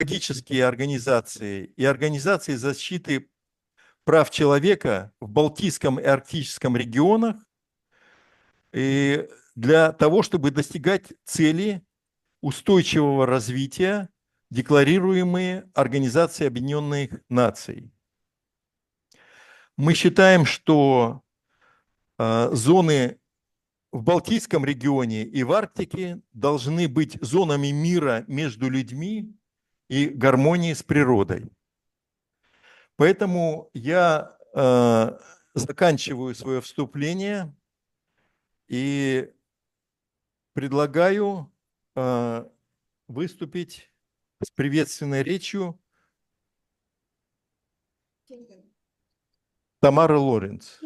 экологические организации и организации защиты прав человека в Балтийском и Арктическом регионах и для того, чтобы достигать цели устойчивого развития, декларируемые Организацией Объединенных Наций. Мы считаем, что зоны в Балтийском регионе и в Арктике должны быть зонами мира между людьми и гармонии с природой. Поэтому я заканчиваю свое вступление и предлагаю выступить с приветственной речью Тамары Лоренц.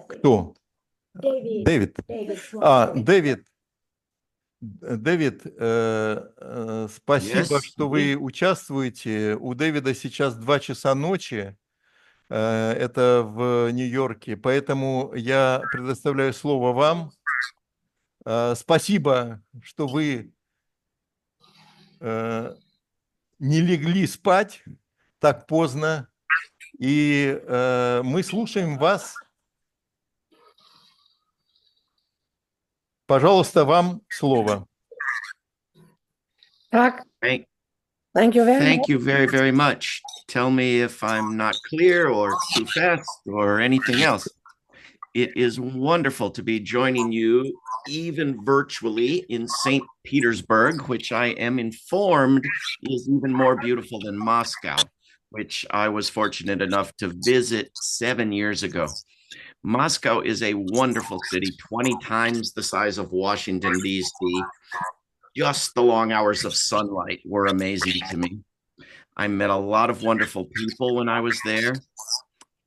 Кто? Дэвид. Дэвид, спасибо, что вы участвуете. У Дэвида сейчас 2 часа ночи, это в Нью-Йорке, поэтому я предоставляю слово вам. Спасибо, что вы не легли спать так поздно, и мы слушаем вас. Пожалуйста, вам слово. Thank you very, very much. Tell me if I'm not clear or too fast or anything else. It is wonderful to be joining you, even virtually, in St. Petersburg, which I am informed is even more beautiful than Moscow, which I was fortunate enough to visit 7 years ago. Moscow is a wonderful city, 20 times the size of Washington, D.C. Just the long hours of sunlight were amazing to me. I met a lot of wonderful people when I was there.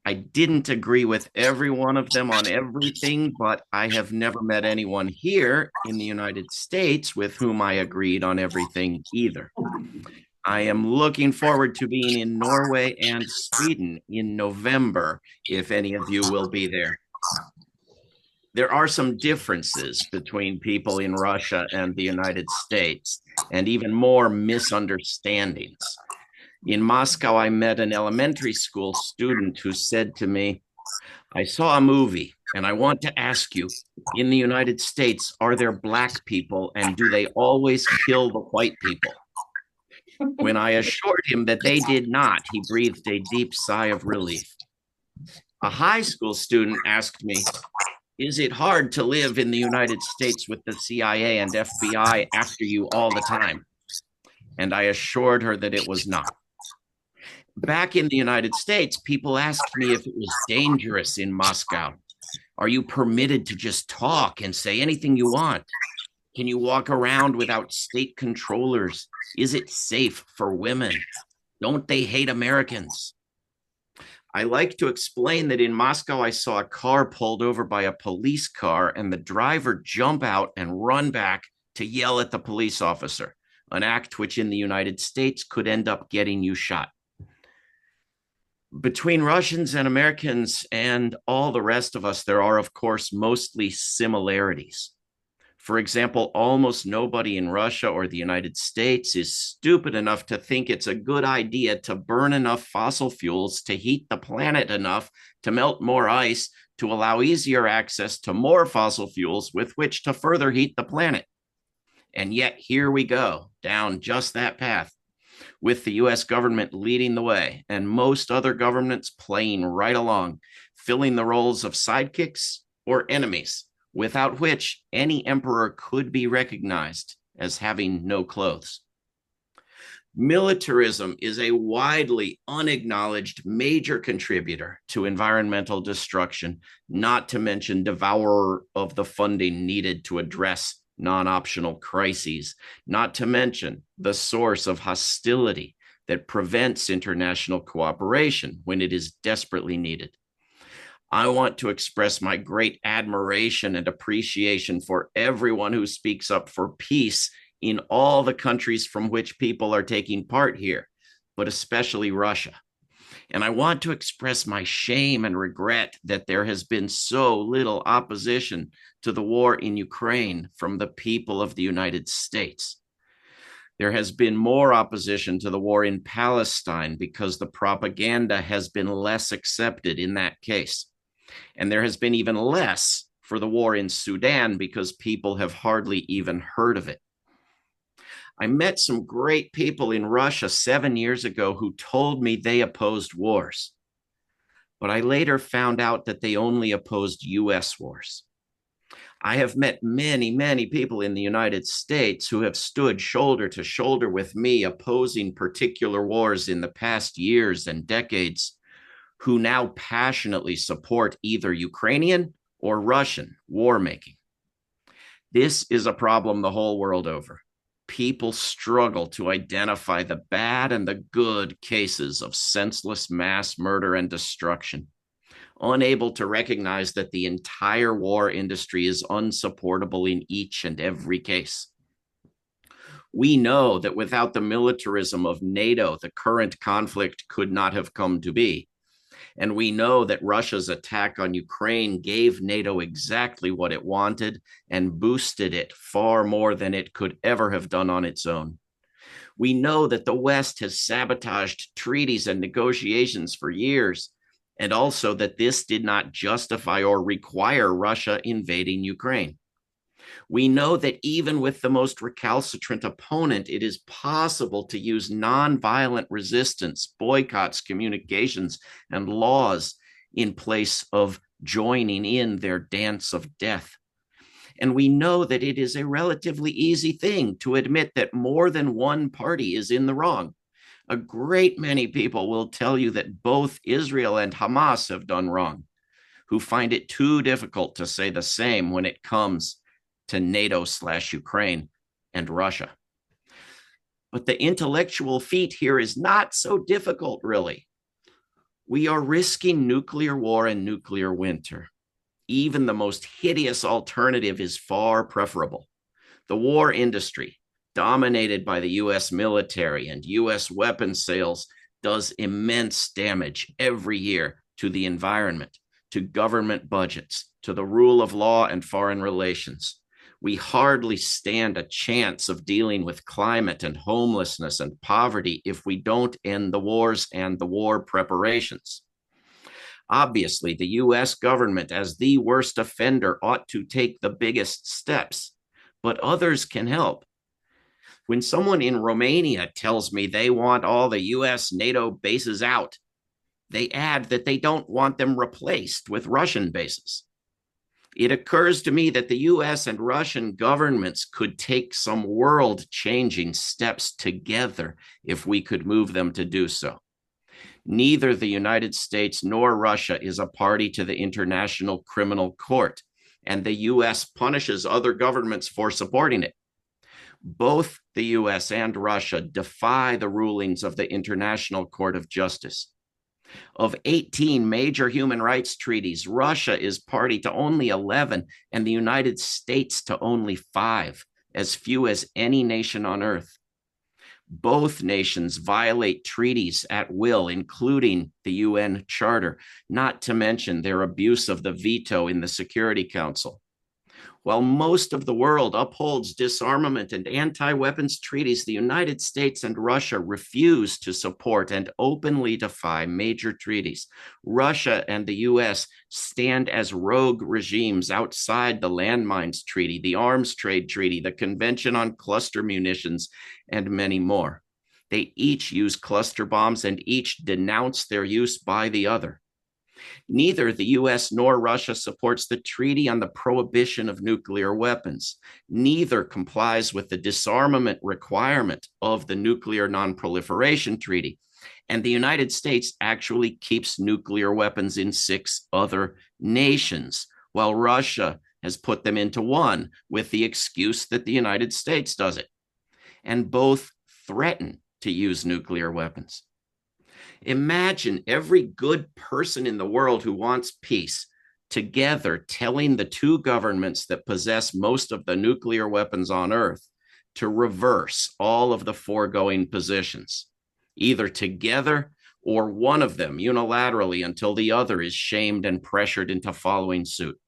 I didn't agree with every one of them on everything, but I have never met anyone here in the United States with whom I agreed on everything either. I am looking forward to being in Norway and Sweden in November, if any of you will be there. There are some differences between people in Russia and the United States, and even more misunderstandings. In Moscow, I met an elementary school student who said to me, I saw a movie and I want to ask you, in the United States, are there black people and do they always kill the white people? When I assured him that they did not, he breathed a deep sigh of relief. A high school student asked me, is it hard to live in the United States with the CIA and FBI after you all the time? And I assured her that it was not. Back in the United States, people asked me if it was dangerous in Moscow. Are you permitted to just talk and say anything you want? Can you walk around without state controllers? Is it safe for women? Don't they hate Americans? I like to explain that in Moscow, I saw a car pulled over by a police car and the driver jump out and run back to yell at the police officer, an act which in the United States could end up getting you shot. Between Russians and Americans and all the rest of us, there are, of course, mostly similarities. For example, almost nobody in Russia or the United States is stupid enough to think it's a good idea to burn enough fossil fuels to heat the planet enough to melt more ice to allow easier access to more fossil fuels with which to further heat the planet. And yet here we go down just that path, with the US government leading the way and most other governments playing right along, filling the roles of sidekicks or enemies, without which any emperor could be recognized as having no clothes. Militarism is a widely unacknowledged major contributor to environmental destruction, not to mention devourer of the funding needed to address non-optional crises, not to mention the source of hostility that prevents international cooperation when it is desperately needed. I want to express my great admiration and appreciation for everyone who speaks up for peace in all the countries from which people are taking part here, but especially Russia. And I want to express my shame and regret that there has been so little opposition to the war in Ukraine from the people of the United States. There has been more opposition to the war in Palestine because the propaganda has been less accepted in that case. And there has been even less for the war in Sudan because people have hardly even heard of it. I met some great people in Russia 7 years ago who told me they opposed wars. But I later found out that they only opposed US wars. I have met many, many people in the United States who have stood shoulder to shoulder with me opposing particular wars in the past years and decades, who now passionately support either Ukrainian or Russian war making. This is a problem the whole world over. People struggle to identify the bad and the good cases of senseless mass murder and destruction, unable to recognize that the entire war industry is unsupportable in each and every case. We know that without the militarism of NATO, the current conflict could not have come to be. And we know that Russia's attack on Ukraine gave NATO exactly what it wanted and boosted it far more than it could ever have done on its own. We know that the West has sabotaged treaties and negotiations for years, and also that this did not justify or require Russia invading Ukraine. We know that even with the most recalcitrant opponent, it is possible to use nonviolent resistance, boycotts, communications, and laws in place of joining in their dance of death. And we know that it is a relatively easy thing to admit that more than one party is in the wrong. A great many people will tell you that both Israel and Hamas have done wrong, who find it too difficult to say the same when it comes to NATO/Ukraine and Russia. But the intellectual feat here is not so difficult, really. We are risking nuclear war and nuclear winter. Even the most hideous alternative is far preferable. The war industry, dominated by the US military and US weapons sales, does immense damage every year to the environment, to government budgets, to the rule of law and foreign relations. We hardly stand a chance of dealing with climate and homelessness and poverty if we don't end the wars and the war preparations. Obviously, the US government, as the worst offender, ought to take the biggest steps, but others can help. When someone in Romania tells me they want all the US NATO bases out, they add that they don't want them replaced with Russian bases. It occurs to me that the US and Russian governments could take some world-changing steps together if we could move them to do so. Neither the United States nor Russia is a party to the International Criminal Court, and the US punishes other governments for supporting it. Both the US and Russia defy the rulings of the International Court of Justice. Of 18 major human rights treaties, Russia is party to only 11, and the United States to only 5, as few as any nation on earth. Both nations violate treaties at will, including the UN Charter, not to mention their abuse of the veto in the Security Council. While most of the world upholds disarmament and anti-weapons treaties, the United States and Russia refuse to support and openly defy major treaties. Russia and the US stand as rogue regimes outside the Landmines Treaty, the Arms Trade Treaty, the Convention on Cluster Munitions, and many more. They each use cluster bombs and each denounce their use by the other. Neither the US nor Russia supports the Treaty on the Prohibition of Nuclear Weapons. Neither complies with the disarmament requirement of the Nuclear Non-Proliferation Treaty. And the United States actually keeps nuclear weapons in 6 other nations, while Russia has put them into 1 with the excuse that the United States does it. And both threaten to use nuclear weapons. Imagine every good person in the world who wants peace together telling the 2 governments that possess most of the nuclear weapons on Earth to reverse all of the foregoing positions, either together or one of them unilaterally until the other is shamed and pressured into following suit.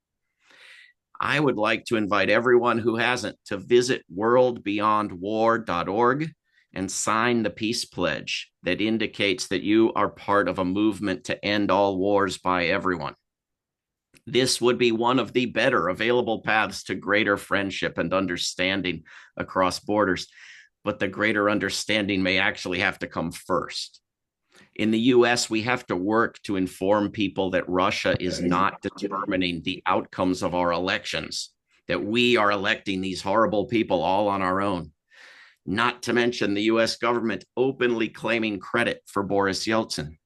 I would like to invite everyone who hasn't to visit WorldBeyondWar.org and sign the peace pledge that indicates that you are part of a movement to end all wars by everyone. This would be one of the better available paths to greater friendship and understanding across borders, but the greater understanding may actually have to come first. In the US, we have to work to inform people that Russia is not determining the outcomes of our elections, that we are electing these horrible people all on our own. Not to mention the US government openly claiming credit for Boris Yeltsin.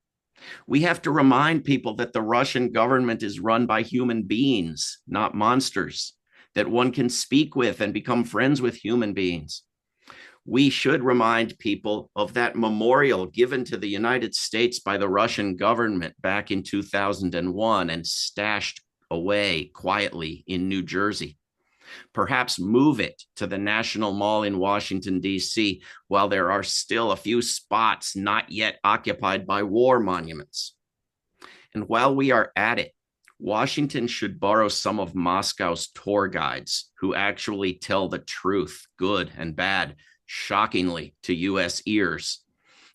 We have to remind people that the Russian government is run by human beings, not monsters, that one can speak with and become friends with human beings. We should remind people of that memorial given to the United States by the Russian government back in 2001 and stashed away quietly in New Jersey. Perhaps move it to the National Mall in Washington, D.C., while there are still a few spots not yet occupied by war monuments. And while we are at it, Washington should borrow some of Moscow's tour guides who actually tell the truth, good and bad, shockingly to U.S. ears.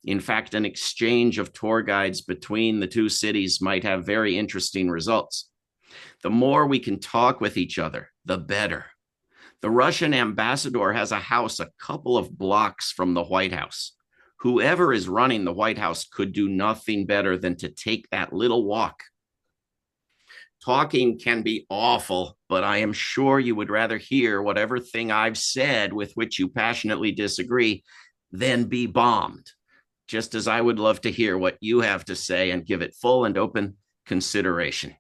In fact, an exchange of tour guides between the two cities might have very interesting results. The more we can talk with each other, the better. The Russian ambassador has a house a couple of blocks from the White House. Whoever is running the White House could do nothing better than to take that little walk. Talking can be awful, but I am sure you would rather hear whatever thing I've said with which you passionately disagree than be bombed, just as I would love to hear what you have to say and give it full and open consideration.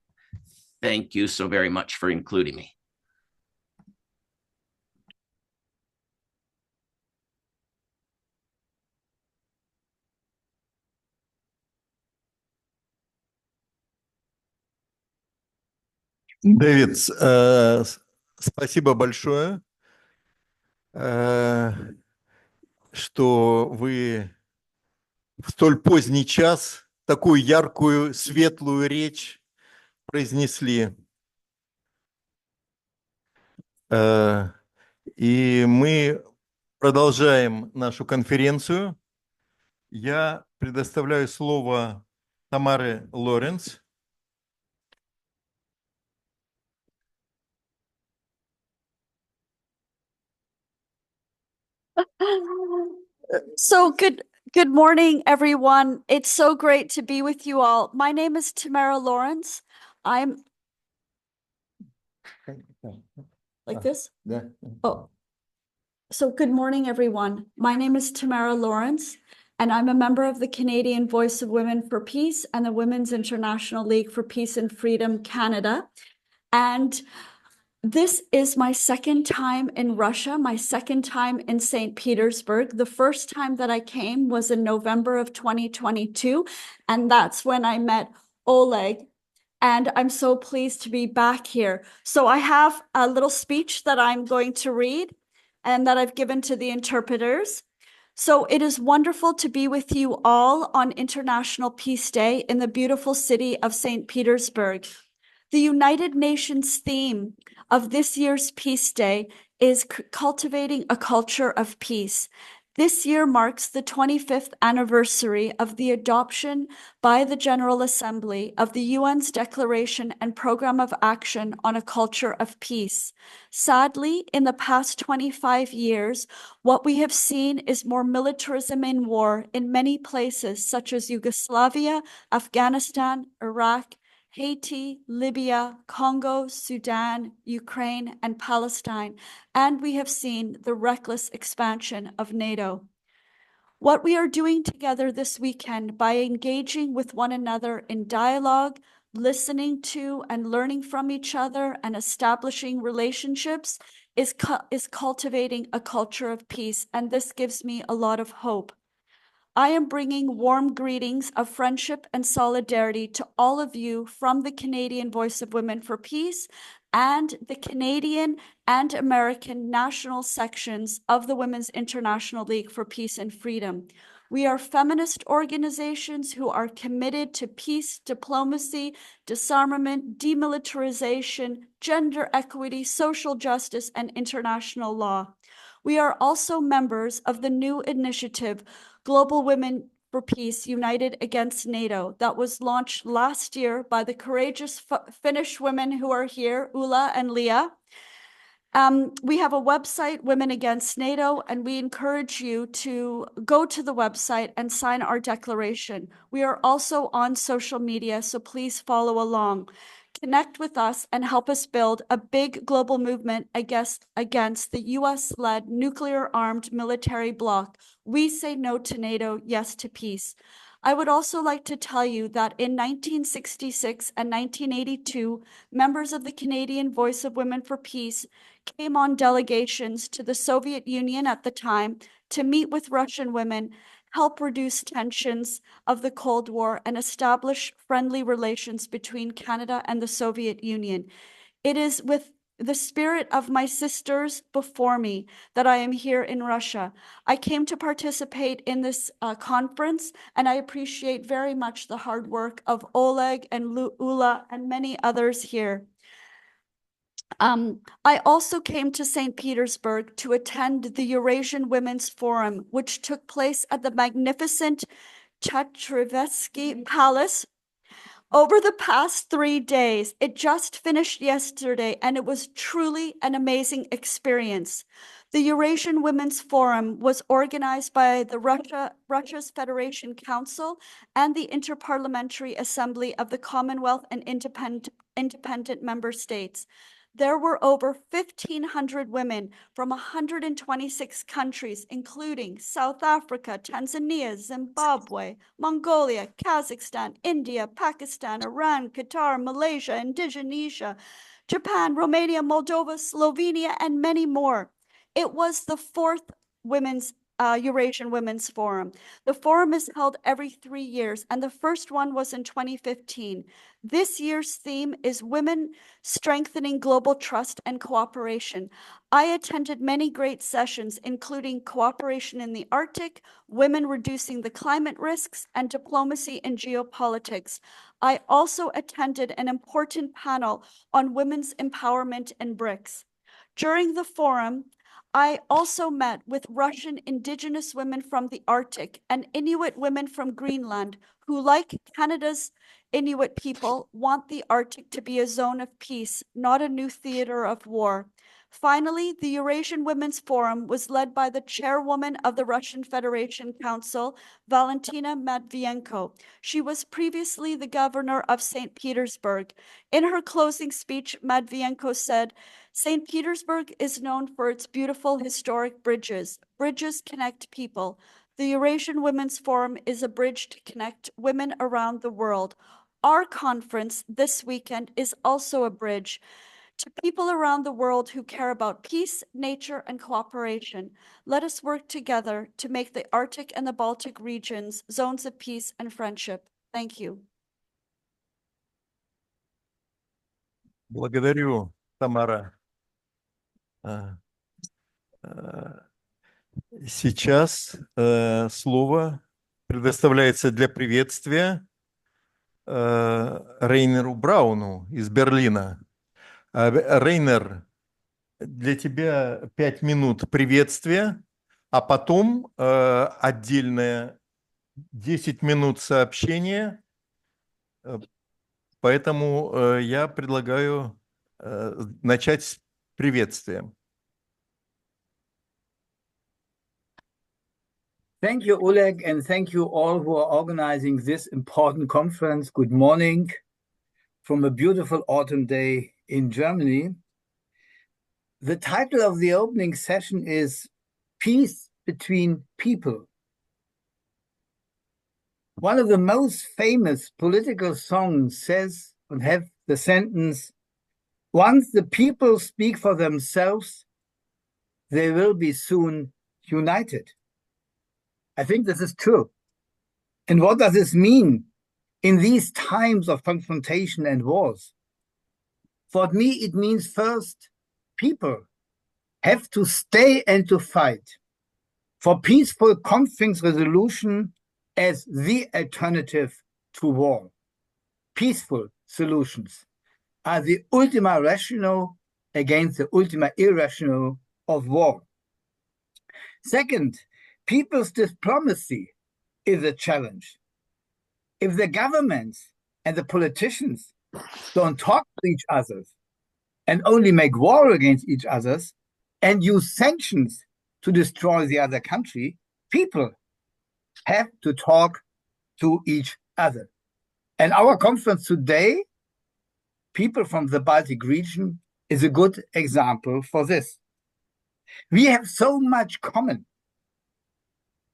Thank you so very much for including me. Дэвид, спасибо большое, что вы в столь поздний час такую яркую, светлую речь произнесли. И мы продолжаем нашу конференцию. Я предоставляю слово Тамаре Лоренц. So good morning, everyone. It's so great to be with you all. My name is Tamara Lawrence. I'm like this? Yeah. Oh. So good morning, everyone. My name is Tamara Lawrence, and I'm a member of the Canadian Voice of Women for Peace and the Women's International League for Peace and Freedom Canada. And this is my second time in Russia, my second time in St. Petersburg. The first time that I came was in November of 2022, and that's when I met Oleg. And I'm so pleased to be back here. So I have a little speech that I'm going to read and that I've given to the interpreters. So it is wonderful to be with you all on International Peace Day in the beautiful city of St. Petersburg. The United Nations theme of this year's Peace Day is cultivating a culture of peace. This year marks the 25th anniversary of the adoption by the General Assembly of the UN's Declaration and Program of Action on a Culture of Peace. Sadly, in the past 25 years, what we have seen is more militarism and war in many places, such as Yugoslavia, Afghanistan, Iraq, Haiti, Libya, Congo, Sudan, Ukraine, and Palestine, and we have seen the reckless expansion of NATO. What we are doing together this weekend by engaging with one another in dialogue, listening to and learning from each other, and establishing relationships is cultivating a culture of peace, and this gives me a lot of hope. I am bringing warm greetings of friendship and solidarity to all of you from the Canadian Voice of Women for Peace and the Canadian and American national sections of the Women's International League for Peace and Freedom. We are feminist organizations who are committed to peace, diplomacy, disarmament, demilitarization, gender equity, social justice, and international law. We are also members of the new initiative, Global Women for Peace United Against NATO, that was launched last year by the courageous Finnish women who are here, Ulla and Leah. We have a website, Women Against NATO, and we encourage you to go to the website and sign our declaration. We are also on social media, so please follow along. Connect with us and help us build a big global movement against the US-led nuclear-armed military bloc. We say no to NATO, yes to peace. I would also like to tell you that in 1966 and 1982, members of the Canadian Voice of Women for Peace came on delegations to the Soviet Union at the time to meet with Russian women, help reduce tensions of the Cold War, and establish friendly relations between Canada and the Soviet Union. It is with the spirit of my sisters before me that I am here in Russia. I came to participate in this conference, and I appreciate very much the hard work of Oleg and Ula and many others here. I also came to St. Petersburg to attend the Eurasian Women's Forum, which took place at the magnificent Chatrivetsky Palace over the past 3 days. It just finished yesterday, and it was truly an amazing experience. The Eurasian Women's Forum was organized by the Russia's Federation Council and the Interparliamentary Assembly of the Commonwealth and independent member states. There were over 1,500 women from 126 countries, including South Africa, Tanzania, Zimbabwe, Mongolia, Kazakhstan, India, Pakistan, Iran, Qatar, Malaysia, Indonesia, Japan, Romania, Moldova, Slovenia, and many more. It was the fourth Eurasian Women's Forum. The forum is held every 3 years, and the first one was in 2015. This year's theme is Women Strengthening Global Trust and Cooperation. I attended many great sessions, including cooperation in the Arctic, women reducing the climate risks, and diplomacy in geopolitics. I also attended an important panel on women's empowerment in BRICS. During the forum, I also met with Russian indigenous women from the Arctic and Inuit women from Greenland who, like Canada's Inuit people, want the Arctic to be a zone of peace, not a new theater of war. Finally, the Eurasian Women's Forum was led by the chairwoman of the Russian Federation Council, Valentina Matvienko. She was previously the governor of St. Petersburg. In her closing speech, Matvienko said, "St. Petersburg is known for its beautiful historic bridges. Bridges connect people. The Eurasian Women's Forum is a bridge to connect women around the world. Our conference this weekend is also a bridge to people around the world who care about peace, nature, and cooperation. Let us work together to make the Arctic and the Baltic regions zones of peace and friendship." Thank you. Благодарю, Тамара. Сейчас слово предоставляется для приветствия Рейнеру Брауну из Берлина. Рейнер, для тебя 5 минут приветствия, а потом отдельное 10 минут сообщения. Поэтому я предлагаю начать с приветствием. Thank you, Oleg, and thank you all who are organizing this important conference. Good morning from a beautiful autumn day in Germany. The title of the opening session is Peace Between People. One of the most famous political songs says and have the sentence, "Once the people speak for themselves, they will be soon united." I think this is true. And what does this mean in these times of confrontation and wars? For me, it means first, people have to stay and to fight for peaceful conflict resolution as the alternative to war. Peaceful solutions are the ultima ratio against the ultima irrational of war. Second, people's diplomacy is a challenge. If the governments and the politicians don't talk to each other and only make war against each other and use sanctions to destroy the other country, people have to talk to each other. And our conference today, people from the Baltic region, is a good example for this. We have so much common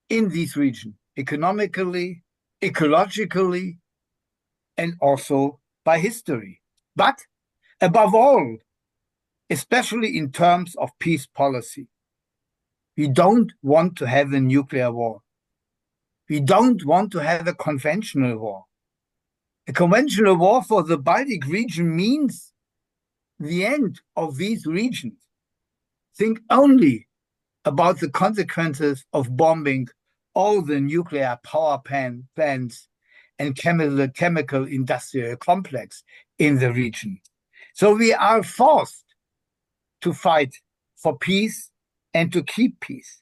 in this region, economically, ecologically, and also by history. But above all, especially in terms of peace policy, we don't want to have a nuclear war. We don't want to have a conventional war. A conventional war for the Baltic region means the end of these regions. Think only about the consequences of bombing all the nuclear power plants and chemical industrial complex in the region. So we are forced to fight for peace and to keep peace.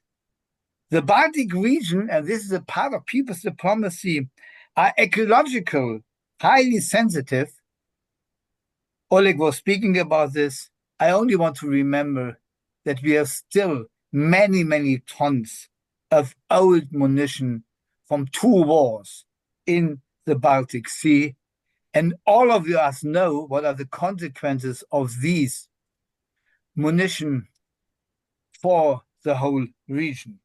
The Baltic region, and this is a part of people's diplomacy, are ecological, highly sensitive. Oleg was speaking about this. I only want to remember that we have still many, many tons of old munition from 2 wars in the Baltic Sea. And all of us know what are the consequences of these munition for the whole region.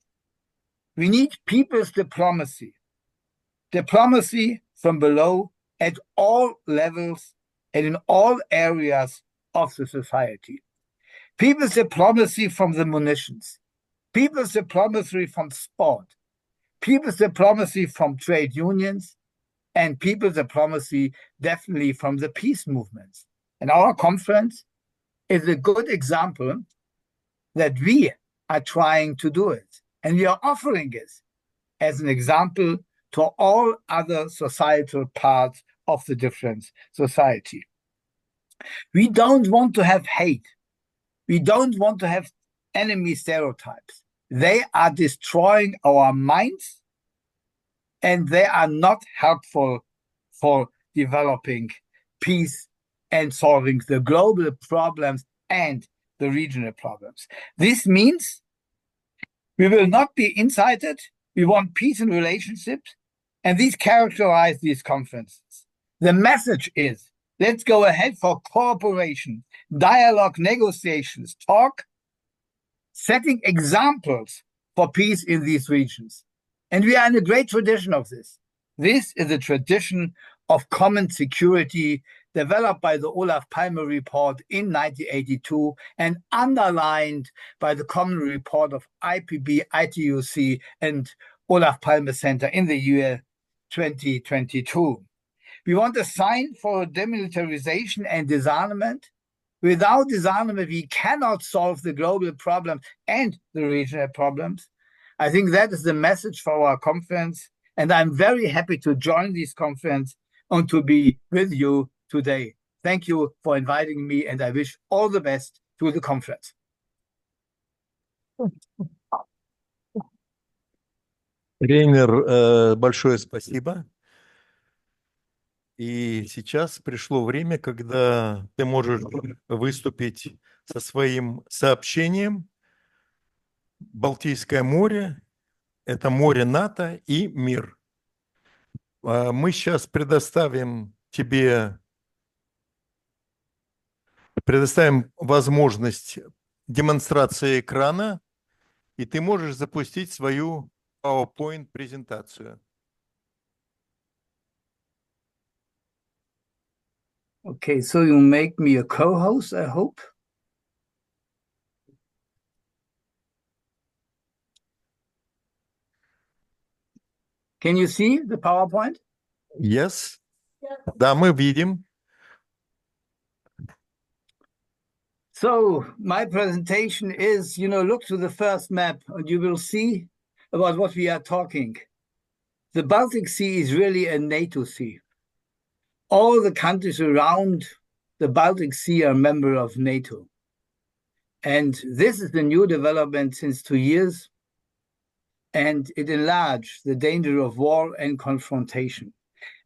We need people's diplomacy, diplomacy from below at all levels and in all areas of the society. People's diplomacy from the munitions, people's diplomacy from sport, people's diplomacy from trade unions, and people's diplomacy definitely from the peace movements. And our conference is a good example that we are trying to do it. And we are offering it as an example to all other societal parts of the different society. We don't want to have hate. We don't want to have enemy stereotypes. They are destroying our minds, and they are not helpful for developing peace and solving the global problems and the regional problems. This means we will not be incited. We want peace in relationships, and these characterize these conferences. The message is, let's go ahead for cooperation, dialogue, negotiations, talk, setting examples for peace in these regions. And we are in a great tradition of this. This is a tradition of common security developed by the Olaf Palme report in 1982 and underlined by the common report of IPB, ITUC, and Olaf Palme Center in the year 2022. We want a sign for demilitarization and disarmament. Without disarmament, we cannot solve the global problems and the regional problems. I think that is the message for our conference, and I'm very happy to join this conference and to be with you today. Thank you for inviting me, and I wish all the best to the conference. Рейнер, большое спасибо. И сейчас пришло время, когда ты можешь выступить со своим сообщением. Балтийское море – это море НАТО и мир. Мы сейчас предоставим возможность демонстрации экрана, и ты можешь запустить свою PowerPoint-презентацию. Okay, so you make me a co-host, I hope. Can you see the PowerPoint? Yes. Да, мы видим. So my presentation is, look to the first map and you will see about what we are talking. The Baltic Sea is really a NATO sea. All the countries around the Baltic Sea are members of NATO. And this is the new development since 2 years. and it enlarged the danger of war and confrontation.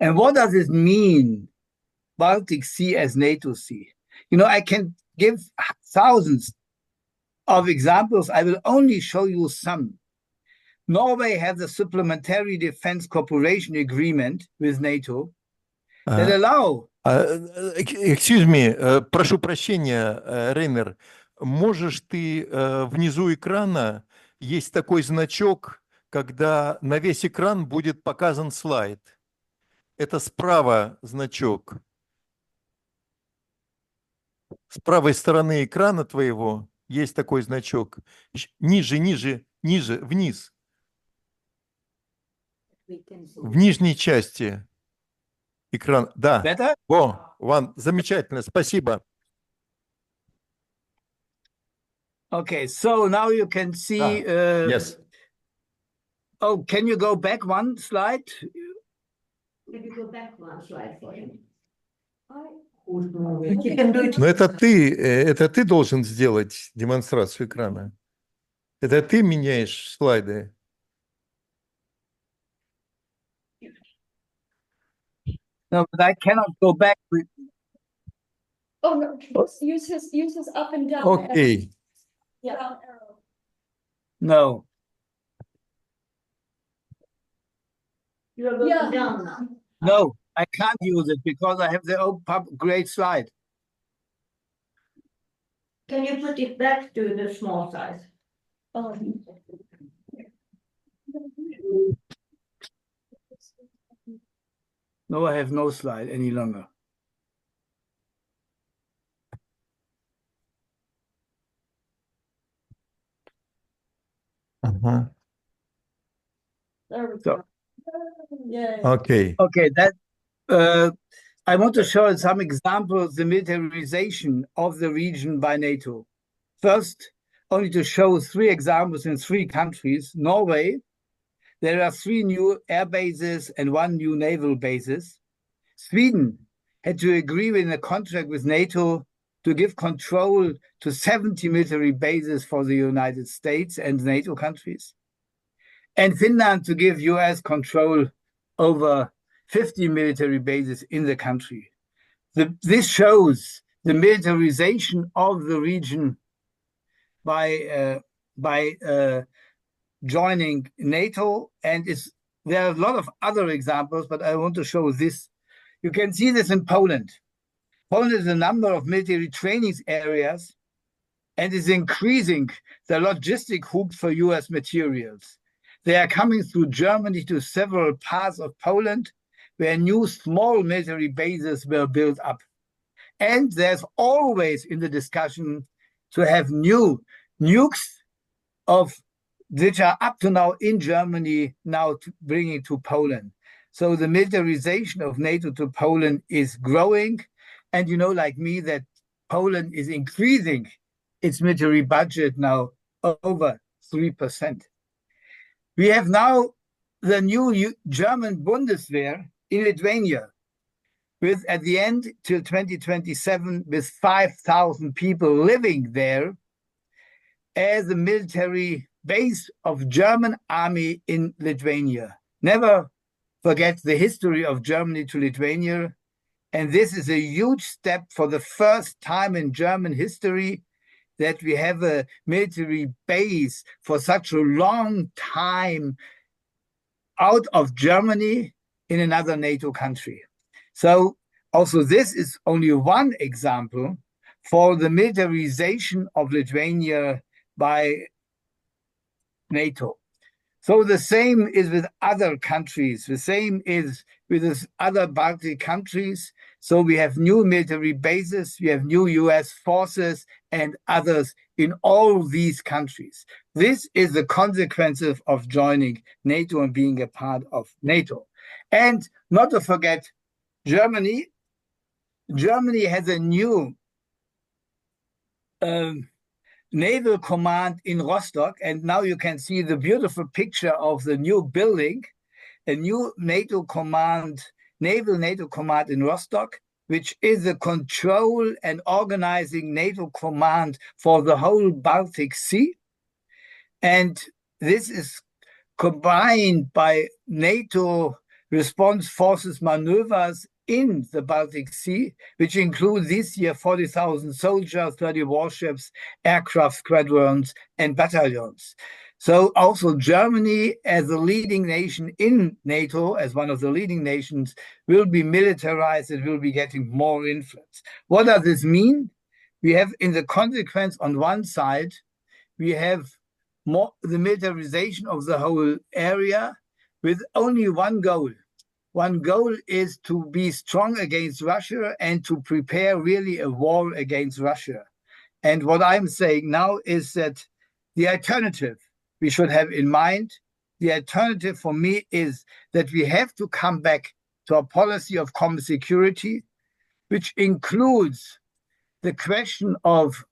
And what does it mean, Baltic Sea as NATO Sea? You know, I can give thousands of examples. I will only show you some. Norway has a supplementary defense cooperation agreement with NATO that allow... Excuse me, прошу прощения, Рейнер, можешь ты внизу экрана, есть такой значок, когда на весь экран будет показан слайд. Это справа значок. С правой стороны экрана твоего есть такой значок. Ниже, ниже, ниже, вниз. В нижней части экрана. Да. Better? О, Ван, замечательно, спасибо. Okay, so now you can see... Yes. Oh, can you go back one slide? Can you go back one slide for him? Но это ты должен сделать демонстрацию экрана. Это ты меняешь слайды. No, but I cannot go back. Oh, no, use his up and down. Окей. Yeah, down arrow. No. You're going Yeah. down now. No, I can't use it because I have the great slide. Can you put it back to the small size? Oh. No, I have no slide any longer. Ага. There we So- go. Yay. Окей. Okay, that I want to show some examples the militarization of the region by NATO. First, only to show 3 examples in 3 countries. Norway, there are 3 new air bases and 1 new naval bases. Sweden had to agree in a contract with NATO to give control to 70 military bases for the United States and NATO countries. And Finland to give US control over 50 military bases in the country. This shows the militarization of the region by joining NATO, and there are a lot of other examples, but I want to show this. You can see this in Poland. Poland has a number of military training areas and is increasing the logistic hoops for US materials. They are coming through Germany to several parts of Poland where new small military bases were built up. And there's always in the discussion to have new nukes which are up to now in Germany, now bringing to Poland. So the militarization of NATO to Poland is growing. And you know, like me, that Poland is increasing its military budget now over 3%. We have now the new German Bundeswehr in Lithuania, with at the end till 2027, with 5,000 people living there as a military base of German army in Lithuania. Never forget the history of Germany to Lithuania. And this is a huge step for the first time in German history that we have a military base for such a long time out of Germany in another NATO country. So also this is only one example for the militarization of Lithuania by NATO. So the same is with other countries. The same is with other Baltic countries. So we have new military bases, we have new US forces and others in all these countries. This is the consequence of joining NATO and being a part of NATO. And not to forget Germany. Germany has a new naval command in Rostock, and now you can see the beautiful picture of the new building, a new naval NATO command in Rostock, which is the control and organizing NATO command for the whole Baltic Sea. And this is combined by NATO response forces maneuvers in the Baltic Sea, which include this year 40,000 soldiers, 30 warships, aircraft squadrons, and battalions. So also Germany, as a leading nation in NATO, as one of the leading nations, will be militarized and will be getting more influence. What does this mean? We have, in the consequence, on one side, we have more the militarization of the whole area with only one goal. One goal is to be strong against Russia and to prepare really a war against Russia. And what I'm saying now is that the alternative we should have in mind, the alternative for me is that we have to come back to a policy of common security, which includes the question of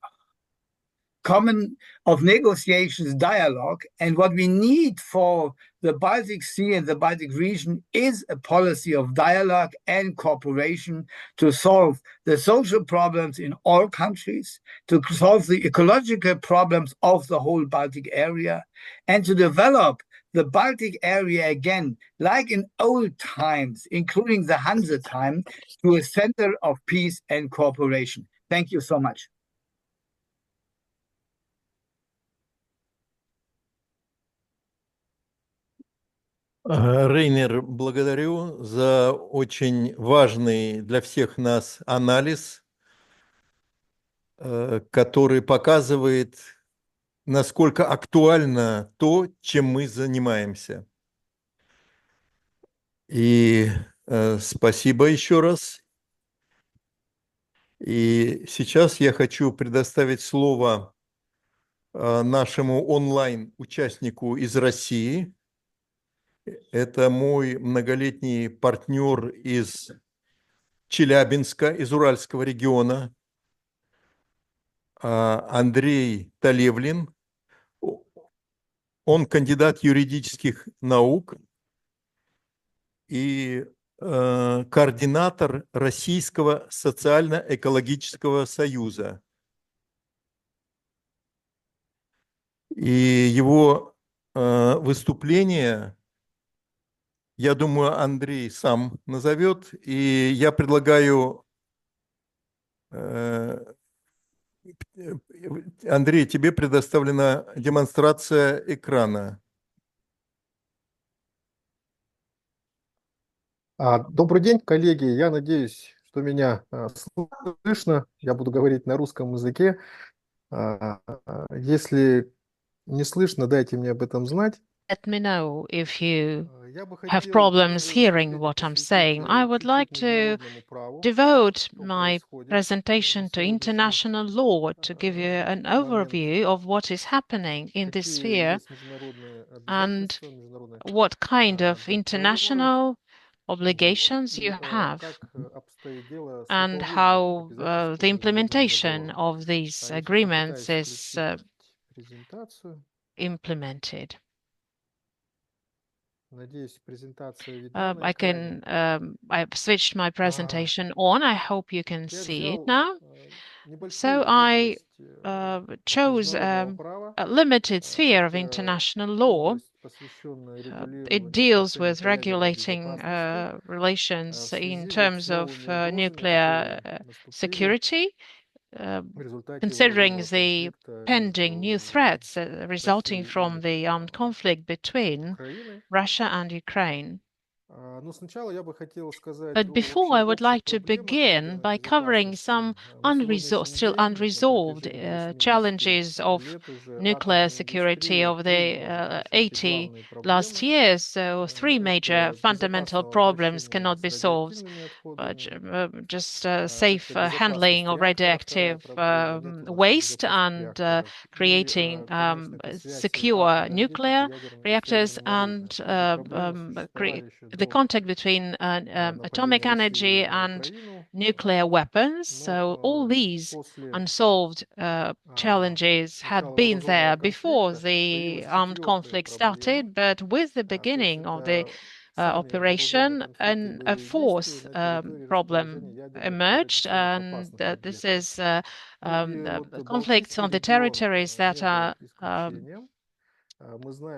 negotiations, dialogue. And what we need for the Baltic Sea and the Baltic region is a policy of dialogue and cooperation to solve the social problems in all countries, to solve the ecological problems of the whole Baltic area, and to develop the Baltic area again, like in old times, including the Hansa time, to a center of peace and cooperation. Thank you so much. Рейнер, благодарю за очень важный для всех нас анализ, который показывает, насколько актуально то, чем мы занимаемся. И спасибо еще раз. И сейчас я хочу предоставить слово нашему онлайн-участнику из России. Это мой многолетний партнер из Челябинска, из Уральского региона, Андрей Талевлин. Он кандидат юридических наук и координатор Российского социально-экологического союза. И его выступление, я думаю, Андрей сам назовет. И я предлагаю, Андрей, тебе предоставлена демонстрация экрана. Добрый день, коллеги. Я надеюсь, что меня слышно. Я буду говорить на русском языке. Если не слышно, дайте мне об этом знать. Let me know if you have problems hearing what I'm saying. I would like to devote my presentation to international law to give you an overview of what is happening in this sphere and what kind of international obligations you have and how the implementation of these agreements is implemented. I've switched my presentation on. I hope you can see it now. So I chose a limited sphere of international law. It deals with regulating relations in terms of nuclear security, considering the pending new threats resulting from the armed conflict between Russia and Ukraine. But before, I would like to begin by covering some still unresolved challenges of nuclear security over the 80 last years. So 3 major fundamental problems cannot be solved. Just safe handling of radioactive waste and creating secure nuclear reactors and the contact between atomic energy and nuclear weapons. So all these unsolved challenges had been there before the armed conflict started, but with the beginning of the operation, and a fourth problem emerged, and this is conflicts on the territories that are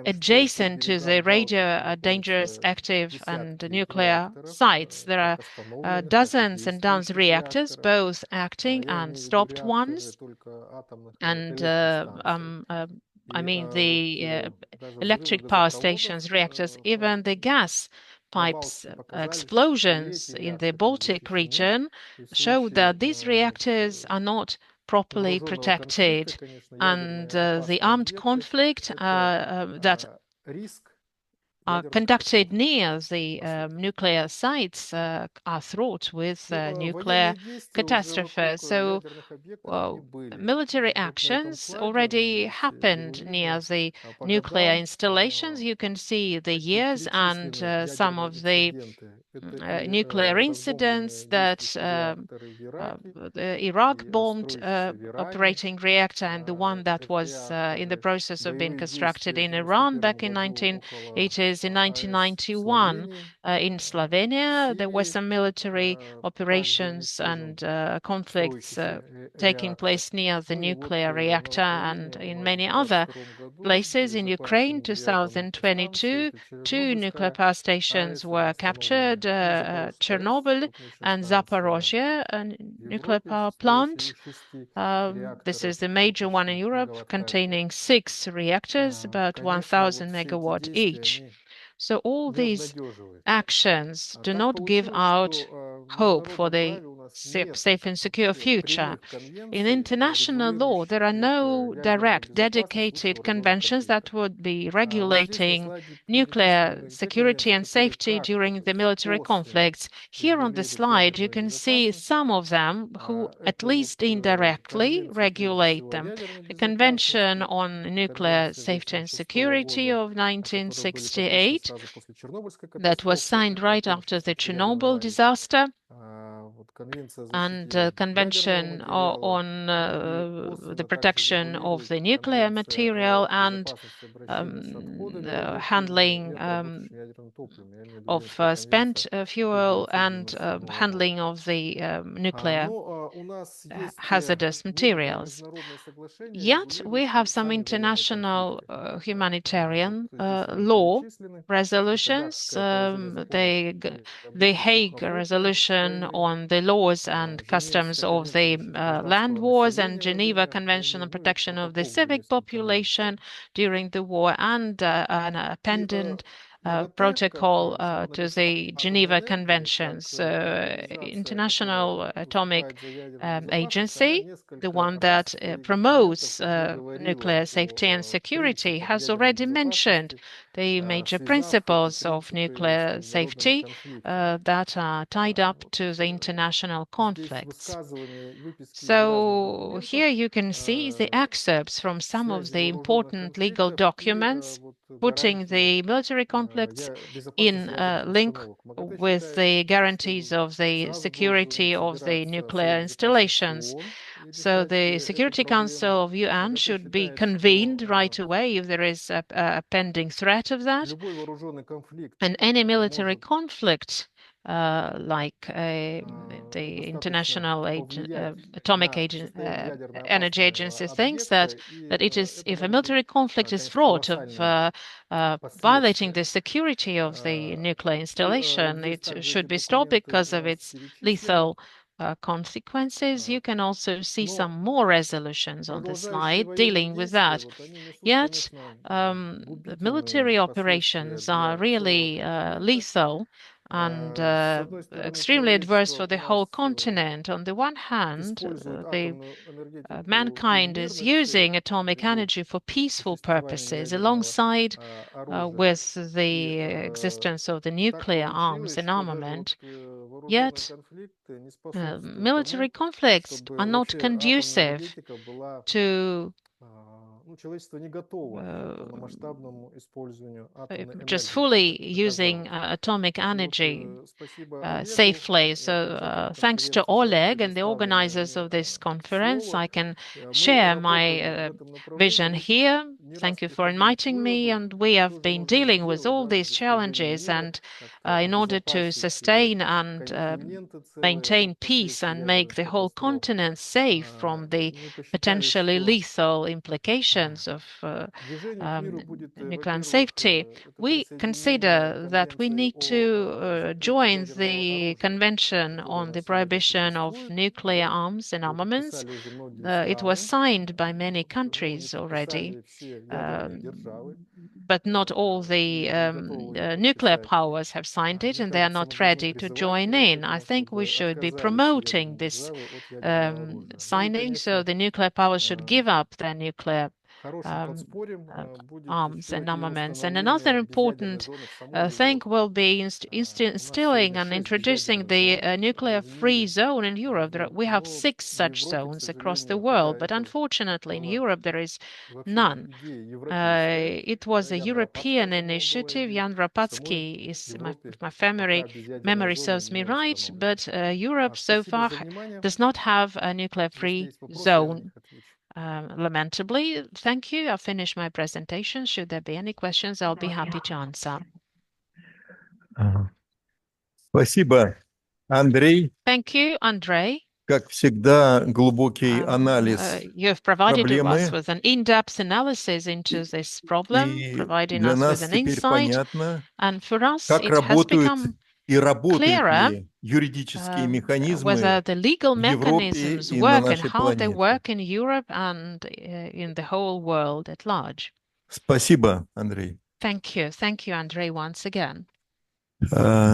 adjacent to the radio dangerous, active, and nuclear sites. There are dozens and dozens of reactors, both acting and stopped ones. And I mean the electric power stations, reactors, even the gas pipes explosions in the Baltic region show that these reactors are not properly protected, and the armed conflict that are conducted near the nuclear sites are fraught with nuclear catastrophes. So military actions already happened near the nuclear installations. You can see the years and some of the nuclear incidents that the Iraq bombed operating reactor, and the one that was in the process of being constructed in Iran back in 1980s. In 1991, in Slovenia, there were some military operations and conflicts taking place near the nuclear reactor, and in many other places. In Ukraine, 2022, two nuclear power stations were captured, Chernobyl and Zaporozhye, a nuclear power plant. This is the major one in Europe, containing 6 reactors, about 1,000 megawatt each. So all these actions do not give out hope for the safe and secure future. In international law, there are no direct dedicated conventions that would be regulating nuclear security and safety during the military conflicts. Here on the slide, you can see some of them who at least indirectly regulate them. The Convention on Nuclear Safety and Security of 1968, that was signed right after the Chernobyl disaster, and Convention on the protection of the nuclear material and handling of spent fuel and handling of the nuclear hazardous materials. Yet we have some international humanitarian law resolutions, the Hague Resolution on the laws and customs of the land wars, and Geneva Convention on Protection of the Civic Population during the war, and an appendant protocol to the Geneva Conventions. International Atomic Agency, the one that promotes nuclear safety and security, has already mentioned the major principles of nuclear safety that are tied up to the international conflicts. So here you can see the excerpts from some of the important legal documents putting the military conflicts in link with the guarantees of the security of the nuclear installations. So the Security Council of UN should be convened right away if there is a pending threat of that. And any military conflict, like the International Atomic Energy Agency thinks that it is, if a military conflict is fraught of violating the security of the nuclear installation, it should be stopped because of its lethal consequences. You can also see some more resolutions on the slide dealing with that. Yet, the military operations are really lethal and extremely adverse for the whole continent. On the one hand, mankind is using atomic energy for peaceful purposes alongside with the existence of the nuclear arms and armament. Yet, military conflicts are not conducive to just fully using atomic energy safely. So thanks to Oleg and the organizers of this conference, I can share my vision here. Thank you for inviting me. And we have been dealing with all these challenges. And in order to sustain and maintain peace and make the whole continent safe from the potentially lethal implications of nuclear safety, we consider that we need to join the Convention on the Prohibition of Nuclear Arms and Armaments. It was signed by many countries already, but not all the nuclear powers have signed it, and they are not ready to join in. I think we should be promoting this signing, so the nuclear powers should give up their nuclear arms and armaments. And another important thing will be instilling and introducing the nuclear-free zone in Europe. We have 6 such zones across the world, but unfortunately in Europe there is none. It was a European initiative. Jan Rapatsky is, my memory serves me right, but Europe so far does not have a nuclear-free zone. Lamentably, thank you. I've finished my presentation. Should there be any questions, I'll be happy to answer. Спасибо, Андрей. Thank you, Andrei. Как всегда, глубокий анализ You have provided проблемы. us with an in-depth analysis into this problem, И providing для us нас with an теперь insight. понятно, And for us, как it has работают become и работают clearer ли юридические whether механизмы the legal в Европе mechanisms и на work and нашей how they планете. work in Europe and in the whole world at large. Спасибо, Андрей. Thank you. Thank you, Andrei, once again.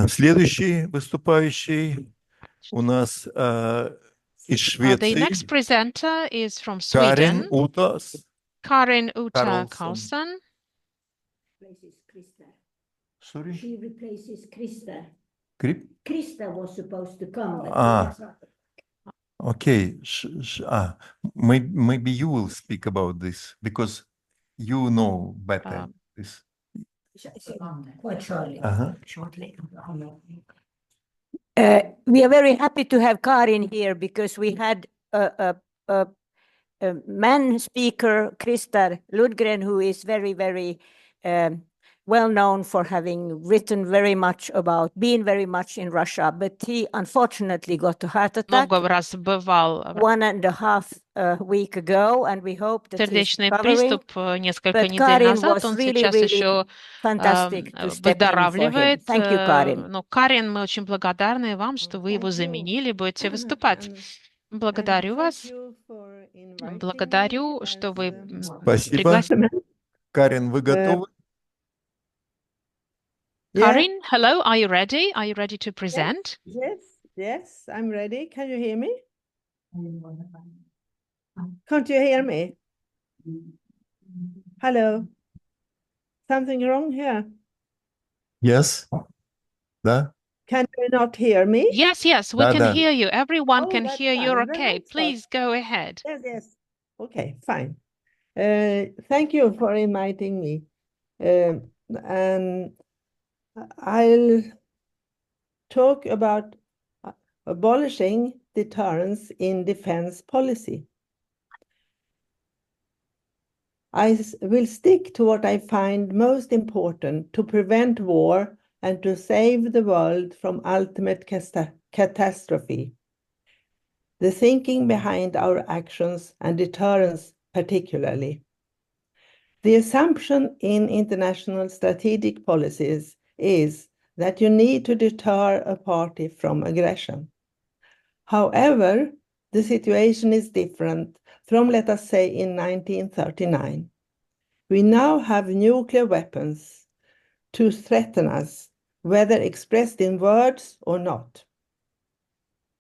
Следующий выступающий у нас из The next Швеции presenter is from Карен Sweden, Утас Karin Uta Karlsson. Karlsson. Replaces Krista. Sorry? She replaces Krista. Grip? Krista was supposed to come, but Ah. she was not. Okay. Maybe you will speak about this because you know better this. Quite shortly. Shortly. We are very happy to have Karin here because we had a man speaker, Krista Ludgren, who is very, very well known for having written very much about being very much in Russia, but he unfortunately got a heart attack Много раз бывал 1.5 week ago, and we hope that he's сердечный recovering. приступ несколько But недель Karin назад. was Он really, сейчас really еще fantastic to step in for him. выздоравливает. Thank you, Karin. Но, Карин, мы очень благодарны вам, что вы его заменили, будете выступать. Благодарю вас. Благодарю, что вы пригласили. Карин, вы готовы? Karin, hello, are you ready? Are you ready to present? Yes, I'm ready. Can you hear me? Can't you hear me? Hello? Something wrong here? Yes. Да? Can you not hear me? Yes, we can hear you. Everyone can that's hear you. fine. Okay, please go ahead. Yes. Okay, fine. Thank you for inviting me. And I'll talk about abolishing deterrence in defense policy. I will stick to what I find most important to prevent war and to save the world from ultimate catastrophe. The thinking behind our actions and deterrence particularly. The assumption in international strategic policies is that you need to deter a party from aggression. However, the situation is different from, let us say, in 1939. We now have nuclear weapons to threaten us, whether expressed in words or not.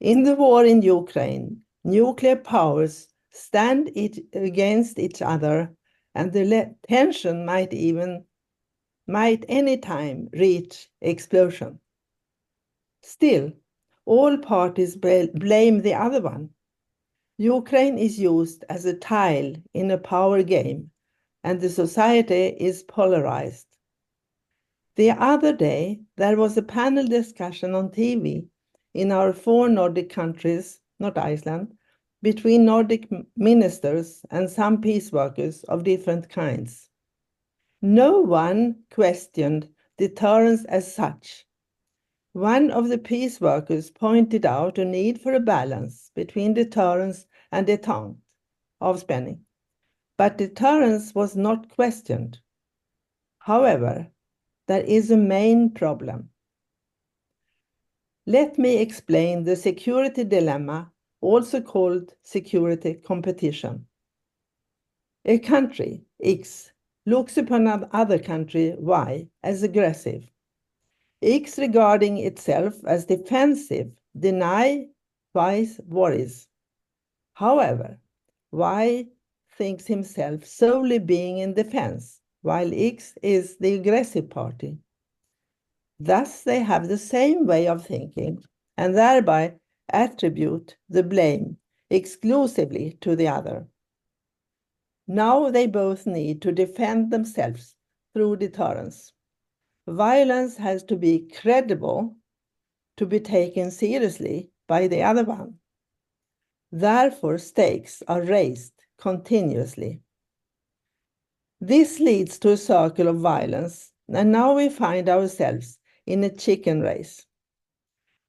In the war in Ukraine, nuclear powers stand against each other, and the tension might anytime reach explosion. Still, all parties blame the other one. Ukraine is used as a tile in a power game, and the society is polarized. The other day, there was a panel discussion on TV in our 4 Nordic countries, not Iceland, between Nordic ministers and some peace workers of different kinds. No one questioned deterrence as such. One of the peace workers pointed out a need for a balance between deterrence and détente, avspänning, but deterrence was not questioned. However, there is a main problem. Let me explain the security dilemma, also called security competition. A country, X, looks upon another country, Y, as aggressive. X, regarding itself as defensive, deny Y's worries. However, Y thinks himself solely being in defense, while X is the aggressive party. Thus, they have the same way of thinking and thereby attribute the blame exclusively to the other. Now they both need to defend themselves through deterrence. Violence has to be credible to be taken seriously by the other one. Therefore, stakes are raised continuously. This leads to a circle of violence, and now we find ourselves in a chicken race.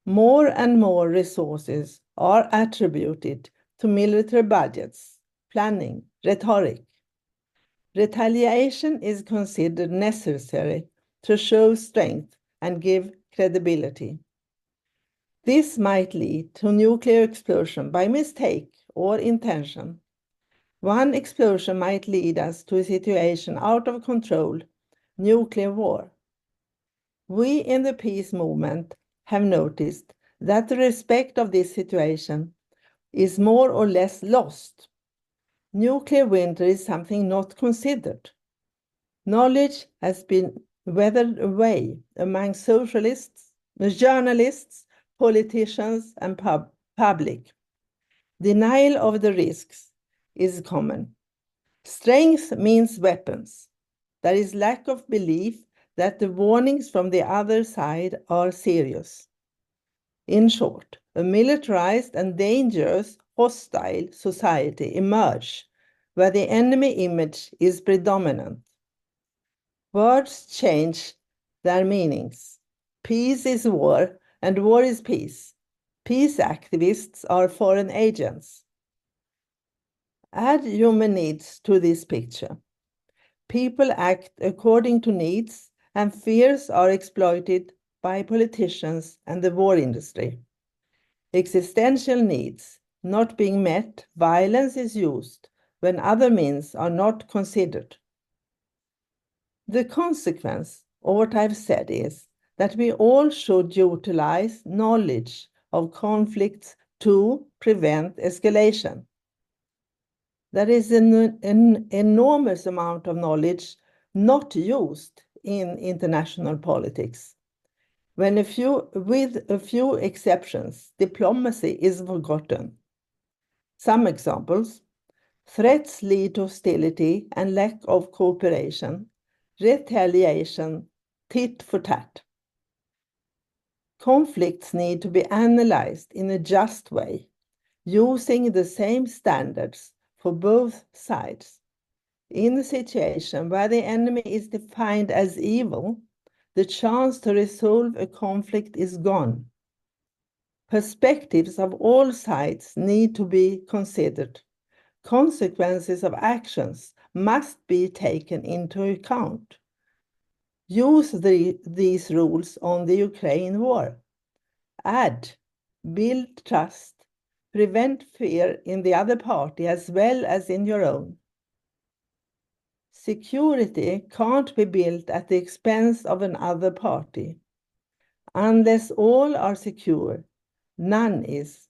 More and more resources are attributed to military budgets, planning, rhetoric. Retaliation is considered necessary to show strength and give credibility. This might lead to nuclear explosion by mistake or intention. One explosion might lead us to a situation out of control, nuclear war. We in the peace movement have noticed that the respect of this situation is more or less lost. Nuclear winter is something not considered. Knowledge has been weathered away among socialists, journalists, politicians, and public. Denial of the risks is common. Strength means weapons. There is lack of belief that the warnings from the other side are serious. In short, a militarized and dangerous hostile society emerges where the enemy image is predominant. Words change their meanings. Peace is war, and war is peace. Peace activists are foreign agents. Add human needs to this picture. People act according to needs, and fears are exploited by politicians and the war industry. Existential needs not being met, violence is used when other means are not considered. The consequence of what I've said is that we all should utilize knowledge of conflicts to prevent escalation. There is an enormous amount of knowledge not used in international politics. With a few exceptions, diplomacy is forgotten. Some examples: threats lead to hostility and lack of cooperation, retaliation, tit for tat. Conflicts need to be analyzed in a just way, using the same standards for both sides. In a situation where the enemy is defined as evil, the chance to resolve a conflict is gone. Perspectives of all sides need to be considered. Consequences of actions must be taken into account. Use these rules on the Ukraine war. Add, build trust, prevent fear in the other party as well as in your own. Security can't be built at the expense of another party. Unless all are secure, none is.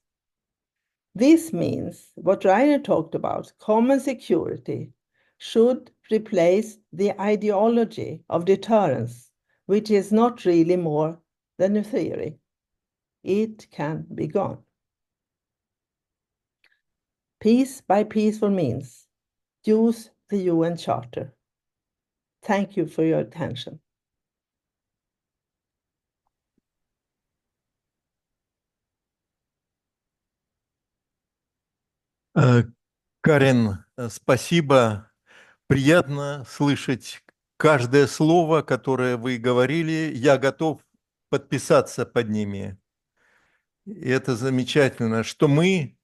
This means what Rainer talked about, common security, should replace the ideology of deterrence, which is not really more than a theory. It can be gone. Peace by peaceful means. Use the UN Charter. Thank you for your attention. Карен, спасибо. Приятно слышать каждое слово, которое вы говорили. Я готов подписаться под ними. И это замечательно, что мы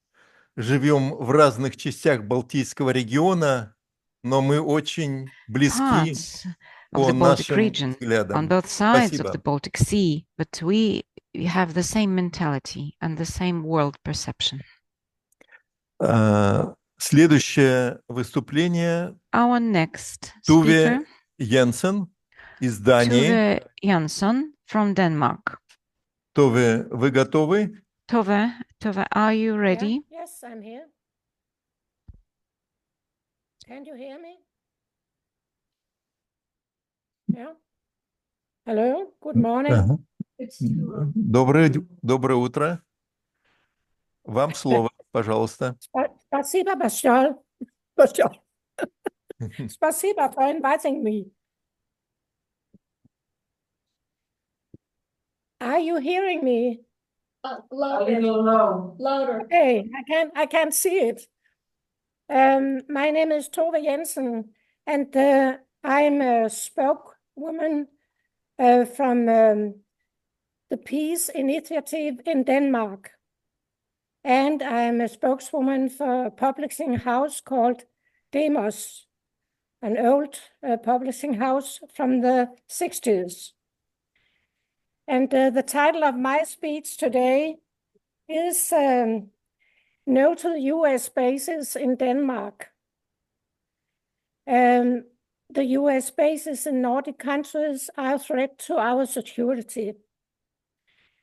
живем в разных частях Балтийского региона, но мы очень близки Parts of по the Baltic нашим region on взглядам. both sides of the Спасибо. Baltic Sea, but we have the same mentality and the same world perception. Следующее выступление Our next Туве speaker, Йенсен из Дании. Tove Jansson from Denmark. Туве, вы готовы? Tove, are you Yeah. ready? Yes, I'm here. Can you hear me? Yeah. Hello, good morning. Ага. Доброе утро. Вам слово, пожалуйста. Спасибо большое. Спасибо for inviting me. Are you hearing me? Louder. Hey, I can't see it. My name is Tove Jensen, and I'm a spokeswoman from the Peace Initiative in Denmark. And I'm a spokeswoman for a publishing house called Demos, an old publishing house from the 60s. And the title of my speech today is No to the US bases in Denmark. The US bases in Nordic countries are a threat to our security.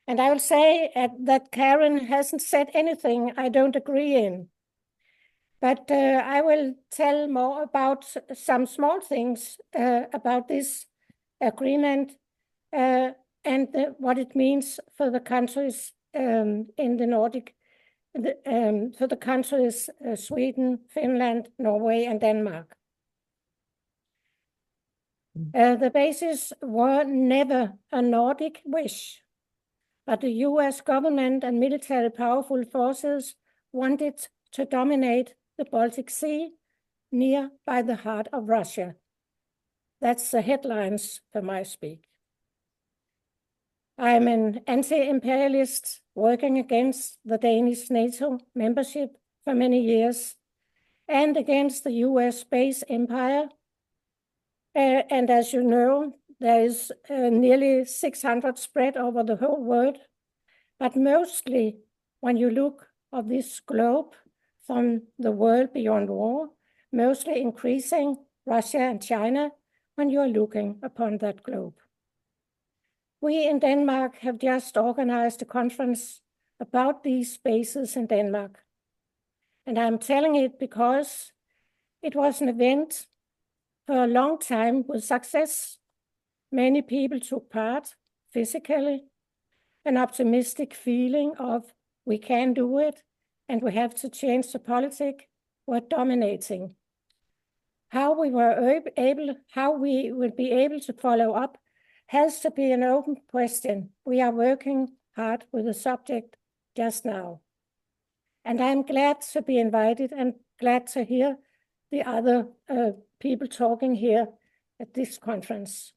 And I will say that Karen hasn't said anything I don't agree in. But I will tell more about some small things about this agreement and what it means for the countries in the Nordic, for the countries Sweden, Finland, Norway, and Denmark. The bases were never a Nordic wish, but the US government and military powerful forces wanted to dominate the Baltic Sea, near by the heart of Russia. That's the headlines for my speak. I'm an anti-imperialist working against the Danish NATO membership for many years and against the US space empire. And as you know, there is nearly 600 spread over the whole world. But mostly when you look at this globe from the world beyond war, mostly increasing Russia and China when you are looking upon that globe. We in Denmark have just organized a conference about these bases in Denmark. And I'm telling it because it was an event for a long time with success. Many people took part physically, an optimistic feeling of we can do it and we have to change the politics were dominating. How we would be able to follow up has to be an open question. We are working hard with the subject just now. And I'm glad to be invited and glad to hear the other people talking here at this conference.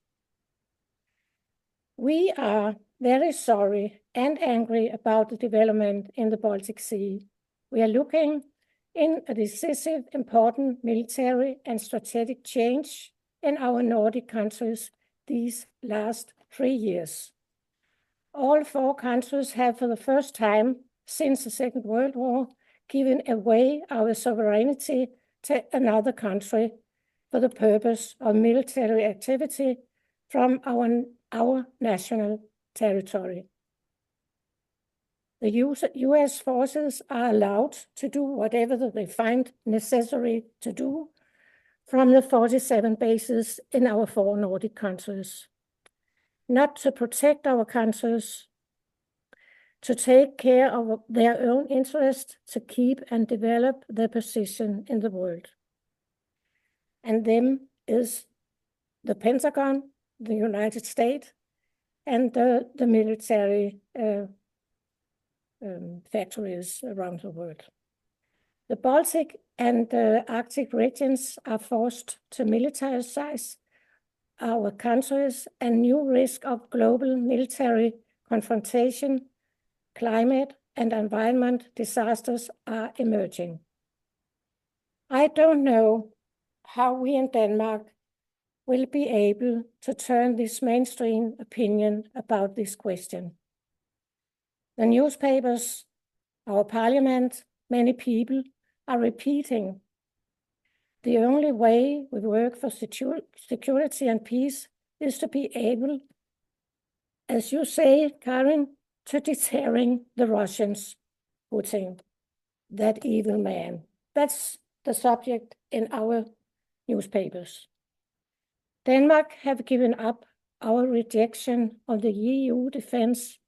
We are very sorry and angry about the development in the Baltic Sea. We are looking in a decisive, important military and strategic change in our Nordic countries these last 3 years. All 4 countries have, for the first time since the Second World War, given away our sovereignty to another country for the purpose of military activity from our national territory. The US forces are allowed to do whatever they find necessary to do from the 47 bases in our 4 Nordic countries. Not to protect our countries, to take care of their own interest, to keep and develop their position in the world. And them is the Pentagon, the United States, and the military factories around the world. The Baltic and Arctic regions are forced to militarize our countries, and new risk of global military confrontation, climate and environment disasters are emerging. I don't know how we in Denmark will be able to turn this mainstream opinion about this question. The newspapers, our parliament, many people are repeating the only way we work for security and peace is to be able, as you say, Karin, to deterring the Russians, Putin, that evil man. That's the subject in our newspapers. Denmark have given up our rejection of the EU defense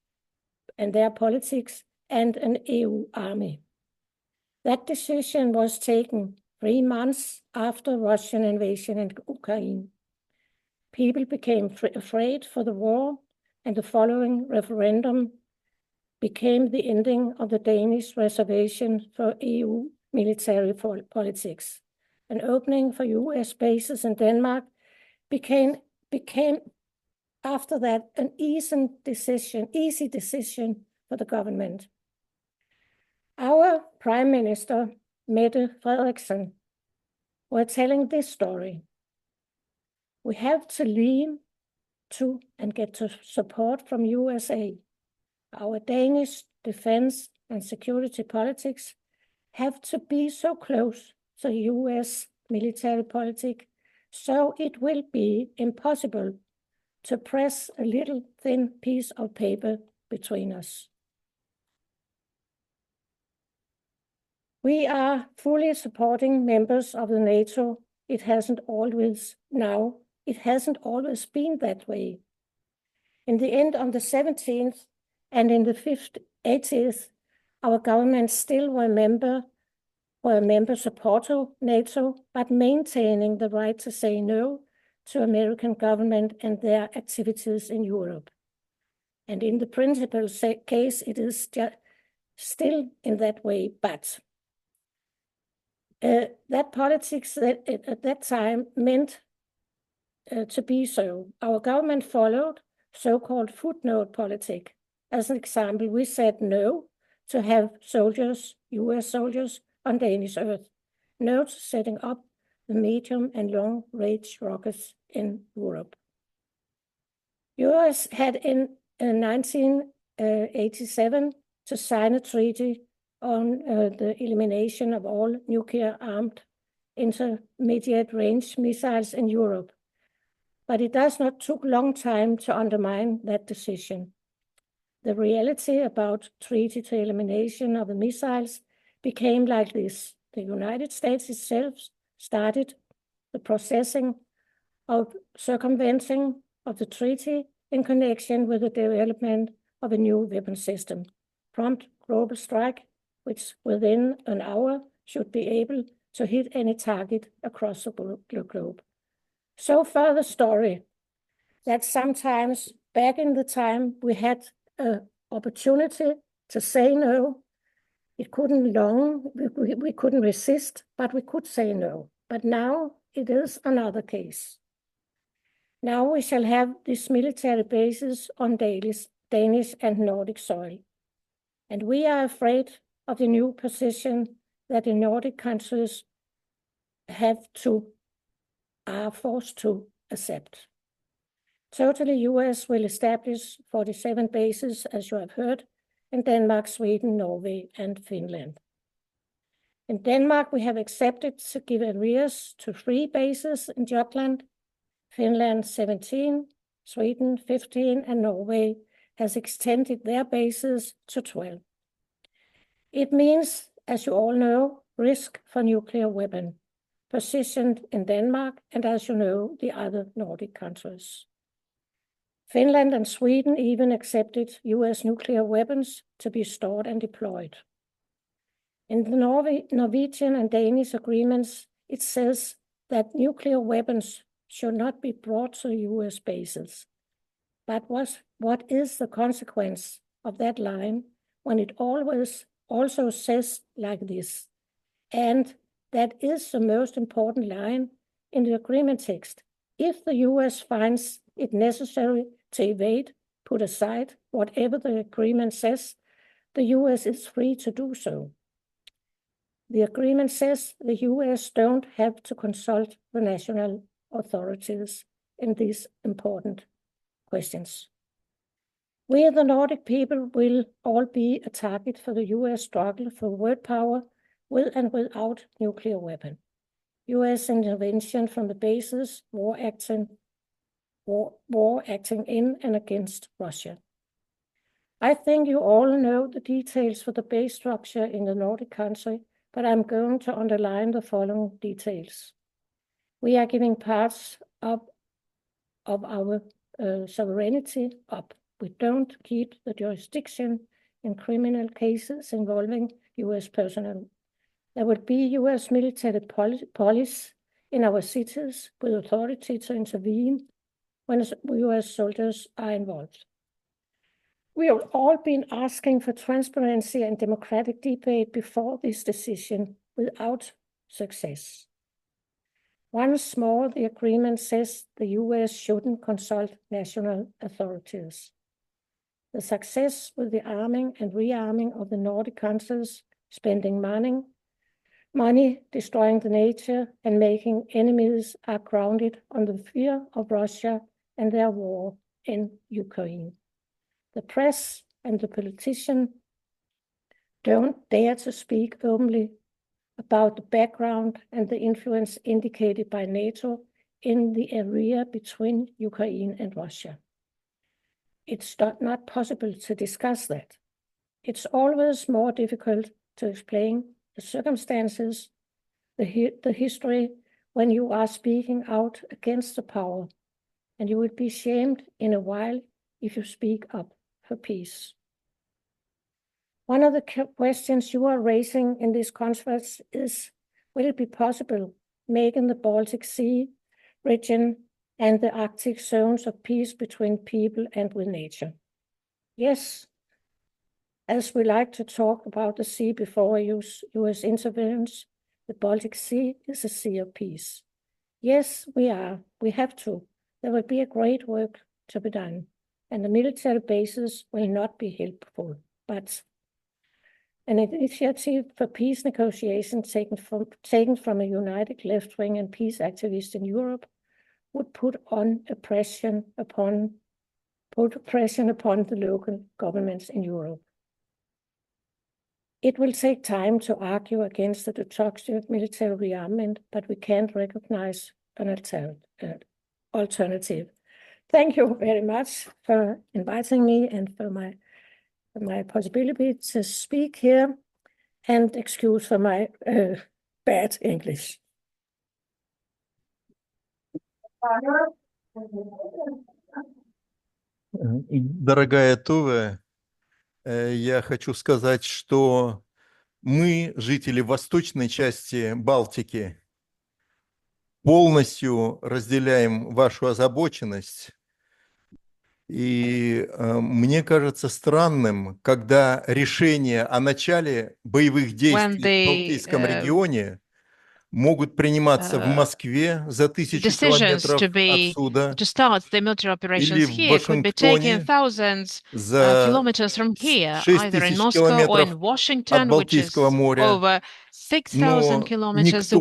and their politics and an EU army. That decision was taken 3 months after Russian invasion in Ukraine. People became afraid for the war, and the following referendum became the ending of the Danish reservation for EU military politics. An opening for US bases in Denmark became after that an easy decision for the government. Our Prime Minister, Mette Frederiksen, were telling this story. We have to lean to and get to support from USA. Our Danish defense and security politics have to be so close to US military politics, so it will be impossible to press a little thin piece of paper between us. We are fully supporting members of the NATO. It hasn't always been that way. In the end of the 17th and in the 80s, our government still were a member supporting NATO, but maintaining the right to say no to American government and their activities in Europe. And in the principal case, it is still in that way, but that politics at that time meant to be so. Our government followed so-called footnote politics. As an example, we said no to have soldiers, US soldiers, on Danish earth, no to setting up the medium and long-range rockets in Europe. US had in 1987 to sign a treaty on the elimination of all nuclear-armed intermediate-range missiles in Europe. But it does not take long time to undermine that decision. The reality about treaty to elimination of the missiles became like this. The United States itself started the processing of circumventing of the treaty in connection with the development of a new weapon system, prompt global strike, which within an hour should be able to hit any target across the globe. So far the story that sometimes back in the time we had an opportunity to say no. It couldn't we couldn't resist, but we could say no. But now it is another case. Now we shall have these military bases on Danish and Nordic soil. And we are afraid of the new position that the Nordic countries are forced to accept. Totally, US will establish 47 bases, as you have heard, in Denmark, Sweden, Norway, and Finland. In Denmark, we have accepted to give arrears to 3 bases in Jutland, Finland 17, Sweden 15, and Norway has extended their bases to 12. It means, as you all know, risk for nuclear weapon positioned in Denmark and, as you know, the other Nordic countries. Finland and Sweden even accepted US nuclear weapons to be stored and deployed. In the Norwegian and Danish agreements, it says that nuclear weapons should not be brought to US bases. But what is the consequence of that line when it always also says like this? And that is the most important line in the agreement text. If the US finds it necessary to evade, put aside whatever the agreement says, the US is free to do so. The agreement says the US don't have to consult the national authorities in these important questions. We, the Nordic people, will all be a target for the US struggle for word power with and without nuclear weapon. US intervention from the bases, war acting in and against Russia. I think you all know the details for the base structure in the Nordic country, but I'm going to underline the following details. We are giving parts of our sovereignty up. We don't keep the jurisdiction in criminal cases involving US personnel. There will be US military police in our cities with authority to intervene when US soldiers are involved. We have all been asking for transparency and democratic debate before this decision without success. Once more, the agreement says the US shouldn't consult national authorities. The success with the arming and rearming of the Nordic countries, spending money, destroying the nature, and making enemies are grounded on the fear of Russia and their war in Ukraine. The press and the politicians don't dare to speak openly about the background and the influence indicated by NATO in the area between Ukraine and Russia. It's not possible to discuss that. It's always more difficult to explain the circumstances, the history, when you are speaking out against the power, and you will be shamed in a while if you speak up for peace. One of the questions you are raising in this conference is, will it be possible making the Baltic Sea region and the Arctic zones of peace between people and with nature? Yes, as we like to talk about the sea before US interference, the Baltic Sea is a sea of peace. Yes, we have to. There will be a great work to be done, and the military bases will not be helpful, but an initiative for peace negotiations taken from a united left-wing and peace activist in Europe would put pressure upon the local governments in Europe. It will take time to argue against the destructive military rearmament, but we can't recognize an alternative. Thank you very much for inviting me and for my possibility to speak here, and excuse for my bad English. Дорогая Туве, я хочу сказать, что мы, жители восточной части Балтики, полностью разделяем вашу озабоченность. И мне кажется странным, когда решения о начале боевых действий в Балтийском регионе могут приниматься в Москве за 1000 километров отсюда или в Вашингтоне за 6000 километров от Балтийского моря. Но никто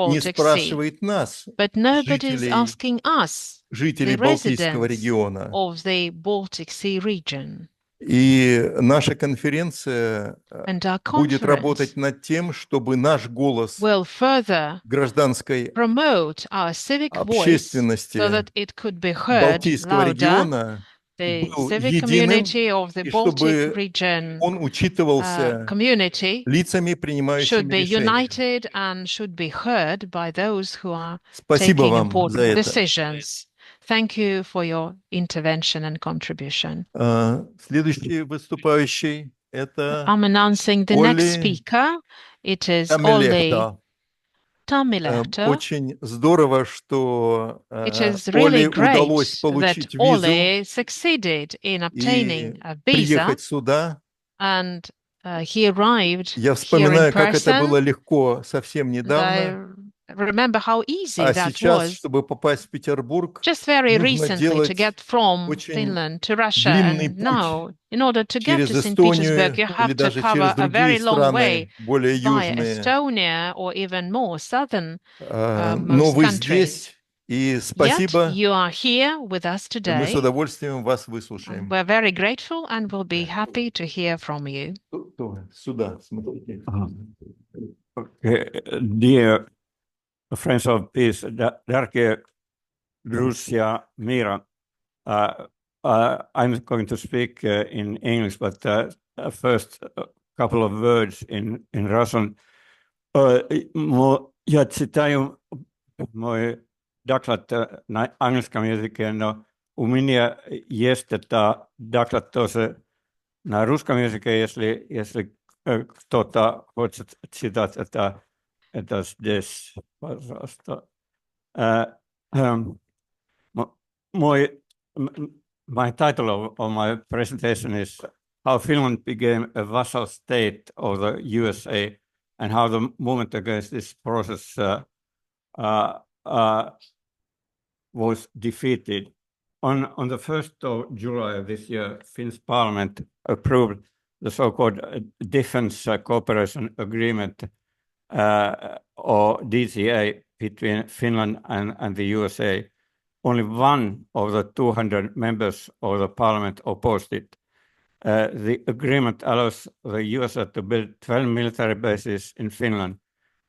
не спрашивает нас, жителей Балтийского региона. И наша конференция будет работать над тем, чтобы наш голос гражданской общественности Балтийского региона был единым, и чтобы он учитывался лицами, принимающими решения. Спасибо вам за это. Thank you for your intervention and contribution. Следующий выступающий – это I'm announcing the next speaker. It is Olli Tammilehto. Очень здорово, что It is Олли really great удалось получить that визу Olli succeeded in obtaining a и приехать visa сюда. and he arrived Я here in вспоминаю, как это было person, легко совсем and недавно, I remember how easy а that сейчас, was. чтобы попасть в Петербург, Just very нужно recently to делать get from очень Finland to Russia, длинный and путь now, in order to get через to St. Petersburg, Эстонию you или have to даже через cover a другие very long way страны, более via южные. Estonia or even more southern Но most вы countries. здесь, и Yet спасибо, you are here with us и мы с today. удовольствием вас And выслушаем. we're very grateful and will be happy to hear from you. Сюда, смотрите. Dear friends of peace, дорогие друзья мира, I'm going to speak in English, but first a couple of words in Russian. Я читаю мой доклад на английском языке, но у меня есть это доклад тоже на русском языке, если кто-то хочет читать это здесь, пожалуйста. My title of my presentation is How Finland Became a Vassal State of the USA and how the movement against this process was defeated. On the 1st of July of this year, Finnish Parliament approved the so-called Defense Cooperation Agreement, or DCA, between Finland and the USA. Only one of the 200 members of the parliament opposed it. The agreement allows the USA to build 12 military bases in Finland.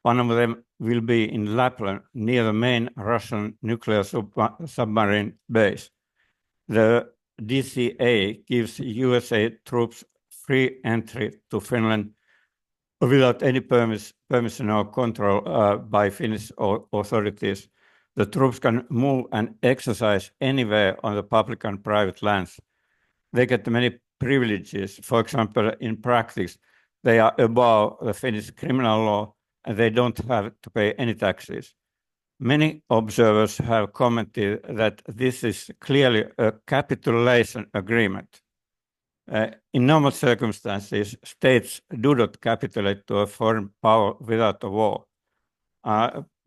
One of them will be in Lapland, near the main Russian nuclear submarine base. The DCA gives USA troops free entry to Finland without any permission or control by Finnish authorities. The troops can move and exercise anywhere on the public and private lands. They get many privileges. For example, in practice, they are above the Finnish criminal law and they don't have to pay any taxes. Many observers have commented that this is clearly a capitulation agreement. In normal circumstances, states do not capitulate to a foreign power without a war.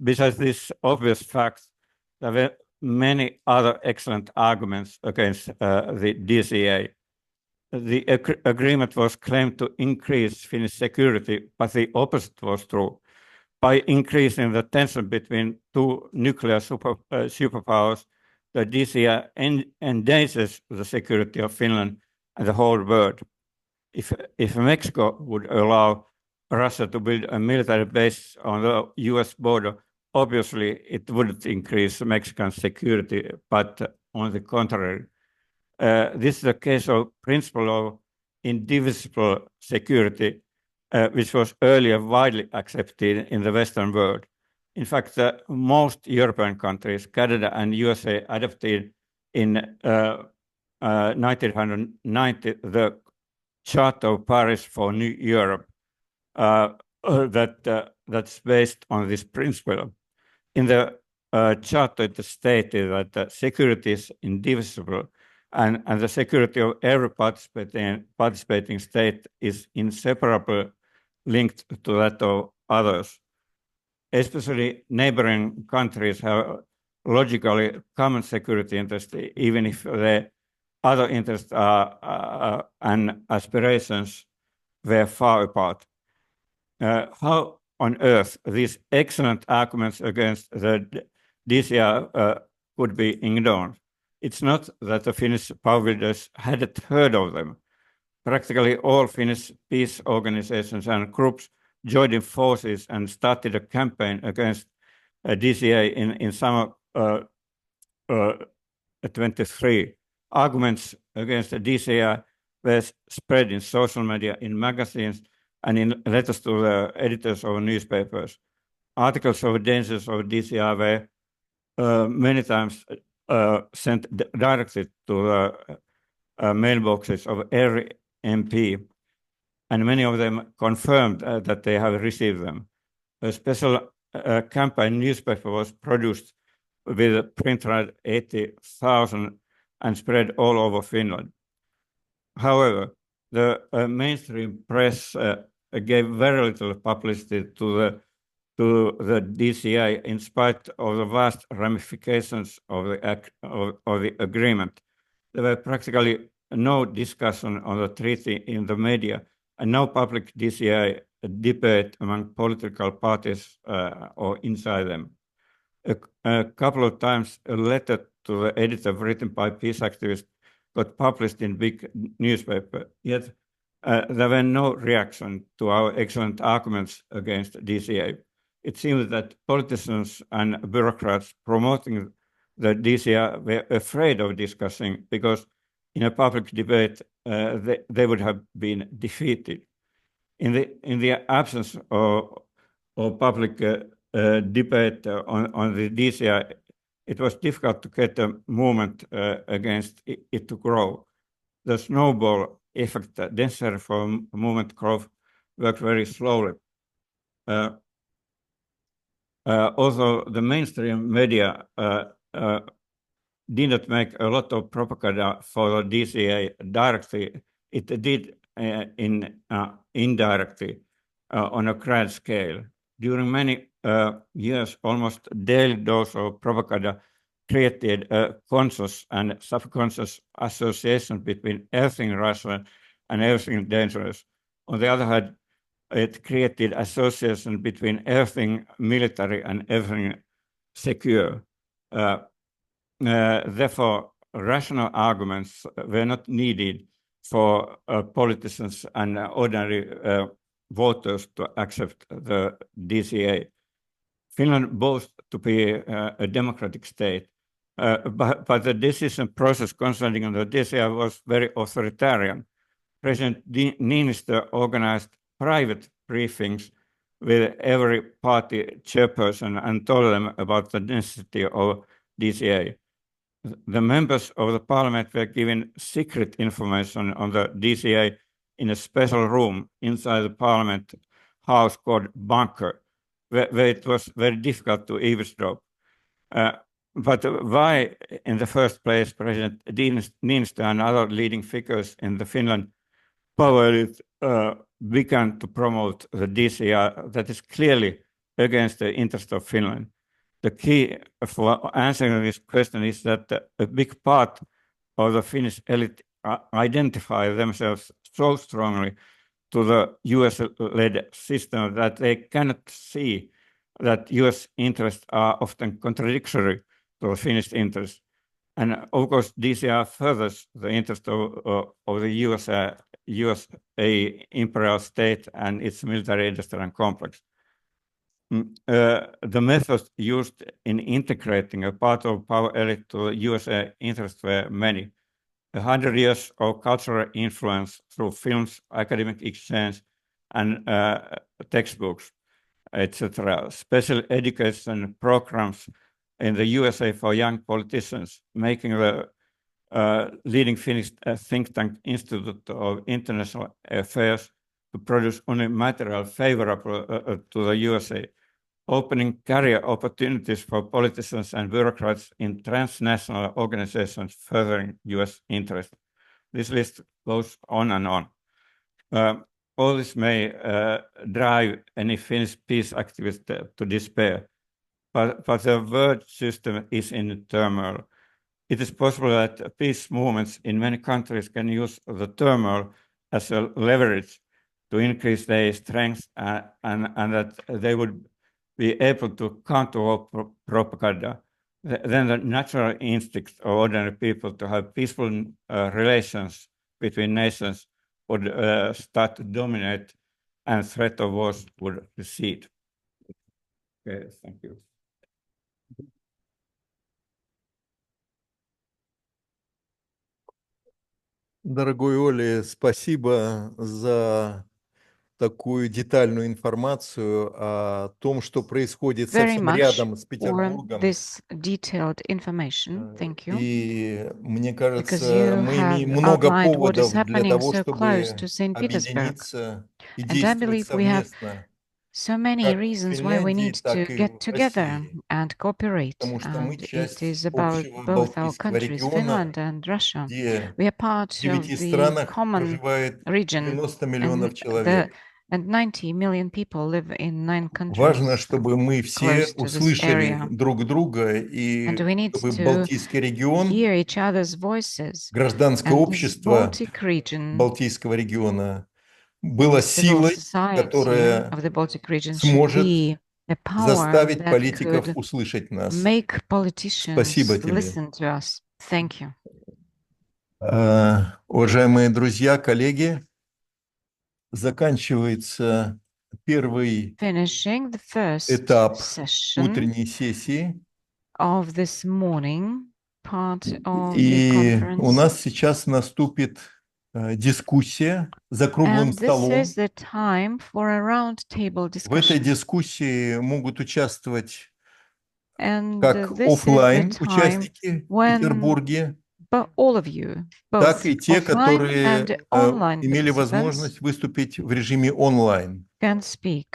Besides this obvious fact, there were many other excellent arguments against the DCA. The agreement was claimed to increase Finnish security, but the opposite was true. By increasing the tension between two nuclear superpowers, the DCA endangers the security of Finland and the whole world. If Mexico would allow Russia to build a military base on the US border, obviously it wouldn't increase Mexican security, but on the contrary. This is a case of principle of indivisible security, which was earlier widely accepted in the Western world. In fact, most European countries, Canada and USA, adopted in 1990 the Charter of Paris for New Europe that's based on this principle. In the Charter, it stated that security is indivisible and the security of every participating state is inseparably linked to that of others. Especially neighboring countries have logically common security interests, even if their other interests and aspirations were far apart. How on earth these excellent arguments against the DCA could be ignored? It's not that the Finnish power builders hadn't heard of them. Practically all Finnish peace organizations and groups joined in forces and started a campaign against DCA in summer 23. Arguments against the DCA were spread in social media, in magazines, and in letters to the editors of newspapers. Articles of dangers of DCA were many times sent directly to the mailboxes of every MP, and many of them confirmed that they have received them. A special campaign newspaper was produced with a print run 80,000 and spread all over Finland. However, the mainstream press gave very little publicity to the DCA in spite of the vast ramifications of the agreement. There were practically no discussion on the treaty in the media and no public DCA debate among political parties or inside them. A couple of times a letter to the editor written by peace activists got published in big newspaper, yet there were no reaction to our excellent arguments against DCA. It seems that politicians and bureaucrats promoting the DCA were afraid of discussing because in a public debate they would have been defeated. In the absence of public debate on the DCI, it was difficult to get a movement against it to grow. The snowball effect necessary for movement growth worked very slowly. Also, the mainstream media did not make a lot of propaganda for the DCA directly. It did indirectly on a grand scale. During many years, almost daily dose of propaganda created a conscious and subconscious association between everything Russian and everything dangerous. On the other hand, it created association between everything military and everything secure. Therefore, rational arguments were not needed for politicians and ordinary voters to accept the DCA. Finland boasts to be a democratic state, but the decision process concerning the DCA was very authoritarian. President Niinistö organized private briefings with every party chairperson and told them about the necessity of DCA. The members of the parliament were given secret information on the DCA in a special room inside the parliament house called bunker, where it was very difficult to eavesdrop. But why, in the first place, President Niinistö and other leading figures in the Finland power elite began to promote the DCA that is clearly against the interest of Finland? The key for answering this question is that a big part of the Finnish elite identify themselves so strongly to the US-led system that they cannot see that US interests are often contradictory to the Finnish interests. And of course, DCA furthers the interest of the USA imperial state and its military industrial complex. The methods used in integrating a part of power elite to the USA interests were many. 100 years of cultural influence through films, academic exchange, and textbooks, etc. Special education programs in the USA for young politicians, making the leading Finnish think tank Institute of International Affairs to produce only material favorable to the USA, opening career opportunities for politicians and bureaucrats in transnational organizations furthering US interests. This list goes on and on. All this may drive any Finnish peace activist to despair, but the world system is in turmoil. It is possible that peace movements in many countries can use the turmoil as a leverage to increase their strength and that they would be able to counter propaganda. Then the natural instinct of ordinary people to have peaceful relations between nations would start to dominate and threat of wars would recede. Okay, thank you. Дорогой Оля, спасибо за такую детальную информацию о том, что происходит Very совсем much рядом с for Петербургом. this detailed information. Thank you. И мне Because кажется, you мы have имеем много outlined what is поводов для happening того, so close to чтобы St. Petersburg. объединиться и And I действовать believe we have совместно. so many как в reasons why we Финляндии, need to так и get в together России, and cooperate. потому что мы And it часть is about общего both our Балтийского countries, региона, Finland and Russia. где We are в part of 9 the странах common проживает region, 90 and миллионов человек. 90 million people live in 9 Важно, countries чтобы мы все close to this услышали area. друг друга, And и we need чтобы to Балтийский регион, hear each other's voices. гражданское And this общество Baltic region, Балтийского региона было the civil силой, society которая of the Baltic region should сможет be a power заставить that политиков could услышать нас. make politicians Спасибо тебе. listen to us. Thank you. Уважаемые друзья, коллеги, заканчивается первый Finishing the first этап session утренней сессии. of this morning part of the И у conference. нас сейчас наступит дискуссия за круглым And this столом. is the time for a round table В этой discussion. дискуссии могут участвовать And как this is the офлайн time участники в when Петербурге, all of you, так both и те, offline которые and online имели participants, возможность выступить в режиме онлайн. can speak.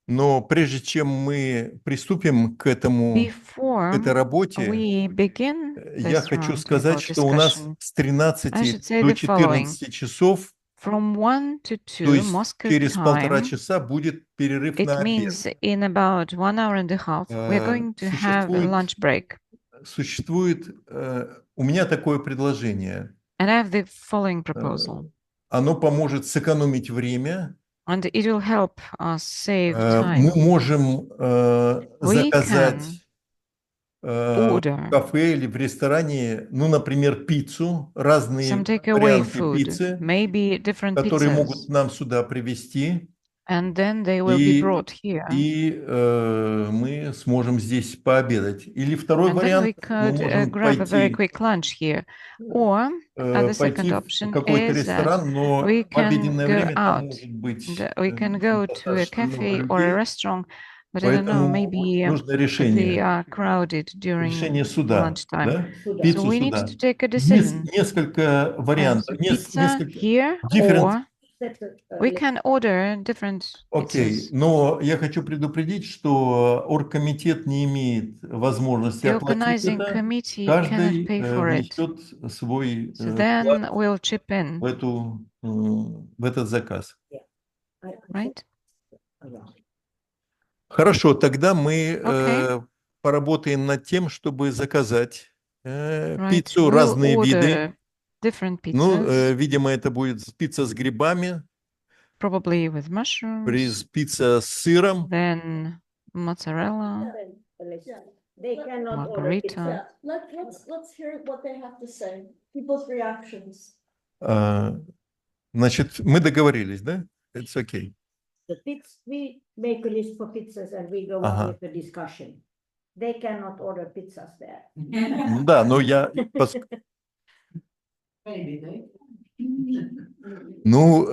Но прежде чем мы приступим к этой Before работе, we begin я this хочу сказать, roundtable что у нас discussion, с I 13 should say до the following. 14 часов, From 1 to то 2 есть Moscow через полтора time, часа, будет перерыв it на обед. means in about 1 hour and a half, we're going to have a lunch break. Существует у меня такое предложение. And I have the following proposal. Оно поможет сэкономить время. And it will help us save Мы time. можем We заказать can в order кафе или в ресторане, ну, например, пиццу, разные some takeaway варианты food, пиццы, maybe different которые pizzas, могут нам сюда привезти. and then they will be brought here. И мы сможем здесь пообедать. Или второй And then we вариант, мы could можем grab a very пойти quick lunch here. Or the second пойти в option какой-то is that ресторан, но we в can обеденное go время там out. может быть We can go to a достаточно много cafe or a людей, restaurant, but I don't know, поэтому maybe нужно they решение. are crowded Решение during суда, lunchtime. да? So Пиццу we need сюда. to take a decision. Несколько So вариантов, pizza несколько here, different. or we can order different Окей, pizzas. но я хочу предупредить, что оргкомитет не имеет возможности The оплатить organizing это. committee cannot Каждый pay for it. внесет свой So вклад then we'll chip in, в этот заказ. right? Хорошо, тогда мы Okay. поработаем над тем, чтобы заказать Right. пиццу, We'll разные виды. order different Ну, pizzas, видимо, это будет пицца с грибами, probably with mushrooms, пицца с сыром. then mozzarella, They cannot order margarita. pizza. Let's hear what they have to say. People's reactions. Значит, мы договорились, да? It's okay. We make a list for pizzas and we go on with the discussion. They cannot order pizzas there. Да, но я... Ну,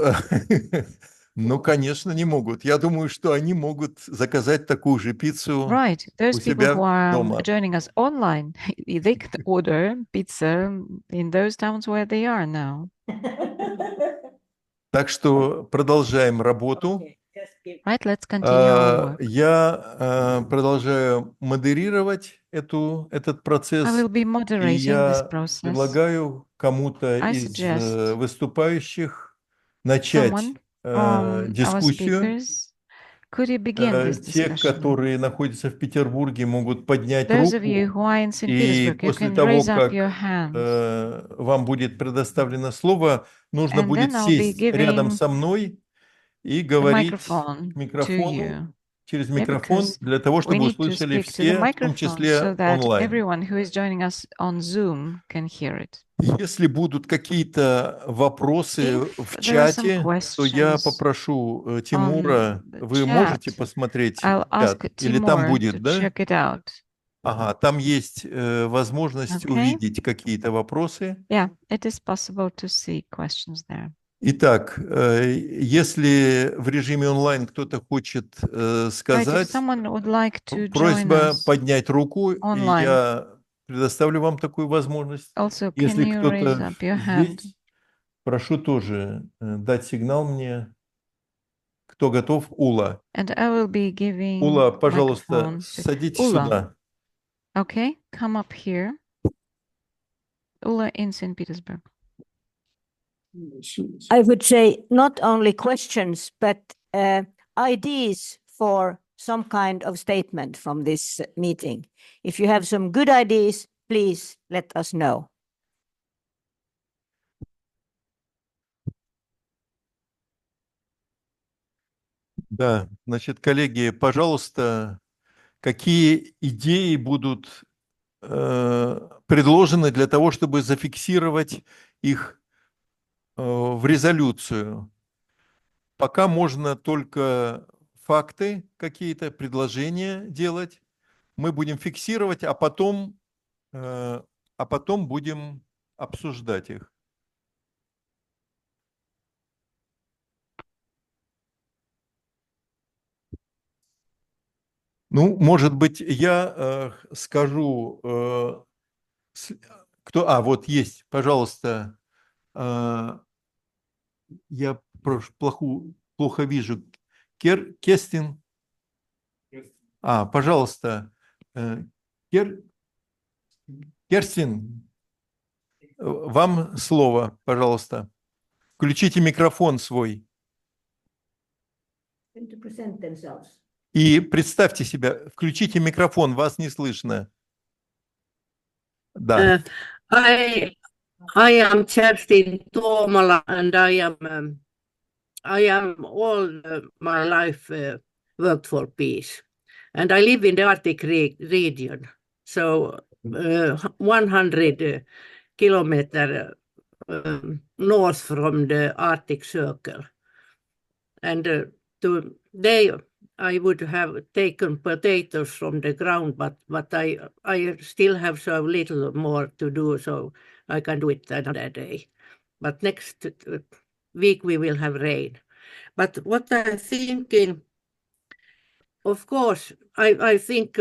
ну, конечно, не могут. Я думаю, что они могут заказать такую же пиццу Right. Those у people себя who are дома. joining us online, they can order pizza in those towns where they are now. Так что продолжаем работу. Right, let's continue our work. Я продолжаю модерировать этот I процесс, will be и moderating this я process. предлагаю кому-то I из suggest выступающих начать someone from our дискуссию. speakers, could you begin this Те, discussion? которые находятся в Петербурге, могут поднять Those of you руку, who are in St. и Petersburg, you после can того, raise up как your hands. вам будет предоставлено слово, нужно And будет then I'll be сесть рядом giving со мной и the говорить microphone к to микрофону, you. через Yeah, микрофон, because для того, we чтобы need to услышали speak to the все, в том microphone числе so that онлайн. everyone who is joining us on Zoom can hear it. Если будут какие-то вопросы в If there are some чате, то я questions попрошу Тимура, on the вы можете chat, посмотреть I'll ask чат? Или там Timur to будет, да? check it out. Ага, там есть возможность Okay? увидеть какие-то вопросы. Yeah, it is possible to see questions there. Итак, если в режиме онлайн кто-то хочет Right, if сказать, someone would like to join просьба us поднять руку, и online, я предоставлю вам такую возможность. also can Если you raise кто-то up your hand? здесь, прошу тоже дать сигнал мне, Кто готов? Ула. And I will be giving Ула, пожалуйста, microphone to садитесь Ulla. сюда. Okay, come up here. Ulla in St. Petersburg. I would say not only questions, but ideas for some kind of statement from this meeting. If you have some good ideas, please let us know. Да, значит, коллеги, пожалуйста, какие идеи будут предложены для того, чтобы зафиксировать их в резолюцию? Пока можно только факты какие-то, предложения делать. Мы будем фиксировать, а потом будем обсуждать их. Ну, может быть, я скажу, кто... вот есть, пожалуйста, я плохо вижу. Кестин. Пожалуйста, Керстин, вам слово, пожалуйста. Включите микрофон свой. И представьте себя, включите микрофон, вас не слышно. Да. I am Kerstin Tuomala, and I am all my life worked for peace, and I live in the Arctic region, so 100 kilometers north from the Arctic Circle, and today I would have taken potatoes from the ground, but I still have so little more to do, so I can do it another day. But next week we will have rain. But what I'm thinking, of course, I think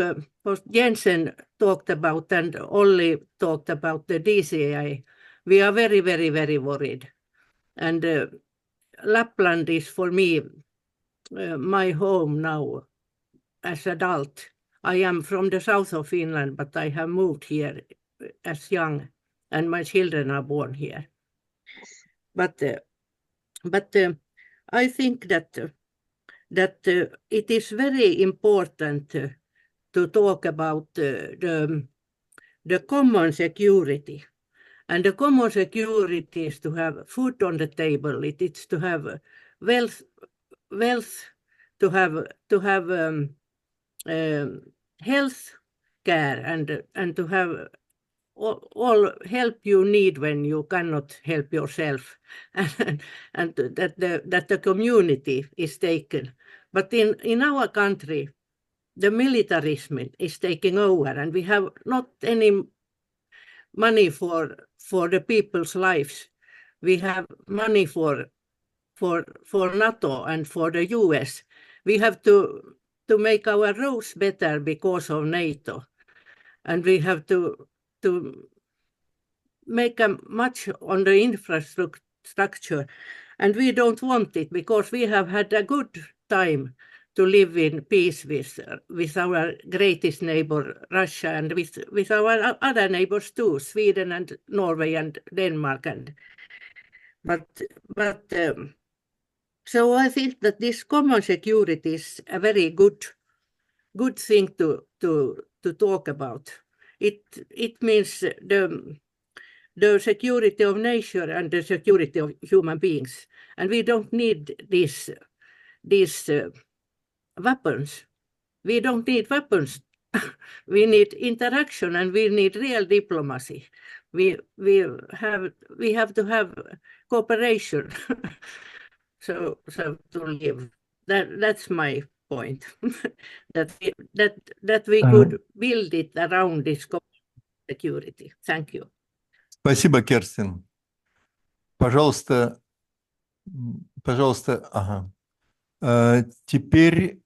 Jensen talked about and Olli talked about the DCI. We are very, very, very worried. And Lapland is for me my home now as adult. I am from the south of Finland, but I have moved here as young, and my children are born here. But I think that it is very important to talk about the common security. And the common security is to have food on the table. It is to have wealth, to have health care, and to have all help you need when you cannot help yourself, and that the community is taken. But in our country, the militarism is taking over, and we have not any money for the people's lives. We have money for NATO and for the US. We have to make our roads better because of NATO, and we have to make much on the infrastructure, and we don't want it because we have had a good time to live in peace with our greatest neighbor, Russia, and with our other neighbors too, Sweden and Norway and Denmark. So I think that this common security is a very good thing to talk about. It means the security of nature and the security of human beings, and we don't need these weapons. We don't need weapons. We need interaction, and we need real diplomacy. We have to have cooperation. so to live. That's my point. that we could build it around this security. Thank you. Спасибо, Керстин. Пожалуйста, ага. Теперь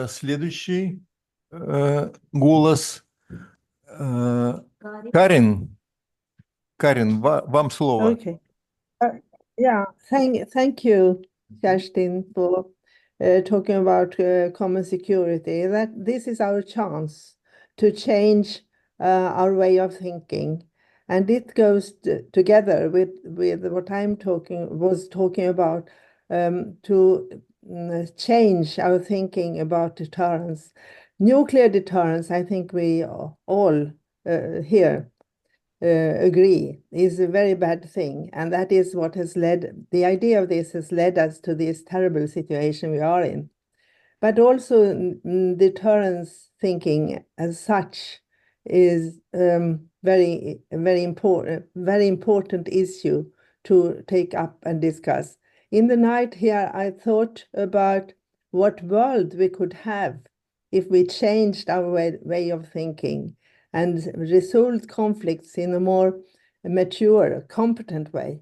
следующий голос. Карин, вам слово. Okay. Yeah, thank you, Kerstin, for talking about common security, that this is our chance to change our way of thinking. And it goes together with what was talking about, to change our thinking about deterrence. Nuclear deterrence, I think we all here agree, is a very bad thing. And that is what has the idea of this has led us to this terrible situation we are in. But also deterrence thinking as such is very important issue to take up and discuss. In the night here, I thought about what world we could have if we changed our way of thinking and resolved conflicts in a more mature, competent way.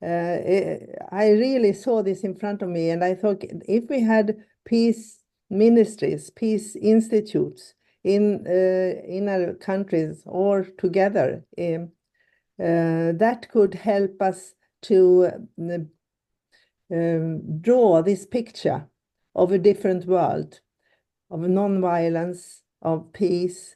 I really saw this in front of me, and I thought if we had peace ministries, peace institutes in our countries or together, that could help us to draw this picture of a different world, of non-violence, of peace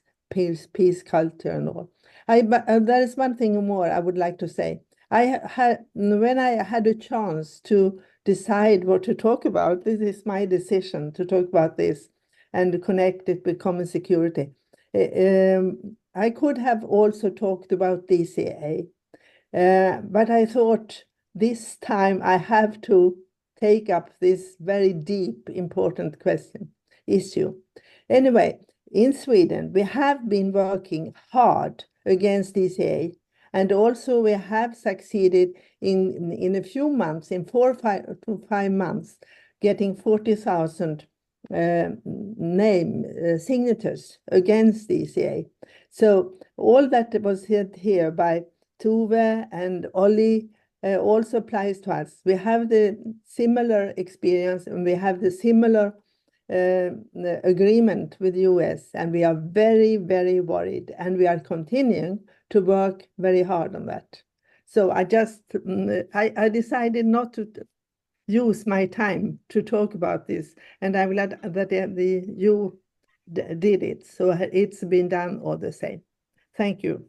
culture and all. But there is one thing more I would like to say. When I had a chance to decide what to talk about, this is my decision to talk about this and connect it with common security. I could have also talked about DCA, but I thought this time I have to take up this very deep, important issue. Anyway, in Sweden, we have been working hard against DCA, and also we have succeeded in a few months, in 4 to 5 months, getting 40,000 signatures against DCA. So all that was said here by Tove and Olli also applies to us. We have the similar experience and we have the similar agreement with the US, and we are very, very worried, and we are continuing to work very hard on that. So I decided not to use my time to talk about this, and I'm glad that you did it. So it's been done all the same. Thank you.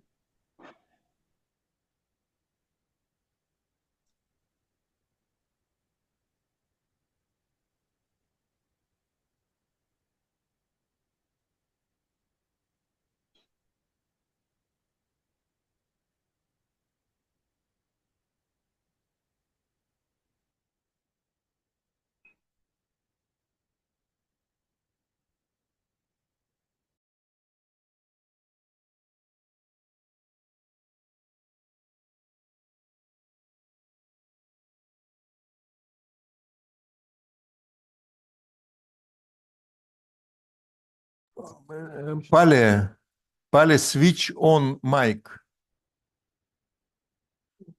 Pale, switch on mic.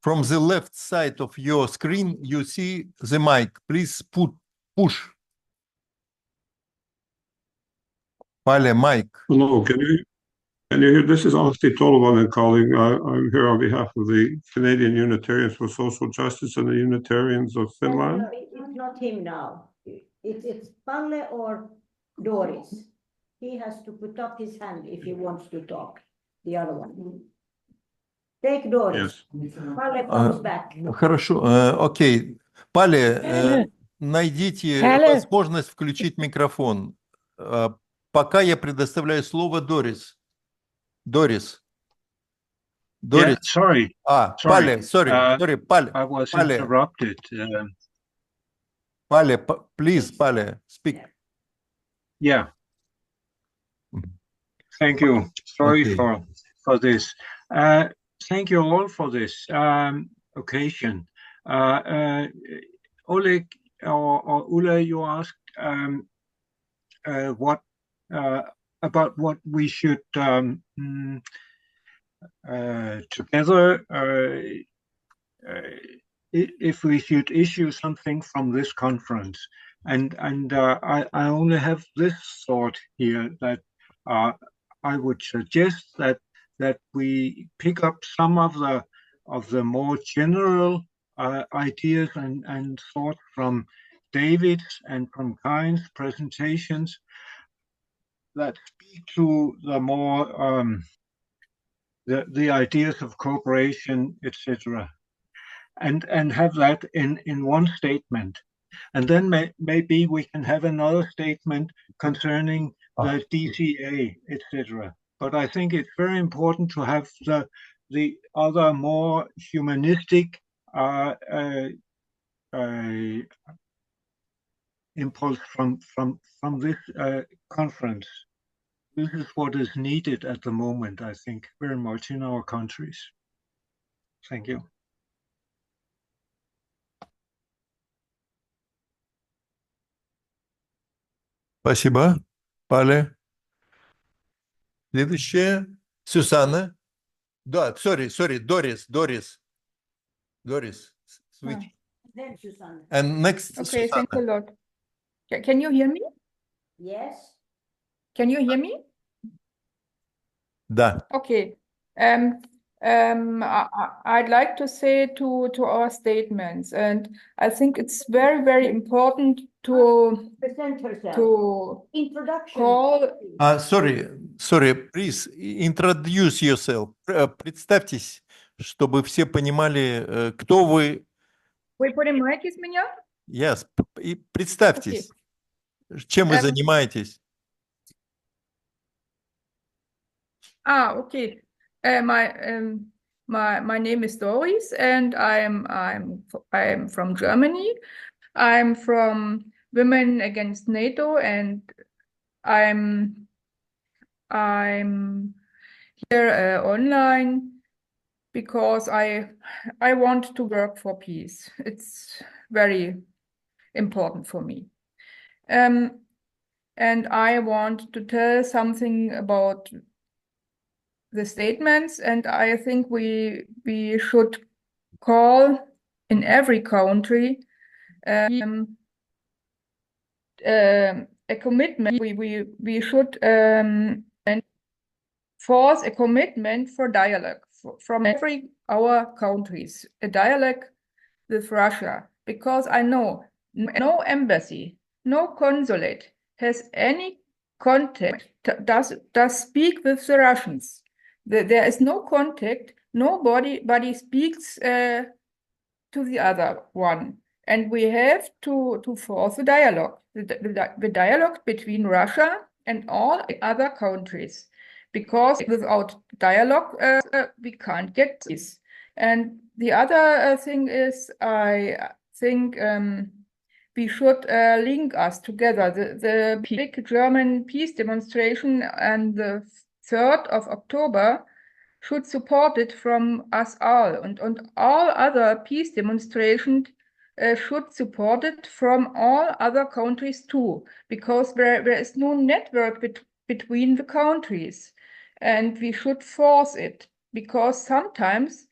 From the left side of your screen, you see the mic. Please push. Pale, mic. Hello, can you hear? This is Antti Tolvanen calling. I'm here on behalf of the Canadian Unitarians for Social Justice and the Unitarians of Finland. No, it's not him now. It's Palle or Doris. He has to put up his hand if he wants to talk. The other one. Take Doris. Yes. Palle comes back. Хорошо, окей. Пале, найдите возможность включить микрофон. Пока я предоставляю слово Дорис. Дорис. Yeah, sorry. Пале, sorry, Пале. I was interrupted. Pale, please, Pale, speak. Yeah. Thank you. Sorry for this. Thank you all for this occasion. Oleg or Ulla, you asked what about what we should together if we should issue something from this conference. And I only have this thought here that I would suggest that we pick up some of the more general ideas and thought from David's and from Kain's presentations that speak to the more the ideas of cooperation, etc., and have that in one statement. And then maybe we can have another statement concerning the DCA, etc. But I think it's very important to have the other more humanistic impulse from this conference. This is what is needed at the moment, I think, very much in our countries. Thank you. Спасибо, Пале. Следующая, Сюсанна. Да, sorry, Doris. Switch. Then Susanna. And next, Okay, thanks a Susanna. lot. Can you hear me? Yes. Can you hear me? Да. Okay. I'd like to say to our statements, and I think it's very, very important to Present herself. to Introduction. call. Sorry, please introduce yourself. Представьтесь, чтобы все понимали, кто вы. Вы понимаете меня? Yes. И представьтесь, чем вы занимаетесь. Okay. My name is Doris, and I'm from Germany. I'm from Women Against NATO, and I'm here online because I want to work for peace. It's very important for me. And I want to tell something about the statements, and I think we should call in every country a commitment. We should force a commitment for dialogue from every our countries, a dialogue with Russia, because I know no embassy, no consulate has any contact, does speak with the Russians. There is no contact, nobody speaks to the other one. And we have to force a dialogue, the dialogue between Russia and all other countries. Because without dialogue, we can't get this. And the other thing is, I think we should link us together. The big German peace demonstration on the 3rd of October should support it from us all. And all other peace demonstrations should support it from all other countries too, because there is no network between the countries. And we should force it, because sometimes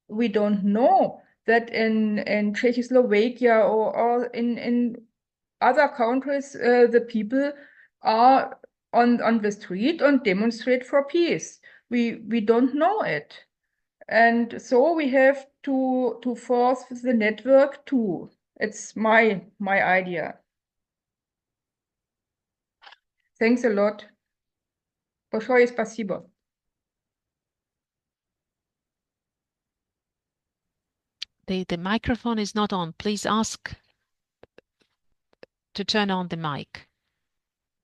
we don't know that in Czechoslovakia or in other countries, the people are on the street and demonstrate for peace. We don't know it. And so we have to force the network too. It's my idea. Thanks a lot. Большое спасибо. The microphone is not on. Please ask to turn on the mic.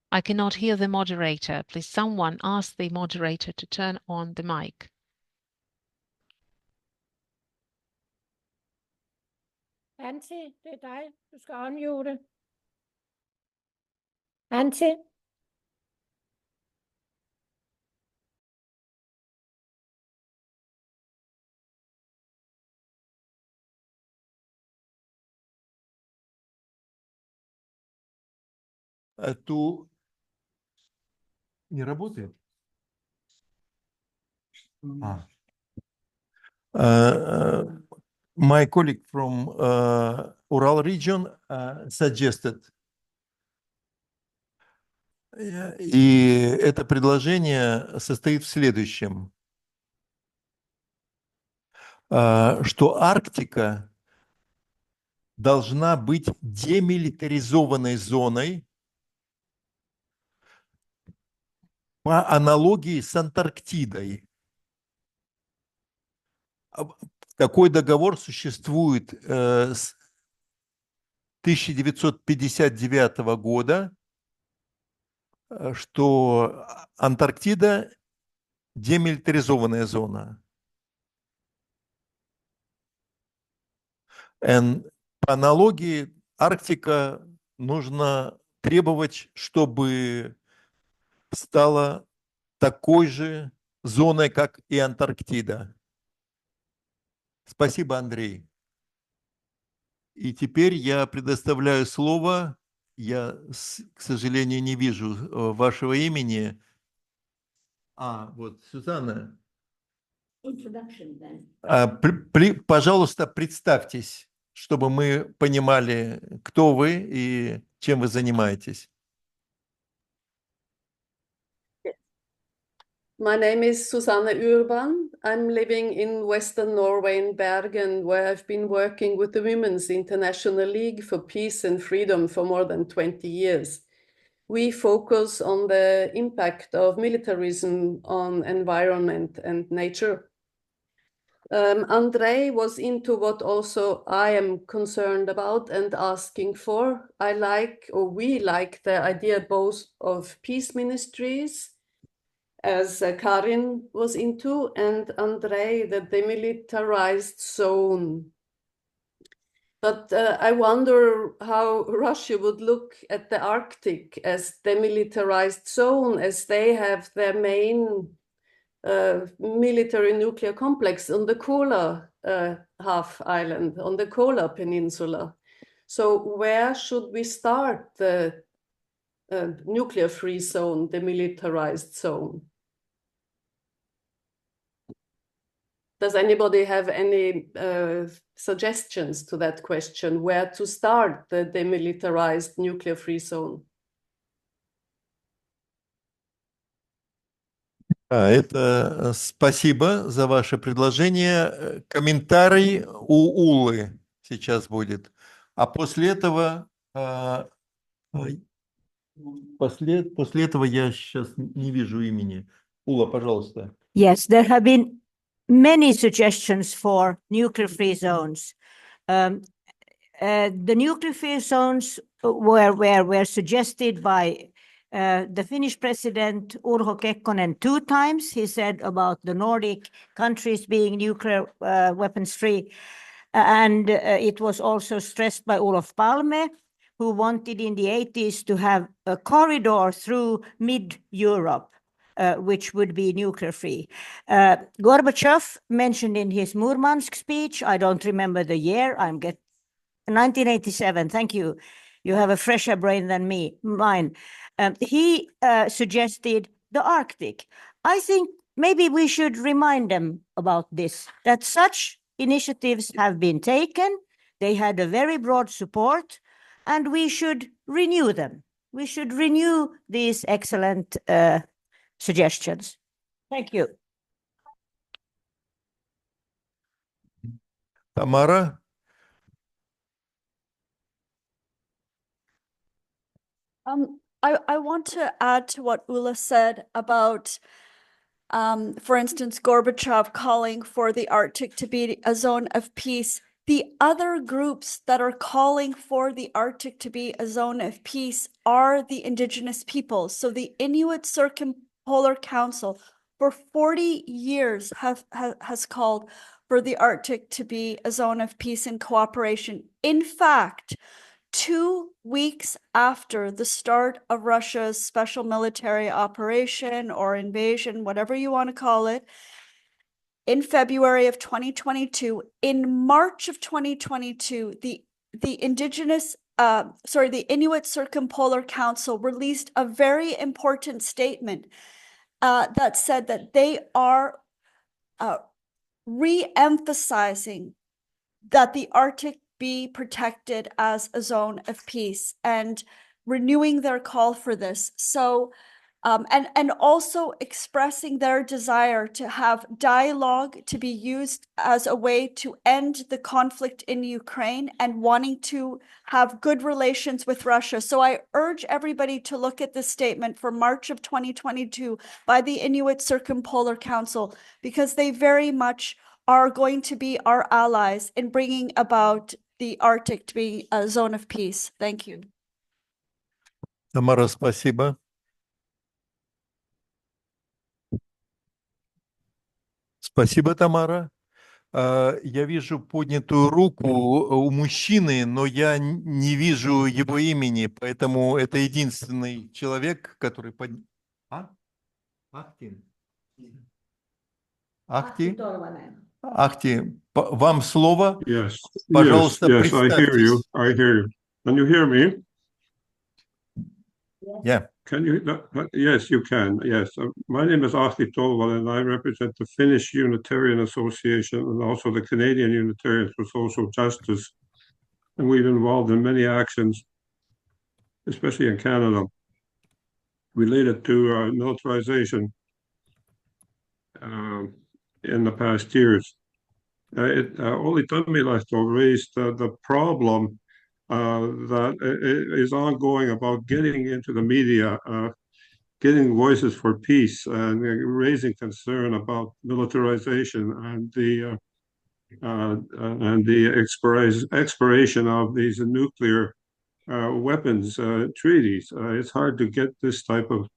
I cannot hear the moderator. Please, someone ask the moderator to turn on the mic. Antti, det er dig. Du skal unmute. Antti. Не работает? My colleague from Ural region suggested, и это предложение состоит в следующем, что Арктика должна быть демилитаризованной зоной по аналогии с Антарктидой. Такой договор существует с 1959 года, что Антарктида демилитаризованная зона. По аналогии Арктика нужно требовать, чтобы стала такой же зоной, как и Антарктида. Спасибо, Андрей. И теперь я предоставляю слово. Я, к сожалению, не вижу вашего имени. Вот, Сюзанна. Пожалуйста, представьтесь, чтобы мы понимали, кто вы и чем вы занимаетесь. My name is Susanne Urban. I'm living in Western Norway in Bergen, where I've been working with the Women's International League for Peace and Freedom for more than 20 years. We focus on the impact of militarism on environment and nature. Andrei was into what also I am concerned about and asking for. We like the idea both of peace ministries, as Karin was into, and Andrei, the demilitarized zone. But I wonder how Russia would look at the Arctic as demilitarized zone, as they have their main military nuclear complex on the Kola half island, on the Kola peninsula. So where should we start the nuclear-free zone, demilitarized zone? Does anybody have any suggestions to that question, where to start the demilitarized nuclear-free zone? Это спасибо за ваше предложение. Комментарий у Улы сейчас будет. А после этого, после этого я сейчас не вижу имени. Ула, пожалуйста. Yes, there have been many suggestions for nuclear-free zones. The nuclear-free zones were suggested by the Finnish president Urho Kekkonen 2 times. He said about the Nordic countries being nuclear weapons-free. And it was also stressed by Olof Palme, who wanted in the 80s to have a corridor through mid-Europe, which would be nuclear-free. Gorbachev mentioned in his Murmansk speech, I don't remember the year, 1987, thank you. You have a fresher brain than mine. He suggested the Arctic. I think maybe we should remind them about this, that such initiatives have been taken. They had a very broad support, and we should renew them. We should renew these excellent suggestions. Thank you. Tamara? I want to add to what Ulla said about, for instance, Gorbachev calling for the Arctic to be a zone of peace. The other groups that are calling for the Arctic to be a zone of peace are the indigenous peoples. So the Inuit Circumpolar Council for 40 years has called for the Arctic to be a zone of peace and cooperation. In fact, 2 weeks after the start of Russia's special military operation or invasion, whatever you want to call it, in February of 2022, in March of 2022, the Inuit Circumpolar Council released a very important statement that said that they are re-emphasizing that the Arctic be protected as a zone of peace and renewing their call for this. So and also expressing their desire to have dialogue to be used as a way to end the conflict in Ukraine and wanting to have good relations with Russia. So I urge everybody to look at this statement from March of 2022 by the Inuit Circumpolar Council, because they very much are going to be our allies in bringing about the Arctic to be a zone of peace. Thank you. Тамара, спасибо. Спасибо, Тамара. Я вижу поднятую руку у мужчины, но я не вижу его имени, поэтому это единственный человек, который поднял. Ахти, вам слово. Yes, Пожалуйста, yes, I hear you. представьтесь. I hear you. Can you hear me? Yeah. Can you? Yes, you can. Yes. My name is Ahti Tolval, and I represent the Finnish Unitarian Association and also the Canadian Unitarians for Social Justice. And we've been involved in many actions, especially in Canada, related to militarization in the past years. Olli Tammilehto raised the problem that is ongoing about getting into the media, getting voices for peace, and raising concern about militarization and the expiration of these nuclear weapons treaties. It's hard to get this type of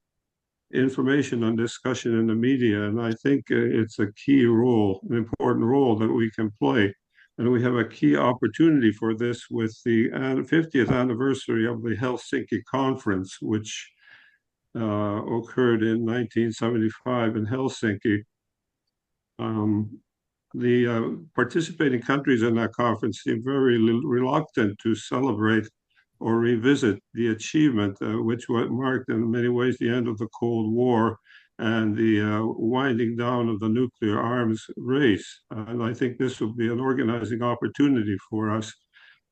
information and discussion in the media, and I think it's a key role, an important role that we can play. And we have a key opportunity for this with the 50th anniversary of the Helsinki Conference, which occurred in 1975 in Helsinki. The participating countries in that conference seemed very reluctant to celebrate or revisit the achievement, which marked in many ways the end of the Cold War and the winding down of the nuclear arms race. And I think this will be an organizing opportunity for us.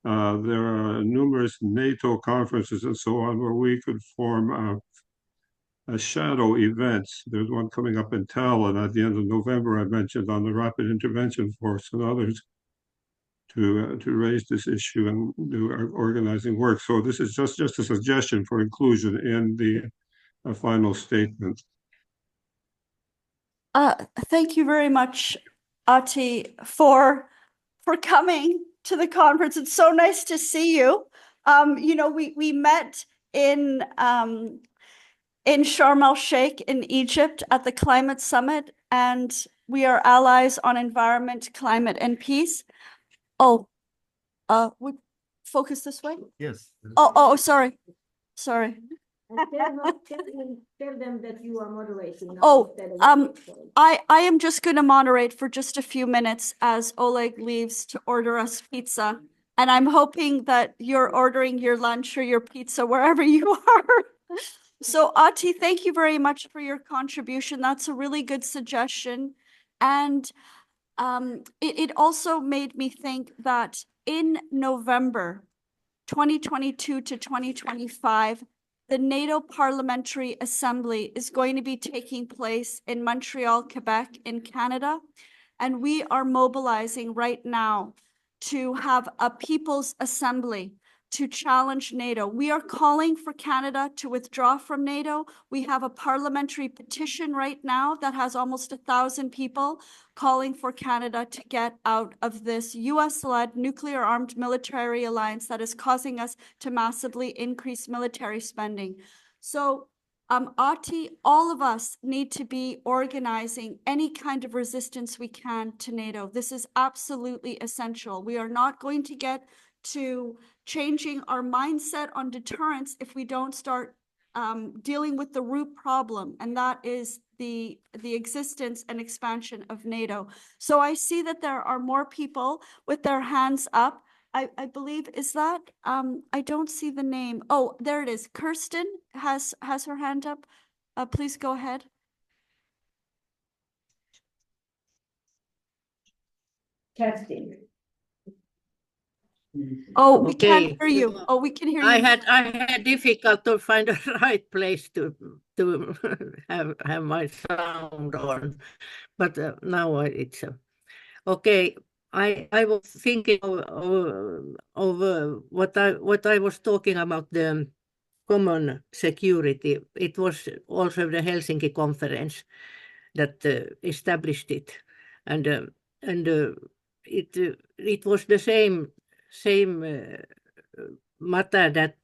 There are numerous NATO conferences and so on where we could form shadow events. There's one coming up in Tallinn at the end of November, I mentioned, on the Rapid Intervention Force and others, to raise this issue and do our organizing work. So this is just a suggestion for inclusion in the final statement. Thank you very much, Ati, for coming to the conference. It's so nice to see you. We met in Sharm el-Sheikh in Egypt at the Climate Summit, and we are allies on environment, climate, and peace. We focus this way? Yes. Sorry. Tell them that you are moderating. I am just going to moderate for just a few minutes as Oleg leaves to order us pizza. And I'm hoping that you're ordering your lunch or your pizza wherever you are. So Ati, thank you very much for your contribution. That's a really good suggestion. And it also made me think that in November 2022 to 2025, the NATO Parliamentary Assembly is going to be taking place in Montreal, Quebec, in Canada. And we are mobilizing right now to have a People's Assembly to challenge NATO. We are calling for Canada to withdraw from NATO. We have a parliamentary petition right now that has almost 1,000 people calling for Canada to get out of this US-led nuclear-armed military alliance that is causing us to massively increase military spending. So, Ati, all of us need to be organizing any kind of resistance we can to NATO. This is absolutely essential. We are not going to get to changing our mindset on deterrence if we don't start dealing with the root problem, and that is the existence and expansion of NATO. So I see that there are more people with their hands up. I believe, is that, I don't see the name. Oh, there it is. Kirsten has her hand up. Please go ahead. Kerstin. Oh, we can't hear you. Oh, we can hear you. I had difficult to find the right place to to have my sound on, but now it's okay. I was thinking of what I was talking about, the common security. It was also the Helsinki conference that established it, and it was the same matter that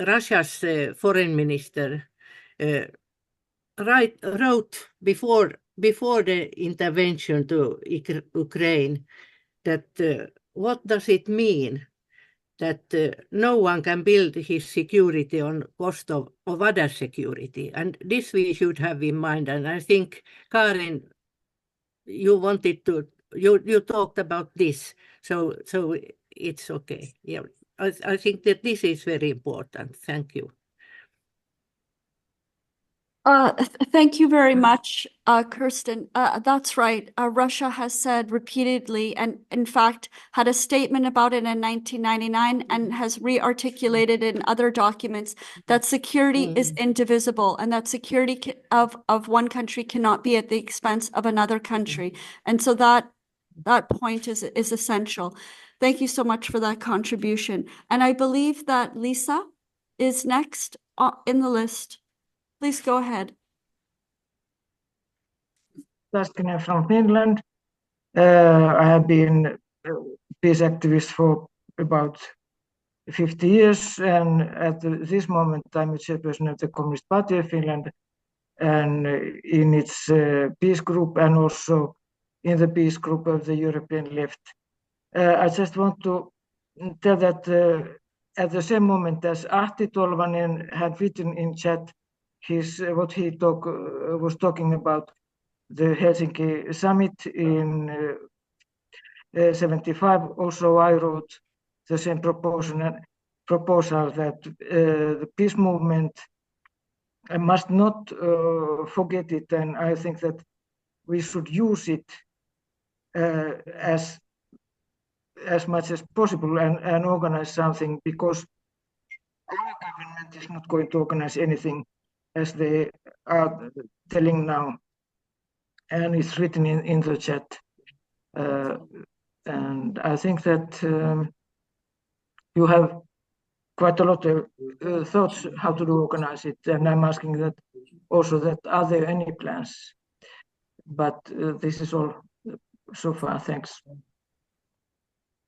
Russia's foreign minister wrote before the intervention to Ukraine, that what does it mean that no one can build his security on cost of other security, and this we should have in mind. And I think, Karin, you talked about this, so it's okay. Yeah, I think that this is very important. Thank you. Thank you very much, Kirsten. That's right. Russia has said repeatedly, and in fact had a statement about it in 1999 and has re-articulated in other documents, that security is indivisible and that security of one country cannot be at the expense of another country. And so that point is essential. Thank you so much for that contribution. And I believe that Lisa is next in the list. Please go ahead. Laskinen from Finland. I have been a peace activist for about 50 years, and at this moment I'm a chairperson of the Communist Party of Finland, and in its peace group, and also in the peace group of the European left. I just want to tell that at the same moment as Ahti Tolvanen had written in chat what he was talking about the Helsinki summit in 75. Also, I wrote the same proposal that the peace movement must not forget it, and I think that we should use it as much as possible and organize something, because our government is not going to organize anything, as they are telling now, and it's written in the chat. And I think that you have quite a lot of thoughts how to organize it, and I'm asking that also, that are there any plans? But this is all so far. Thanks.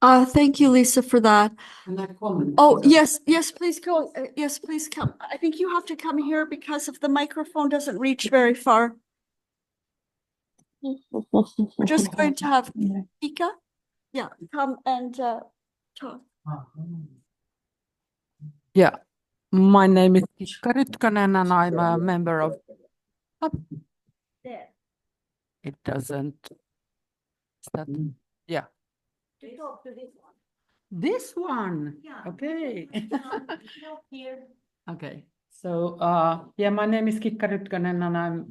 Thank you, Lisa, for that. Oh, yes, please go. Yes, please come. I think you have to come here because if the microphone doesn't reach very far. We're just going to have Ika, come and talk. Yeah, my name is Kikka Rytkönen, and I'm a member of. There. It doesn't. Yeah. To talk to this one. This one. Yeah. Okay. Here. Okay. So yeah, my name is Kikka Rytkönen, and I'm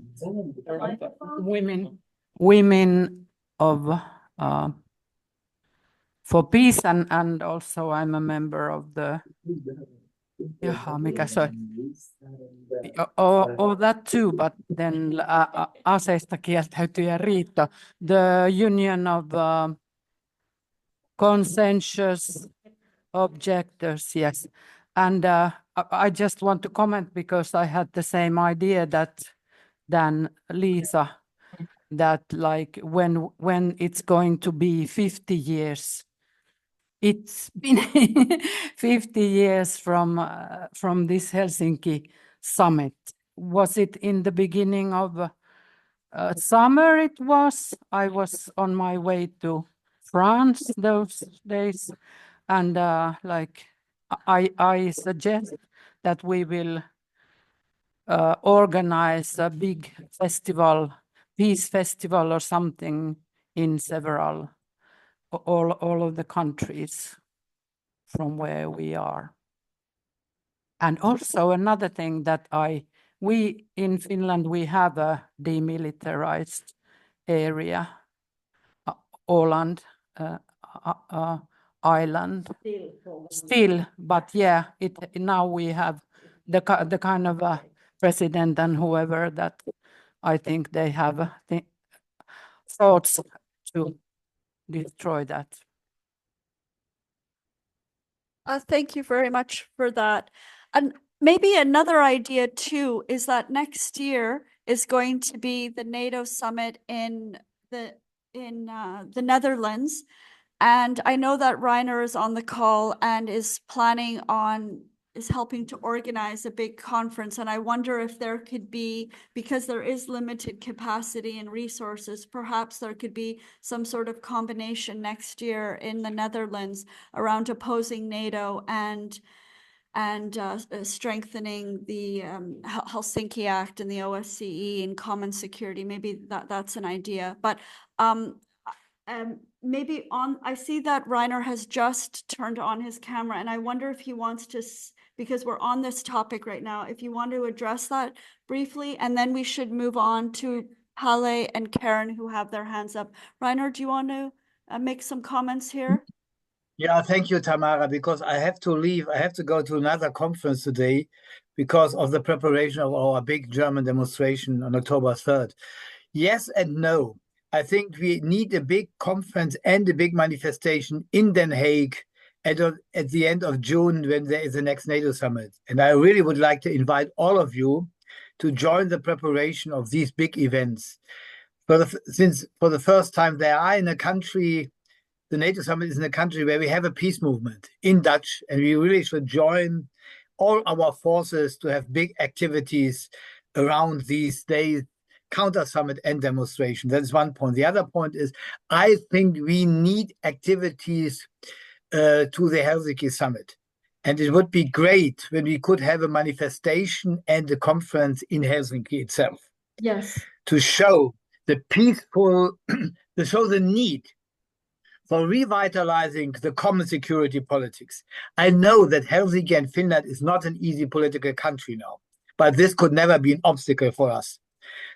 women of for peace, and also I'm a member of the that too, but then aseista kieltäytyjä riitto, the union of conscientious objectors, yes. And I just want to comment, because I had the same idea than Lisa, that like when it's going to be 50 years. It's been 50 years from this Helsinki summit. Was it in the beginning of summer? It was. I was on my way to France those days, and like I suggest that we will organize a big festival, peace festival or something, in several. All of the countries from where we are. And also another thing that we in Finland, we have a demilitarized area, Åland island. Still, but yeah, now we have the kind of president and whoever that I think they have thoughts to destroy that. Thank you very much for that. And maybe another idea too is that next year is going to be the NATO summit in the Netherlands. And I know that Reiner is on the call and is helping to organize a big conference. And I wonder if there could be, because there is limited capacity and resources, perhaps there could be some sort of combination next year in the Netherlands around opposing NATO and strengthening the Helsinki Act and the OSCE and common security. Maybe that's an idea. But maybe I see that Reiner has just turned on his camera, and I wonder if he wants to, because we're on this topic right now, if you want to address that briefly, and then we should move on to Halle and Karen who have their hands up. Reiner, do you want to make some comments here? Yeah, thank you, Tamara, because I have to leave. I have to go to another conference today because of the preparation of our big German demonstration on October 3rd. Yes and no. I think we need a big conference and a big manifestation in Den Haag at the end of June when there is the next NATO summit. And I really would like to invite all of you to join the preparation of these big events. Since for the first time they are in a country, the NATO summit is in a country where we have a peace movement in Dutch, and we really should join all our forces to have big activities around these days, counter summit and demonstration. That's one point. The other point is, I think we need activities to the Helsinki summit. And it would be great when we could have a manifestation and a conference in Helsinki itself. Yes. To show the peaceful, to show the need for revitalizing the common security politics. I know that Helsinki and Finland is not an easy political country now, but this could never be an obstacle for us.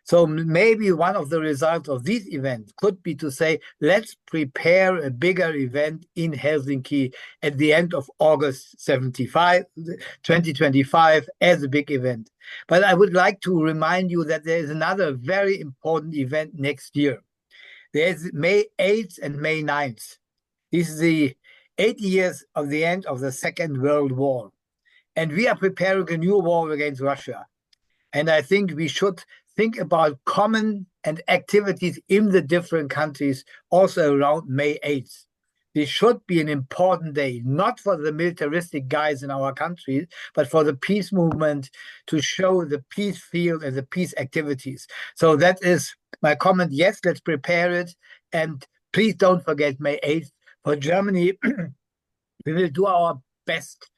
So maybe one of the results of these events could be to say, let's prepare a bigger event in Helsinki at the end of August 2025 as a big event. But I would like to remind you that there is another very important event next year. There's May 8th and May 9th. This is the 80 years of the end of the Second World War. And we are preparing a new war against Russia. And I think we should think about common and activities in the different countries also around May 8th. This should be an important day, not for the militaristic guys in our countries, but for the peace movement to show the peace field and the peace activities. So that is my comment. Yes, let's prepare it. And please don't forget May 8th. For Germany, we will do our best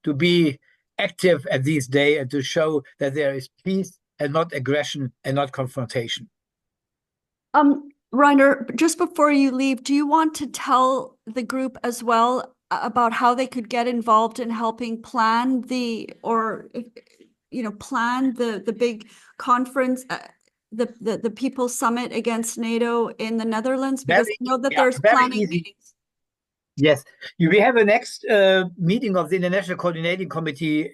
to be active at this day and to show that there is peace and not aggression and not confrontation. Reiner, just before you leave, do you want to tell the group as well about how they could get involved in helping plan the big conference, the People's Summit against NATO in the Netherlands? Because I know that there's planning meetings. Yes, we have a next meeting of the International Coordinating Committee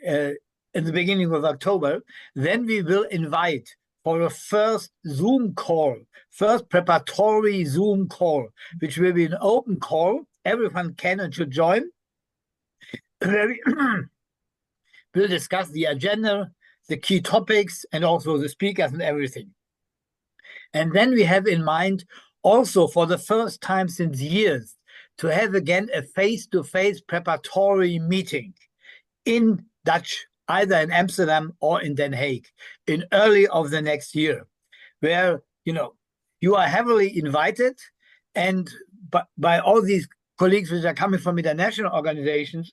in the beginning of October. Then we will invite for a first Zoom call, first preparatory Zoom call, which will be an open call. Everyone can and should join. We'll discuss the agenda, the key topics, and also the speakers and everything. And then we have in mind also for the first time since years to have again a face-to-face preparatory meeting in Dutch, either in Amsterdam or in Den Haag, in early of the next year, where you are heavily invited, and by all these colleagues which are coming from international organizations,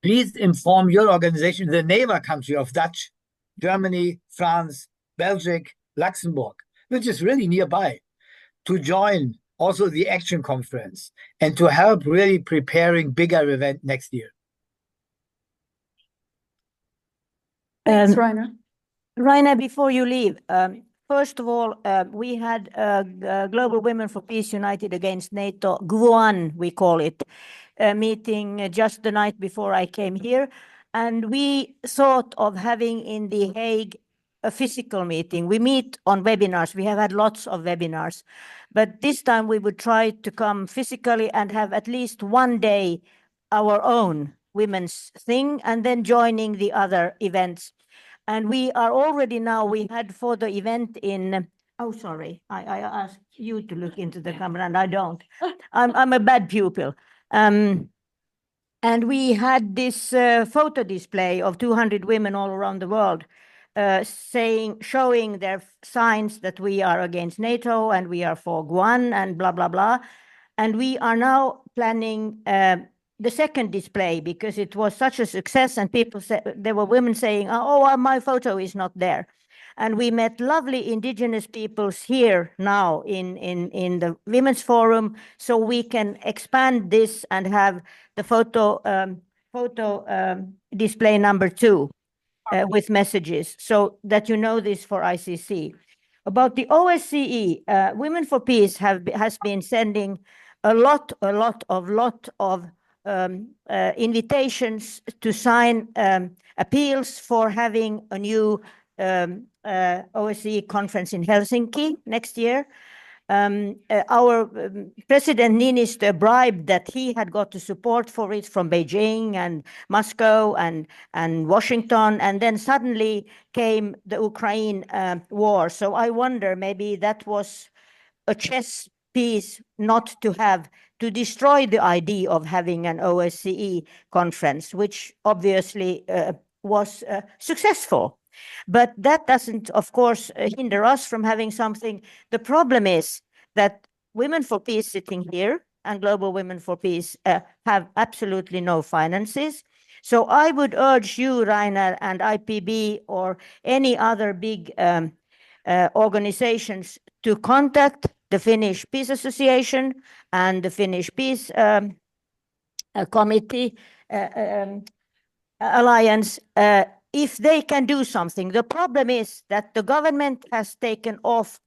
please inform your organization, the neighbor country of Dutch, Germany, France, Belgium, Luxembourg, which is really nearby, to join also the Action Conference and to help really preparing bigger event next year. Thanks, Reiner. Reiner, before you leave, first of all, we had Global Women for Peace United Against NATO, GWOAN, we call it, meeting just the night before I came here. And we thought of having in The Hague a physical meeting. We meet on webinars. We have had lots of webinars, but this time we would try to come physically and have at least one day our own women's thing, and then joining the other events. And we are already now, we had for the event in, oh, sorry, I asked you to look into the camera and I don't. I'm a bad pupil. And we had this photo display of 200 women all around the world showing their signs that we are against NATO and we are for Guan and blah, blah, blah. And we are now planning the second display because it was such a success, and people said, there were women saying, oh, my photo is not there. And we met lovely indigenous peoples here now in the Women's Forum, so we can expand this and have the photo display number 2 with messages, so that you know this for ICC. About the OSCE, Women for Peace has been sending a lot of invitations to sign appeals for having a new OSCE conference in Helsinki next year. Our President Niinistö bribed that he had got the support for it from Beijing and Moscow and Washington, and then suddenly came the Ukraine war. So I wonder, maybe that was a chess piece not to have, to destroy the idea of having an OSCE conference, which obviously was successful. But that doesn't, of course, hinder us from having something. The problem is that Women for Peace sitting here and Global Women for Peace have absolutely no finances. So I would urge you, Rainer, and IPB or any other big organizations to contact the Finnish Peace Association and the Finnish Peace Committee Alliance if they can do something. The problem is that the government has taken off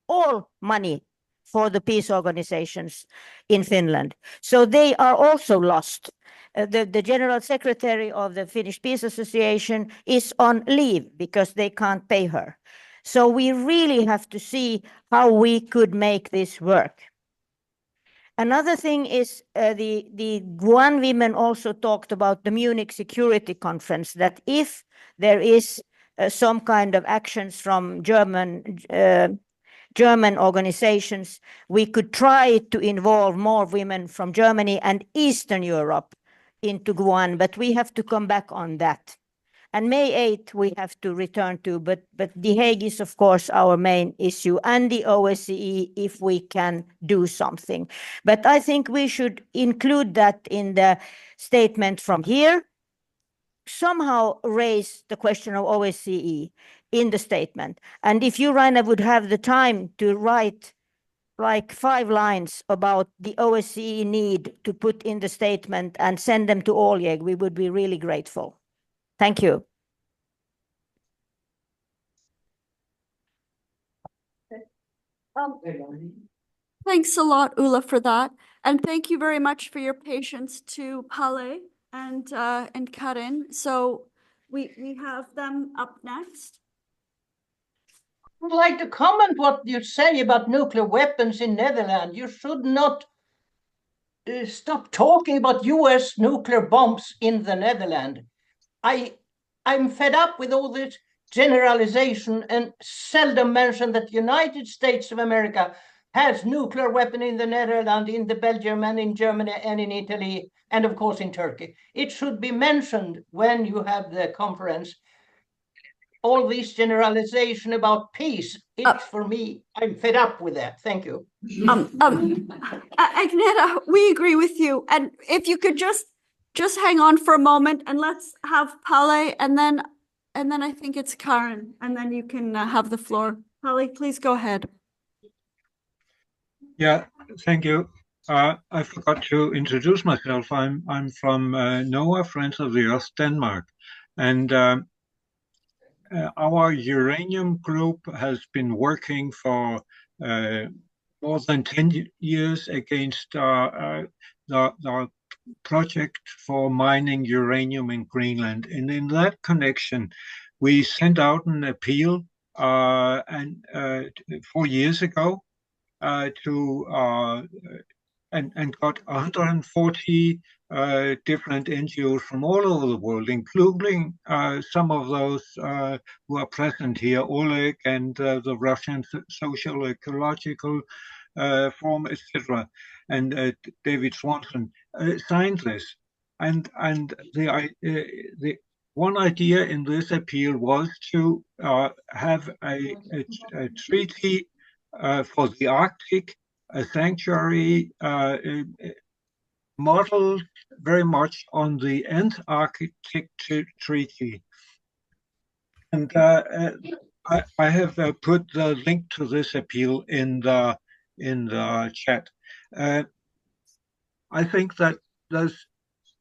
all money for the peace organizations in Finland. So they are also lost. The General Secretary of the Finnish Peace Association is on leave because they can't pay her. So we really have to see how we could make this work. Another thing is the Guan women also talked about the Munich Security Conference, that if there is some kind of actions from German organizations, we could try to involve more women from Germany and Eastern Europe into Guan, but we have to come back on that. And May 8th, we have to return to, but The Hague is, of course, our main issue, and the OSCE, if we can do something. But I think we should include that in the statement from here, somehow raise the question of OSCE in the statement. And if you, Rainer, would have the time to write like 5 lines about the OSCE need to put in the statement and send them to Oleg, we would be really grateful. Thank you. Thanks a lot, Ulla, for that. And thank you very much for your patience to Pale and Karin. So we have them up next. I would like to comment what you say about nuclear weapons in Netherlands. You should not stop talking about US nuclear bombs in the Netherlands. I'm fed up with all this generalization and seldom mention that the United States of America has nuclear weapon in the Netherlands, in the Belgium, and in Germany, and in Italy, and of course in Turkey. It should be mentioned when you have the conference. All this generalization about peace, it's for me, I'm fed up with that. Thank you. Agneta, we agree with you. And if you could just hang on for a moment and let's have Pale, and then I think it's Karin, and then you can have the floor. Pale, please go ahead. Yeah, thank you. I forgot to introduce myself. I'm from NOAA, Friends of the Earth, Denmark, and our uranium group has been working for more than 10 years against the project for mining uranium in Greenland. And in that connection, we sent out an appeal 4 years ago and got 140 different NGOs from all over the world, including some of those who are present here, Oleg and the Russian Social Ecological Forum, etc., and David Swanson signed this. And the one idea in this appeal was to have a treaty for the Arctic, a sanctuary modeled very much on the Antarctic Treaty. And I have put the link to this appeal in the chat. I think that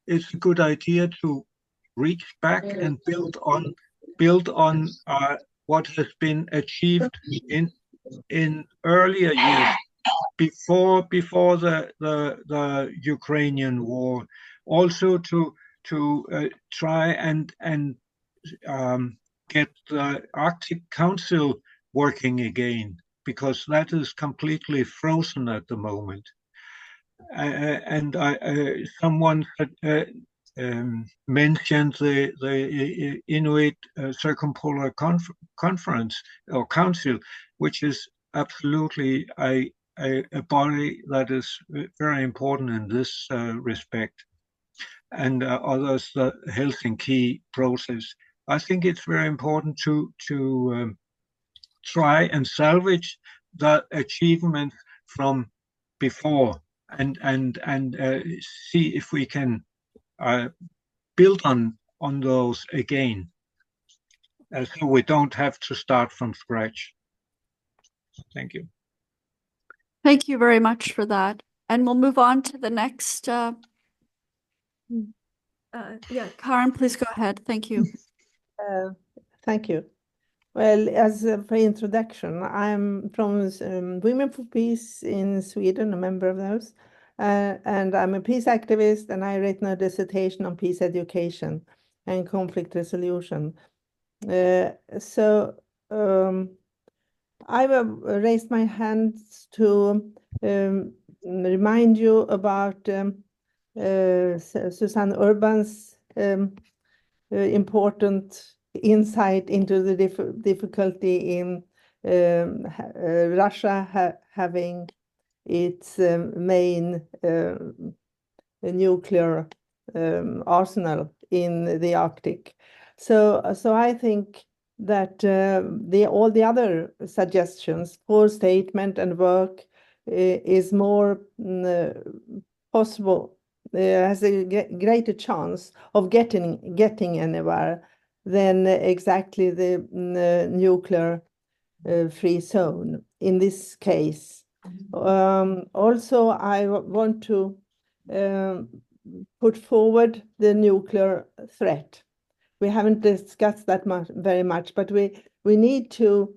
it's a good idea to reach back and build on what has been achieved in earlier years, before the Ukrainian war, also to try and get the Arctic Council working again, because that is completely frozen at the moment. And someone mentioned the Inuit Circumpolar Conference or Council, which is absolutely a body that is very important in this respect, and others, the Helsinki process. I think it's very important to try and salvage the achievements from before and see if we can build on those again, so we don't have to start from scratch. Thank you. Thank you very much for that. And we'll move on to the next. Karen, please go ahead. Thank you. Thank you. Well, as for introduction, I'm from Women for Peace in Sweden, a member of those. And I'm a peace activist, and I written a dissertation on peace education and conflict resolution. I raised my hands to remind you about Susanne Urban's important insight into the difficulty in Russia having its main nuclear arsenal in the Arctic. So I think that all the other suggestions for statement and work is more possible, has a greater chance of getting anywhere than exactly the nuclear free zone in this case. Also, I want to put forward the nuclear threat. We haven't discussed that very much, but we need to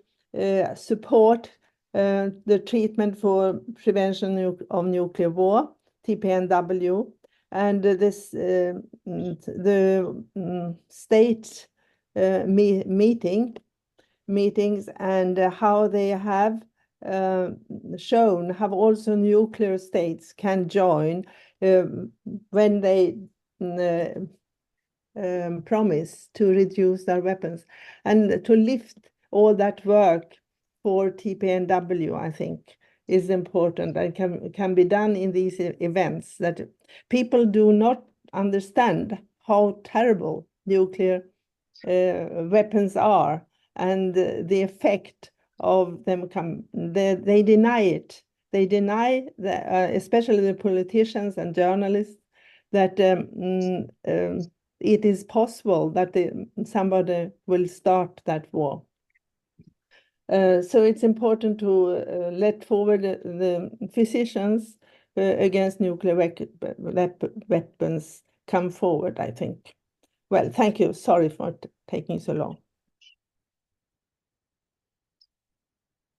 support the treatment for prevention of nuclear war, TPNW, and this the state meetings and how they have shown how also nuclear states can join when they promise to reduce their weapons, and to lift all that work for TPNW, I think, is important and can be done in these events, that people do not understand how terrible nuclear weapons are and the effect of them. They deny it. They deny, especially the politicians and journalists, that it is possible that somebody will start that war. So it's important to let forward the physicians against nuclear weapons come forward, I think. Well, thank you. Sorry for taking so long.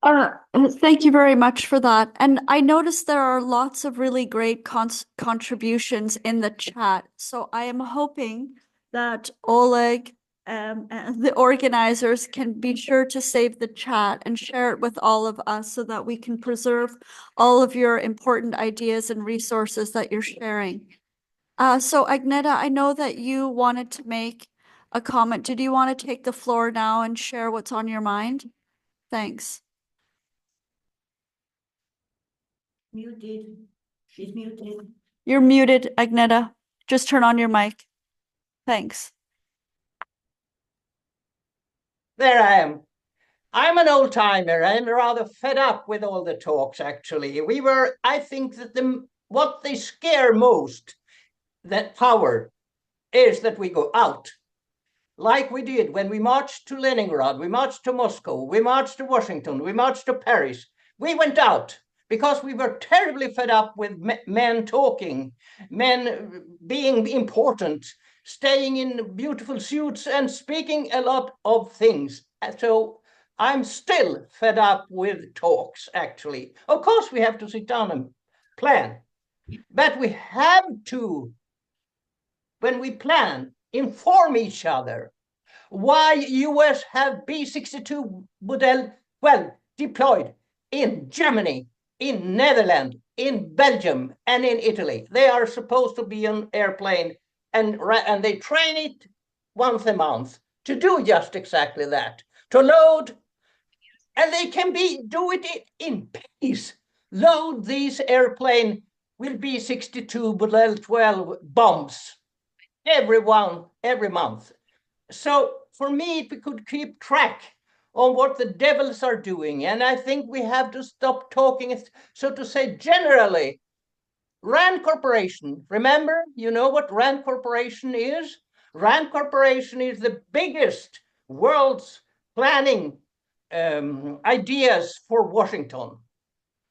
Thank you very much for that. And I noticed there are lots of really great contributions in the chat. So I am hoping that Oleg and the organizers can be sure to save the chat and share it with all of us so that we can preserve all of your important ideas and resources that you're sharing. So Agneta, I know that you wanted to make a comment. Did you want to take the floor now and share what's on your mind? Thanks. Muted. She's muted. You're muted, Agneta. Just turn on your mic. Thanks. There I am. I'm an old timer. I'm rather fed up with all the talks, actually. I think that what they scare most, that power, is that we go out. Like we did when we marched to Leningrad, we marched to Moscow, we marched to Washington, we marched to Paris. We went out because we were terribly fed up with men talking, men being important, staying in beautiful suits and speaking a lot of things. So I'm still fed up with talks, actually. Of course, we have to sit down and plan, but we have to, when we plan, inform each other why US have B-62 model, deployed in Germany, in Netherlands, in Belgium, and in Italy. They are supposed to be an airplane, and they train it once a month to do just exactly that, to load, and they can do it in peace. Load these airplane with B-62 model 12 bombs, every month. So for me, if we could keep track on what the devils are doing, and I think we have to stop talking, so to say, generally. RAND Corporation, remember, you know what RAND Corporation is? RAND Corporation is the biggest world's planning ideas for Washington.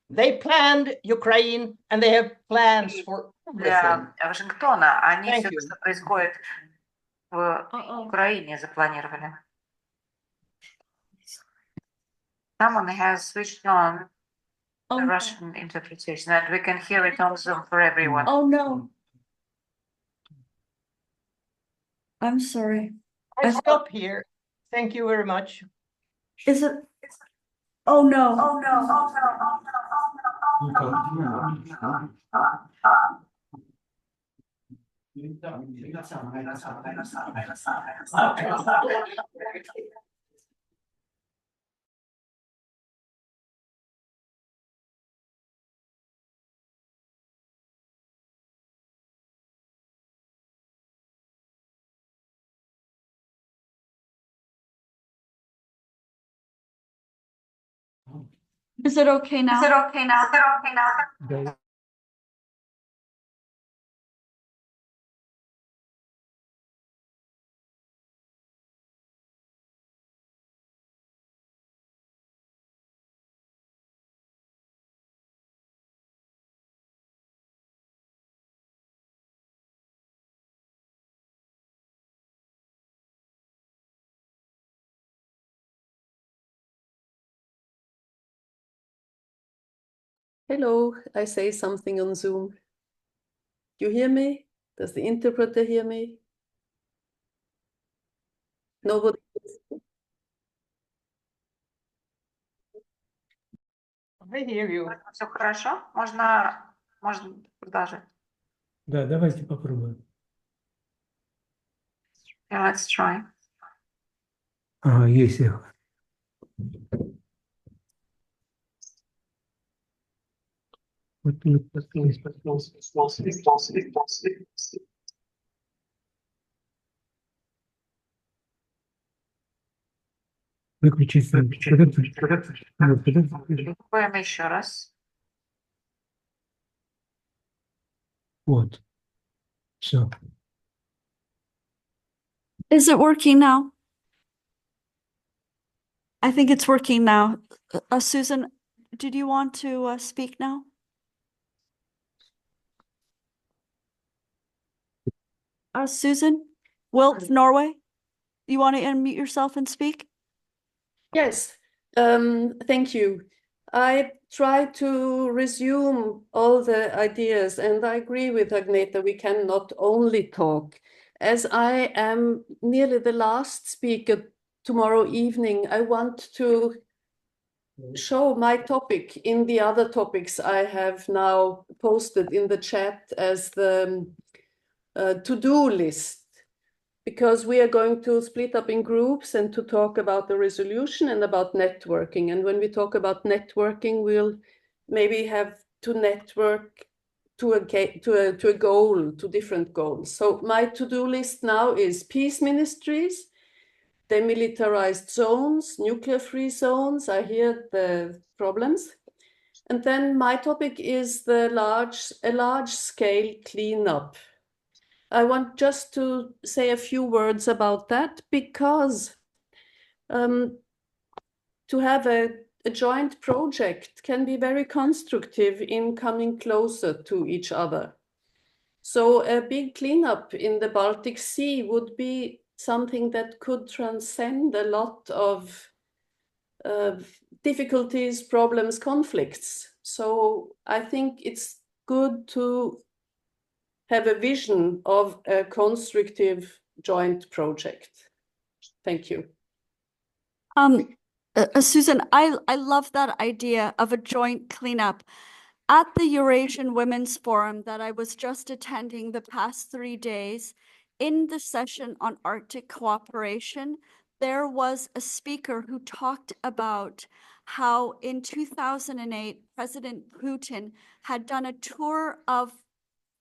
They planned Ukraine, and they have plans for everything. Для Вашингтона они Thank все, you. что происходит в Украине, запланировали. Someone has switched on the Russian interpretation, and we can hear it on Zoom for everyone. Oh, no. I'm sorry. I stop here. Thank you very much. Is it? Oh, no. Oh, no. Oh, Is it okay now? Is it okay now? Is it okay now? Hello, I say something on Zoom. You hear me? Does the interpreter hear me? Nobody? I hear you. Все хорошо? Можно продолжить. Да, давайте попробуем. Yeah, let's try. Ага, есть эхо. Выключить. Попробуем еще раз. Вот. Все. Is it working now? I think it's working now. Susan, did you want to speak now? Susan, Wilt, Norway, you want to unmute yourself and speak? Yes, Thank you. I try to resume all the ideas, and I agree with Agneta, we cannot only talk. As I am nearly the last speaker tomorrow evening, I want to show my topic in the other topics I have now posted in the chat as the to-do list, because we are going to split up in groups and to talk about the resolution and about networking. And when we talk about networking, we'll maybe have to network to a goal, to different goals. So my to-do list now is peace ministries, demilitarized zones, nuclear-free zones. I hear the problems. And then my topic is a large-scale cleanup. I want just to say a few words about that, because to have a joint project can be very constructive in coming closer to each other. So a big cleanup in the Baltic Sea would be something that could transcend a lot of difficulties, problems, conflicts. So I think it's good to have a vision of a constructive joint project. Thank you. Susan, I love that idea of a joint cleanup. At the Eurasian Women's Forum that I was just attending the past 3 days, in the session on Arctic cooperation, there was a speaker who talked about how in 2008, President Putin had done a tour of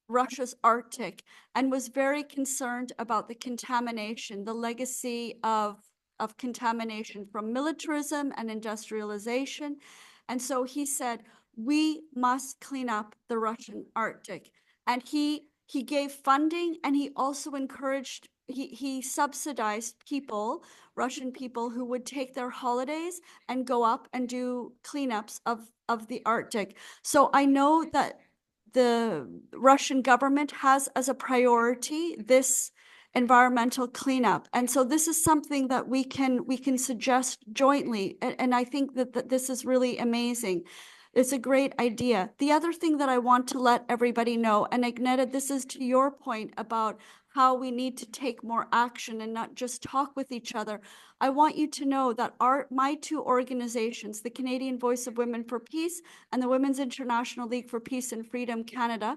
Russia's Arctic and was very concerned about the contamination, the legacy of contamination from militarism and industrialization. And so he said, we must clean up the Russian Arctic. And he gave funding, and he also encouraged, he subsidized people, Russian people, who would take their holidays and go up and do cleanups of the Arctic. So I know that the Russian government has as a priority this environmental cleanup. And so this is something that we can suggest jointly. And I think that this is really amazing. It's a great idea. The other thing that I want to let everybody know, and Agneta, this is to your point about how we need to take more action and not just talk with each other. I want you to know that my two organizations, the Canadian Voice of Women for Peace and the Women's International League for Peace and Freedom Canada,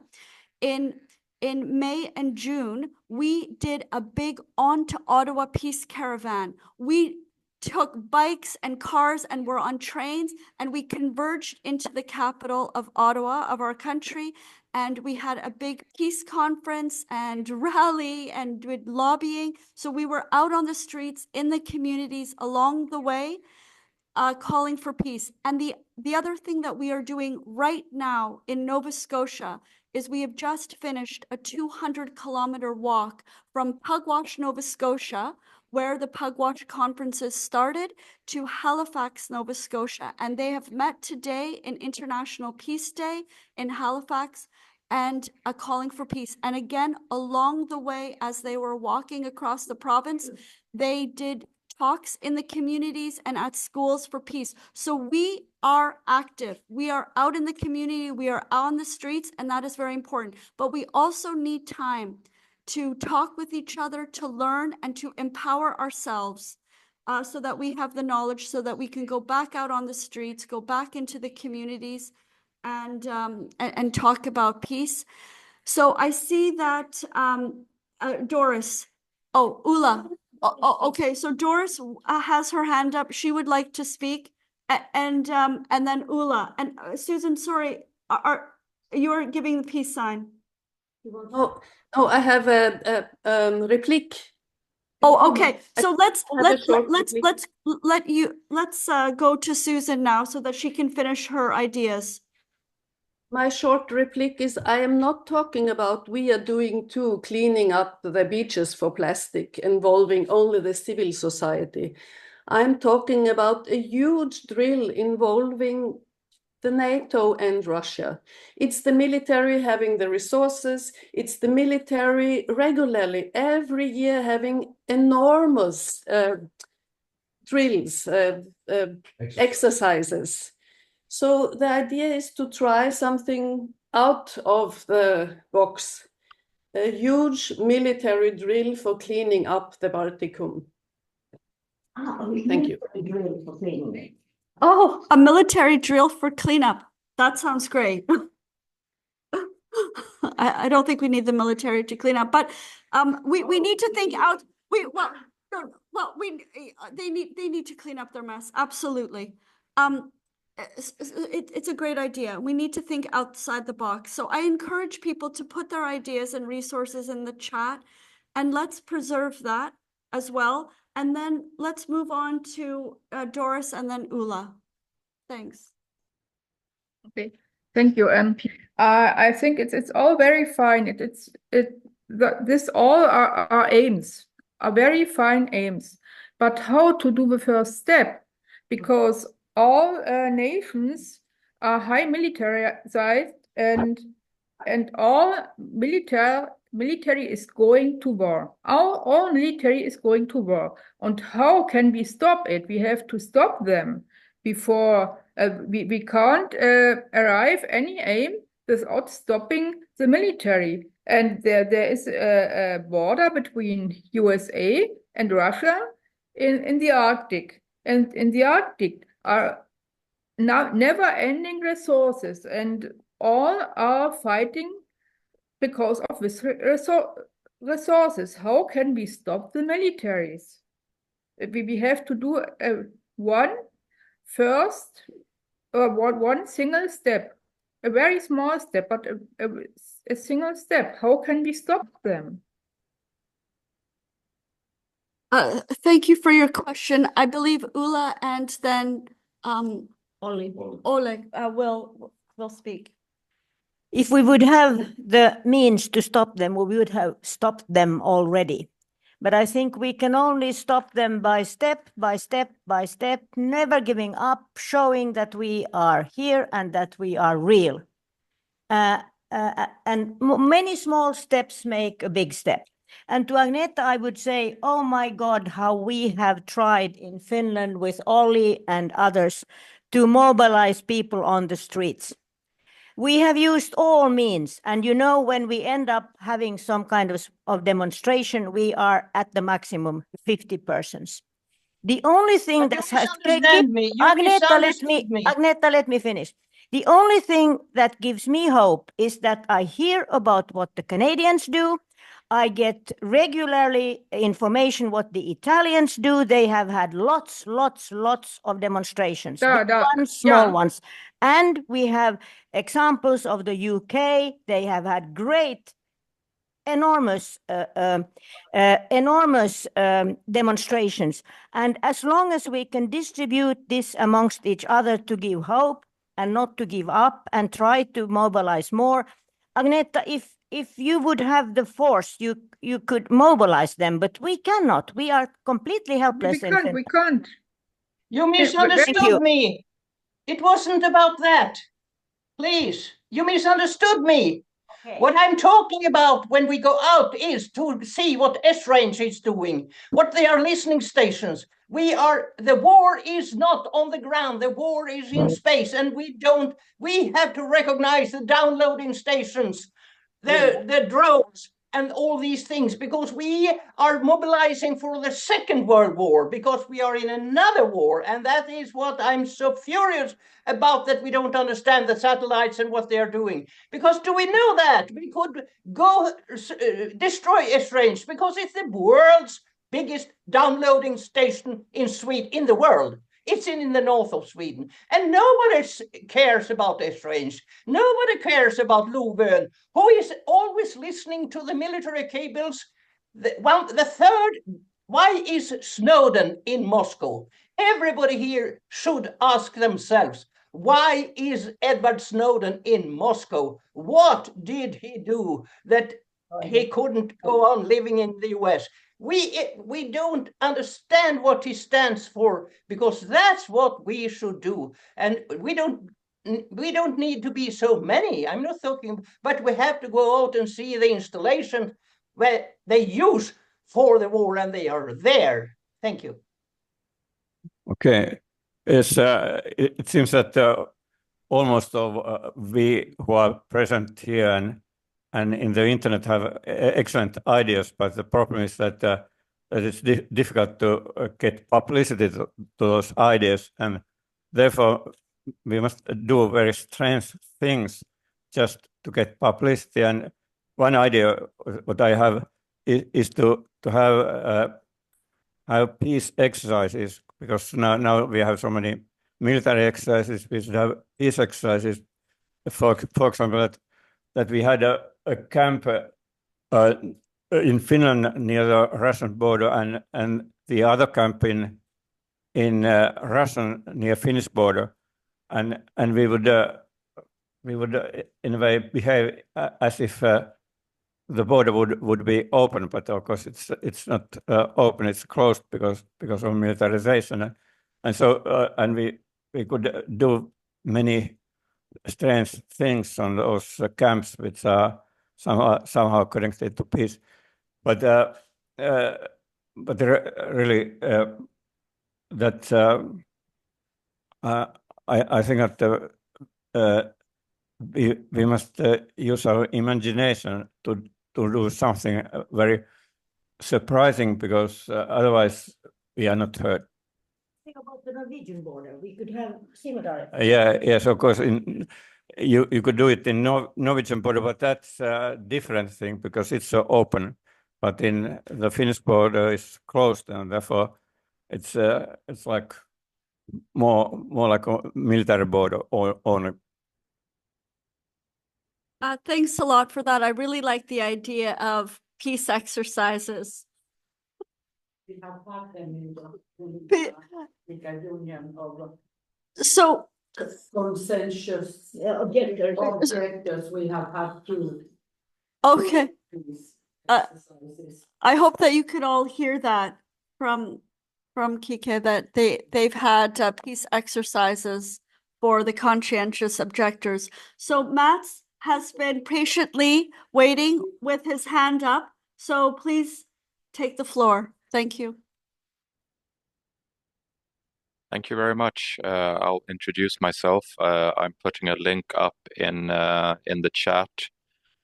in May and June, we did a big On to Ottawa Peace Caravan. We took bikes and cars and were on trains, and we converged into the capital of Ottawa, of our country, and we had a big peace conference and rally and did lobbying. So we were out on the streets in the communities along the way, calling for peace. And the other thing that we are doing right now in Nova Scotia is we have just finished a 200-kilometer walk from Pugwash, Nova Scotia, where the Pugwash conferences started, to Halifax, Nova Scotia. And they have met today in International Peace Day in Halifax and a calling for peace. And again, along the way, as they were walking across the province, they did talks in the communities and at schools for peace. So we are active. We are out in the community. We are on the streets, and that is very important. But we also need time to talk with each other, to learn, and to empower ourselves so that we have the knowledge, so that we can go back out on the streets, go back into the communities, and talk about peace. So I see that Doris, Ula. Okay, so Doris has her hand up. She would like to speak, and then Ula and Susan. Sorry, you're giving the peace sign. Oh, I have a replique. Oh, okay. So let's go to Susan now so that she can finish her ideas. My short replique is, I am not talking about we are doing too, cleaning up the beaches for plastic, involving only the civil society. I'm talking about a huge drill involving the NATO and Russia. It's the military having the resources. It's the military regularly, every year, having enormous drills, exercises. So the idea is to try something out of the box, a huge military drill for cleaning up the Balticum. Thank you. Oh, a military drill for cleanup. That sounds great. I don't think we need the military to clean up, but we need to think out. They need to clean up their mess. Absolutely. It's a great idea. We need to think outside the box. So I encourage people to put their ideas and resources in the chat, and let's preserve that as well. And then let's move on to Doris and then Ula. Thanks. Okay, thank you. I think it's all very fine. This all are aims, are very fine aims. But how to do the first step? Because all nations are high militarized, and all military is going to war. All military is going to war. And how can we stop it? We have to stop them before we can't arrive any aim without stopping the military. And there is a border between USA and Russia in the Arctic. And in the Arctic are now never-ending resources, and all are fighting because of this resources. How can we stop the militaries? We have to do one single step, a very small step, but a single step. How can we stop them? Thank you for your question. I believe Ula and then Oleg will speak. If we would have the means to stop them, we would have stopped them already. But I think we can only stop them by step, never giving up, showing that we are here and that we are real. And many small steps make a big step. And to Agneta, I would say, oh my God, how we have tried in Finland with Olli and others to mobilize people on the streets. We have used all means, and you know, when we end up having some kind of demonstration, we are at the maximum 50 persons. The only thing that has Agneta, let me finish. The only thing that gives me hope is that I hear about what the Canadians do. I get regularly information what the Italians do. They have had lots of demonstrations, big ones, small ones. And we have examples of the UK. They have had great, enormous demonstrations. And as long as we can distribute this amongst each other to give hope and not to give up and try to mobilize more. Agneta, if you would have the force, you could mobilize them, but we cannot. We are completely helpless. We can't. You misunderstood me. It wasn't about that. Please, you misunderstood me. Okay. What I'm talking about when we go out is to see what S-Range is doing, what they are listening stations. The war is not on the ground, the war is in space, and we have to recognize the downloading stations, the drones, and all these things, because we are mobilizing for the Second World War, because we are in another war, and that is what I'm so furious about, that we don't understand the satellites and what they are doing. Because do we know that? We could go destroy S-Range, because it's the world's biggest downloading station in the world. It's in the north of Sweden. And nobody cares about S-Range. Nobody cares about Lovön, who is always listening to the military cables. The third, why is Snowden in Moscow? Everybody here should ask themselves, why is Edward Snowden in Moscow? What did he do that he couldn't go on living in the US? We don't understand what he stands for, because that's what we should do. And we don't need to be so many. I'm not talking, but we have to go out and see the installation where they use for the war, and they are there. Thank you. Okay. It seems that almost of we who are present here and in the internet have excellent ideas, but the problem is that it's difficult to get publicity to those ideas, and therefore we must do very strange things just to get publicity. And one idea what I have is to have peace exercises, because now we have so many military exercises. We should have peace exercises. For example, that we had a camp in Finland near the Russian border, and the other camp in Russian near Finnish border, and we would in a way behave as if the border would be open, but of course it's not open; it's closed because of militarization, and so and we could do many strange things on those camps, which are somehow connected to peace, but really that I think that we must use our imagination to do something very surprising, because otherwise we are not heard. Think about the Norwegian border. We could have similar. Yes, of course. You could do it in Norwegian border, but that's a different thing because it's so open. But in the Finnish border, it's closed, and therefore it's like more like a military border only. Thanks a lot for that. I really like the idea of peace exercises. So Consensus objectors we have had to. Okay. I hope that you could all hear that from Kike, that they've had peace exercises for the conscientious objectors. So Mats has been patiently waiting with his hand up. So please take the floor. Thank you. Thank you very much. I'll introduce myself. I'm putting a link up in the chat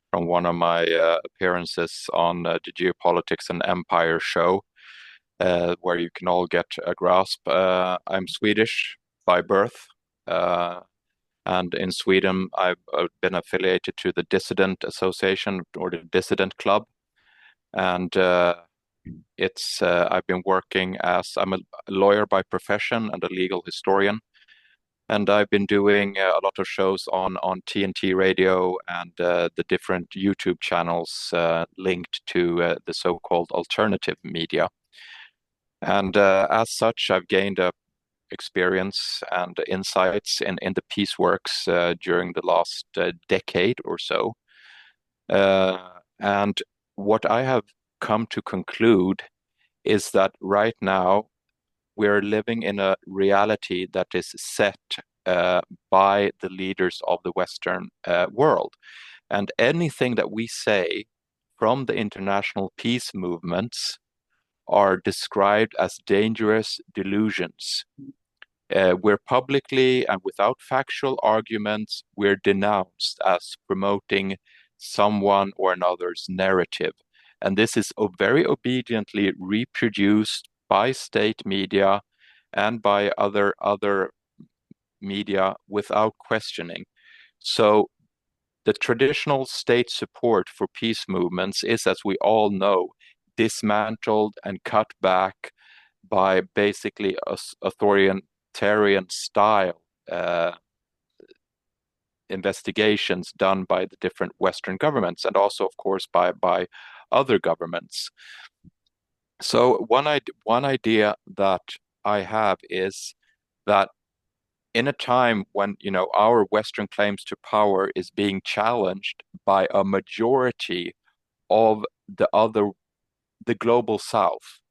from one of my appearances on the Geopolitics and Empire show, where you can all get a grasp. I'm Swedish by birth, and in Sweden I've been affiliated to the Dissident Association, or the Dissident Club, and I've been working I'm a lawyer by profession and a legal historian, and I've been doing a lot of shows on TNT radio and the different YouTube channels linked to the so-called alternative media. And as such, I've gained experience and insights in the peace works during the last decade or so. And what I have come to conclude is that right now we're living in a reality that is set by the leaders of the Western world. And anything that we say from the international peace movements are described as dangerous delusions. We're publicly and without factual arguments, we're denounced as promoting someone or another's narrative. And this is very obediently reproduced by state media and by other media without questioning. So the traditional state support for peace movements is, as we all know, dismantled and cut back by basically authoritarian style investigations done by the different Western governments, and also, of course, by other governments. So one idea that I have is that in a time when our Western claims to power is being challenged by a majority of the global South,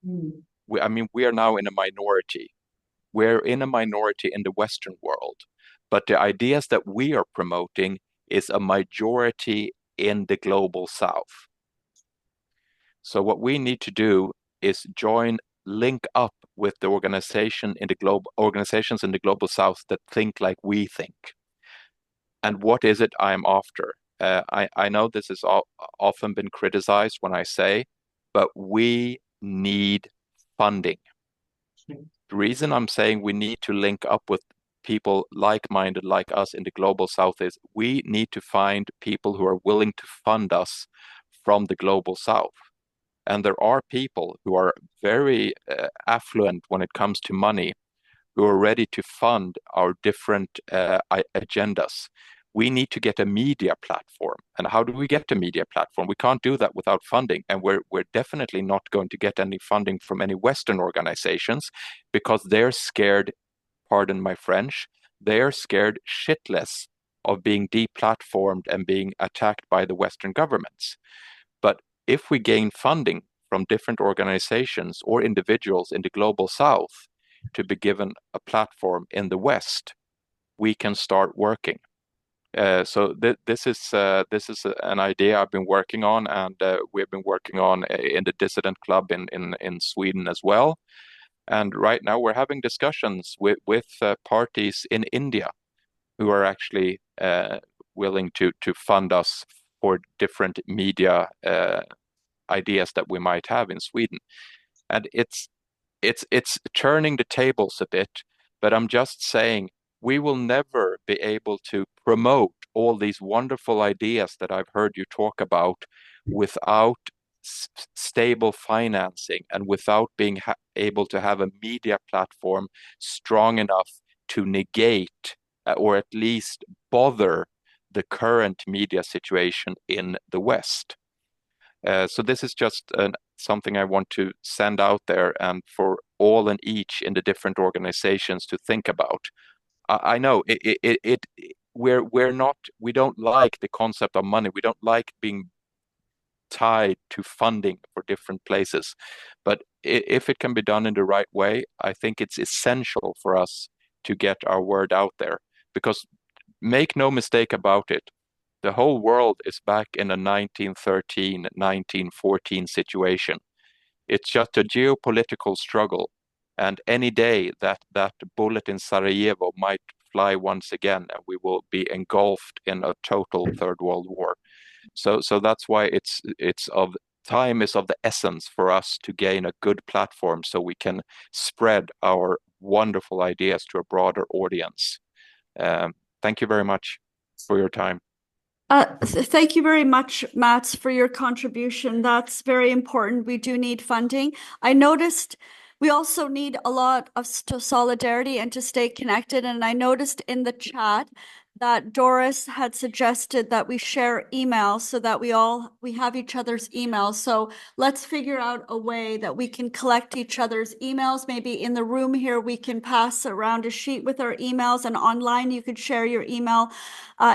we are now in a minority. We're in a minority in the Western world, but the ideas that we are promoting is a majority in the global South. So what we need to do is join link up with the organizations in the global south that think like we think. And what is it I'm after? I know this has often been criticized when I say, but we need funding. The reason I'm saying we need to link up with people like-minded like us in the global south is we need to find people who are willing to fund us from the global south. And there are people who are very affluent when it comes to money, who are ready to fund our different agendas. We need to get a media platform. And how do we get a media platform? We can't do that without funding. And we're definitely not going to get any funding from any Western organizations because they're scared, pardon my French, they're scared shitless of being deplatformed and being attacked by the Western governments. But if we gain funding from different organizations or individuals in the global south to be given a platform in the West, we can start working. So this is an idea I've been working on, and we've been working on in the Dissident Club in Sweden as well. And right now we're having discussions with parties in India who are actually willing to fund us for different media ideas that we might have in Sweden. And it's turning the tables a bit, but I'm just saying we will never be able to promote all these wonderful ideas that I've heard you talk about without stable financing and without being able to have a media platform strong enough to negate or at least bother the current media situation in the West. So this is just something I want to send out there and for all and each in the different organizations to think about. I know we don't like the concept of money. We don't like being tied to funding for different places. But if it can be done in the right way, I think it's essential for us to get our word out there. Because make no mistake about it, the whole world is back in a 1913, 1914 situation. It's just a geopolitical struggle. And any day that bullet in Sarajevo might fly once again, and we will be engulfed in a total third world war. So that's why time is of the essence for us to gain a good platform so we can spread our wonderful ideas to a broader audience. Thank you very much for your time. Thank you very much, Mats, for your contribution. That's very important. We do need funding. I noticed we also need a lot of solidarity and to stay connected. And I noticed in the chat that Doris had suggested that we share emails so that we have each other's emails. So let's figure out a way that we can collect each other's emails. Maybe in the room here, we can pass around a sheet with our emails, and online you could share your email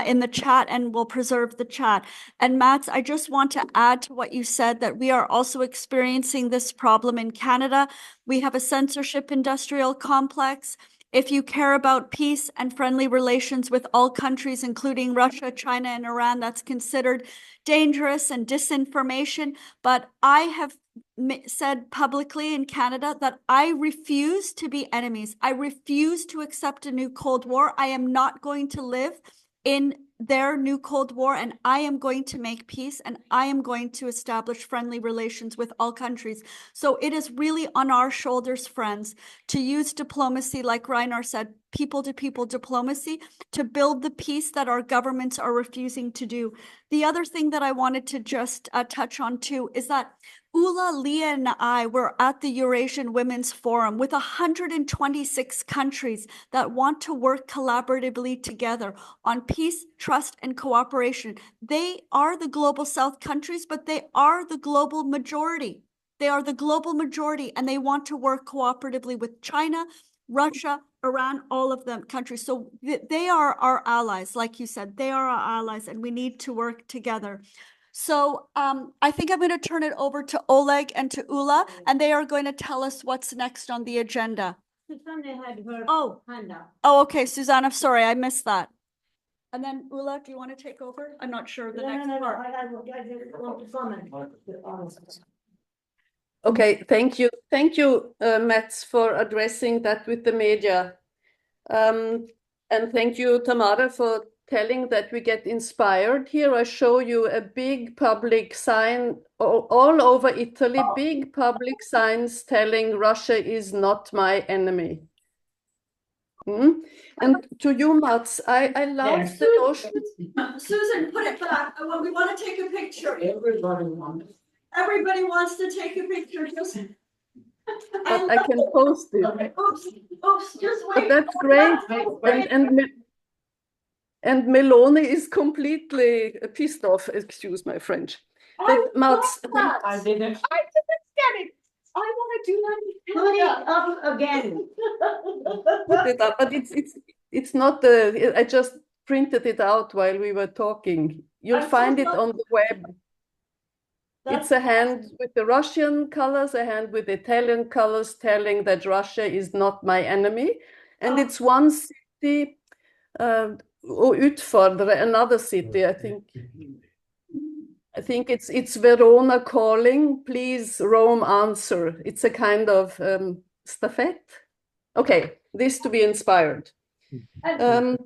in the chat, and we'll preserve the chat. And Mats, I just want to add to what you said that we are also experiencing this problem in Canada. We have a censorship industrial complex. If you care about peace and friendly relations with all countries, including Russia, China, and Iran, that's considered dangerous and disinformation. But I have said publicly in Canada that I refuse to be enemies. I refuse to accept a new Cold War. I am not going to live in their new Cold War, and I am going to make peace, and I am going to establish friendly relations with all countries. So it is really on our shoulders, friends, to use diplomacy, like Reinar said, people-to-people diplomacy, to build the peace that our governments are refusing to do. The other thing that I wanted to just touch on too is that Ula, Leah, and I were at the Eurasian Women's Forum with 126 countries that want to work collaboratively together on peace, trust, and cooperation. They are the global South countries, but they are the global majority. They are the global majority, and they want to work cooperatively with China, Russia, Iran, all of them countries. So they are our allies. Like you said, they are our allies, and we need to work together. So I think I'm going to turn it over to Oleg and to Ula, and they are going to tell us what's next on the agenda. Susanne had her hand up. Oh, okay, Suzanne, I'm sorry, I missed that. And then Ula, do you want to take over? I'm not sure the next part. I just want to comment. Okay, thank you. Thank you, Mats, for addressing that with the media. And thank you, Tamara, for telling that we get inspired. Here I show you a big public sign all over Italy, big public signs telling Russia is not my enemy. And to you, Mats, I love the notion. Susan, put it back. We want to take a picture. Everybody wants to take a picture. Just... But I can post it. Oops, just wait. But that's great. And Meloni is completely pissed off, excuse my French. But Mats, I didn't get it. I want to do that. Put it up again. Put it up, but it's not I just printed it out while we were talking. You'll find it on the web. It's a hand with the Russian colors, a hand with the Italian colors telling that Russia is not my enemy. And it's one city, Utfordre, another city, I think. I think it's Verona calling, please Rome answer. It's a kind of stafette. Okay, this to be inspired. And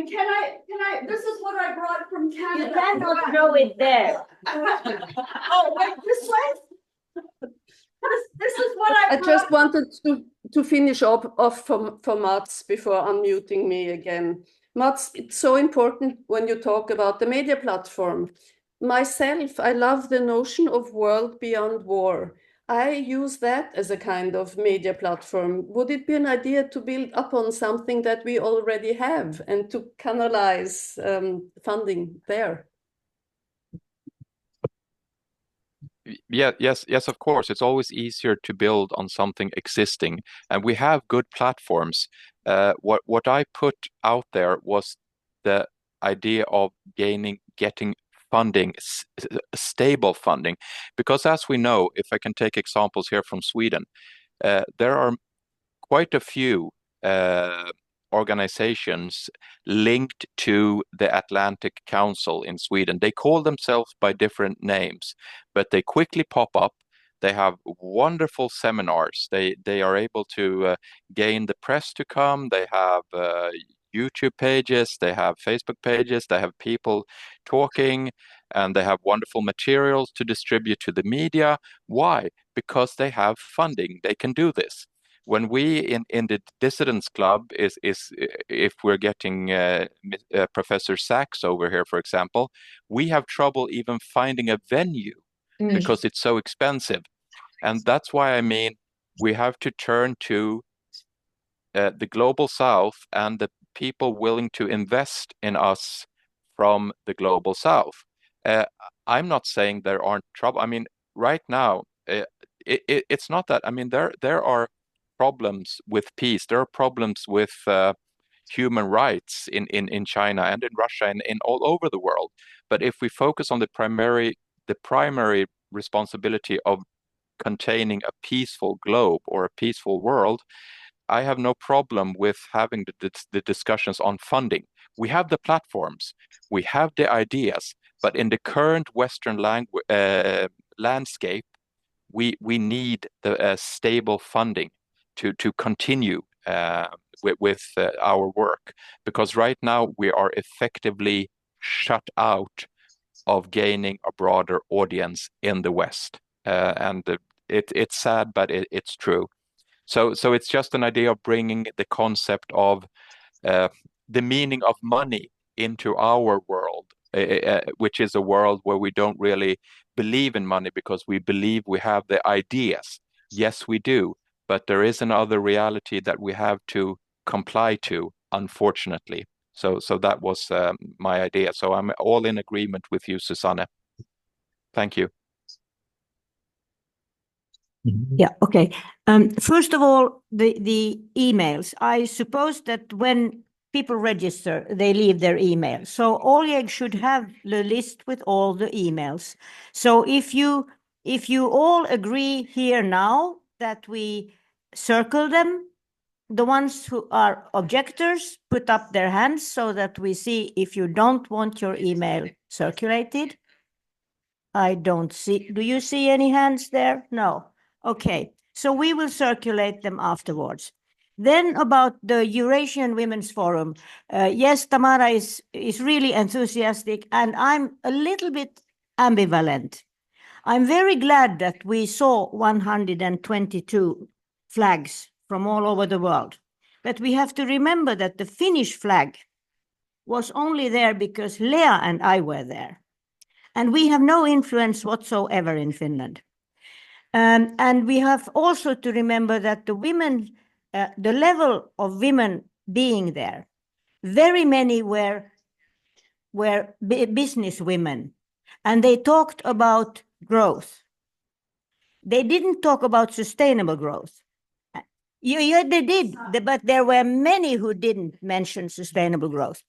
can I, this is what I brought from Canada. You cannot throw it there. Oh, wait, this way? This is what I brought. I just wanted to finish off for Mats before unmuting me again. Mats, it's so important when you talk about the media platform. Myself, I love the notion of world beyond war. I use that as a kind of media platform. Would it be an idea to build upon something that we already have and to canalize funding there? Yes, of course. It's always easier to build on something existing, and we have good platforms. What I put out there was the idea of getting funding, stable funding, because as we know, if I can take examples here from Sweden, there are quite a few organizations linked to the Atlantic Council in Sweden. They call themselves by different names, but they quickly pop up. They have wonderful seminars. They are able to gain the press to come. They have YouTube pages, they have Facebook pages, they have people talking, and they have wonderful materials to distribute to the media. Why? Because they have funding. They can do this. When we in the Dissidents Club is if we're getting Professor Sachs over here, for example, we have trouble even finding a venue because it's so expensive. And that's why I mean we have to turn to the global south and the people willing to invest in us from the global south. I'm not saying there aren't trouble. I mean, right now, it's not that. I mean, there are problems with peace. There are problems with human rights in China and in Russia and in all over the world. But if we focus on the primary responsibility of containing a peaceful globe or a peaceful world, I have no problem with having the discussions on funding. We have the platforms, we have the ideas, but in the current Western landscape, we need the stable funding to continue with our work, because right now we are effectively shut out of gaining a broader audience in the West, and it's sad, but it's true. So it's just an idea of bringing the concept of the meaning of money into our world, which is a world where we don't really believe in money because we believe we have the ideas. Yes, we do, but there is another reality that we have to comply to, unfortunately. So that was my idea. So I'm all in agreement with you, Susanne. Thank you. Yeah, okay. First of all, the emails. I suppose that when people register, they leave their email. So Oleg should have the list with all the emails. So if you all agree here now that we circle them, the ones who are objectors put up their hands so that we see if you don't want your email circulated. I don't see. Do you see any hands there? No. Okay, so we will circulate them afterwards. Then about the Eurasian Women's Forum. Yes, Tamara is really enthusiastic, and I'm a little bit ambivalent. I'm very glad that we saw 122 flags from all over the world. But we have to remember that the Finnish flag was only there because Lea and I were there. And we have no influence whatsoever in Finland. And we have also to remember that the women, the level of women being there, very many were business women, and they talked about growth. They didn't talk about sustainable growth. Yeah, they did, but there were many who didn't mention sustainable growth.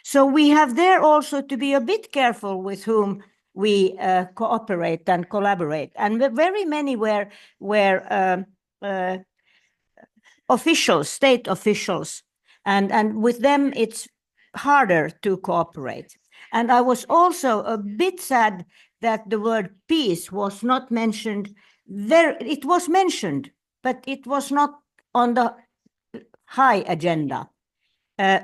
So we have there also to be a bit careful with whom we cooperate and collaborate. And very many were officials, state officials, and with them it's harder to cooperate. And I was also a bit sad that the word peace was not mentioned there. It was mentioned, but it was not on the high agenda.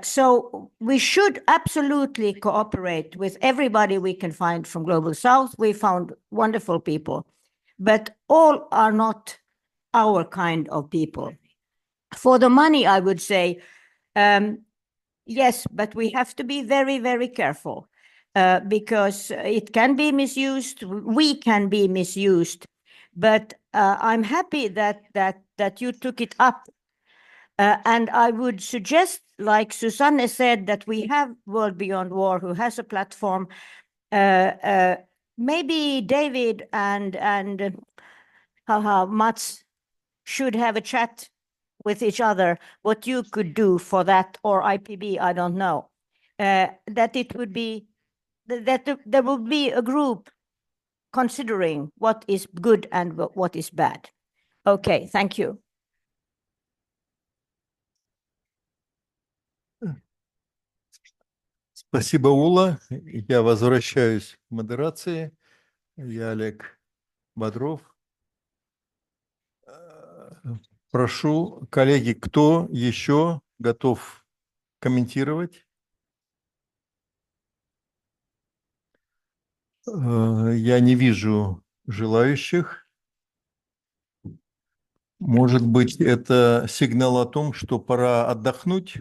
So we should absolutely cooperate with everybody we can find from Global South. We found wonderful people, but all are not our kind of people. For the money, I would say, yes, but we have to be very, very careful because it can be misused. We can be misused. But I'm happy that you took it up. And I would suggest, like Susanne said, that we have World Beyond War, who has a platform. Maybe David and Mats should have a chat with each other, what you could do for that, or IPB, I don't know. That it would be, that there would be a group considering what is good and what is bad. Okay, thank you. Спасибо, Ула. Я возвращаюсь к модерации. Я Олег Бодров. Прошу, коллеги, кто еще готов комментировать? Я не вижу желающих. Может быть, это сигнал о том, что пора отдохнуть.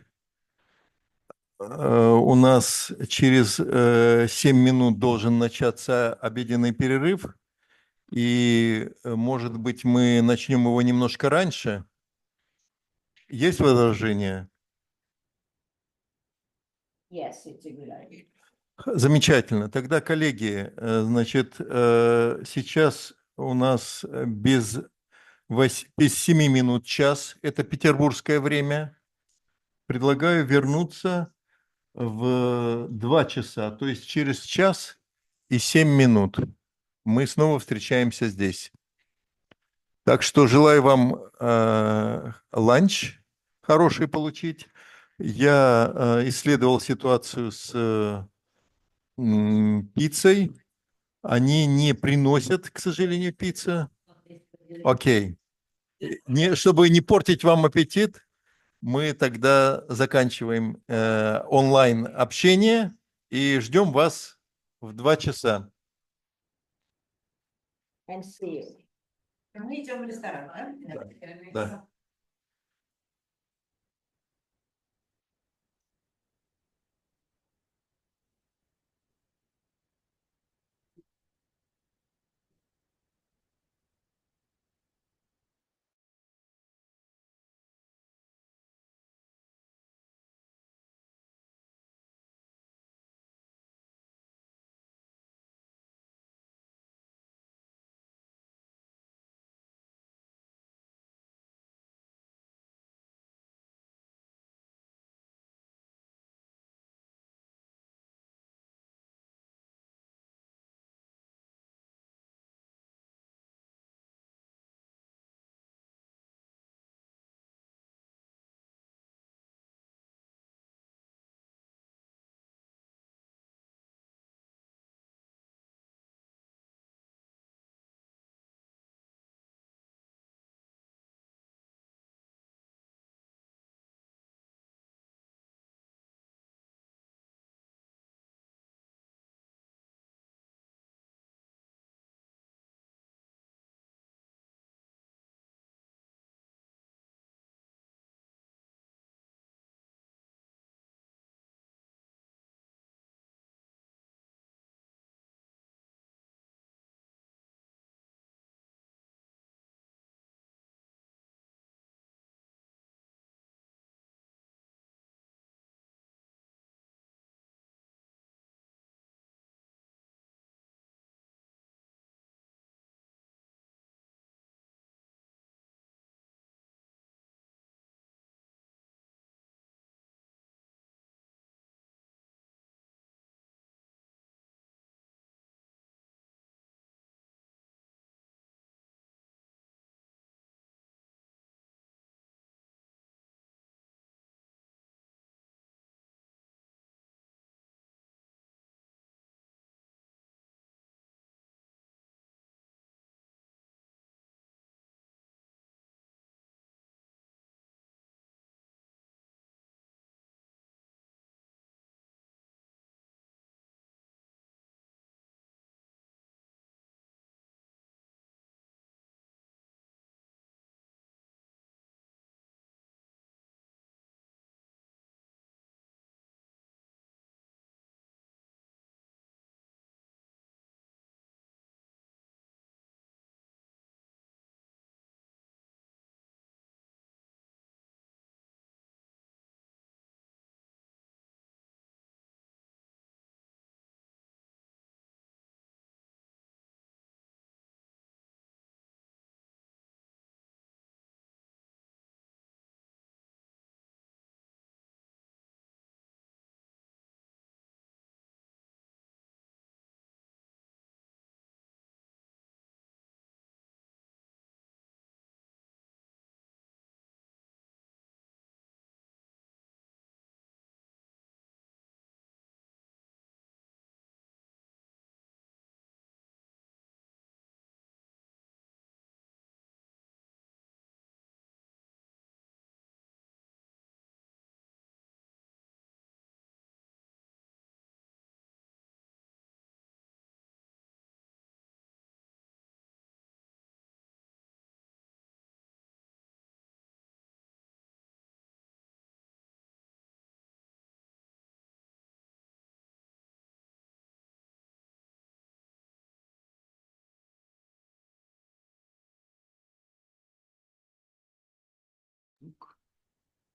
У нас через 7 минут должен начаться обеденный перерыв. И, может быть, мы начнем его немножко раньше. Есть возражения? Yes, it's a good idea. Замечательно. Тогда, коллеги, значит, сейчас у нас без 7 минут час, это петербургское время. Предлагаю вернуться в 2 часа, то есть через час и 7 минут. Мы снова встречаемся здесь. Так что желаю вам ланч хороший получить. Я исследовал ситуацию с пиццей. Они не приносят, к сожалению, пиццу. Окей. Чтобы не портить вам аппетит, мы тогда заканчиваем онлайн-общение и ждем вас в 2 часа. And see you. Мы идем в ресторан, да? Да.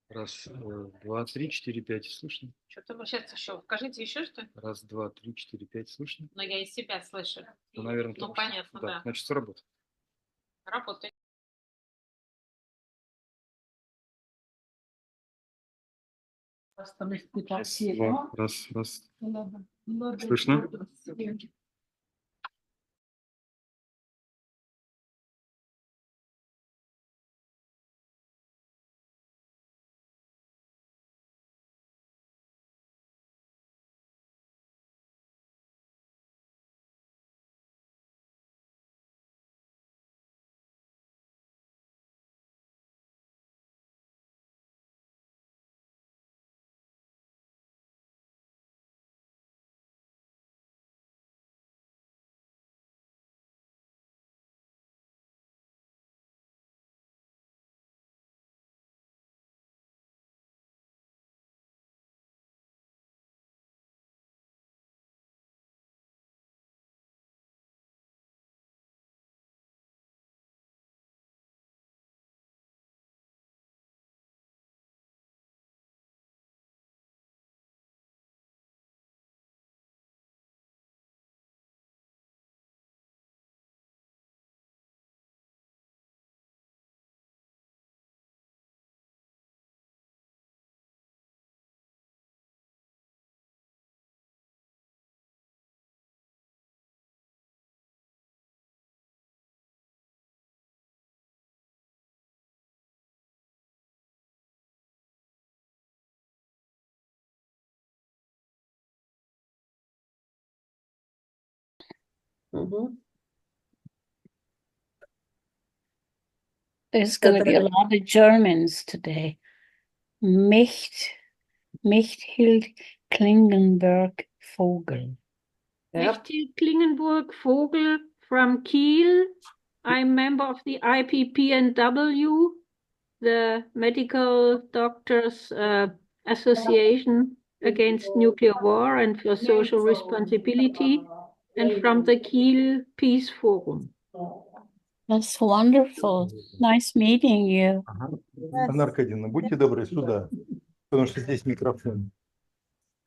Раз, два, три, четыре, пять. Слышно? Что-то вы сейчас еще. Скажите еще что? Раз, два, три, четыре, пять. Слышно? Но я из себя слышу. Ну, наверное, Ну, потому что- понятно, да. да. Значит, все работает. Работает. Два, раз. Слышно? There's going to be a lot of Germans today. Mechthild Klingenberg Vogel. Mechthild Klingenberg Vogel from Kiel. I'm member of the IPPNW, the Medical Doctors Association Against Nuclear War and for Social Responsibility, and from the Kiel Peace Forum. That's wonderful. Nice meeting you. Анна Аркадьевна, будьте добры сюда, потому что здесь микрофон.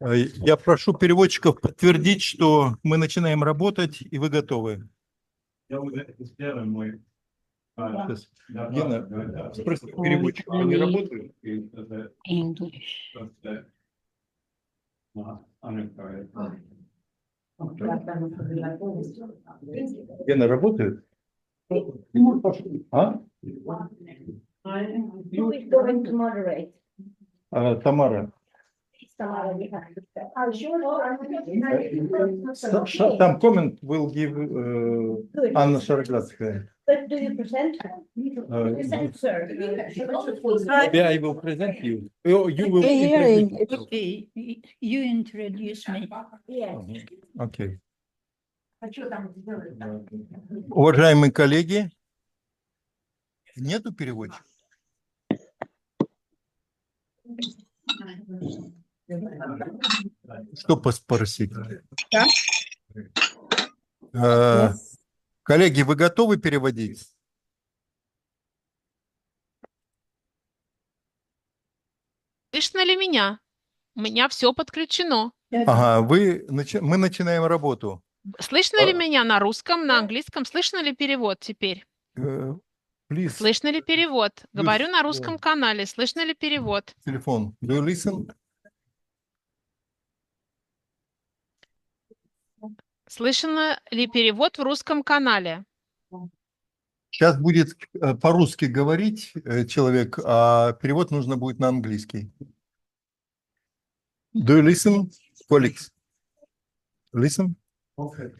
Я прошу переводчиков подтвердить, что мы начинаем работать, и вы готовы. Гена, спроси переводчиков, они работают? English. Гена, работает? А? Who is going to moderate? Тамара. Tamara, you have to say. Some comment will give Anna Shargradskaya. But do you present her? Present, sir. Maybe I will present you. You will Hearing. introduce. You introduce me. Yes. Okay. Уважаемые коллеги, нету переводчика? Что спросить? Да? Коллеги, вы готовы переводить? Слышно ли меня? У меня все подключено. Ага, мы начинаем работу. Слышно ли меня на русском, на английском? Слышно ли перевод теперь? Please. Слышно ли перевод? Говорю на русском канале. Слышно ли перевод? Телефон. Do you listen? Слышно ли перевод в русском канале? Сейчас будет по-русски говорить человек, а перевод нужно будет на английский. Do you listen, colleagues? Listen? Okay.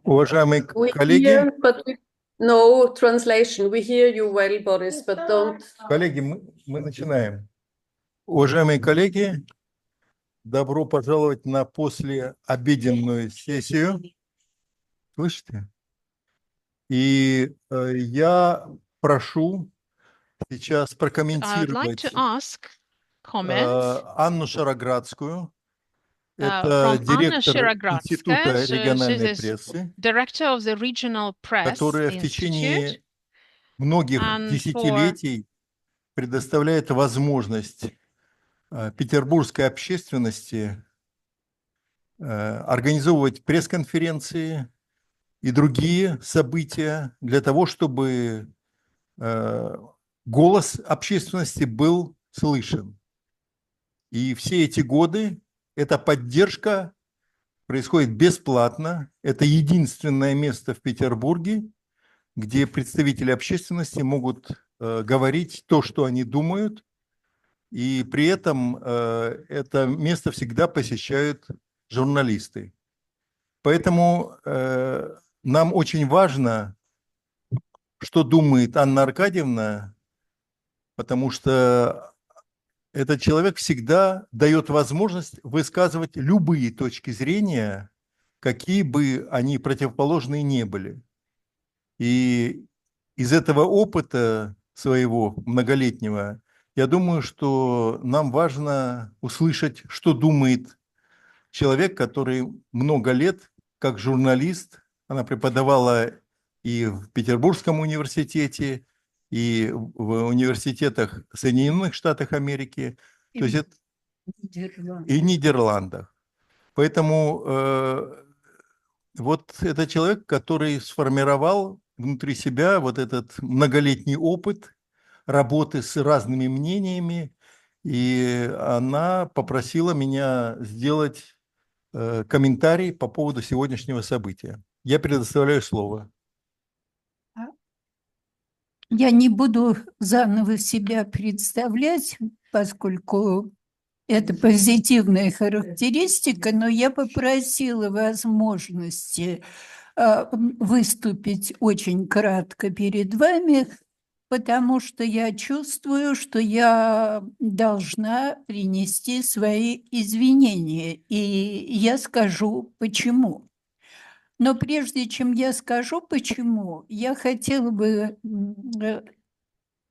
Уважаемые коллеги, no translation. We hear you well, Boris, but don't. Коллеги, мы начинаем. Уважаемые коллеги, добро пожаловать на послеобеденную сессию. Слышите? И я прошу сейчас прокомментировать Анну Шароградскую. Это директор Института региональной прессы, которая в течение многих and for десятилетий предоставляет возможность петербургской общественности организовывать пресс-конференции и другие события для того, чтобы голос общественности был слышен. И все эти годы эта поддержка происходит бесплатно. Это единственное место в Петербурге, где представители общественности могут говорить то, что они думают, и при этом это место всегда посещают журналисты. Поэтому нам очень важно, что думает Анна Аркадьевна, потому что этот человек всегда дает возможность высказывать любые точки зрения, какие бы они противоположные не были. И из этого опыта своего многолетнего, я думаю, что нам важно услышать, что думает человек, который много лет, как журналист, она преподавала и в Петербургском университете, и в университетах Соединенных Штатов Америки, то есть это и в Нидерландах. Поэтому вот это человек, который сформировал внутри себя вот этот многолетний опыт работы с разными мнениями, и она попросила меня сделать комментарий по поводу сегодняшнего события. Я предоставляю слово. Я не буду заново себя представлять, поскольку это позитивная характеристика, но я попросила возможности выступить очень кратко перед вами, потому что я чувствую, что я должна принести свои извинения, и я скажу, почему. Но прежде чем я скажу, почему, я хотела бы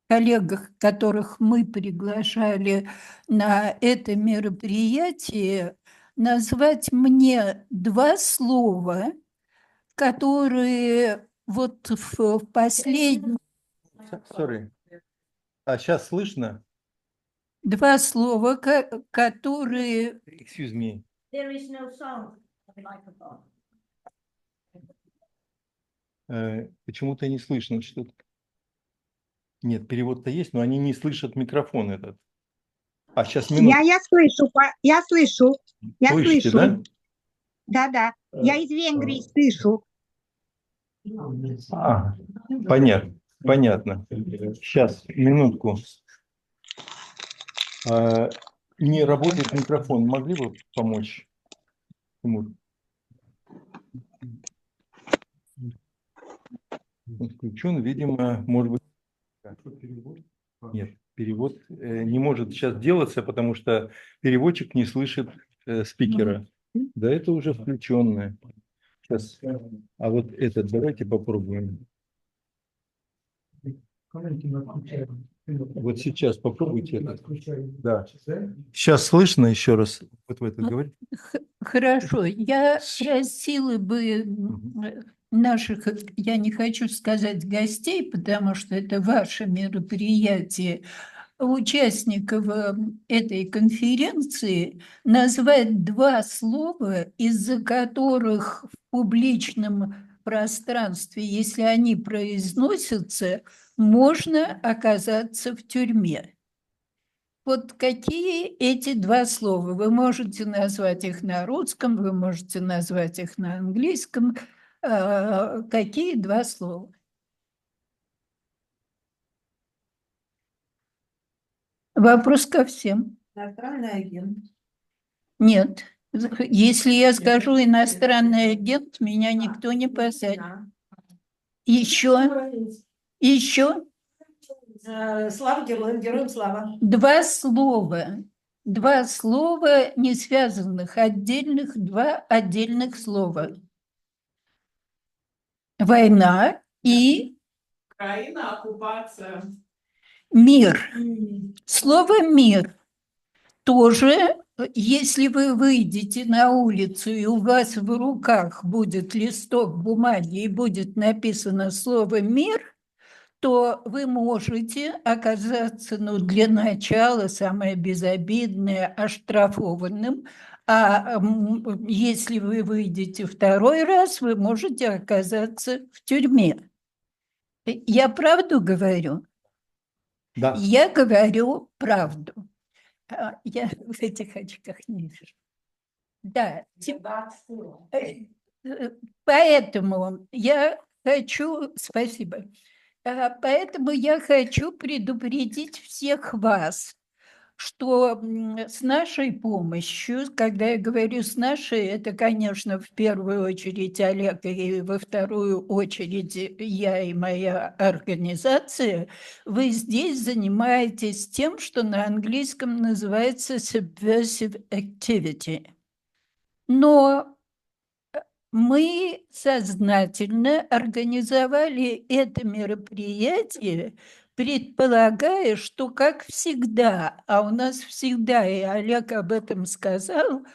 коллегах, которых мы приглашали на это мероприятие, назвать мне два слова, которые вот в последнем... Sorry. А сейчас слышно? Два слова, которые... Excuse me. There is no sound on the microphone. Почему-то не слышно что-то. Нет, перевод-то есть, но они не слышат микрофон этот. А сейчас минуту. Я слышу, я слышу. Я Слышите, слышу. да? Да. Я из Венгрии слышу. Понятно. Сейчас, минутку. Не работает микрофон. Могли бы помочь, Тимур? Он включен, видимо, может быть... Нет, перевод не может сейчас делаться, потому что переводчик не слышит спикера. Да, это уже включенное. Сейчас. А вот этот давайте попробуем. Вот сейчас попробуйте этот. Да. Сейчас слышно еще раз? Вот в этот говорите. Хорошо. Я просила бы наших, я не хочу сказать гостей, потому что это ваше мероприятие, участников этой конференции назвать два слова, из-за которых в публичном пространстве, если они произносятся, можно оказаться в тюрьме. Вот какие эти два слова? Вы можете назвать их на русском, вы можете назвать их на английском. Какие два слова? Вопрос ко всем. Иностранный агент. Нет. Если я скажу иностранный агент, меня никто не посадит. Еще? Слава героям слава. Два слова, не связанных, отдельных, два отдельных слова. Война и... Украина, оккупация. Мир. Слово «мир» тоже, если вы выйдете на улицу, и у вас в руках будет листок бумаги, и будет написано слово «мир», то вы можете оказаться, ну, для начала, самое безобидное, оштрафованным, если вы выйдете второй раз, вы можете оказаться в тюрьме. Я правду говорю? Да. Я говорю правду. Я в этих очках не вижу. Да. Поэтому я хочу... Спасибо. Поэтому я хочу предупредить всех вас, что с нашей помощью, когда я говорю с нашей, это, конечно, в первую очередь Олег, и во вторую очередь я и моя организация, вы здесь занимаетесь тем, что на английском называется subversive activity. Но мы сознательно организовали это мероприятие, предполагая, что, как всегда, а у нас всегда, и Олег об этом сказал,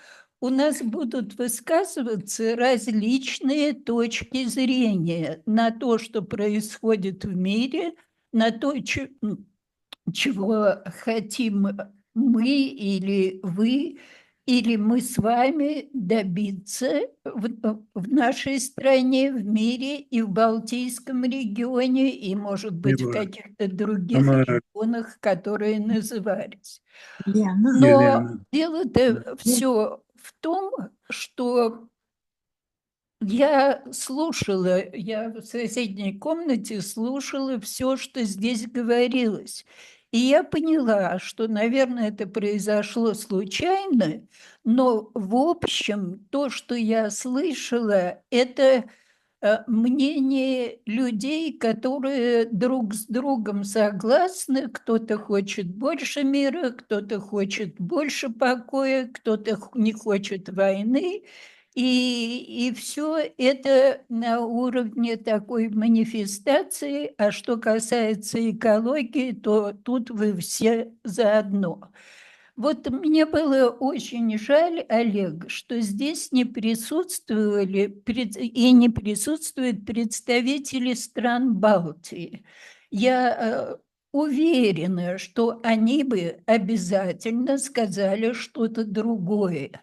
у нас будут высказываться различные точки зрения на то, что происходит в мире, на то, чего хотим мы или вы, или мы с вами добиться в нашей стране, в мире и в Балтийском регионе, и, может быть, в каких-то других регионах, которые назывались. Но дело-то все в том, что я в соседней комнате слушала все, что здесь говорилось. И я поняла, что, наверное, это произошло случайно, но, в общем, то, что я слышала, это мнение людей, которые друг с другом согласны. Кто-то хочет больше мира, кто-то хочет больше покоя, кто-то не хочет войны. И все это на уровне такой манифестации. А что касается экологии, то тут вы все заодно. Вот мне было очень жаль, Олег, что здесь не присутствовали и не присутствуют представители стран Балтии. Я уверена, что они бы обязательно сказали что-то другое.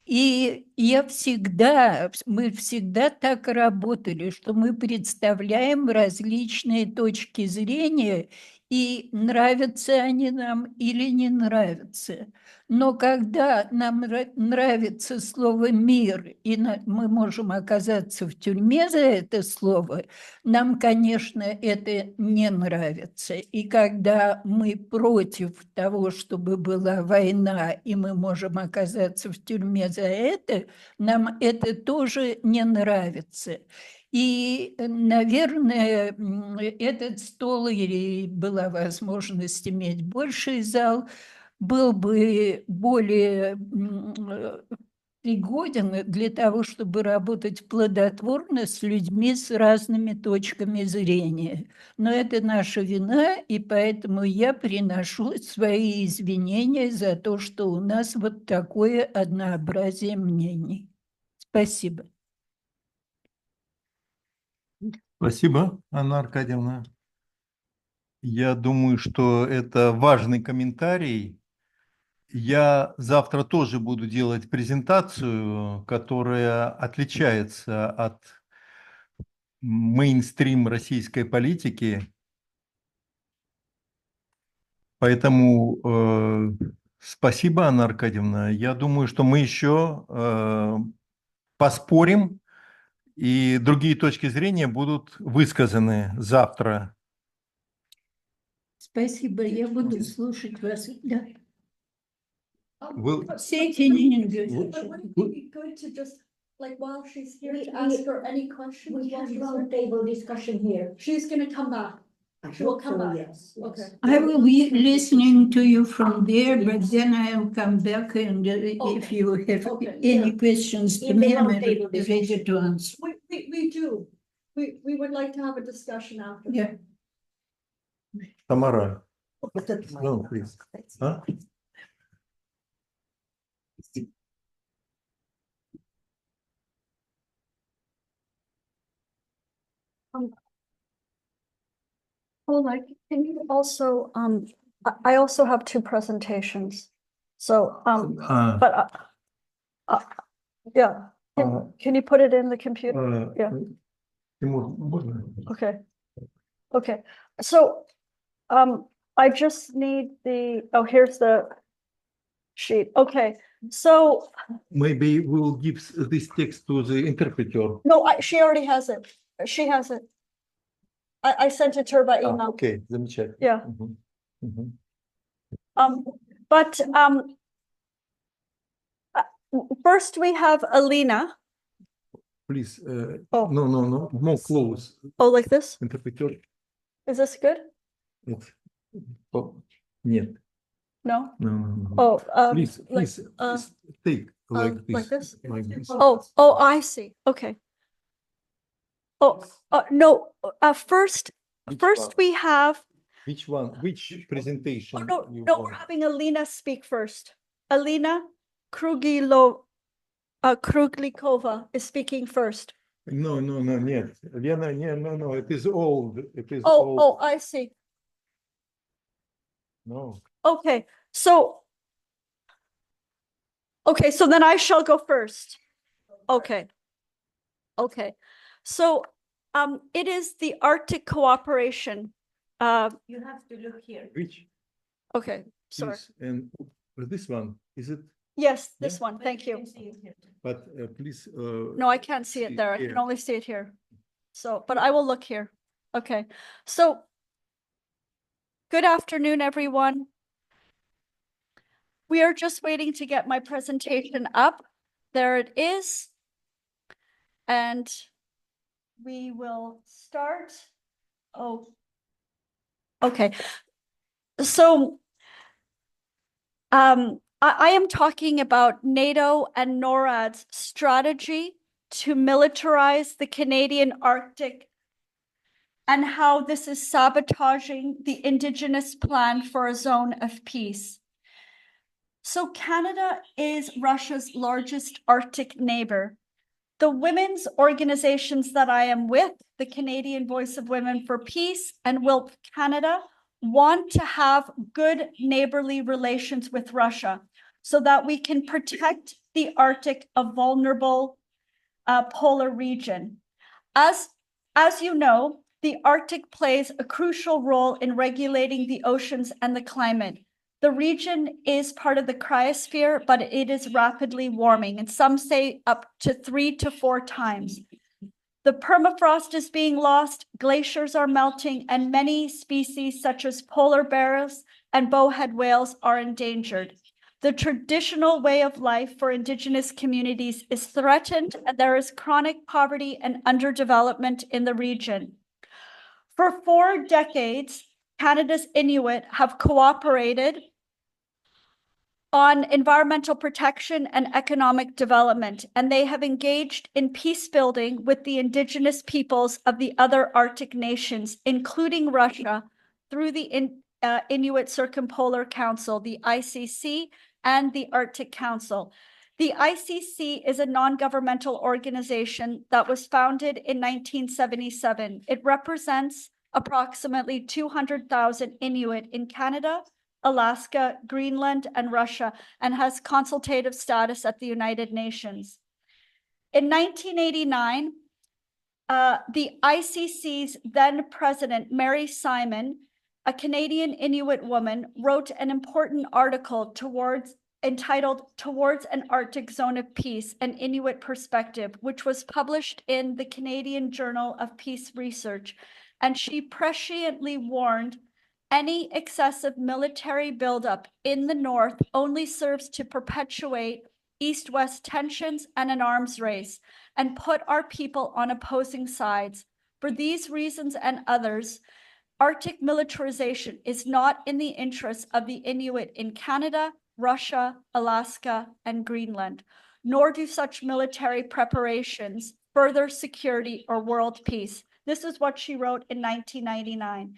И мы всегда так работали, что мы представляем различные точки зрения, и нравятся они нам или не нравятся. Но когда нам нравится слово «мир», и мы можем оказаться в тюрьме за это слово, нам, конечно, это не нравится. И когда мы против того, чтобы была война, и мы можем оказаться в тюрьме за это, нам это тоже не нравится. И, наверное, этот стол, или была возможность иметь больший зал, был бы более пригоден для того, чтобы работать плодотворно с людьми с разными точками зрения. Но это наша вина, и поэтому я приношу свои извинения за то, что у нас вот такое однообразие мнений. Спасибо. Спасибо, Анна Аркадьевна. Я думаю, что это важный комментарий. Я завтра тоже буду делать презентацию, которая отличается от мейнстрим российской политики. Поэтому спасибо, Анна Аркадьевна. Я думаю, что мы еще поспорим, и другие точки зрения будут высказаны завтра. Спасибо, я буду слушать вас. Да. Will- Say it in English. Like while she's here, to ask her any questions. We have roundtable discussion here. She's going to come back. She will come back. Yes. Okay. I will be listening to you from there, but then I'll come back, and if you have any questions to me, I'm ready to answer. We do. We would like to have a discussion after. Yeah. Тамара. No, please. Huh? like, can you also, I also have two presentations. So, yeah, can you put it in the computer? Yeah. Okay. Okay. So, I just need oh, here's the sheet. Okay. So maybe we'll give this text to the interpreter. no, she already has it. She has it. I sent it to her by email. Okay, замечательно. Yeah. But first we have Alina. Please, no, more close. Oh, like this? Interpreter. Is this good? Нет. Нет. No? No. Oh, Please take like like this? Like this. Oh, I see. Okay. Oh, no. First one? we have. Which one? Which presentation? No, you no, want? we're having Alina speak first. Alina Kruglikova is speaking first. No, нет. Lena, no. It is old. It is Oh, old. I see. No. Okay, so then I shall go first. Okay. So, it is the Arctic cooperation. You have to look here. Which? Okay, sorry. And this one, is it? Yes, this one. Thank you. But please. No, I can't see it there. I here. can only see it here. So, but I will look here. Okay. So, good afternoon, everyone. We are just waiting to get my presentation up. There it is. And we will start. Oh, okay. So, I am talking about NATO and NORAD's strategy to militarize the Canadian Arctic and how this is sabotaging the Indigenous plan for a zone of peace. So Canada is Russia's largest Arctic neighbor. The women's organizations that I am with, the Canadian Voice of Women for Peace and WILP Canada, want to have good neighborly relations with Russia so that we can protect the Arctic, a vulnerable polar region. As you know, the Arctic plays a crucial role in regulating the oceans and the climate. The region is part of the cryosphere, but it is rapidly warming, and some say up to 3 to 4 times. The permafrost is being lost, glaciers are melting, and many species such as polar bears and bowhead whales are endangered. The traditional way of life for Indigenous communities is threatened, and there is chronic poverty and underdevelopment in the region. For 4 decades, Canada's Inuit have cooperated on environmental protection and economic development, and they have engaged in peace building with the Indigenous peoples of the other Arctic nations, including Russia, through the Inuit Circumpolar Council, the ICC, and the Arctic Council. The ICC is a non-governmental organization that was founded in 1977. It represents approximately 200,000 Inuit in Canada, Alaska, Greenland, and Russia, and has consultative status at the United Nations. In 1989, the ICC's then president, Mary Simon, a Canadian Inuit woman, wrote an important article entitled Towards an Arctic Zone of Peace, an Inuit Perspective, which was published in the Canadian Journal of Peace Research. And she presciently warned any excessive military buildup in the north only serves to perpetuate east-west tensions and an arms race and put our people on opposing sides. For these reasons and others, Arctic militarization is not in the interests of the Inuit in Canada, Russia, Alaska, and Greenland, nor do such military preparations further security or world peace. This is what she wrote in 1999.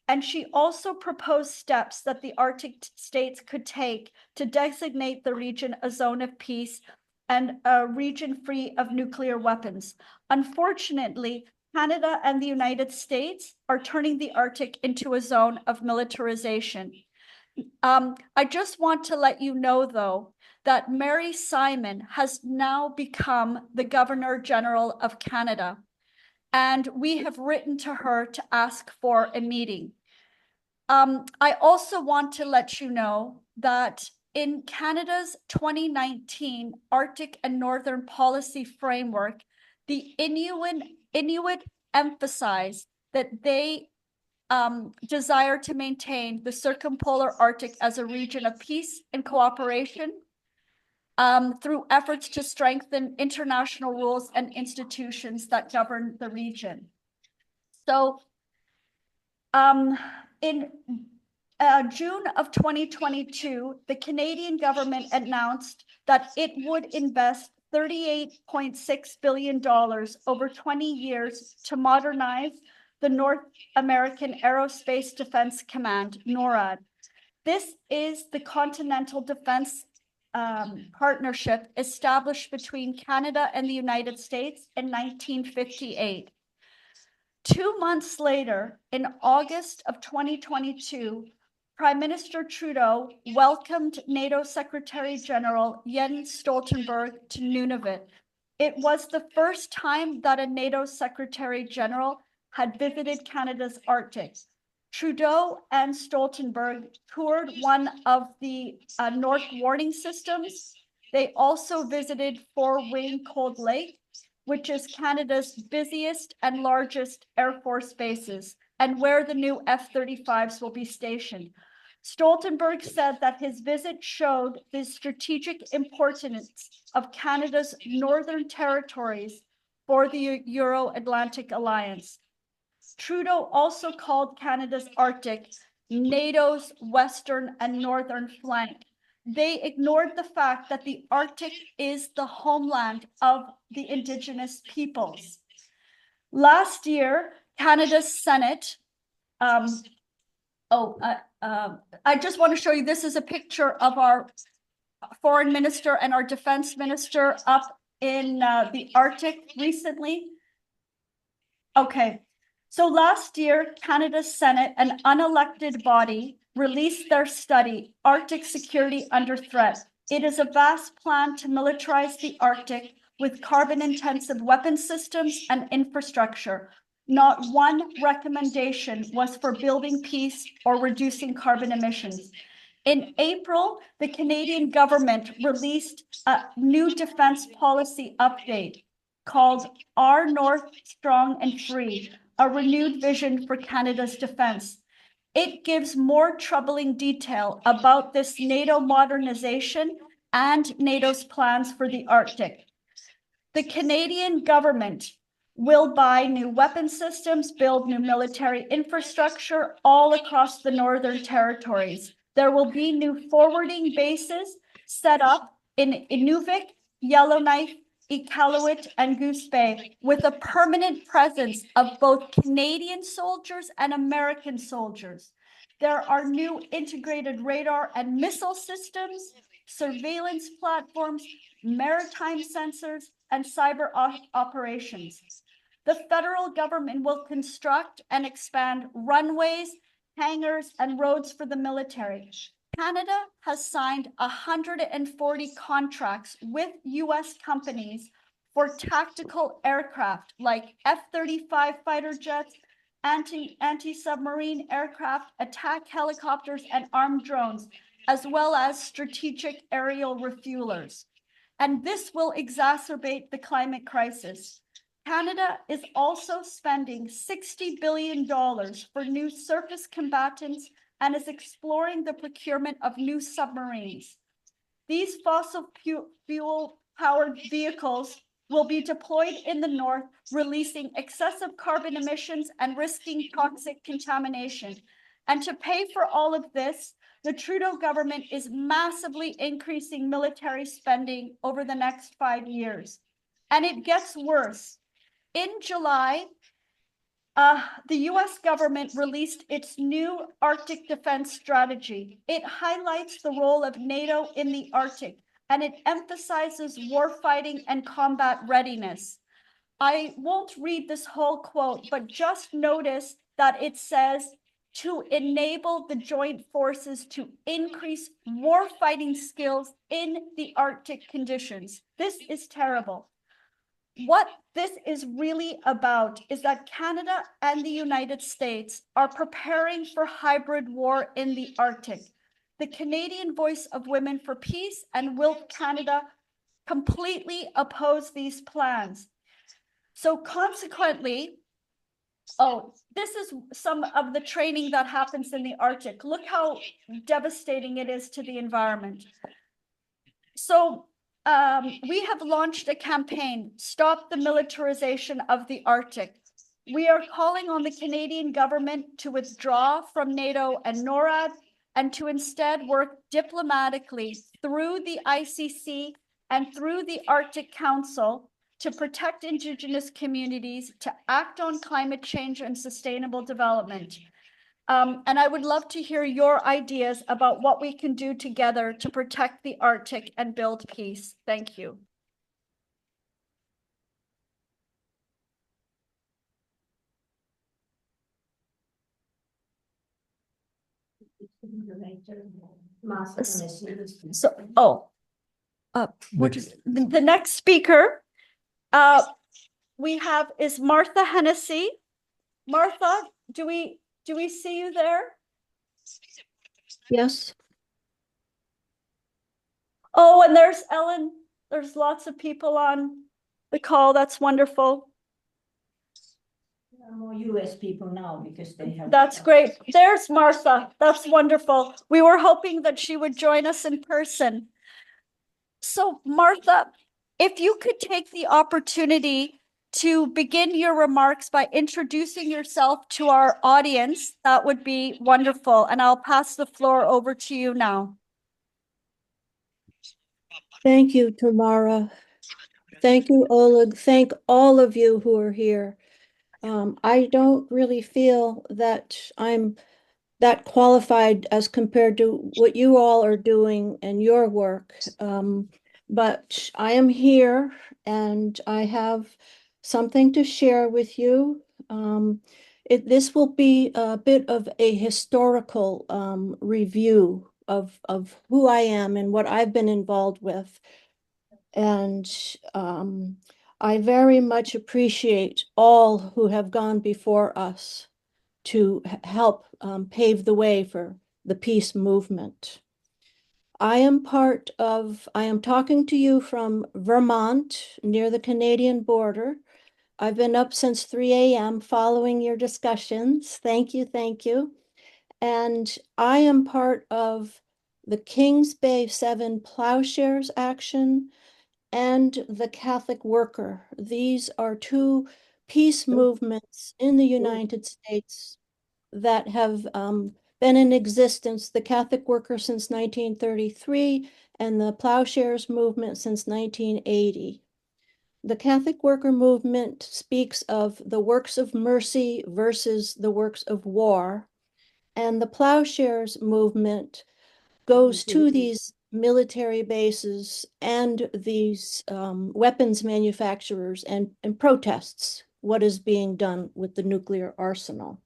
And she also proposed steps that the Arctic states could take to designate the region a zone of peace and a region free of nuclear weapons. Unfortunately, Canada and the United States are turning the Arctic into a zone of militarization. I just want to let you know, though, that Mary Simon has now become the Governor General of Canada, and we have written to her to ask for a meeting. I also want to let you know that in Canada's 2019 Arctic and Northern Policy Framework, the Inuit emphasized that they desire to maintain the circumpolar Arctic as a region of peace and cooperation through efforts to strengthen international rules and institutions that govern the region. So in June of 2022, the Canadian government announced that it would invest $38.6 billion over 20 years to modernize the North American Aerospace Defense Command, NORAD. This is the Continental Defense Partnership established between Canada and the United States in 1958. 2 months later, in August of 2022, Prime Minister Trudeau welcomed NATO Secretary General Jens Stoltenberg to Nunavut. It was the first time that a NATO Secretary General had visited Canada's Arctic. Trudeau and Stoltenberg toured one of the North Warning Systems. They also visited Four Wing Cold Lake, which is Canada's busiest and largest Air Force bases, and where the new F-35s will be stationed. Stoltenberg said that his visit showed the strategic importance of Canada's northern territories for the Euro-Atlantic Alliance. Trudeau also called Canada's Arctic NATO's western and northern flank. They ignored the fact that the Arctic is the homeland of the Indigenous peoples. Last year, Canada's Senate, I just want to show you, this is a picture of our foreign minister and our defense minister up in the Arctic recently. Okay. So last year, Canada's Senate, an unelected body, released their study, Arctic Security Under Threat. It is a vast plan to militarize the Arctic with carbon-intensive weapon systems and infrastructure. Not one recommendation was for building peace or reducing carbon emissions. In April, the Canadian government released a new defense policy update called Our North Strong and Free, a renewed vision for Canada's defense. It gives more troubling detail about this NATO modernization and NATO's plans for the Arctic. The Canadian government will buy new weapon systems, build new military infrastructure all across the Northern Territories. There will be new forwarding bases set up in Inuvik, Yellowknife, Iqaluit, and Goose Bay, with a permanent presence of both Canadian soldiers and American soldiers. There are new integrated radar and missile systems, surveillance platforms, maritime sensors, and cyber operations. The federal government will construct and expand runways, hangars, and roads for the military. Canada has signed 140 contracts with U.S. companies for tactical aircraft like F-35 fighter jets, anti-submarine aircraft, attack helicopters, and armed drones, as well as strategic aerial refuelers. And this will exacerbate the climate crisis. Canada is also spending $60 billion for new surface combatants and is exploring the procurement of new submarines. These fossil fuel-powered vehicles will be deployed in the north, releasing excessive carbon emissions and risking toxic contamination. And to pay for all of this, the Trudeau government is massively increasing military spending over the next 5 years. And it gets worse. In July, the US government released its new Arctic defense strategy. It highlights the role of NATO in the Arctic, and it emphasizes warfighting and combat readiness. I won't read this whole quote, but just notice that it says to enable the joint forces to increase warfighting skills in the Arctic conditions. This is terrible. What this is really about is that Canada and the United States are preparing for hybrid war in the Arctic. The Canadian Voice of Women for Peace and WILP Canada completely oppose these plans. So consequently, this is some of the training that happens in the Arctic. Look how devastating it is to the environment. So we have launched a campaign, Stop the Militarization of the Arctic. We are calling on the Canadian government to withdraw from NATO and NORAD and to instead work diplomatically through the ICC and through the Arctic Council to protect Indigenous communities, to act on climate change and sustainable development. And I would love to hear your ideas about what we can do together to protect the Arctic and build peace. Thank you. The next speaker we have is Martha Hennessy. Martha, do we see you there? Yes. Oh, and there's Ellen. There's lots of people on the call. That's wonderful. There are more US people now because they have. That's great. There's Martha. That's wonderful. We were hoping that she would join us in person. So Martha, if you could take the opportunity to begin your remarks by introducing yourself to our audience, that would be wonderful. And I'll pass the floor over to you now. Thank you, Tamara. Thank you, Oleg. Thank all of you who are here. I don't really feel that I'm that qualified as compared to what you all are doing and your work. But I am here and I have something to share with you. This will be a bit of a historical review of who I am and what I've been involved with. And I very much appreciate all who have gone before us to help pave the way for the peace movement. I am talking to you from Vermont, near the Canadian border. I've been up since 3 a.m. following your discussions. Thank you, thank you. And I am part of the Kings Bay 7 Plowshares Action and the Catholic Worker. These are two peace movements in the United States that have been in existence, the Catholic Worker since 1933 and the Plowshares movement since 1980. The Catholic Worker movement speaks of the works of mercy versus the works of war, and the Plowshares movement goes to these military bases and these weapons manufacturers and protests what is being done with the nuclear arsenal.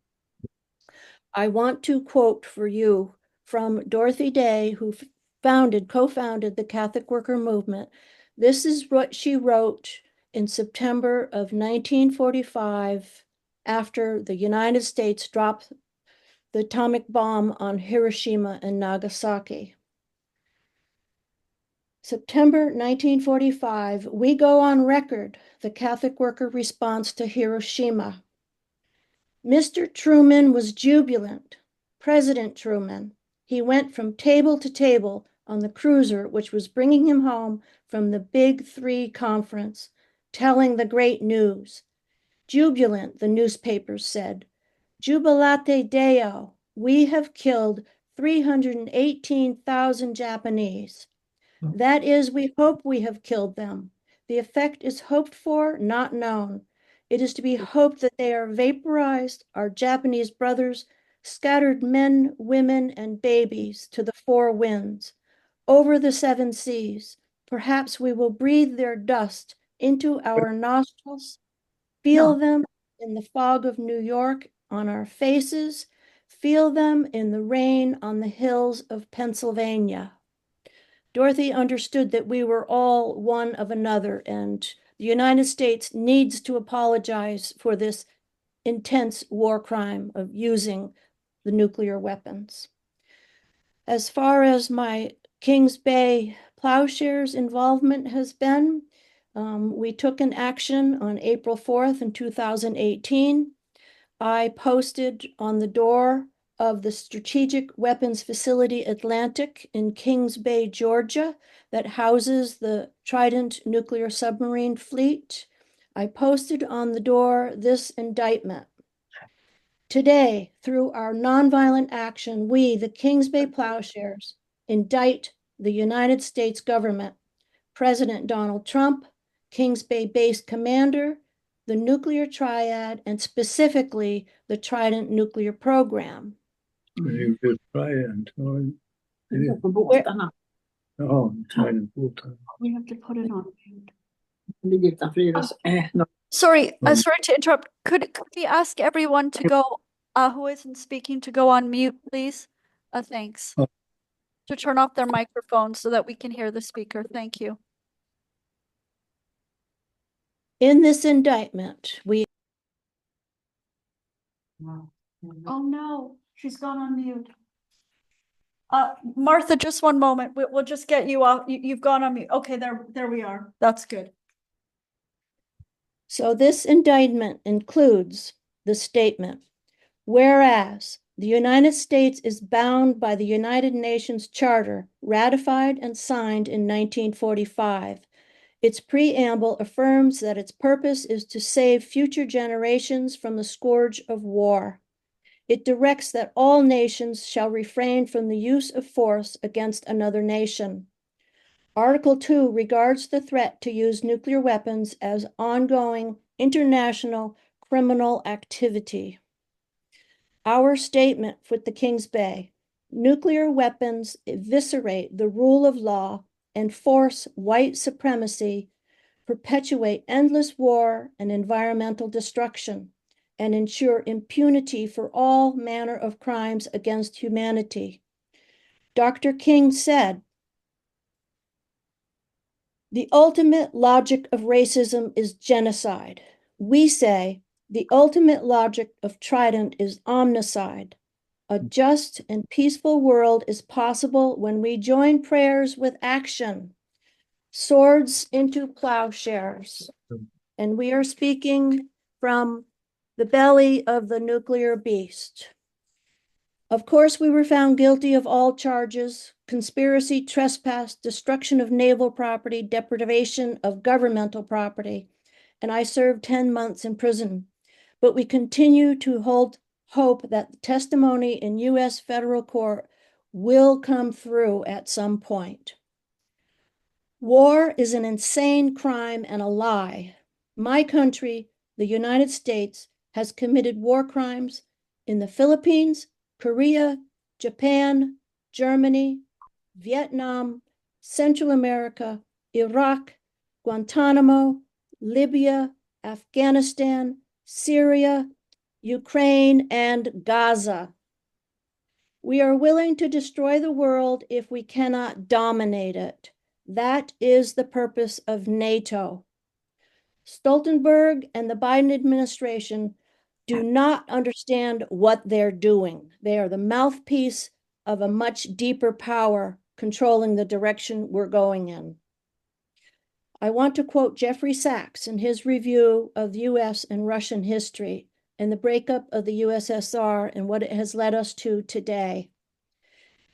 I want to quote for you from Dorothy Day, who co-founded the Catholic Worker Movement. This is what she wrote in September of 1945 after the United States dropped the atomic bomb on Hiroshima and Nagasaki. September 1945, we go on record the Catholic Worker response to Hiroshima. Mr. Truman was jubilant. President Truman. He went from table to table on the cruiser, which was bringing him home from the Big Three conference, telling the great news. Jubilant, the newspapers said. Jubilate Deo, we have killed 318,000 Japanese. That is, we hope we have killed them. The effect is hoped for, not known. It is to be hoped that they are vaporized, our Japanese brothers, scattered men, women, and babies to the four winds, over the seven seas. Perhaps we will breathe their dust into our nostrils Feel them in the fog of New York on our faces. Feel them in the rain on the hills of Pennsylvania. Dorothy understood that we were all one of another, and the United States needs to apologize for this intense war crime of using the nuclear weapons. As far as my Kings Bay Plowshares involvement has been, we took an action on April 4th in 2018. I posted on the door of the Strategic Weapons Facility Atlantic in Kings Bay, Georgia, that houses the Trident nuclear submarine fleet. I posted on the door this indictment. Today, through our nonviolent action, we, the Kings Bay Plowshares, indict the United States government, President Donald Trump, Kings Bay-based commander, the nuclear triad, and specifically the Trident nuclear program. Nuclear triad. We have to put it on mute. Sorry to interrupt. Could we ask everyone to go, who isn't speaking, to go on mute, please? Thanks. To turn off their microphones so that we can hear the speaker. Thank you. In this indictment, we... Oh no, she's gone on mute. Martha, just one moment. We'll just get you off. You've gone on mute. Okay, there we are. That's good. So this indictment includes the statement, whereas the United States is bound by the United Nations Charter, ratified and signed in 1945. Its preamble affirms that its purpose is to save future generations from the scourge of war. It directs that all nations shall refrain from the use of force against another nation. Article 2 regards the threat to use nuclear weapons as ongoing international criminal activity. Our statement with the Kings Bay: nuclear weapons eviscerate the rule of law, enforce white supremacy, perpetuate endless war and environmental destruction, and ensure impunity for all manner of crimes against humanity. Dr. King said, "The ultimate logic of racism is genocide." We say, the ultimate logic of Trident is omnicide. A just and peaceful world is possible when we join prayers with action. Swords into plowshares. And we are speaking from the belly of the nuclear beast. Of course, we were found guilty of all charges: conspiracy, trespass, destruction of naval property, deprivation of governmental property, and I served 10 months in prison. But we continue to hold hope that the testimony in U.S. federal court will come through at some point. War is an insane crime and a lie. My country, the United States, has committed war crimes in the Philippines, Korea, Japan, Germany, Vietnam, Central America, Iraq, Guantanamo, Libya, Afghanistan, Syria, Ukraine, and Gaza. We are willing to destroy the world if we cannot dominate it. That is the purpose of NATO. Stoltenberg and the Biden administration do not understand what they're doing. They are the mouthpiece of a much deeper power controlling the direction we're going in. I want to quote Jeffrey Sachs in his review of U.S. and Russian history and the breakup of the USSR and what it has led us to today.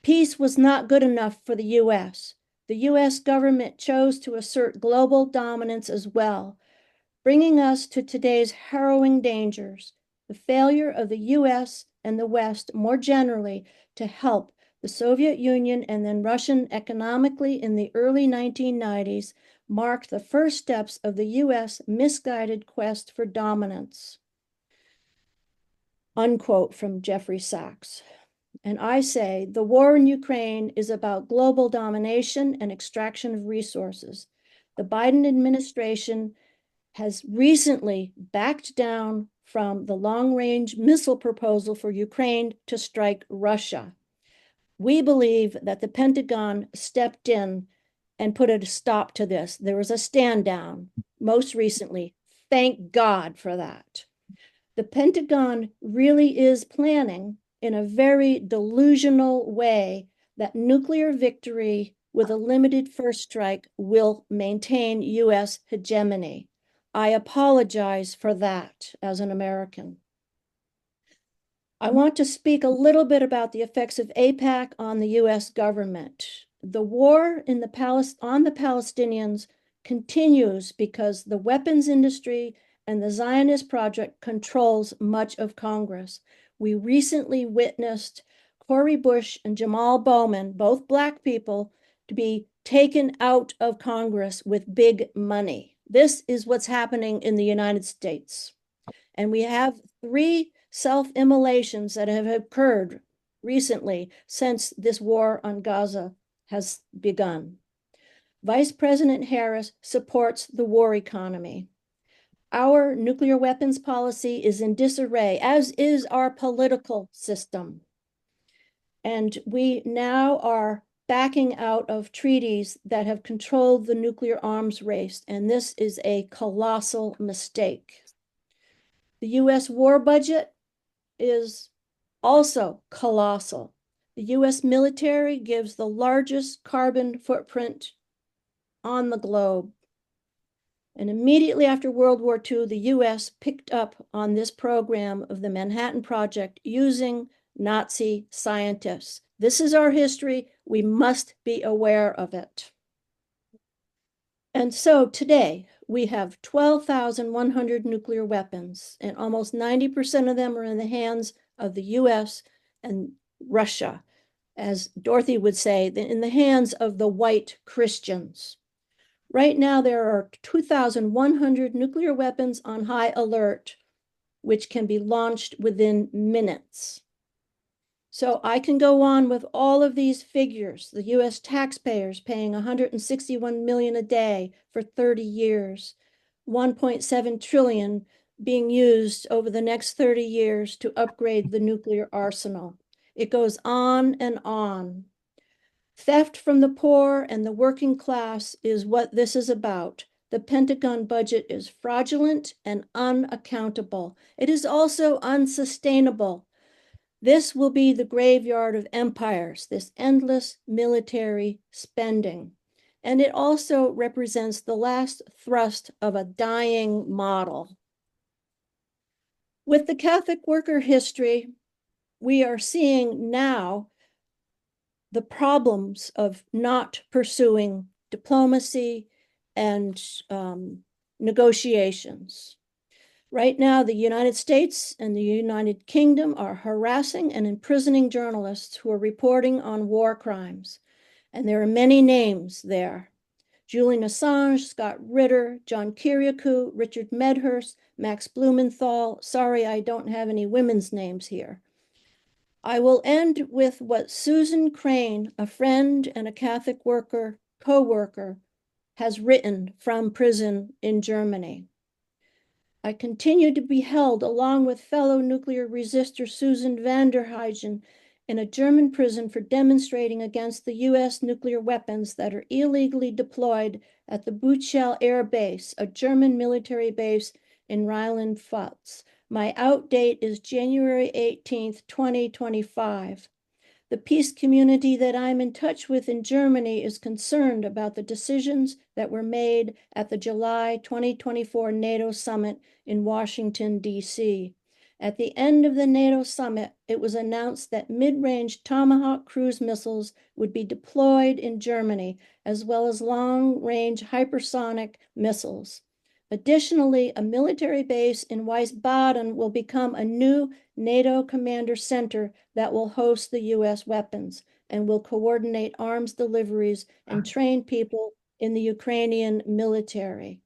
Peace was not good enough for the U.S. The U.S. government chose to assert global dominance as well, bringing us to today's harrowing dangers: the failure of the U.S. and the West more generally to help the Soviet Union and then Russian economically in the early 1990s marked the first steps of the U.S. misguided quest for dominance. Unquote from Jeffrey Sachs. And I say the war in Ukraine is about global domination and extraction of resources. The Biden administration has recently backed down from the long-range missile proposal for Ukraine to strike Russia. We believe that the Pentagon stepped in and put a stop to this. There was a stand down most recently. Thank God for that. The Pentagon really is planning in a very delusional way that nuclear victory with a limited first strike will maintain U.S. hegemony. I apologize for that as an American. I want to speak a little bit about the effects of AIPAC on the U.S. government. The war on the Palestinians continues because the weapons industry and the Zionist project controls much of Congress. We recently witnessed Cori Bush and Jamal Bowman, both Black people, to be taken out of Congress with big money. This is what's happening in the United States. And we have 3 self-immolations that have occurred recently since this war on Gaza has begun. Vice President Harris supports the war economy. Our nuclear weapons policy is in disarray, as is our political system. And we now are backing out of treaties that have controlled the nuclear arms race, and this is a colossal mistake. The U.S. war budget is also colossal. The U.S. military gives the largest carbon footprint on the globe. And immediately after World War II, the U.S. picked up on this program of the Manhattan Project using Nazi scientists. This is our history. We must be aware of it. And so today, we have 12,100 nuclear weapons, and almost 90% of them are in the hands of the US and Russia. As Dorothy would say, in the hands of the white Christians. Right now, there are 2,100 nuclear weapons on high alert, which can be launched within minutes. So I can go on with all of these figures. The US taxpayers paying $161 million a day for 30 years, 1.7 trillion being used over the next 30 years to upgrade the nuclear arsenal. It goes on and on. Theft from the poor and the working class is what this is about. The Pentagon budget is fraudulent and unaccountable. It is also unsustainable. This will be the graveyard of empires, this endless military spending. And it also represents the last thrust of a dying model. With the Catholic worker history, we are seeing now the problems of not pursuing diplomacy and negotiations. Right now, the United States and the United Kingdom are harassing and imprisoning journalists who are reporting on war crimes. And there are many names there. Julian Assange, Scott Ritter, John Kiriakou, Richard Medhurst, Max Blumenthal. Sorry, I don't have any women's names here. I will end with what Susan Crane, a friend and a Catholic worker, co-worker, has written from prison in Germany. I continue to be held along with fellow nuclear resistor Susan van der Huygen in a German prison for demonstrating against the US nuclear weapons that are illegally deployed at the Buchel Air Base, a German military base in Rheinland-Pfalz. My out date is January 18th, 2025. The peace community that I'm in touch with in Germany is concerned about the decisions that were made at the July 2024 NATO summit in Washington, D.C. At the end of the NATO summit, it was announced that mid-range Tomahawk cruise missiles would be deployed in Germany, as well as long-range hypersonic missiles. Additionally, a military base in Wiesbaden will become a new NATO commander center that will host the U.S. weapons and will coordinate arms deliveries and train people in the Ukrainian military.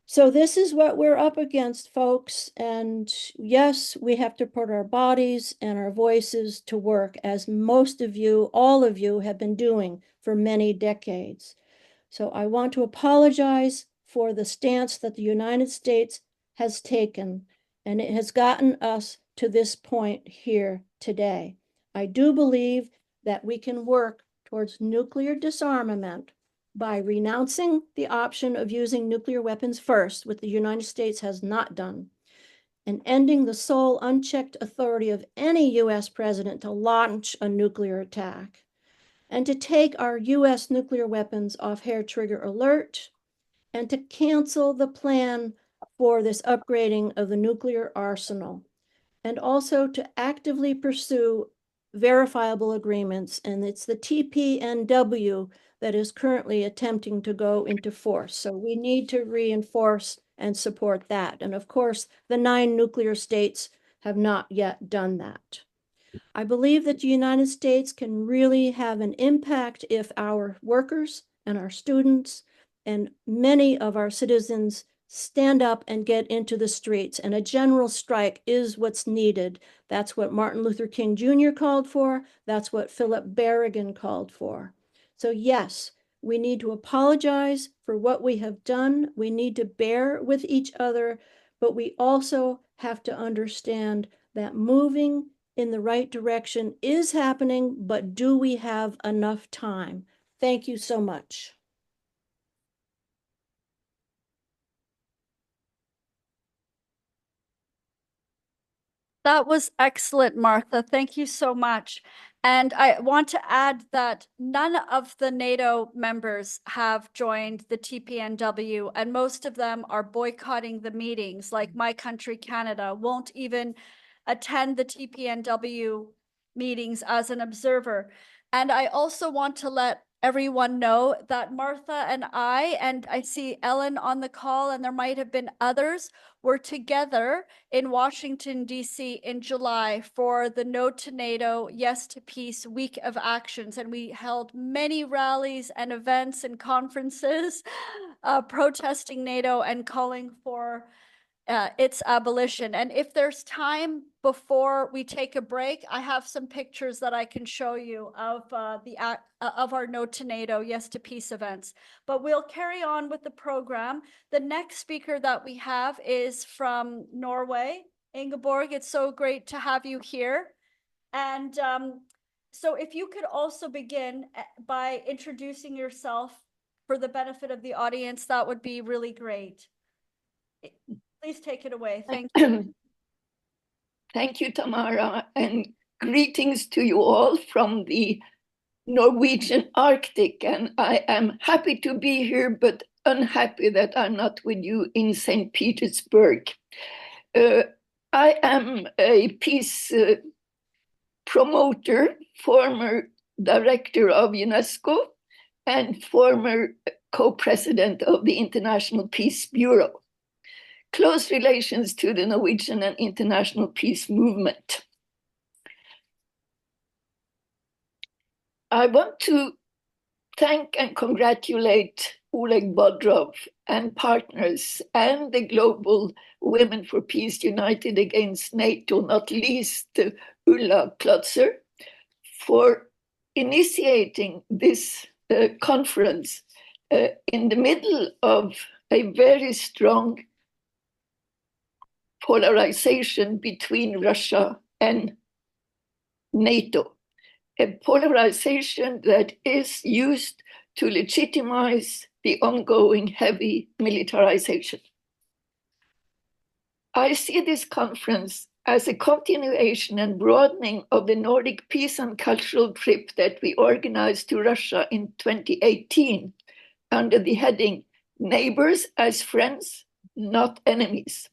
So this is what we're up against, folks. And yes, we have to put our bodies and our voices to work, as most of you, all of you, have been doing for many decades. So I want to apologize for the stance that the United States has taken, and it has gotten us to this point here today. I do believe that we can work towards nuclear disarmament by renouncing the option of using nuclear weapons first, which the United States has not done, and ending the sole unchecked authority of any U.S. president to launch a nuclear attack, and to take our U.S. nuclear weapons off hair trigger alert, and to cancel the plan for this upgrading of the nuclear arsenal, and also to actively pursue verifiable agreements. And it's the TPNW that is currently attempting to go into force. So we need to reinforce and support that. And of course, the 9 nuclear states have not yet done that. I believe that the United States can really have an impact if our workers and our students and many of our citizens stand up and get into the streets. And a general strike is what's needed. That's what Martin Luther King Jr. called for. That's what Philip Berrigan called for. So yes, we need to apologize for what we have done. We need to bear with each other, but we also have to understand that moving in the right direction is happening, but do we have enough time? Thank you so much. That was excellent, Martha. Thank you so much. And I want to add that none of the NATO members have joined the TPNW, and most of them are boycotting the meetings. Like my country, Canada, won't even attend the TPNW meetings as an observer. And I also want to let everyone know that Martha and I see Ellen on the call, and there might have been others, were together in Washington, D.C. in July for the No to NATO, Yes to Peace week of actions. And we held many rallies and events and conferences protesting NATO and calling for its abolition. And if there's time before we take a break, I have some pictures that I can show you of of our No to NATO, Yes to Peace events. But we'll carry on with the program. The next speaker that we have is from Norway. Ingeborg, it's so great to have you here. And so if you could also begin by introducing yourself for the benefit of the audience, that would be really great. Please take it away. Thank you. Thank you, Tamara, and greetings to you all from the Norwegian Arctic. And I am happy to be here, but unhappy that I'm not with you in St. Petersburg. I am a peace promoter, former director of UNESCO, and former co-president of the International Peace Bureau. Close relations to the Norwegian and international peace movement. I want to thank and congratulate Oleg Bodrov and partners and the Global Women for Peace United Against NATO, not least Ulla Klotzer, for initiating this conference in the middle of a very strong polarization between Russia and NATO, a polarization that is used to legitimize the ongoing heavy militarization. I see this conference as a continuation and broadening of the Nordic peace and cultural trip that we organized to Russia in 2018 under the heading Neighbors as Friends, Not Enemies.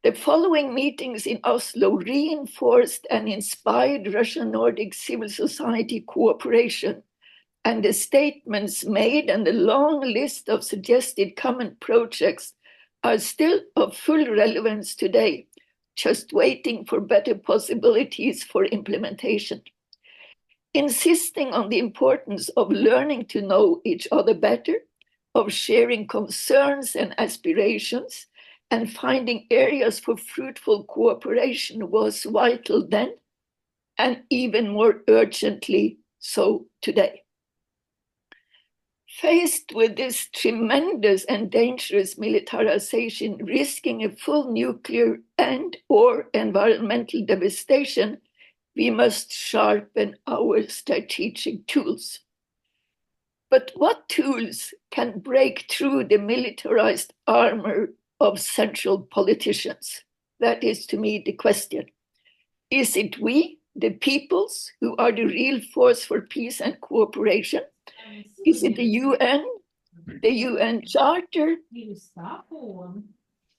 The following meetings in Oslo reinforced and inspired Russian-Nordic civil society cooperation, and the statements made and the long list of suggested common projects are still of full relevance today, just waiting for better possibilities for implementation. Insisting on the importance of learning to know each other better, of sharing concerns and aspirations, and finding areas for fruitful cooperation was vital then, and even more urgently so today. Faced with this tremendous and dangerous militarization risking a full nuclear and/or environmental devastation, we must sharpen our strategic tools. But what tools can break through the militarized armor of central politicians? That is, to me, the question. Is it we, the peoples, who are the real force for peace and cooperation? Is it the UN Charter,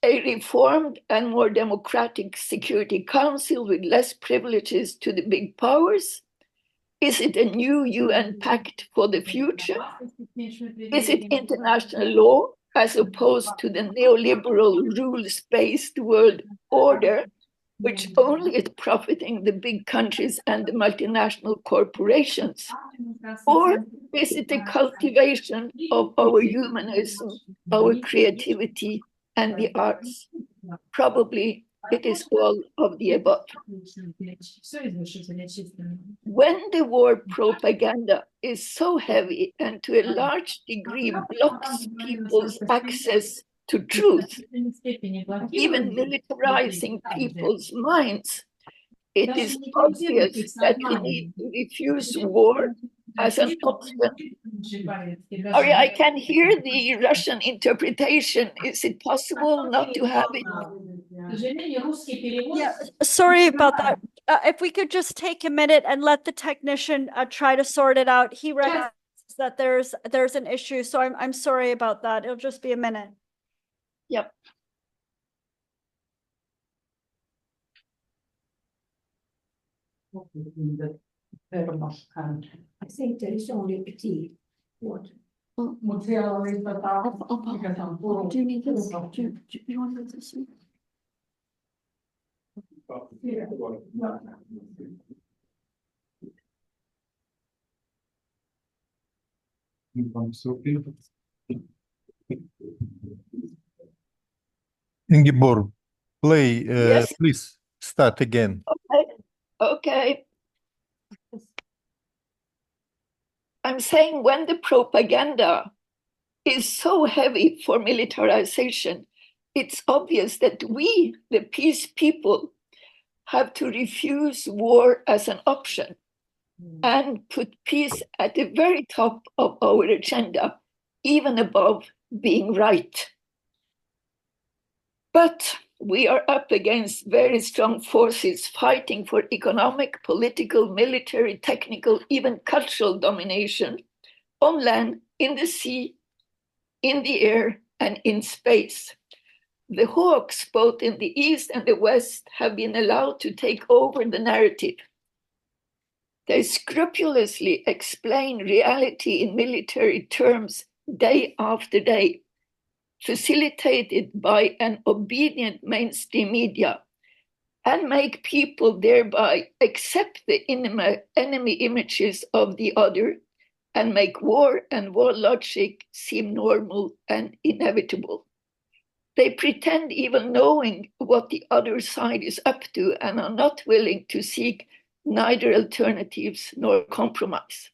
a reformed and more democratic Security Council with less privileges to the big powers? Is it a new UN pact for the future? Is it international law as opposed to the neoliberal rules-based world order, which only is profiting the big countries and the multinational corporations? Or is it the cultivation of our humanism, our creativity, and the arts? Probably it is all of the above. When the war propaganda is so heavy and to a large degree blocks people's access to truth, even militarizing people's minds, it is obvious that we need to refuse war as an option. Sorry, I can hear the Russian interpretation. Is it possible not to have it? Yeah, sorry about that. If we could just take a minute and let the technician try to sort it out. He recognizes that there's an issue, so I'm sorry about that. It'll just be a minute. Yep. I think there is only a tea. What? Do you need this? Do you want this? Ingeborg, play, Yes. please start again. Okay. I'm saying when the propaganda is so heavy for militarization, it's obvious that we, the peace people, have to refuse war as an option and put peace at the very top of our agenda, even above being right. But we are up against very strong forces fighting for economic, political, military, technical, even cultural domination on land, in the sea, in the air, and in space. The hawks, both in the East and the West, have been allowed to take over the narrative. They scrupulously explain reality in military terms day after day, facilitated by an obedient mainstream media, and make people thereby accept the enemy images of the other and make war and war logic seem normal and inevitable. They pretend even knowing what the other side is up to and are not willing to seek neither alternatives nor compromise.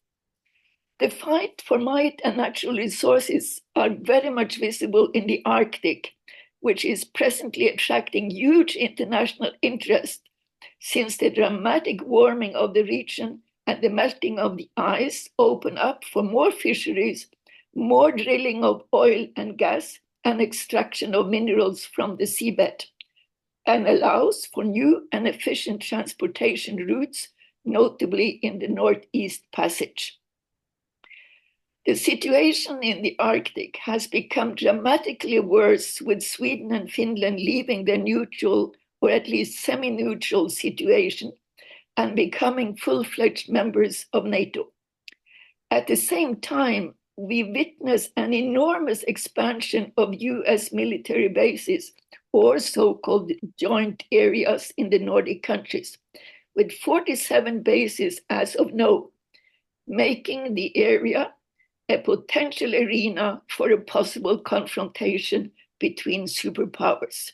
The fight for might and natural resources are very much visible in the Arctic, which is presently attracting huge international interest since the dramatic warming of the region and the melting of the ice open up for more fisheries, more drilling of oil and gas, and extraction of minerals from the seabed, and allows for new and efficient transportation routes, notably in the Northeast Passage. The situation in the Arctic has become dramatically worse, with Sweden and Finland leaving their neutral, or at least semi-neutral situation and becoming full-fledged members of NATO. At the same time, we witness an enormous expansion of US military bases, or so-called joint areas in the Nordic countries, with 47 bases as of now, making the area a potential arena for a possible confrontation between superpowers.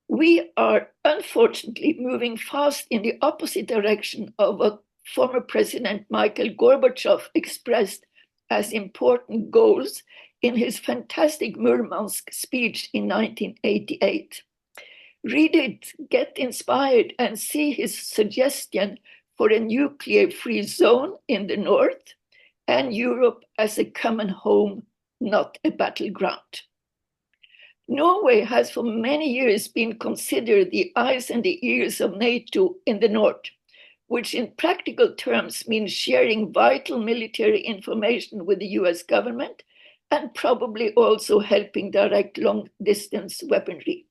We are unfortunately moving fast in the opposite direction of what former President Mikhail Gorbachev expressed as important goals in his fantastic Murmansk speech in 1988. Read it, get inspired, and see his suggestion for a nuclear-free zone in the north and Europe as a common home, not a battleground. Norway has for many years been considered the eyes and the ears of NATO in the north, which in practical terms means sharing vital military information with the US government and probably also helping direct long-distance weaponry.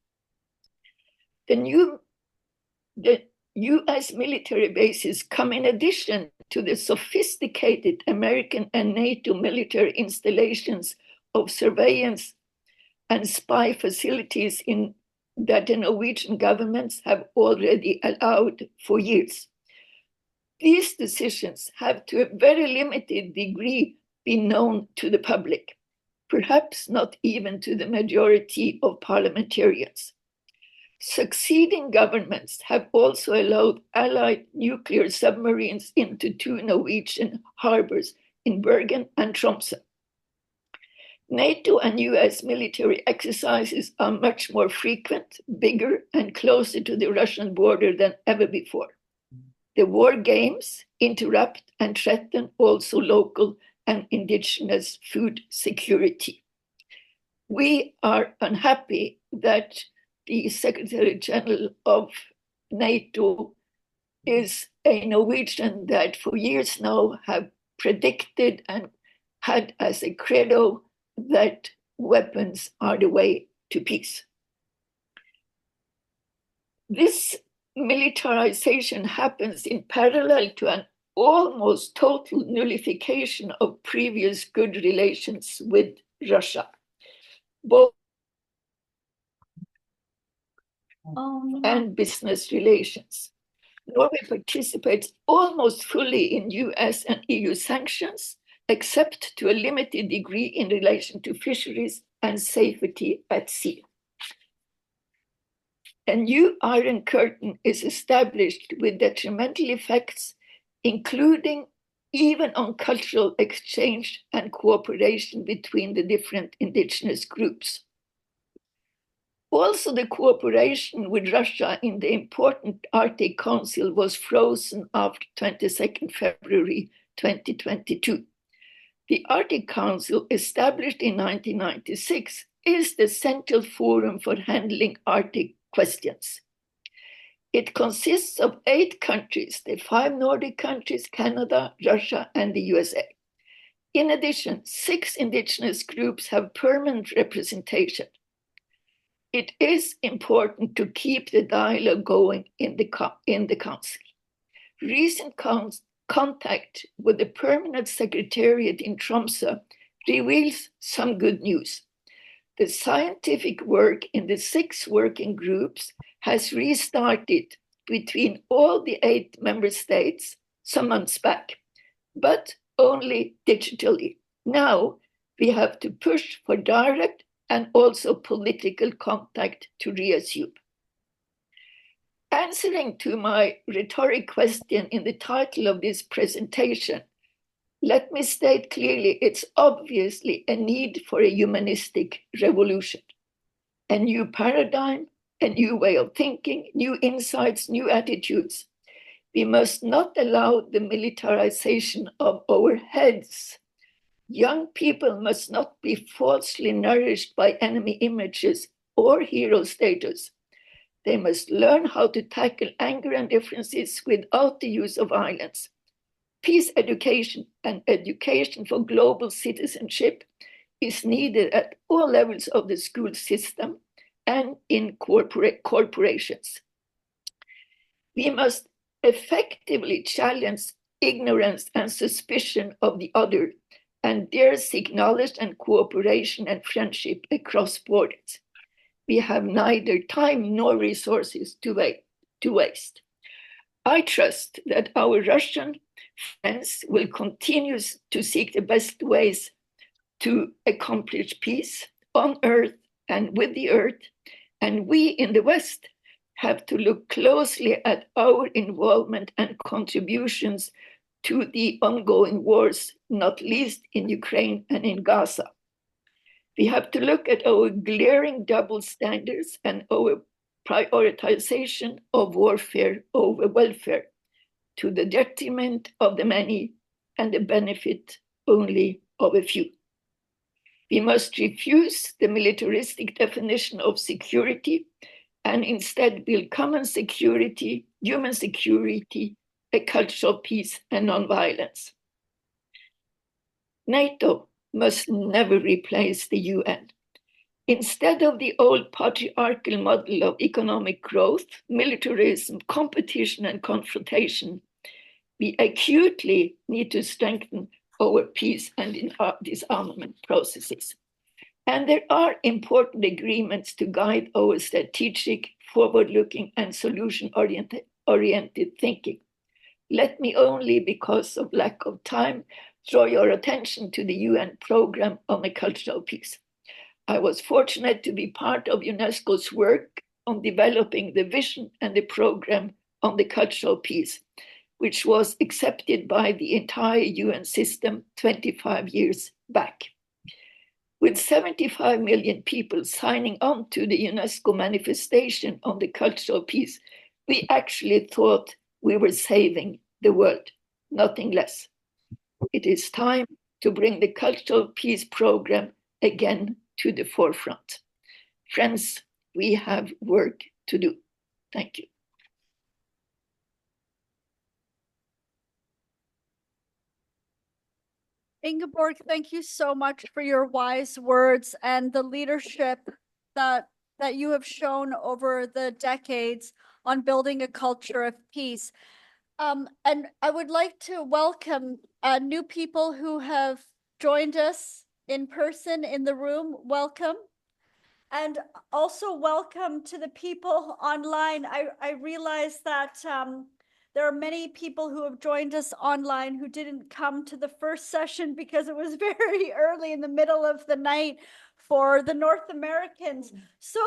The US military bases come in addition to the sophisticated American and NATO military installations of surveillance and spy facilities that the Norwegian governments have already allowed for years. These decisions have to a very limited degree been known to the public, perhaps not even to the majority of parliamentarians. Succeeding governments have also allowed Allied nuclear submarines into 2 Norwegian harbors in Bergen and Tromsø. NATO and US military exercises are much more frequent, bigger, and closer to the Russian border than ever before. The war games interrupt and threaten also local and indigenous food security. We are unhappy that the Secretary General of NATO is a Norwegian that for years now have predicted and had as a credo that weapons are the way to peace. This militarization happens in parallel to an almost total nullification of previous good relations with Russia, both and business relations. Norway participates almost fully in US and EU sanctions, except to a limited degree in relation to fisheries and safety at sea. A new Iron Curtain is established with detrimental effects, including even on cultural exchange and cooperation between the different indigenous groups. Also, the cooperation with Russia in the important Arctic Council was frozen after 22nd February 2022. The Arctic Council, established in 1996, is the central forum for handling Arctic questions. It consists of 8 countries, the 5 Nordic countries, Canada, Russia, and the USA. In addition, 6 indigenous groups have permanent representation. It is important to keep the dialogue going in the Council. Recent contact with the Permanent Secretariat in Tromsø reveals some good news. The scientific work in the 6 working groups has restarted between all the 8 member states some months back, but only digitally. Now we have to push for direct and also political contact to reassume. Answering to my rhetoric question in the title of this presentation, let me state clearly it's obviously a need for a humanistic revolution, a new paradigm, a new way of thinking, new insights, new attitudes. We must not allow the militarization of our heads. Young people must not be falsely nourished by enemy images or hero status. They must learn how to tackle anger and differences without the use of violence. Peace education and education for global citizenship is needed at all levels of the school system and in corporations. We must effectively challenge ignorance and suspicion of the other and dare seek knowledge and cooperation and friendship across borders. We have neither time nor resources to waste. I trust that our Russian friends will continue to seek the best ways to accomplish peace on earth and with the earth, and we in the West have to look closely at our involvement and contributions to the ongoing wars, not least in Ukraine and in Gaza. We have to look at our glaring double standards and our prioritization of warfare over welfare to the detriment of the many and the benefit only of a few. We must refuse the militaristic definition of security and instead build common security, human security, a culture of peace and nonviolence. NATO must never replace the UN. Instead of the old patriarchal model of economic growth, militarism, competition, and confrontation, we acutely need to strengthen our peace and disarmament processes. And there are important agreements to guide our strategic, forward-looking, and solution-oriented thinking. Let me only, because of lack of time, draw your attention to the UN Programme on the Cultural Peace. I was fortunate to be part of UNESCO's work on developing the vision and the program on the cultural peace, which was accepted by the entire UN system 25 years back. With 75 million people signing on to the UNESCO manifestation on the cultural peace, we actually thought we were saving the world, nothing less. It is time to bring the cultural peace program again to the forefront. Friends, we have work to do. Thank you. Ingeborg, thank you so much for your wise words and the leadership that you have shown over the decades on building a culture of peace. And I would like to welcome new people who have joined us in person in the room. Welcome. And also welcome to the people online. I realize that there are many people who have joined us online who didn't come to the first session because it was very early in the middle of the night for the North Americans. So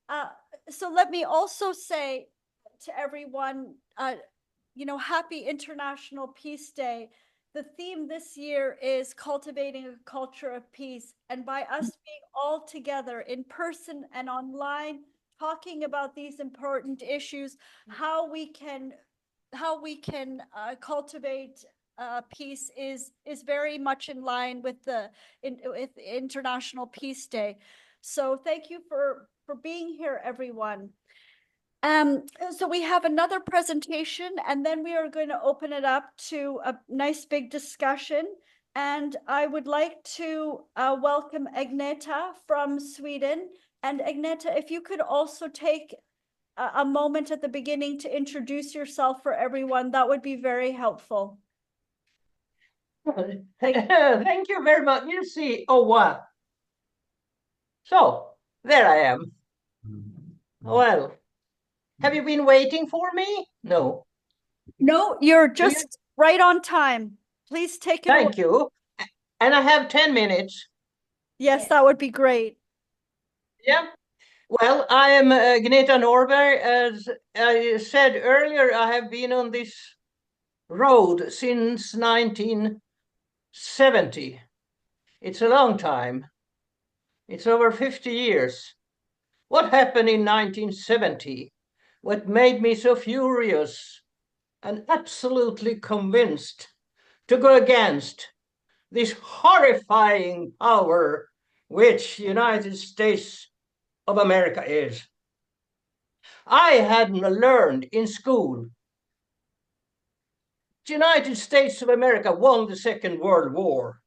let me also say to everyone, happy International Peace Day. The theme this year is cultivating a culture of peace. And by us being all together in person and online, talking about these important issues, how we can cultivate peace is very much in line with the International Peace Day. So thank you for being here, everyone. So we have another presentation, and then we are going to open it up to a nice big discussion. And I would like to welcome Agneta from Sweden. And Agneta, if you could also take a moment at the beginning to introduce yourself for everyone, that would be very helpful. Thank you very much. You see, oh wow. So there I am. Well, have you been waiting for me? No. No, you're just right on time. Please take it away. Thank you. And I have 10 minutes. Yes, that would be great. Yeah. Well, I am Agneta Norberg. As I said earlier, I have been on this road since 1970. It's a long time. It's over 50 years. What happened in 1970? What made me so furious and absolutely convinced to go against this horrifying power which United States of America is? I hadn't learned in school. The United States of America won the Second World War.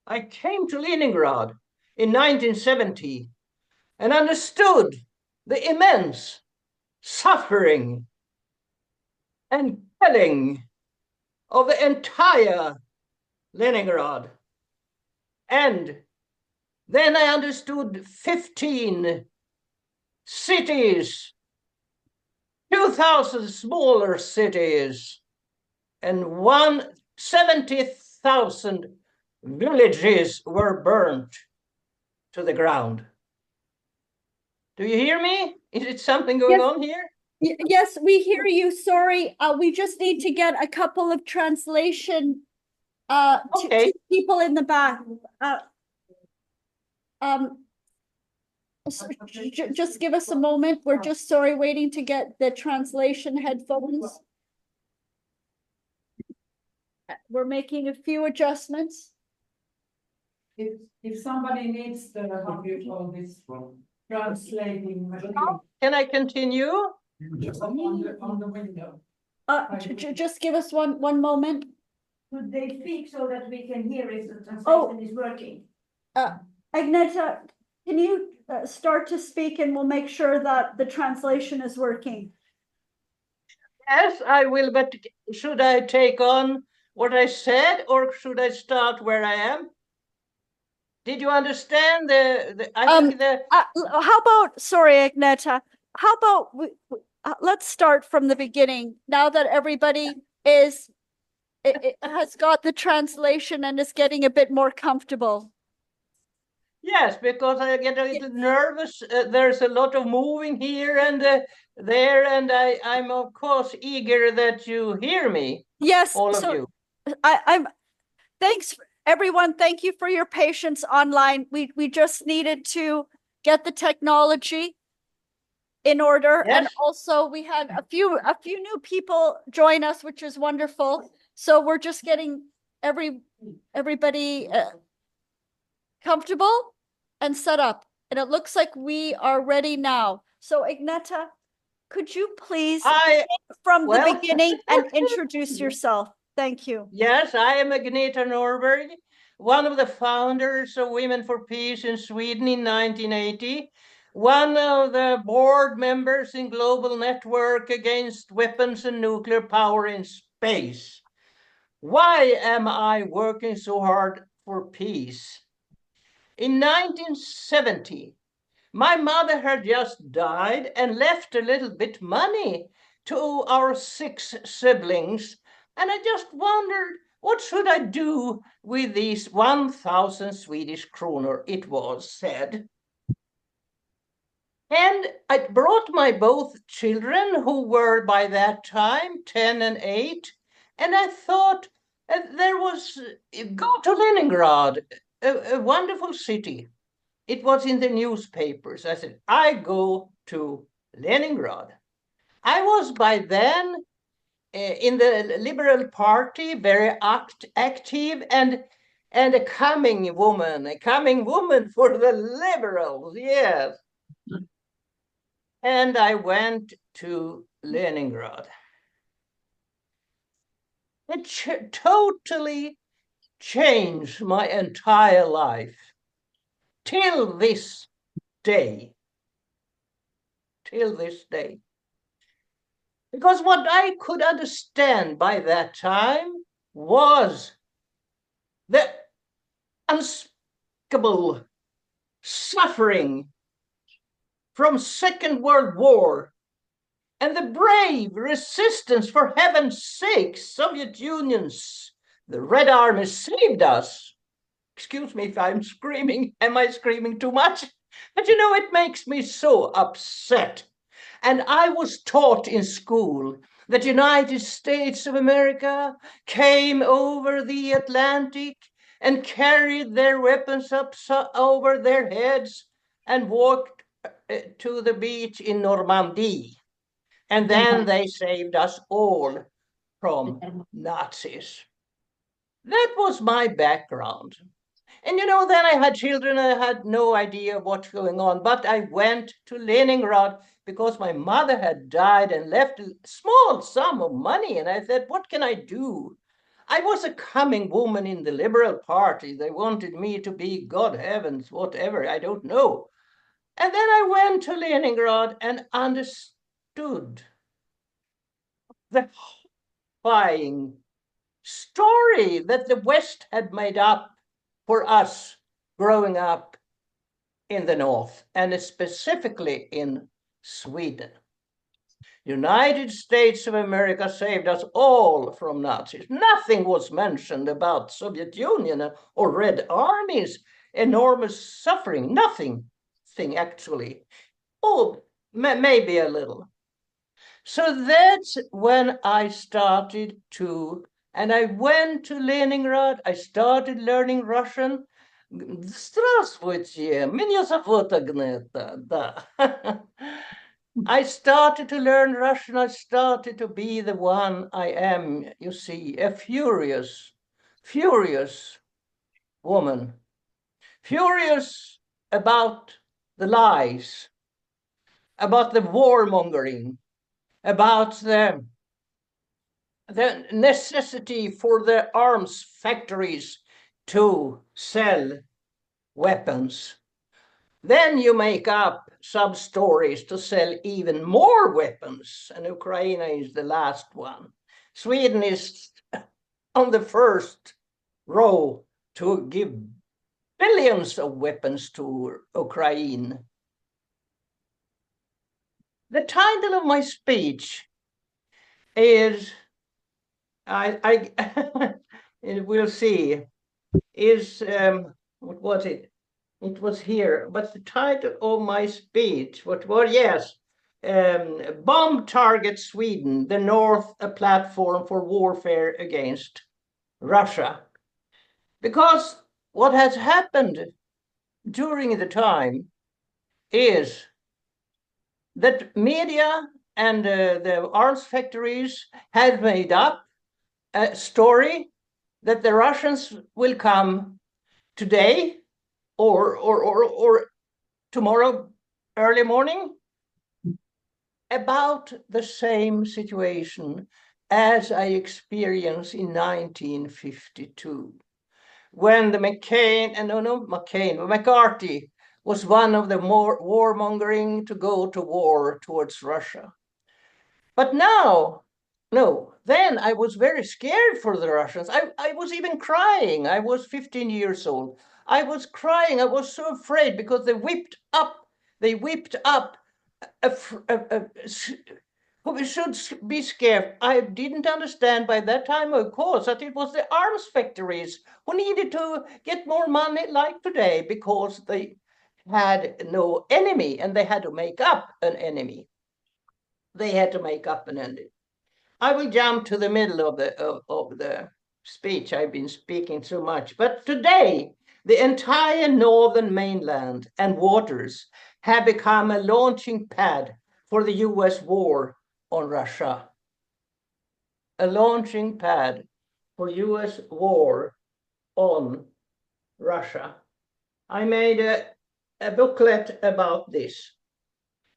I came to Leningrad in 1970 and understood the immense suffering and killing of the entire Leningrad. And then I understood 15 cities, 2,000 smaller cities, and 70,000 villages were burnt to the ground. Do you hear me? Is it something going on here? Yes, we hear you. Sorry, we just need to get a couple of translation to people in the back. Just give us a moment. We're just waiting to get the translation headphones. We're making a few adjustments. If somebody needs the this translating machine. Can I continue? On the window. Just give us one moment. Could they speak so that we can hear if the translation is working? Agneta, can you start to speak and we'll make sure that the translation is working? Yes, I will, but should I take on what I said or should I start where I am? Did you understand how about, sorry, Agneta, how about let's start from the beginning now that everybody has got the translation and is getting a bit more comfortable. Yes, because I get a little nervous. There's a lot of moving here and there, and I'm of course eager that you hear me. Yes, all of you. I'm. Thanks, everyone. Thank you for your patience online. We just needed to get the technology in order, and also we had a few new people join us, which is wonderful. So we're just getting everybody comfortable and set up, and it looks like we are ready now. So Agneta, could you please from the beginning and introduce yourself? Thank you. Yes, I am Agneta Norberg, one of the founders of Women for Peace in Sweden in 1980, one of the board members in Global Network Against Weapons and Nuclear Power in Space. Why am I working so hard for peace? In 1970, my mother had just died and left a little bit money to our 6 siblings. And I just wondered, what should I do with these 1,000 Swedish kronor, it was said. And I brought my both children, who were by that time 10 and 8, and I thought there was, go to Leningrad, a wonderful city. It was in the newspapers. I said, I go to Leningrad. I was by then in the Liberal Party, very active and a coming woman for the Liberals, yes. And I went to Leningrad. It totally changed my entire life till this day. Because what I could understand by that time was the unspeakable suffering from Second World War and the brave resistance, for heaven's sake, Soviet Union's, the Red Army saved us. Excuse me if I'm screaming. Am I screaming too much? But you know, it makes me so upset. And I was taught in school that the United States of America came over the Atlantic and carried their weapons up over their heads and walked to the beach in Normandy. And then they saved us all from Nazis. That was my background. And you know, then I had children, I had no idea what's going on, but I went to Leningrad because my mother had died and left a small sum of money. And I said, what can I do? I was a coming woman in the Liberal Party. They wanted me to be, God heavens, whatever, I don't know. And then I went to Leningrad and understood the horrifying story that the West had made up for us growing up in the North, and specifically in Sweden. United States of America saved us all from Nazis. Nothing was mentioned about Soviet Union or Red Armies, enormous suffering, nothing actually. Oh, maybe a little. So that's when I started to, and I went to Leningrad. I started learning Russian. Здравствуйте, меня зовут Agneta. Да. I started to learn Russian. I started to be the one I am, you see, a furious woman. Furious about the lies, about the warmongering, about the necessity for the arms factories to sell weapons. Then you make up sub-stories to sell even more weapons, and Ukraine is the last one. Sweden is on the first row to give billions of weapons to Ukraine. The title of my speech is, we'll see, is, what was it? It was here, but the title of my speech, Bomb Target Sweden, the North a Platform for Warfare Against Russia. Because what has happened during the time is that media and the arms factories have made up a story that the Russians will come today or tomorrow early morning about the same situation as I experienced in 1952, when the McCarthy was one of the more warmongering to go to war towards Russia. But now, no, then I was very scared for the Russians. I was even crying. I was 15 years old. I was crying. I was so afraid because they whipped up we should be scared. I didn't understand by that time, of course, that it was the arms factories who needed to get more money like today because they had no enemy and they had to make up an enemy. They had to make up an enemy. I will jump to the middle of the speech. I've been speaking so much, but today the entire northern mainland and waters have become a launching pad for the US war on Russia. A launching pad for US war on Russia. I made a booklet about this.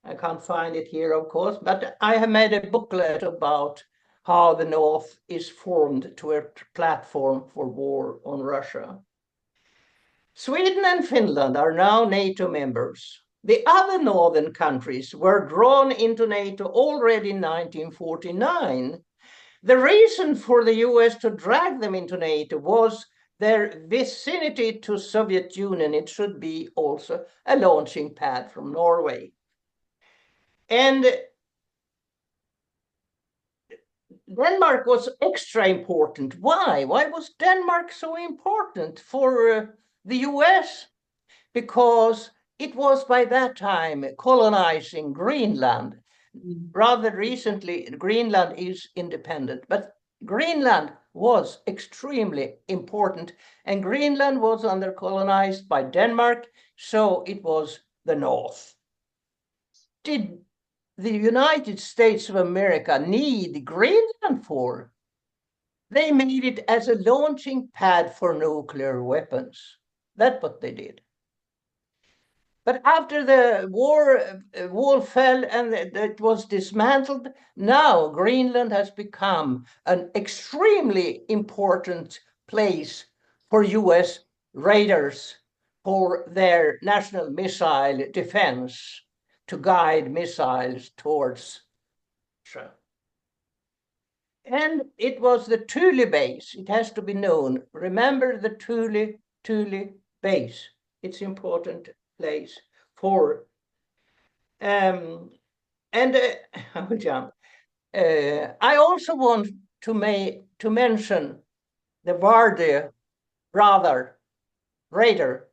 I can't find it here, of course, but I have made a booklet about how the North is formed to a platform for war on Russia. Sweden and Finland are now NATO members. The other northern countries were drawn into NATO already in 1949. The reason for the US to drag them into NATO was their vicinity to Soviet Union. It should be also a launching pad from Norway. And Denmark was extra important. Why? Why was Denmark so important for the US? Because it was by that time colonizing Greenland. Rather recently, Greenland is independent, but Greenland was extremely important, and Greenland was under colonized by Denmark, so it was the North. Did the United States of America need Greenland for? They made it as a launching pad for nuclear weapons. That's what they did. But after the wall fell and it was dismantled, now Greenland has become an extremely important place for US raiders for their national missile defense to guide missiles towards Russia. And it was the Thule base. It has to be known. Remember the Thule base. It's important place for I will jump. I also want to mention the Vardø radar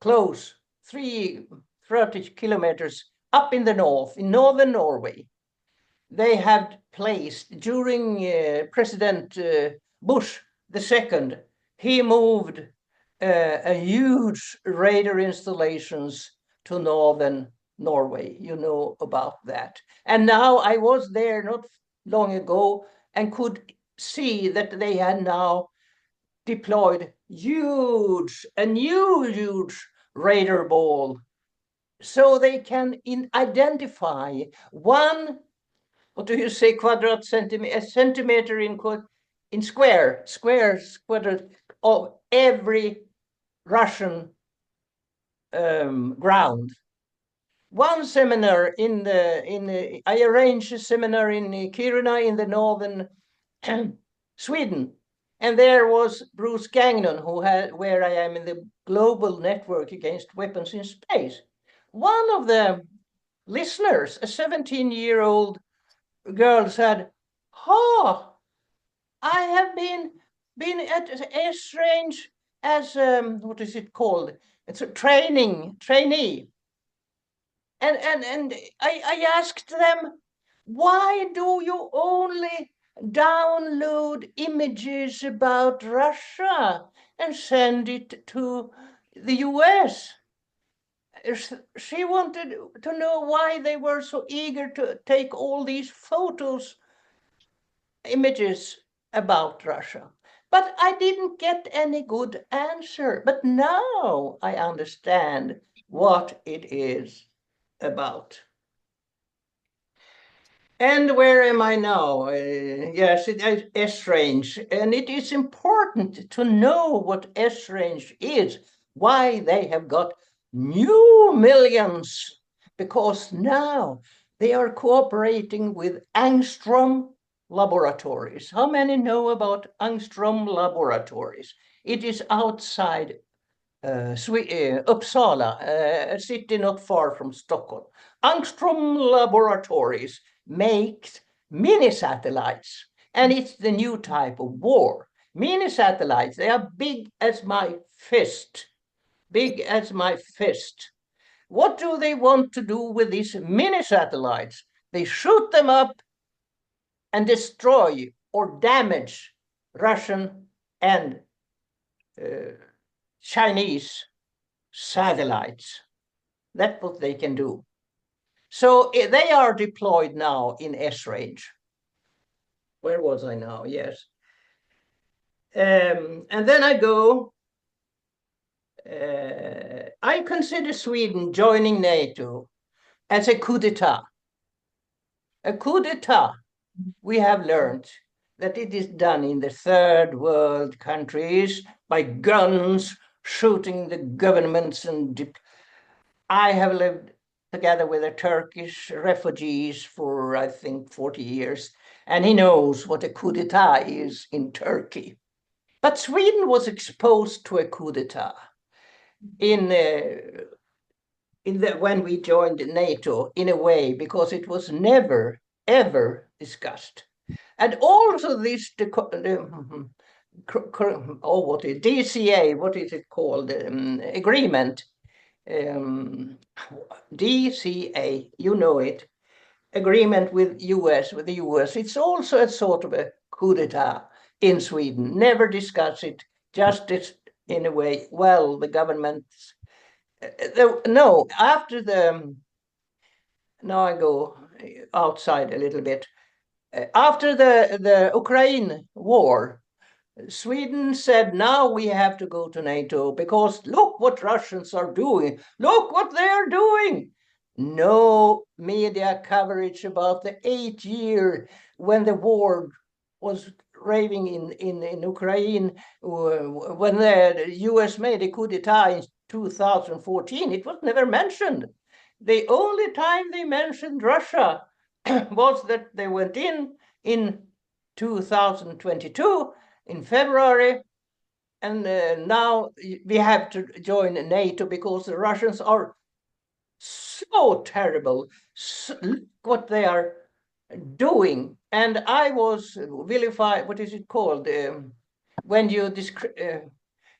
close 30 kilometers up in the north, in northern Norway. they have placed during President Bush II. He moved a huge radar installations to northern Norway. You know about that. And now I was there not long ago and could see that they had now deployed a new huge radar ball, so they can identify one, what do you say, quadrat centimeter, a centimeter in squares quadrat of every Russian ground. One seminar I arranged a seminar in Kiruna in the northern Sweden, and there was Bruce Gagnon, where I am in the global network against weapons in space. One of the listeners, a 17-year-old girl, said, "Oh, I have been at S-range as what is it called? It's a trainee." And I asked them, why do you only download images about Russia and send it to the US? She wanted to know why they were so eager to take all these images about Russia. But I didn't get any good answer. But now I understand what it is about. And where am I now? Yes, it is S-range. And it is important to know what S-range is, why they have got new millions, because now they are cooperating with Angstrom laboratories. How many know about Angstrom laboratories? It is outside Uppsala, a city not far from Stockholm. Angstrom laboratories makes mini satellites, and it's the new type of war. Mini satellites, they are big as my fist. Big as my fist. What do they want to do with these mini satellites? They shoot them up and destroy or damage Russian and Chinese satellites. That's what they can do. So they are deployed now in S-range. Where was I now? Yes. And then I go, I consider Sweden joining NATO as a coup d'etat. A coup d'etat, we have learned that it is done in the third world countries by guns, shooting the governments. And I have lived together with the Turkish refugees for, I think, 40 years, and he knows what a coup d'etat is in Turkey. But Sweden was exposed to a coup d'etat when we joined NATO, in a way, because it was never, ever discussed. And also this, DCA, what is it called, agreement, DCA, you know it, agreement with the US. It's also a sort of a coup d'etat in Sweden. Never discuss it, just in a way, well, the government's, no, after now I go outside a little bit. After the Ukraine war, Sweden said, now we have to go to NATO because look what Russians are doing. Look what they're doing. No media coverage about the 8 year when the war was raving in Ukraine, when the US made a coup d'etat in 2014. It was never mentioned. The only time they mentioned Russia was that they went in 2022 in February, and now we have to join NATO because the Russians are so terrible. Look what they are doing. And I was vilified, what is it called? When you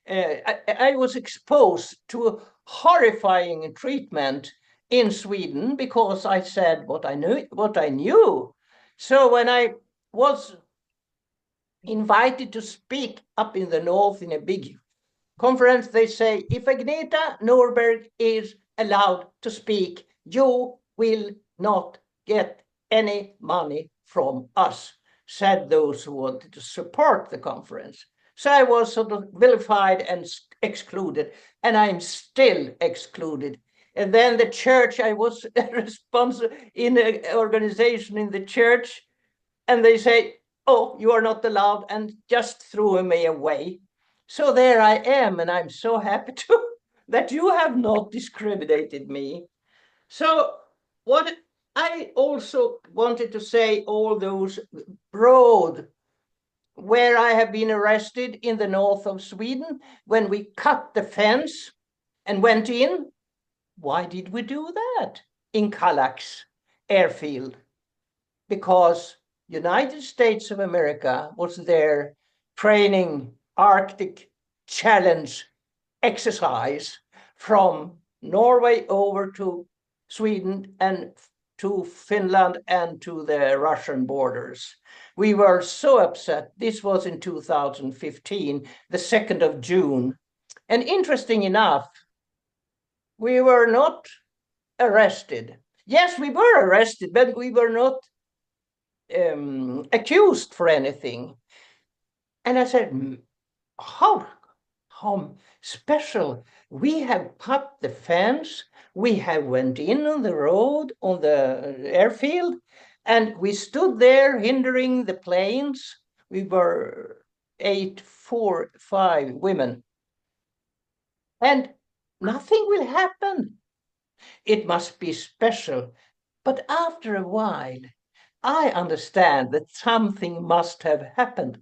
I was exposed to horrifying treatment in Sweden because I said what I knew. So when I was invited to speak up in the north in a big conference, they say, if Agneta Norberg is allowed to speak, you will not get any money from us, said those who wanted to support the conference. So I was sort of vilified and excluded, and I'm still excluded. And then the church, I was responsible in an organization in the church, and they say, oh, you are not allowed, and just threw me away. So there I am, and I'm so happy that you have not discriminated me. So what I also wanted to say, all those broad, where I have been arrested in the north of Sweden, when we cut the fence and went in, why did we do that in Kallax airfield? Because United States of America was there training Arctic challenge exercise from Norway over to Sweden and to Finland and to the Russian borders. We were so upset. This was in 2015, the 2nd of June. And interesting enough, we were not arrested. Yes, we were arrested, but we were not accused for anything. And I said, how special. We have cut the fence, we have went in on the road, on the airfield, and we stood there hindering the planes. We were 5 women. And nothing will happen. It must be special. But after a while, I understand that something must have happened,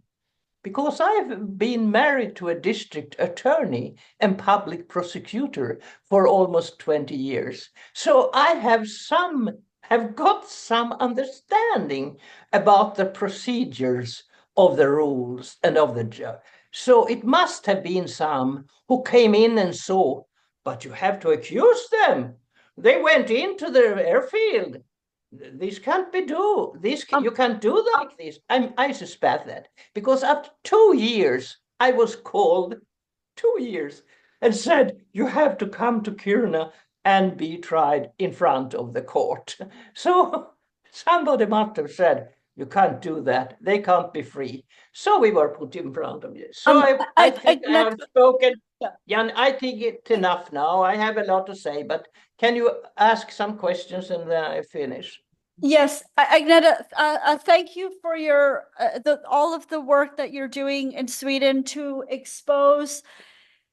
because I've been married to a district attorney and public prosecutor for almost 20 years. So I have got some understanding about the procedures of the rules and of the judge. So it must have been some who came in and saw, but you have to accuse them. They went into the airfield. This can't be do. You can't do like this. I suspect that, because after 2 years, I was called 2 years and said, you have to come to Kiruna and be tried in front of the court. So somebody must have said, you can't do that. They can't be free. So we were put in front of you. So I think I have spoken. Jan, I think it's enough now. I have a lot to say, but can you ask some questions and then I finish? Yes, Agneta, thank you for your all of the work that you're doing in Sweden to expose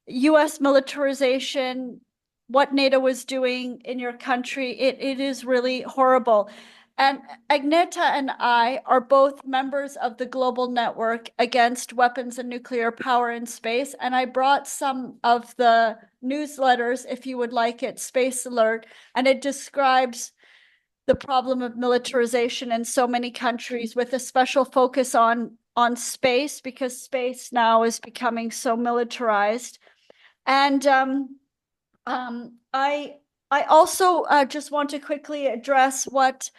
U.S. militarization, what NATO was doing in your country. It is really horrible. And Agneta and I are both members of the Global Network Against Weapons and Nuclear Power in Space. And I brought some of the newsletters, if you would like it, Space Alert, and it describes the problem of militarization in so many countries, with a special focus on space, because space now is becoming so militarized. And I also just want to quickly address what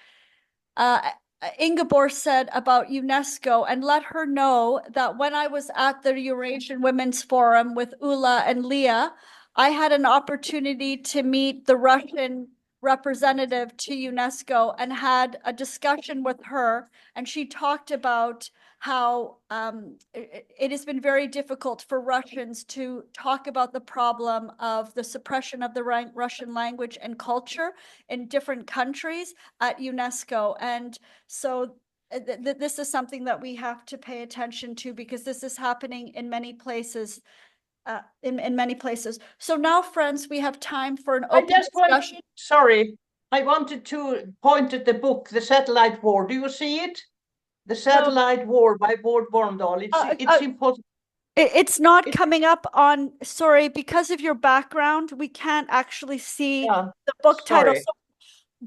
Ingeborg said about UNESCO, and let her know that when I was at the Eurasian Women's Forum with Ula and Leah, I had an opportunity to meet the Russian representative to UNESCO and had a discussion with her, and she talked about how it has been very difficult for Russians to talk about the problem of the suppression of the Russian language and culture in different countries at UNESCO. And so this is something that we have to pay attention to, because this is happening in many places. In many places. So now, friends, we have time for an open discussion. I wanted to point at the book, The Satellite War. Do you see it? The Satellite War by Bård Wormdahl. It's impossible. It's not coming up on, sorry, because of your background, we can't actually see the book title. So,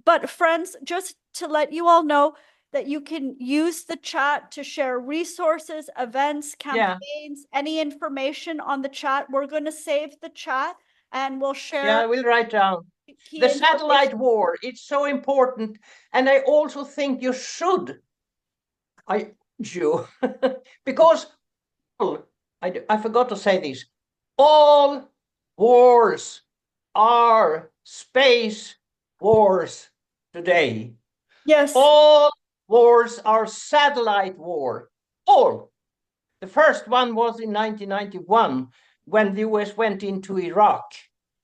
but friends, just to let you all know that you can use the chat to share resources, events, campaigns, any information on the chat. We're going to save the chat and we'll share. Yeah, I will write down. The Satellite War, it's so important. And I also think you should I urge you, because I forgot to say this, all wars are space wars today. Yes. All wars are satellite war. All. The first one was in 1991 when the US went into Iraq.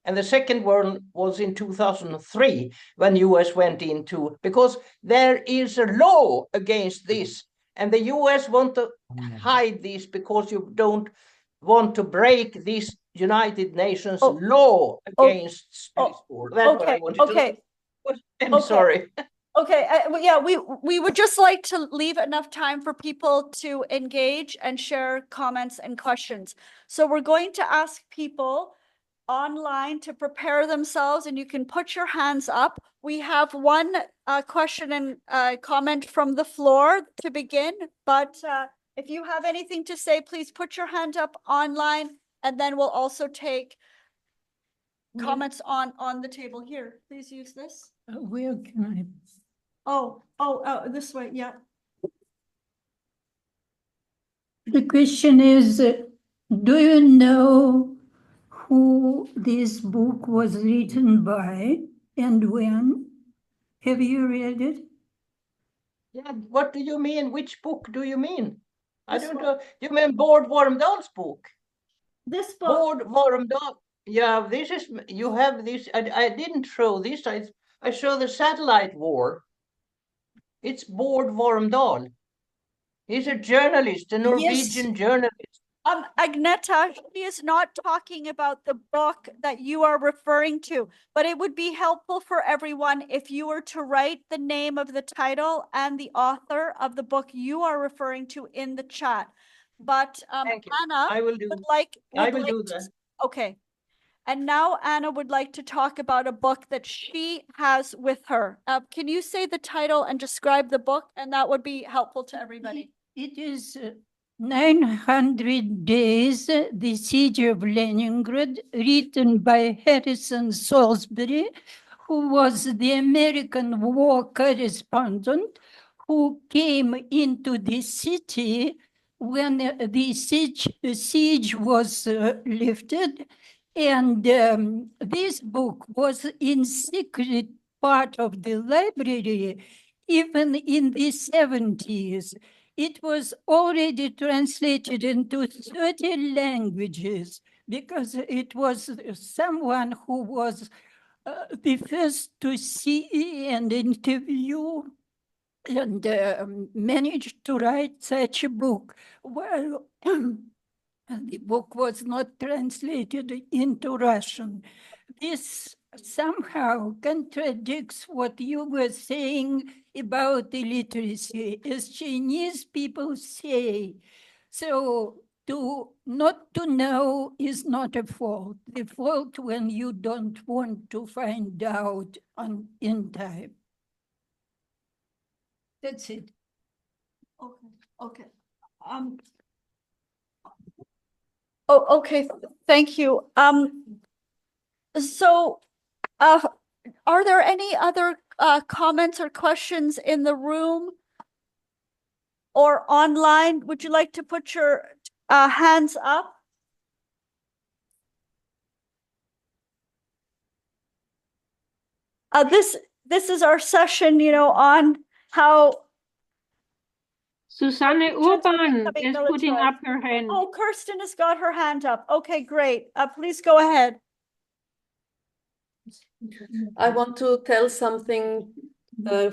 And the second one was in 2003 when US went into, because there is a law against this. And the US want to hide this because you don't want to break this United Nations law against space war. That's what I wanted to say. I'm sorry. Okay, well, yeah, we would just like to leave enough time for people to engage and share comments and questions. So we're going to ask people online to prepare themselves, and you can put your hands up. We have one question and comment from the floor to begin, but if you have anything to say, please put your hand up online, and then we'll also take comments on the table here. Please use this. Where can I? Oh, this way, yeah. The question is, do you know who this book was written by and when? Have you read it? Yeah, what do you mean? Which book do you mean? I don't know. You mean Bård Wormdahl's book? This book. Bård Wormdahl. Yeah, this is, you have this. I didn't show this. I show the satellite war. It's Bård Wormdahl. He's a journalist, a Norwegian journalist. Agneta, she is not talking about the book that you are referring to, but it would be helpful for everyone if you were to write the name of the title and the author of the book you are referring to in the chat. But Anna I will do. I will do that. Okay. And now Anna would like to talk about a book that she has with her. Can you say the title and describe the book? And that would be helpful to everybody. It is 900 Days, The Siege of Leningrad, written by Harrison Salisbury, who was the American war correspondent who came into the city when the siege was lifted. And this book was in secret part of the library, even in the 70s. It was already translated into 30 languages because it was someone who was the first to see and interview and managed to write such a book. Well, the book was not translated into Russian. This somehow contradicts what you were saying about illiteracy, as Chinese people say. So not to know is not a fault. The fault when you don't want to find out in time. That's it. Okay. Oh, okay. Thank you. So, are there any other comments or questions in the room or online? Would you like to put your hands up? This is our session, on how Susanne Urban is putting up her hand. Oh, Kirsten has got her hand up. Okay, great. Please go ahead. I want to tell something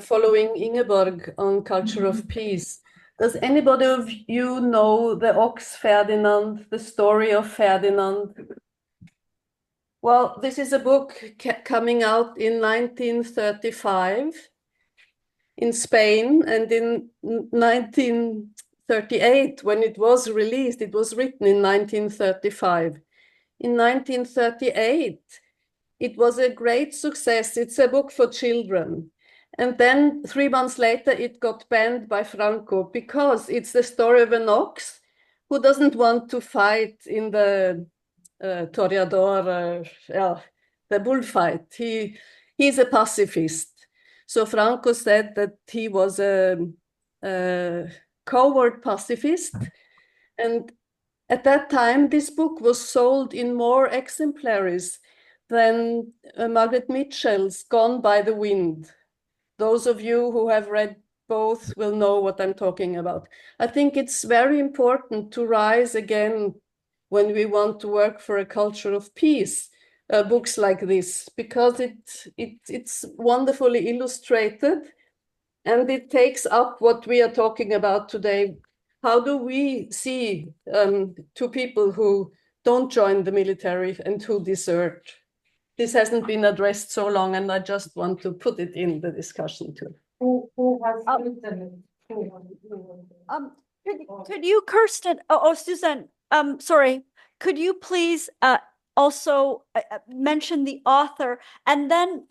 following Ingeborg on culture of peace. Does anybody of you know the Ox Ferdinand, the story of Ferdinand? Well, this is a book coming out in 1935 in Spain, and in 1938, when it was released, it was written in 1935. In 1938, it was a great success. It's a book for children. And then 3 months later, it got banned by Franco because it's the story of an ox who doesn't want to fight in the toreador, the bullfight. He's a pacifist. So Franco said that he was a coward pacifist. And at that time, this book was sold in more exemplaries than Margaret Mitchell's Gone by the Wind. Those of you who have read both will know what I'm talking about. I think it's very important to rise again when we want to work for a culture of peace, books like this, because it's wonderfully illustrated and it takes up what we are talking about today. How do we see two people who don't join the military and who desert? This hasn't been addressed so long, and I just want to put it in the discussion too. Could you, Kirsten, Susan, sorry, could you please also mention the author? And then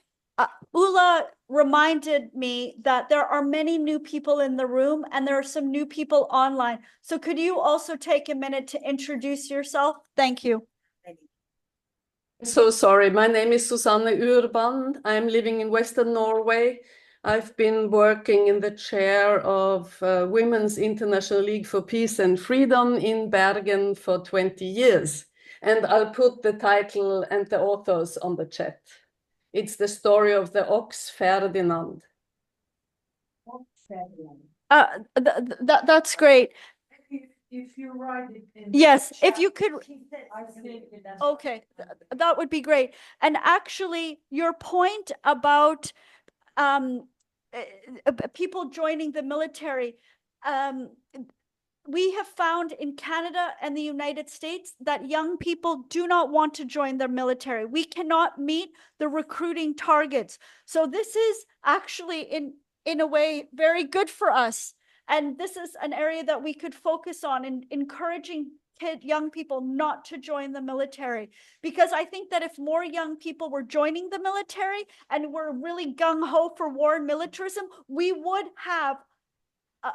Ulla reminded me that there are many new people in the room and there are some new people online. So could you also take a minute to introduce yourself? Thank you. So sorry, my name is Susanne Urban. I'm living in Western Norway. I've been working in the chair of Women's International League for Peace and Freedom in Bergen for 20 years. And I'll put the title and the authors on the chat. It's the story of the ox Ferdinand. That's great. If you write it in yes, chat, if you could. Okay, that would be great. And actually, your point about people joining the military, we have found in Canada and the United States that young people do not want to join the military. We cannot meet the recruiting targets. So this is actually in a way very good for us. And this is an area that we could focus on in encouraging young people not to join the military. Because I think that if more young people were joining the military and were really gung-ho for war and militarism, we would have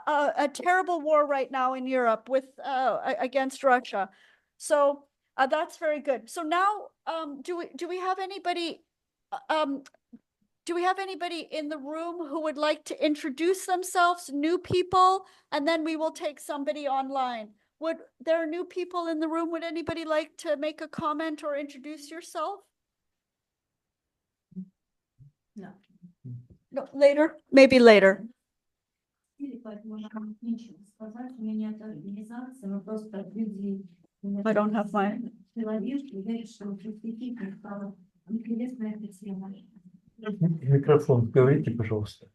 a terrible war right now in Europe with against Russia. So that's very good. So now, do we have anybody? Do we have anybody in the room who would like to introduce themselves, new people, and then we will take somebody online? Would there are new people in the room? Would anybody like to make a comment or introduce yourself? No. No, later? Maybe later. I don't have mine. Микрофон, говорите, пожалуйста.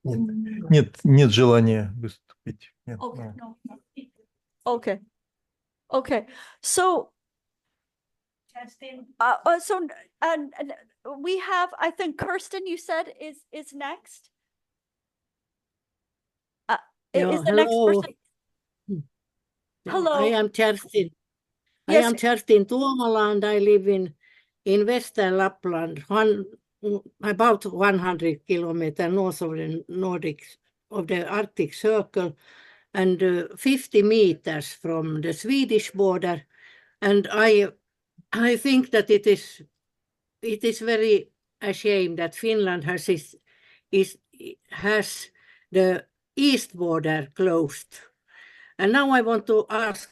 Нет желания выступить. Нет, Okay. No. Okay. Okay. So, and we have, I think Kirsten, you said is next. Is the next hello. person? Hello. I am Kerstin. Yes. I am Kerstin Tuomala and I live in Western Lapland, about 100 kilometers north of the Arctic Circle and 50 meters from the Swedish border. And I think that it is very a shame that Finland has the east border closed. And now I want to ask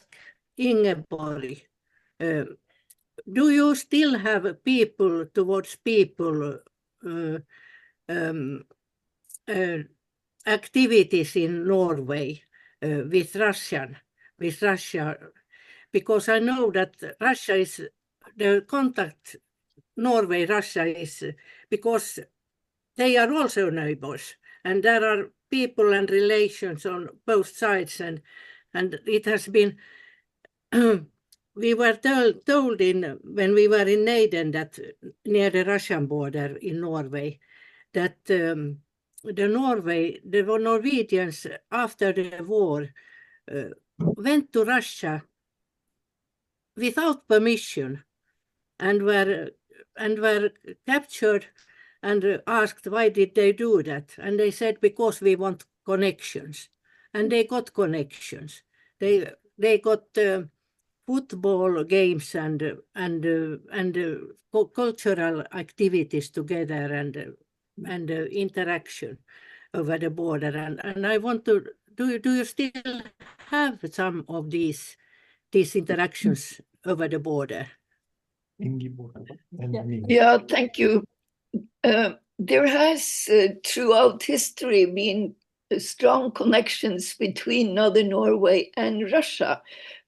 Ingeborg, do you still have people towards people activities in Norway with Russia? Because I know that Russia is the contact Norway-Russia is because they are also neighbors and there are people and relations on both sides and it has been we were told when we were in Neiden that near the Russian border in Norway that the Norwegians after the war went to Russia without permission and were captured and asked why did they do that, and they said because we want connections, and they got connections. They got football games and cultural activities together and interaction over the border, and I want to do you still have some of these interactions over the border? Yeah, thank you. There has throughout history been strong connections between Northern Norway and Russia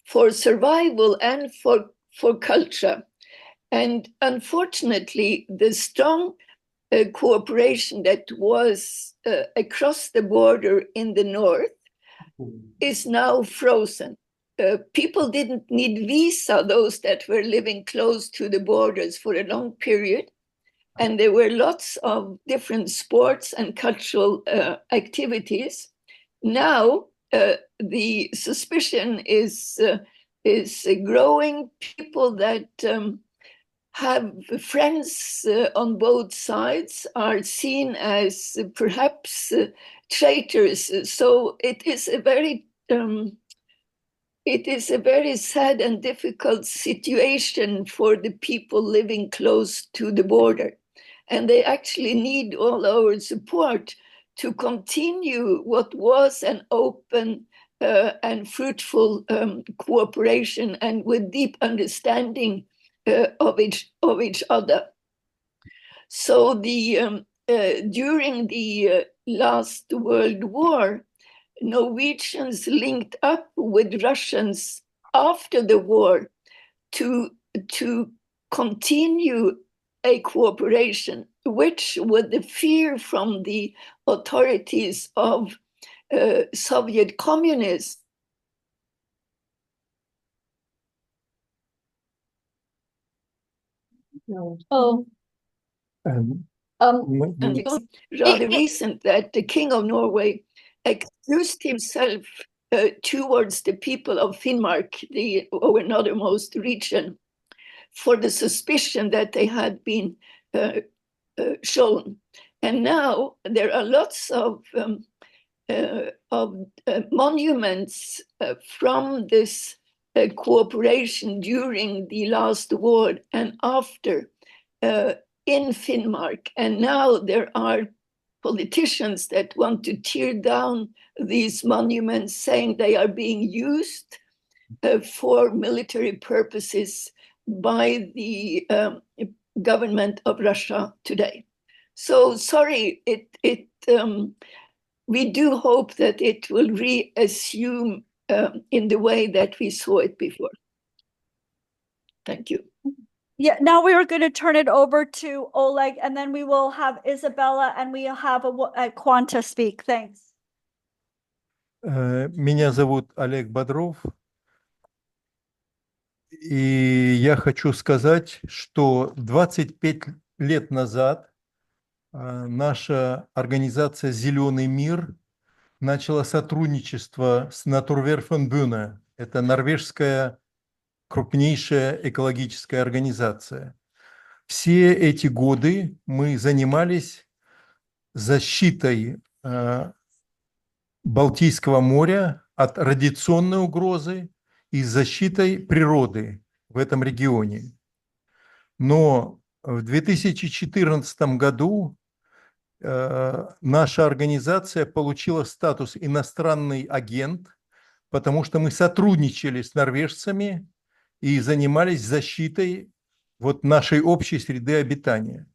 for survival and for culture. And unfortunately, the strong cooperation that was across the border in the north is now frozen. People didn't need visa, those that were living close to the borders for a long period. And there were lots of different sports and cultural activities. Now, the suspicion is growing. People that have friends on both sides are seen as perhaps traitors. So it is a very sad and difficult situation for the people living close to the border. And they actually need all our support to continue what was an open and fruitful cooperation and with deep understanding of each other. So during the last World War, Norwegians linked up with Russians after the war to continue a cooperation, which, with the fear from the authorities of Soviet communists, rather recent, that the King of Norway excused himself towards the people of Finnmark, our northernmost region, for the suspicion that they had been shown. And now there are lots of monuments from this cooperation during the last war and after in Finnmark. And now there are politicians that want to tear down these monuments, saying they are being used for military purposes by the government of Russia today. So sorry, we do hope that it will reassume in the way that we saw it before. Thank you. Yeah, now we are going to turn it over to Oleg, and then we will have Isabella, and we'll have a Quanta speak. Thanks. Меня зовут Олег Бодров, и я хочу сказать, что 25 лет назад наша организация «Зеленый мир» начала сотрудничество с Naturvårdsforbundet. Это норвежская крупнейшая экологическая организация. Все эти годы мы занимались защитой Балтийского моря от радиационной угрозы и защитой природы в этом регионе. Но в 2014 году наша организация получила статус иностранный агент, потому что мы сотрудничали с норвежцами и занимались защитой вот нашей общей среды обитания.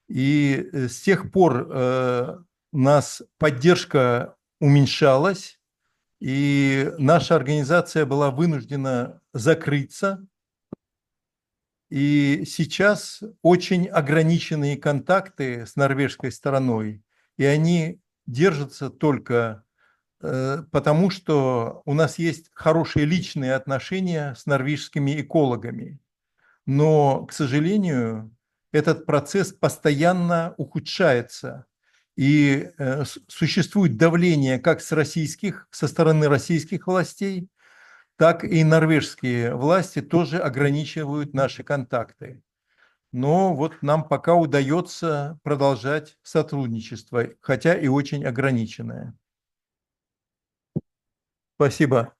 И с тех пор нас поддержка уменьшалась, и наша организация была вынуждена закрыться. И сейчас очень ограниченные контакты с норвежской стороной, и они держатся только потому, что у нас есть хорошие личные отношения с норвежскими экологами. Но, к сожалению, этот процесс постоянно ухудшается. И существует давление как со стороны российских властей, так и норвежские власти тоже ограничивают наши контакты. Но вот нам пока удается продолжать сотрудничество, хотя и очень ограниченное. Спасибо.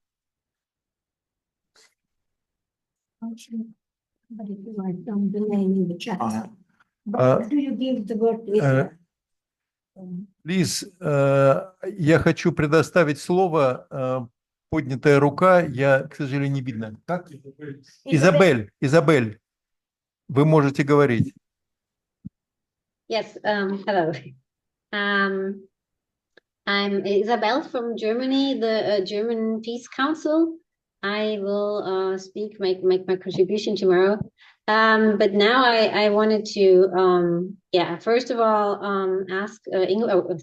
Лиз, я хочу предоставить слово, поднятая рука, я, к сожалению, не видно. Как? Изабель, вы можете говорить. Yes, hello. I'm Isabel from Germany, the German Peace Council. I will make my contribution tomorrow. But now I wanted to, first of all,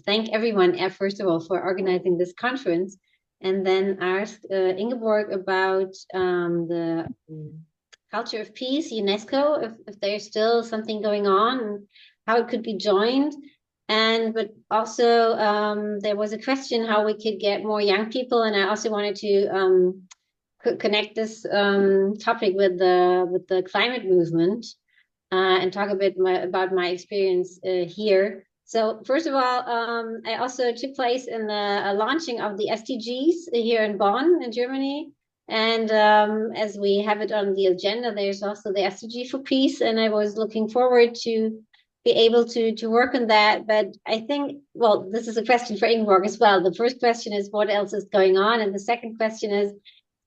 thank everyone, first of all, for organizing this conference, and then ask Ingeborg about the culture of peace, UNESCO, if there's still something going on, and how it could be joined. But also there was a question how we could get more young people, and I also wanted to connect this topic with the climate movement and talk a bit about my experience here. So first of all, I also took place in the launching of the SDGs here in Bonn, in Germany. And as we have it on the agenda, there's also the SDG for peace, and I was looking forward to be able to work on that. But I think, well, this is a question for Ingeborg as well. The first question is what else is going on? And the second question is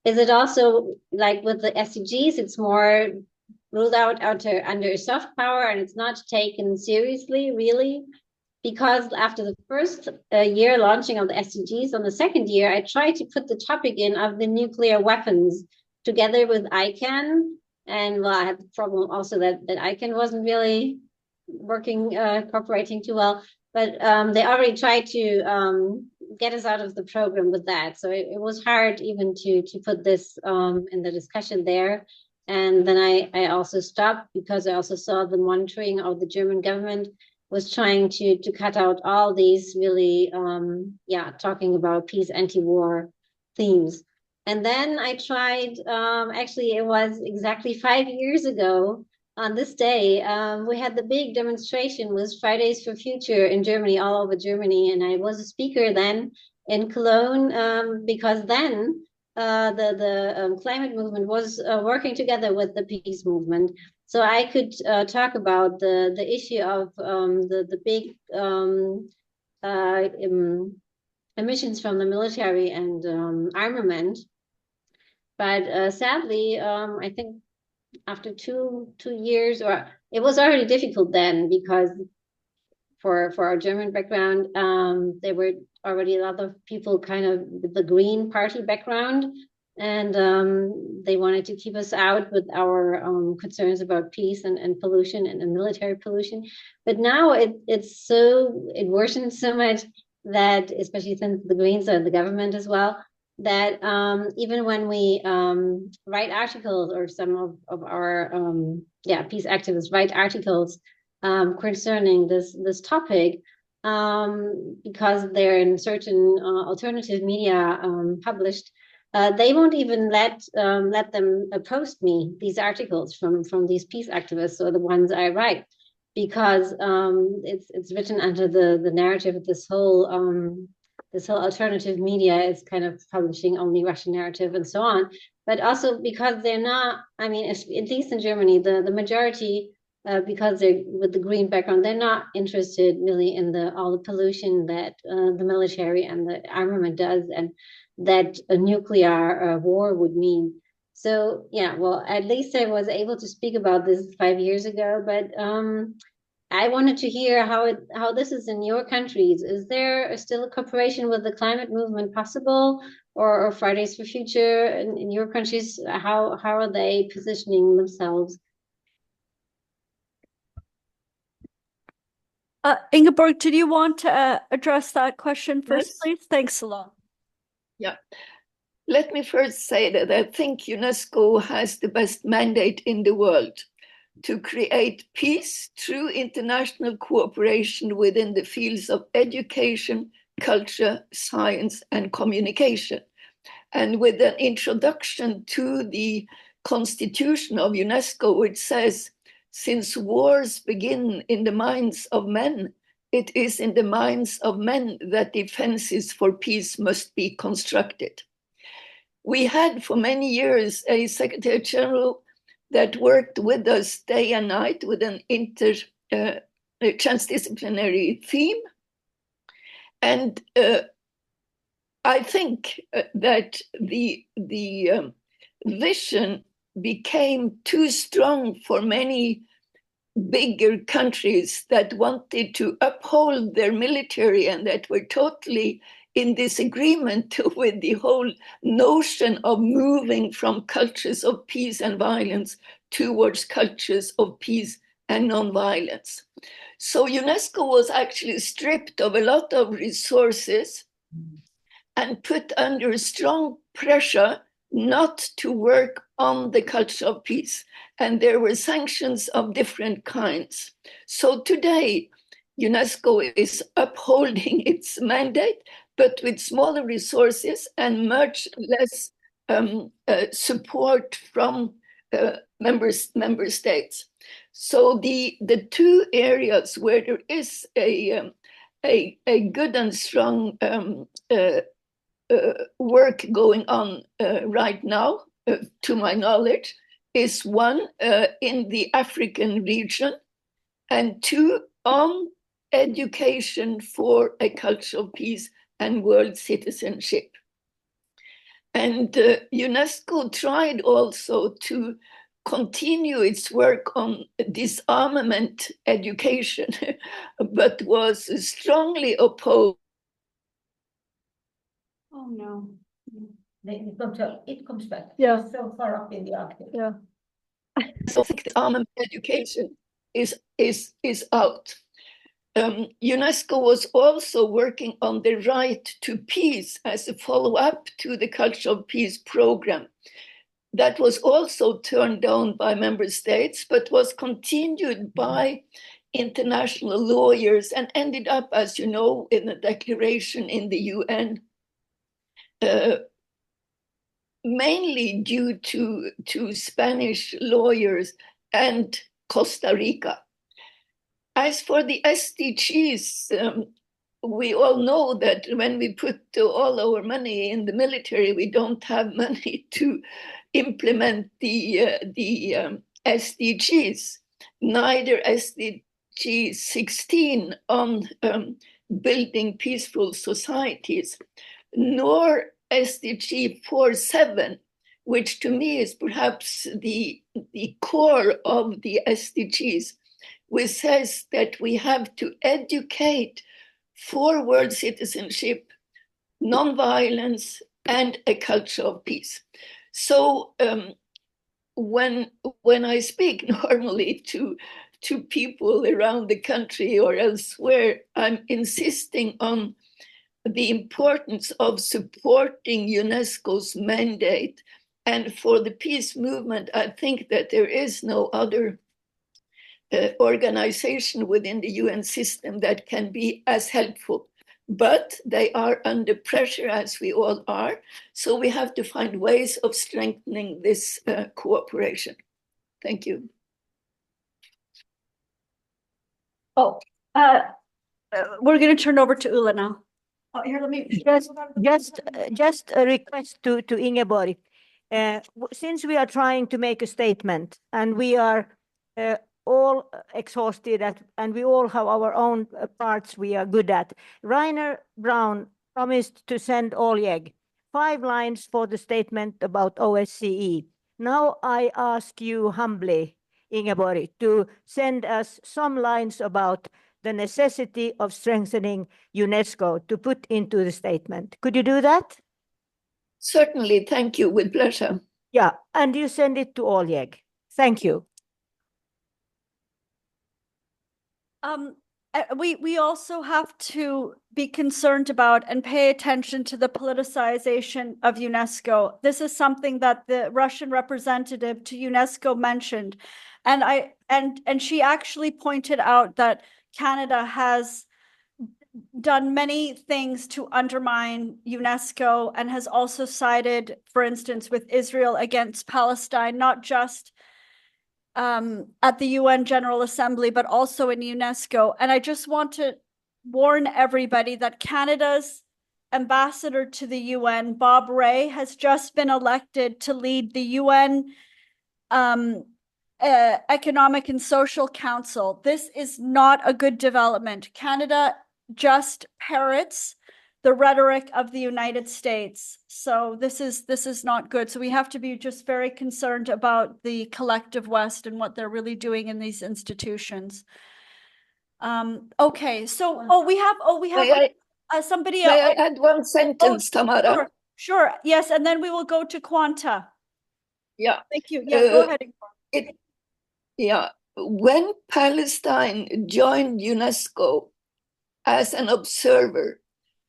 it also like with the SDGs, it's more ruled out under soft power and it's not taken seriously, really? Because after the first year launching of the SDGs, on the second year, I tried to put the topic in of the nuclear weapons together with ICANN. And well, I had the problem also that ICANN wasn't really working, cooperating too well. But they already tried to get us out of the program with that. So it was hard even to put this in the discussion there. And then I also stopped because I also saw the monitoring of the German government was trying to cut out all these really, talking about peace, anti-war themes. And then I tried, actually it was exactly 5 years ago on this day, we had the big demonstration with Fridays for Future in Germany, all over Germany. And I was a speaker then in Cologne because then the climate movement was working together with the peace movement. So I could talk about the issue of the big emissions from the military and armament. But sadly, I think after two years, or it was already difficult then because for our German background, there were already a lot of people kind of with the Green Party background, and they wanted to keep us out with our concerns about peace and pollution and military pollution. But now it worsens so much that, especially since the Greens are the government as well, that even when we write articles, or some of our peace activists write articles concerning this topic, because they're in certain alternative media published, they won't even let them post me these articles from these peace activists or the ones I write, because it's written under the narrative of this whole alternative media is kind of publishing only Russian narrative and so on. But also because they're not, I mean, at least in Germany, the majority, because they're with the green background, they're not interested really in all the pollution that the military and the armament does, and that a nuclear war would mean. So yeah, well, at least I was able to speak about this 5 years ago, but I wanted to hear how this is in your countries. Is there still a cooperation with the climate movement possible, or Fridays for Future in your countries? How are they positioning themselves? Ingeborg, did you want to address that question first, Yes. please? Thanks a lot. Yeah. Let me first say that I think UNESCO has the best mandate in the world to create peace through international cooperation within the fields of education, culture, science, and communication. And with an introduction to the Constitution of UNESCO, which says, since wars begin in the minds of men, it is in the minds of men that defenses for peace must be constructed. We had for many years a Secretary General that worked with us day and night with an transdisciplinary theme. And I think that the vision became too strong for many bigger countries that wanted to uphold their military and that were totally in disagreement with the whole notion of moving from cultures of peace and violence towards cultures of peace and non-violence. So UNESCO was actually stripped of a lot of resources and put under strong pressure not to work on the culture of peace. And there were sanctions of different kinds. So today, UNESCO is upholding its mandate, but with smaller resources and much less support from member states. So the two areas where there is a good and strong work going on right now, to my knowledge, is one in the African region, and two on education for a culture of peace and world citizenship. And UNESCO tried also to continue its work on disarmament education, but was strongly opposed. Oh no. It comes back. Yeah. It's so far up in the Arctic. Yeah. So disarmament education is out. UNESCO was also working on the right to peace as a follow-up to the Culture of Peace program. That was also turned down by member states, but was continued by international lawyers and ended up, as you know, in a declaration in the UN, mainly due to Spanish lawyers and Costa Rica. As for the SDGs, we all know that when we put all our money in the military, we don't have money to implement the SDGs, neither SDG 16 on building peaceful societies, nor SDG 47, which to me is perhaps the core of the SDGs, which says that we have to educate for world citizenship, non-violence, and a culture of peace. So when I speak normally to people around the country or elsewhere, I'm insisting on the importance of supporting UNESCO's mandate. And for the peace movement, I think that there is no other organization within the UN system that can be as helpful. But they are under pressure, as we all are. So we have to find ways of strengthening this cooperation. Thank you. Oh, we're going to turn over to Ulla now. Oh, here, let me just a request to Ingeborg. Since we are trying to make a statement and we are all exhausted and we all have our own parts we are good at, Rainer Brown promised to send Oleg 5 lines for the statement about OSCE. Now I ask you humbly, Ingeborg, to send us some lines about the necessity of strengthening UNESCO to put into the statement. Could you do that? Certainly, thank you, with pleasure. Yeah, and you send it to Oleg. Thank you. We also have to be concerned about and pay attention to the politicization of UNESCO. This is something that the Russian representative to UNESCO mentioned, and she actually pointed out that Canada has done many things to undermine UNESCO and has also sided, for instance, with Israel against Palestine, not just at the UN General Assembly, but also in UNESCO. And I just want to warn everybody that Canada's ambassador to the UN, Bob Rae, has just been elected to lead the UN Economic and Social Council. This is not a good development. Canada just parrots the rhetoric of the United States. So this is not good. So we have to be just very concerned about the collective West and what they're really doing in these institutions. Okay, so we have somebody else. May I add one sentence, Tamara? Sure, yes, and then we will go to Quanta. Yeah. Thank you. Yeah, go ahead. When Palestine joined UNESCO as an observer,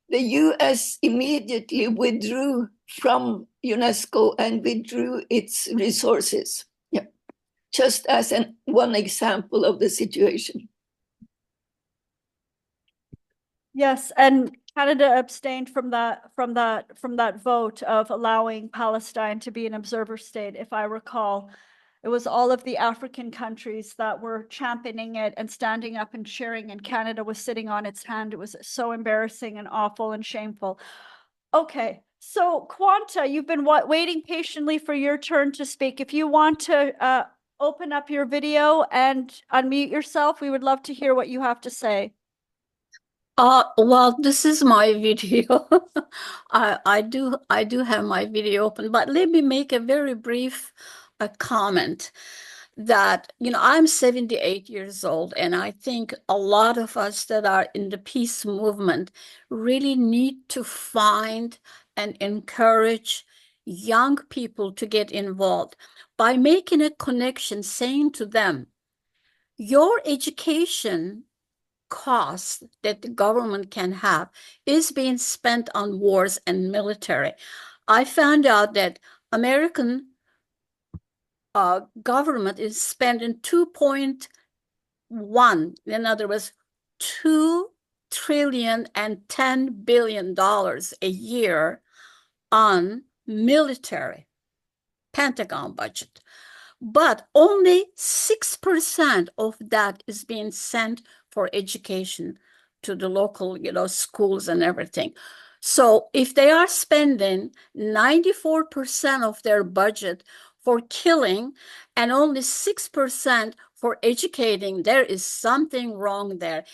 the US immediately withdrew from UNESCO and withdrew its resources. Yeah, just as one example of the situation. Yes, and Canada abstained from that vote of allowing Palestine to be an observer state, if I recall. It was all of the African countries that were championing it and standing up and cheering, and Canada was sitting on its hand. It was so embarrassing and awful and shameful. Okay, so Quanta, you've been waiting patiently for your turn to speak. If you want to open up your video and unmute yourself, we would love to hear what you have to say. Well, this is my video. I do have my video open, but let me make a very brief comment that, I'm 78 years old, and I think a lot of us that are in the peace movement really need to find and encourage young people to get involved by making a connection, saying to them, your education cost that the government can have is being spent on wars and military. I found out that American government is spending 2.1, in other words, $2.010 billion a year on military, Pentagon budget. But only 6% of that is being sent for education to the local, schools and everything. So if they are spending 94% of their budget for killing and only 6% for educating, there is something wrong there.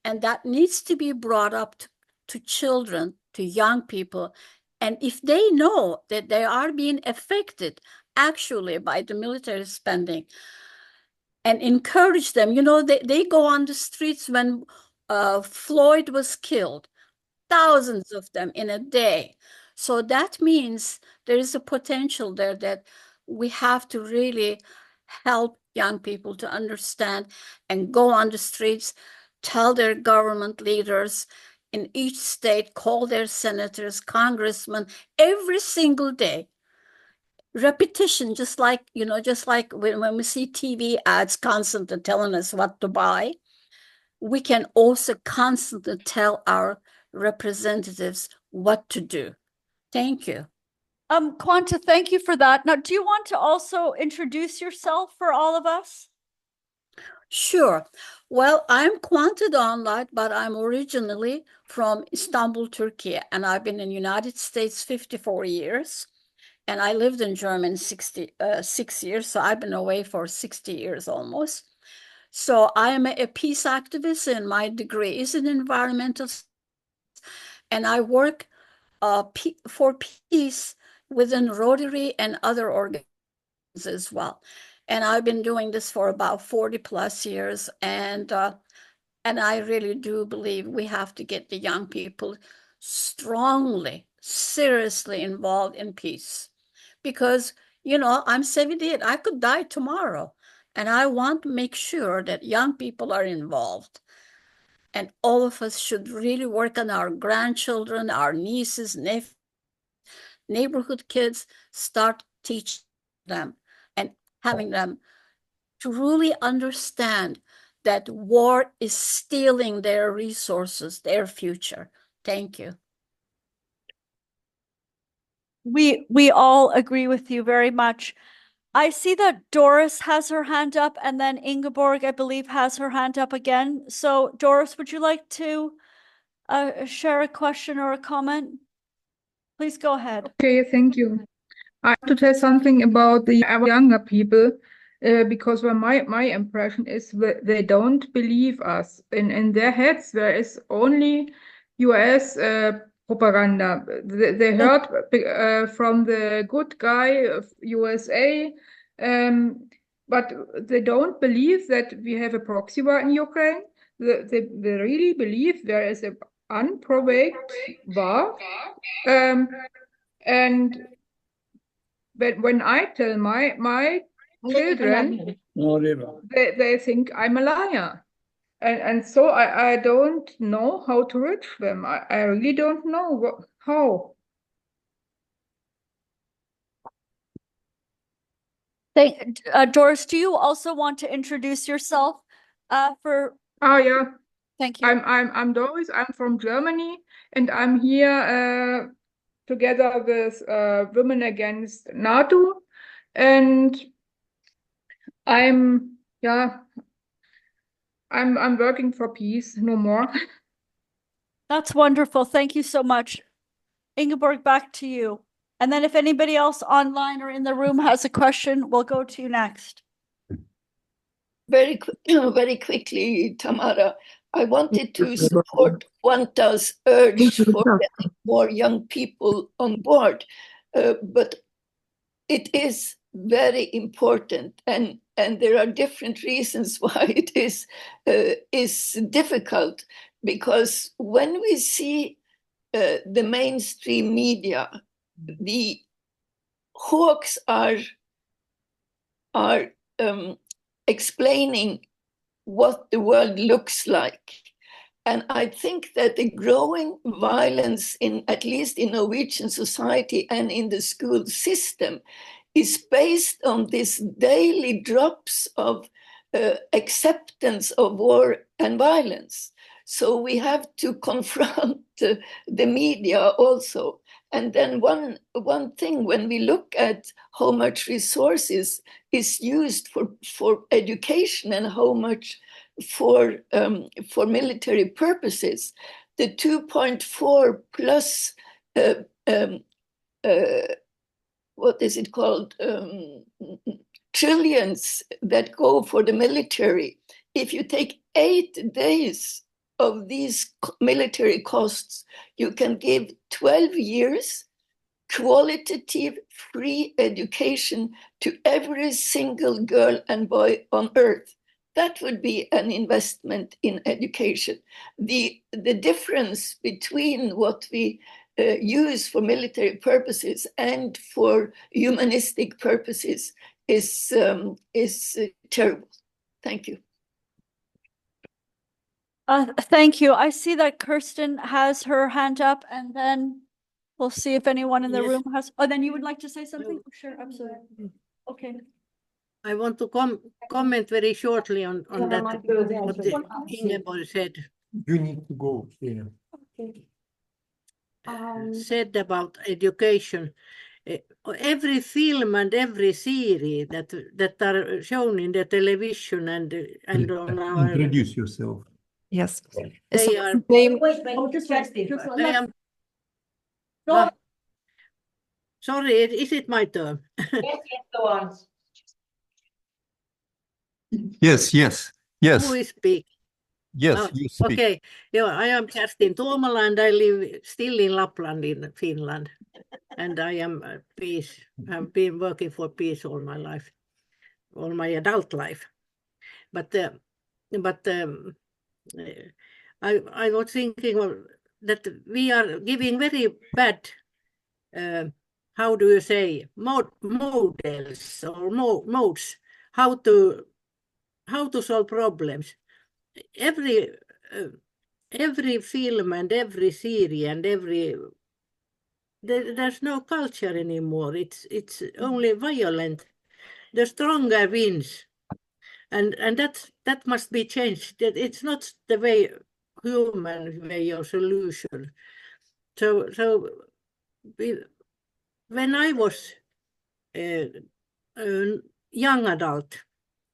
And that needs to be brought up to children, to young people. And if they know that they are being affected actually by the military spending, and encourage them, they go on the streets when Floyd was killed, thousands of them in a day. So that means there is a potential there that we have to really help young people to understand and go on the streets, tell their government leaders in each state, call their senators, congressmen every single day. Repetition, just like when we see TV ads constantly telling us what to buy, we can also constantly tell our representatives what to do. Thank you. Quanta, thank you for that. Now, do you want to also introduce yourself for all of us? Sure. Well, I'm Quanta Donlight, but I'm originally from Istanbul, Turkey, and I've been in the United States 54 years. And I lived in Germany 6 years, so I've been away for 60 years almost. So I am a peace activist, and my degree is in environmental, and I work for peace within Rotary and other organizations as well. And I've been doing this for about 40 plus years, and I really do believe we have to get the young people strongly, seriously involved in peace. Because, I'm 78, I could die tomorrow. And I want to make sure that young people are involved. And all of us should really work on our grandchildren, our nieces, nephews, neighborhood kids, start teaching them and having them to really understand that war is stealing their resources, their future. Thank you. We all agree with you very much. I see that Doris has her hand up, and then Ingeborg, I believe, has her hand up again. So Doris, would you like to share a question or a comment? Please go ahead. Okay, thank you. I have to tell something about the younger people. because my impression is that they don't believe us. In their heads, there is only US propaganda. They heard from the good guy of USA, but they don't believe that we have a proxy war in Ukraine. They really believe there is an unprovoked war. And but when I tell my children, they think I'm a liar. And so I don't know how to reach them. I really don't know how. Doris, do you also want to introduce yourself? Oh yeah. Thank you. I'm Doris. I'm from Germany, and I'm here together with Women Against NATO, and I'm working for peace no more. That's wonderful. Thank you so much. Ingeborg, back to you. And then if anybody else online or in the room has a question, we'll go to you next. Very quickly, Tamara, I wanted to support Wanta's urge for getting more young people on board, but it is very important, and there are different reasons why it is difficult, because when we see the mainstream media, the hawks are explaining what the world looks like. And I think that the growing violence at least in Norwegian society and in the school system is based on these daily drops of acceptance of war and violence. So we have to confront the media also. And then one thing, when we look at how much resources is used for education and how much for military purposes, the 2.4 plus what is it called, trillions that go for the military. If you take 8 days of these military costs, you can give 12 years qualitative free education to every single girl and boy on earth. That would be an investment in education. The difference between what we use for military purposes and for humanistic purposes is terrible. Thank you. Thank you. I see that Kirsten has her hand up, and then we'll see if anyone in the room has. Oh, then you would like to say something? Sure, absolutely. Okay. I want to comment very shortly on that, what Ingeborg said. You need to go. Okay. Said about education. Every film and every series that are shown in the television and on our... Introduce yourself. Yes. They are... Sorry, is it my turn? Go on. Yes. Who is speaking? Yes, you speak. Okay. Yeah, I am Kerstin Tuomala, and I live still in Lapland in Finland. And I am peace. I've been working for peace all my life, all my adult life. But I was thinking that we are giving very bad, how do you say, models or modes, how to solve problems. Every film and every series and there's no culture anymore. It's only violent. The stronger wins, and that must be changed. It's not the human way of solution. So when I was a young adult,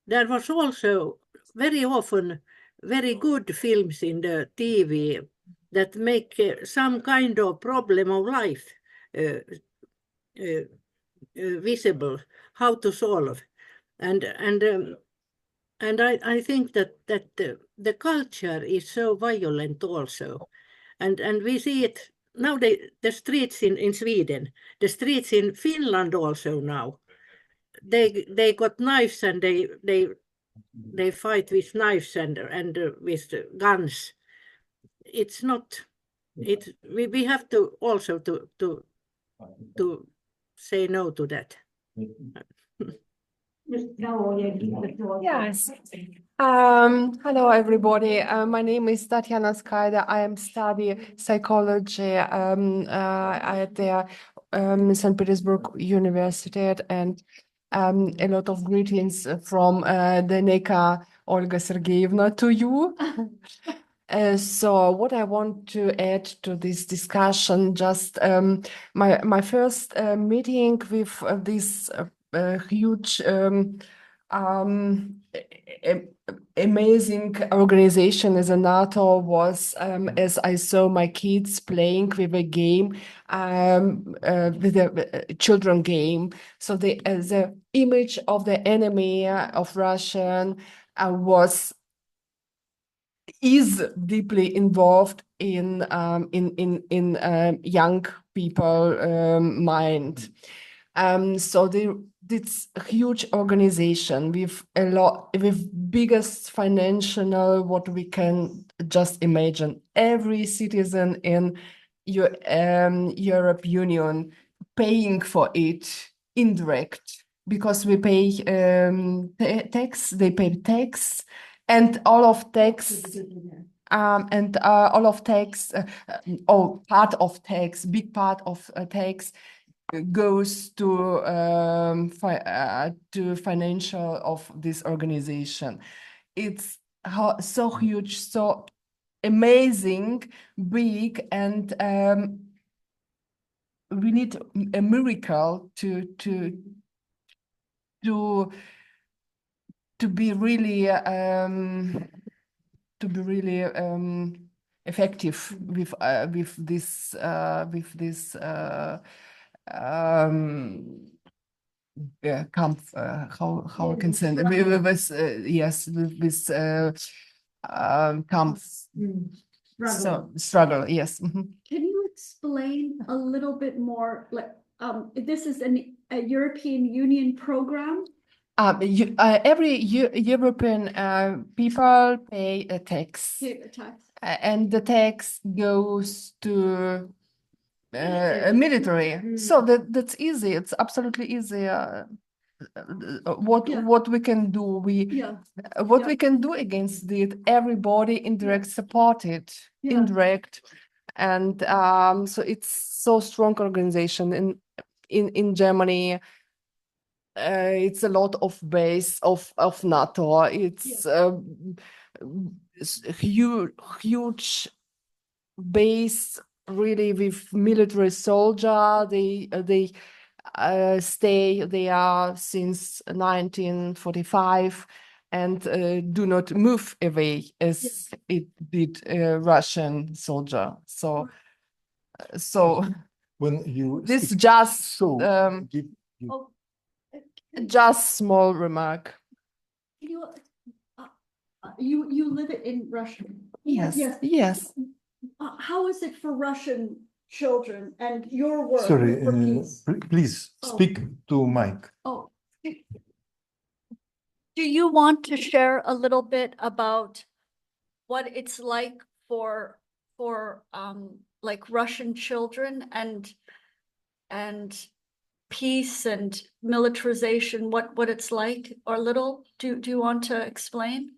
there was also very often very good films in the TV that make some kind of problem of life visible, how to solve. And I think that the culture is so violent also, and we see it now. The streets in Sweden, the streets in Finland also now. They got knives and they fight with knives and with guns. It's not. We have to also to say no to that. Yes. Hello, everybody. My name is Tatiana Skaida. I am studying psychology at the St. Petersburg University, and a lot of greetings from the Neka Olga Sergeyevna to you. So what I want to add to this discussion, just my first meeting with this huge amazing organization as a NATO was as I saw my kids playing with a game, with a children game. So the image of the enemy of Russian is deeply involved in young people mind. So it's a huge organization with biggest financial what we can just imagine. Every citizen in Europe Union paying for it indirect, because we pay tax, they pay tax, and all of tax part of tax, big part of tax goes to financial of this organization. It's so huge, so amazing, big, and we need a miracle to be really effective with this Kampf, how I can say it, with Kampf, so struggle, yes. Can you explain a little bit more, like, this is a European Union program? Every European people pay a tax. And the tax goes to military. So that's easy. It's absolutely easy. What we can do, we can do against it. Everybody indirect supported, indirect, and so it's so strong organization in Germany. It's a lot of base of NATO. It's huge base, really, with military soldier. They stay there since 1945 and do not move away as it did Russian soldier. So when you this speak, just Oh, small remark. You live in Russia? Yes. How is it for Russian children and your work sorry, for peace? please speak to Mike. Oh. Do you want to share a little bit about what it's like for like Russian children and peace and militarization, what it's like, or little? Do you want to explain?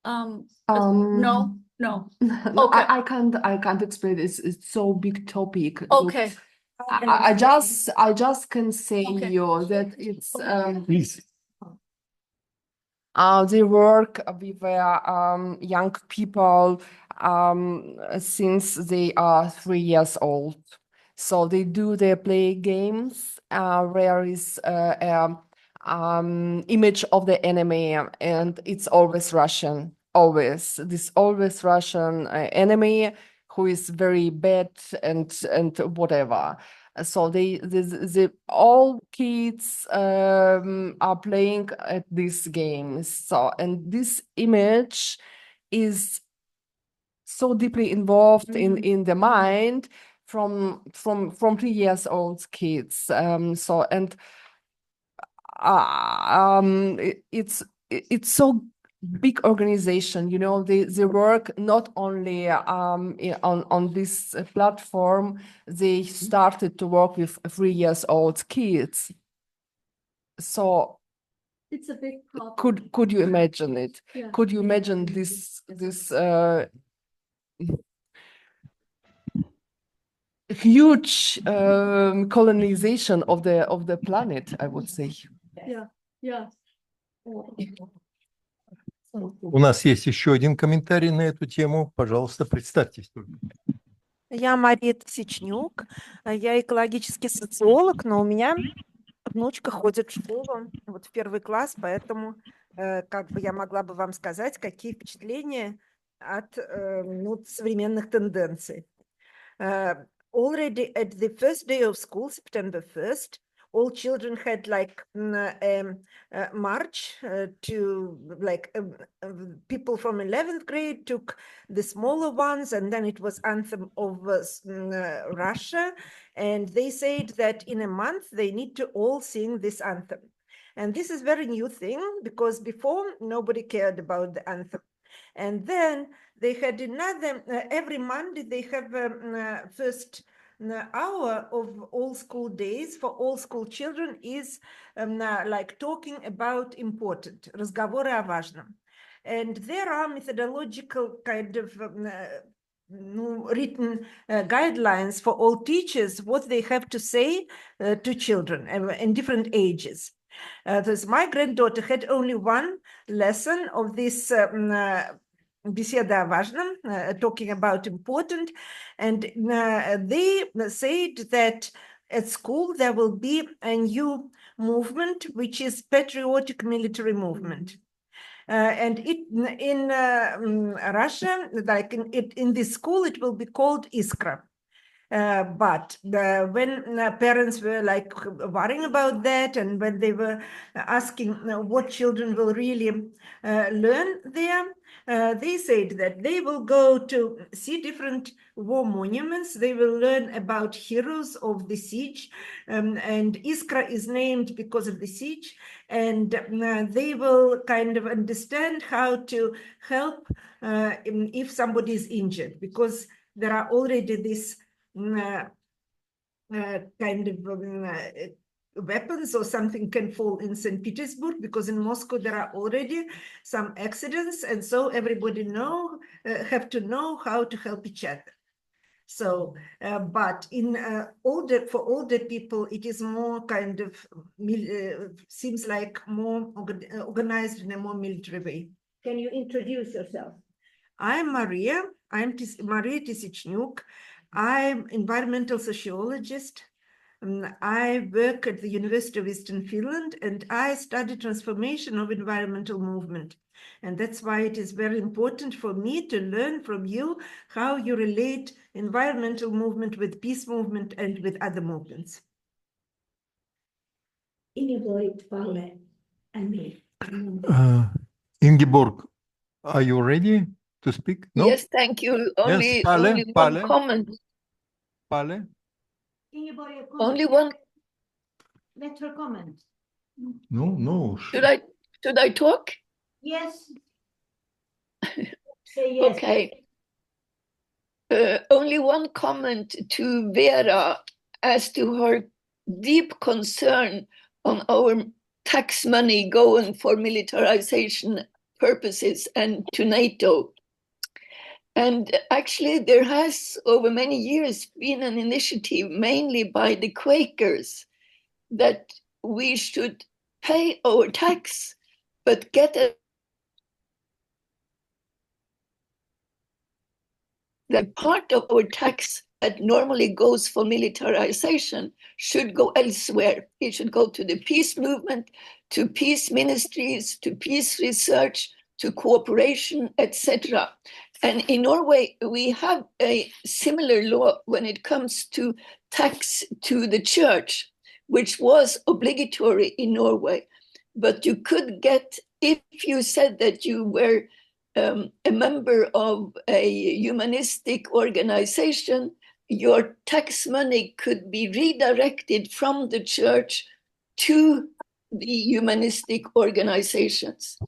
No. Okay. I can't explain. It's so big topic. Okay. I just can say you that it's Please. They work with young people since they are 3 years old. So they play games where is image of the enemy, and it's always Russian. Always Russian enemy who is very bad and whatever. So the all kids are playing at these games. So, and this image is so deeply involved in the mind from 3 years old kids. So, and it's so big organization, you know, they work not only on this platform, they started to work with 3 years old kids. So It's a big problem. could you imagine it? Yeah. Could you imagine this huge colonization of the planet, I would say. Yeah, yeah. У нас есть еще один комментарий на эту тему. Пожалуйста, представьтесь только. Я Мария Тысячнюк, я экологический социолог, но у меня внучка ходит в школу, вот в 1 класс, поэтому как бы я могла бы вам сказать, какие впечатления от современных тенденций. Already at the first day of school, September 1st, all children had like a march to like people from 11th grade took the smaller ones, and then it was anthem of Russia, and they said that in a month they need to all sing this anthem. And this is very new thing because before nobody cared about the anthem. And then they had another, every Monday they have first hour of all school days for all school children is like talking about important, разговоры о важном. And there are methodological kind of written guidelines for all teachers, what they have to say to children in different ages. My granddaughter had only one lesson of this беседа о важном, talking about important, and they said that at school there will be a new movement, which is patriotic military movement. And in Russia, like in this school, it will be called Iskra. But when parents were like worrying about that, and when they were asking what children will really learn there, they said that they will go to see different war monuments. They will learn about heroes of the siege, and Iskra is named because of the siege, and they will kind of understand how to help if somebody is injured, because there are already this kind of weapons or something can fall in St. Petersburg, because in Moscow there are already some accidents, and so everybody have to know how to help each other. So, but in for older people, it is more kind of seems like more organized in a more military way. Can you introduce yourself? I'm Maria. I'm Maria Tysichnuk. I'm environmental sociologist. I work at the University of Eastern Finland, and I study transformation of environmental movement. And that's why it is very important for me to learn from you how you relate environmental movement with peace movement and with other movements. Ingeborg, Palle, and me. Ingeborg, are you ready to speak? No? Yes, thank you. Only one comment. Palle? Ingeborg, only one. Let her comment. No. Should I talk? Yes. Say yes. Okay. Only one comment to Vera as to her deep concern on our tax money going for militarization purposes and to NATO. And actually, there has over many years been an initiative, mainly by the Quakers, that we should pay our tax, but get the part of our tax that normally goes for militarization should go elsewhere. It should go to the peace movement, to peace ministries, to peace research, to cooperation, etc. And in Norway, we have a similar law when it comes to tax to the church, which was obligatory in Norway. But you could get, if you said that you were a member of a humanistic organization, your tax money could be redirected from the church to the humanistic organizations.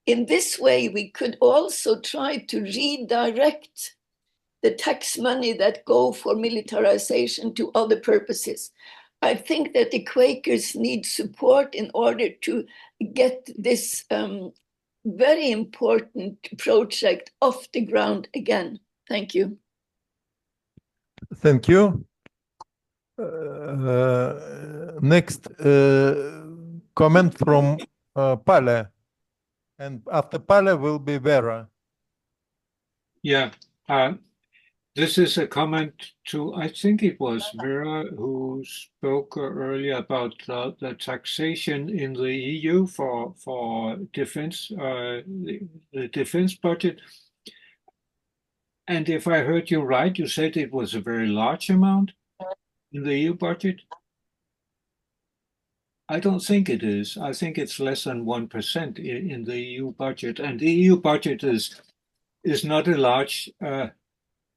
In this way, we could also try to redirect the tax money that go for militarization to other purposes. I think that the Quakers need support in order to get this very important project off the ground again. Thank you. Thank you. Next comment from Pale. And after Pale will be Vera. Yeah. This is a comment to, I think it was Vera who spoke earlier about the taxation in the EU for defense, the defense budget. And if I heard you right, you said it was a very large amount in the EU budget. I don't think it is. I think it's less than 1% in the EU budget. And the EU budget is not a large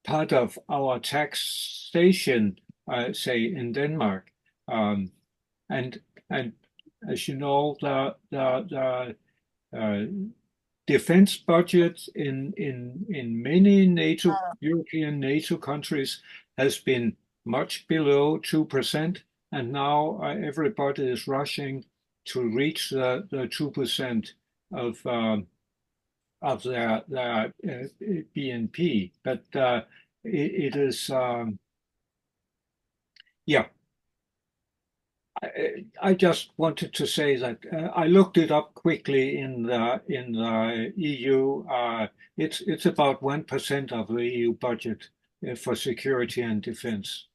part of our taxation, say in Denmark, and as you know, the defense budget in many NATO European NATO countries has been much below 2%, and now everybody is rushing to reach the 2% of their BNP, but it is yeah. I just wanted to say that I looked it up quickly in the EU. It's about 1% of the EU budget for security and defense.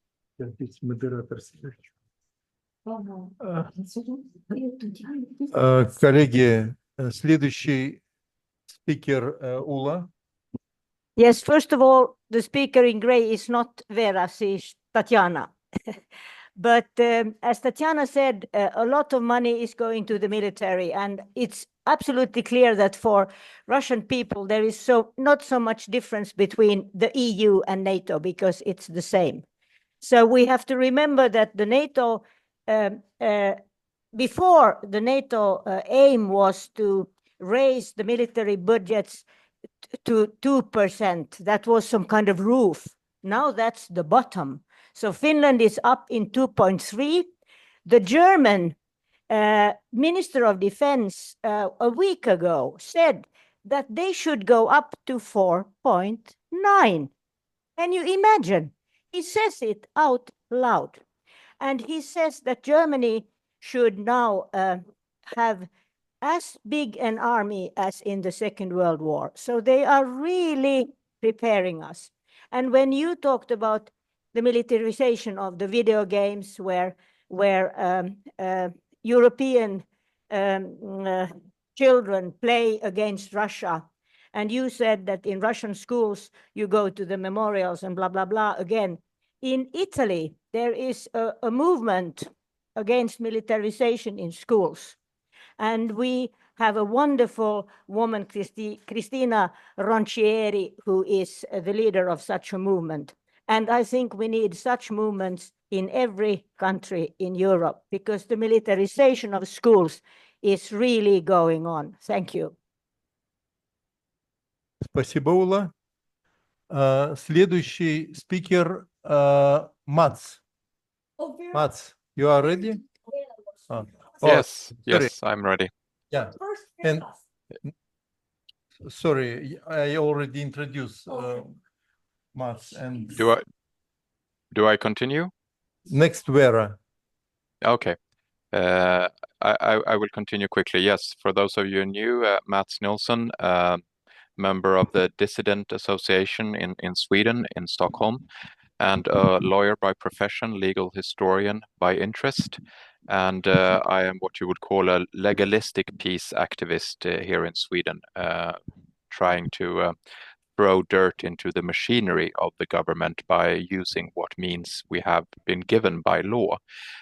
Коллеги, следующий speaker, Ula. Yes, first of all, the speaker in gray is not Vera, she's Tatiana. But as Tatiana said, a lot of money is going to the military, and it's absolutely clear that for Russian people, there is not so much difference between the EU and NATO because it's the same. So we have to remember that the NATO, before the NATO aim was to raise the military budgets to 2%. That was some kind of roof. Now that's the bottom. So Finland is up in 2.3. The German Minister of Defense a week ago said that they should go up to 4.9. Can you imagine? He says it out loud. And he says that Germany should now have as big an army as in the Second World War. So they are really preparing us. And when you talked about the militarization of the video games where European children play against Russia, and you said that in Russian schools, you go to the memorials and blah, blah, blah. Again, in Italy, there is a movement against militarization in schools. And we have a wonderful woman, Cristina Roncieri, who is the leader of such a movement. And I think we need such movements in every country in Europe because the militarization of schools is really going on. Thank you. Спасибо, Ула. Следующий спикер Mats. Mats, you are ready? Yes, yes, I'm ready. Yeah, and sorry, I already introduced Mats. And do I continue? Next, Vera. Okay. I will continue quickly. Yes, for those of you new, Mats Nilsson, member of the Dissident Association in Sweden, in Stockholm, and a lawyer by profession, legal historian by interest. And I am what you would call a legalistic peace activist here in Sweden, trying to throw dirt into the machinery of the government by using what means we have been given by law.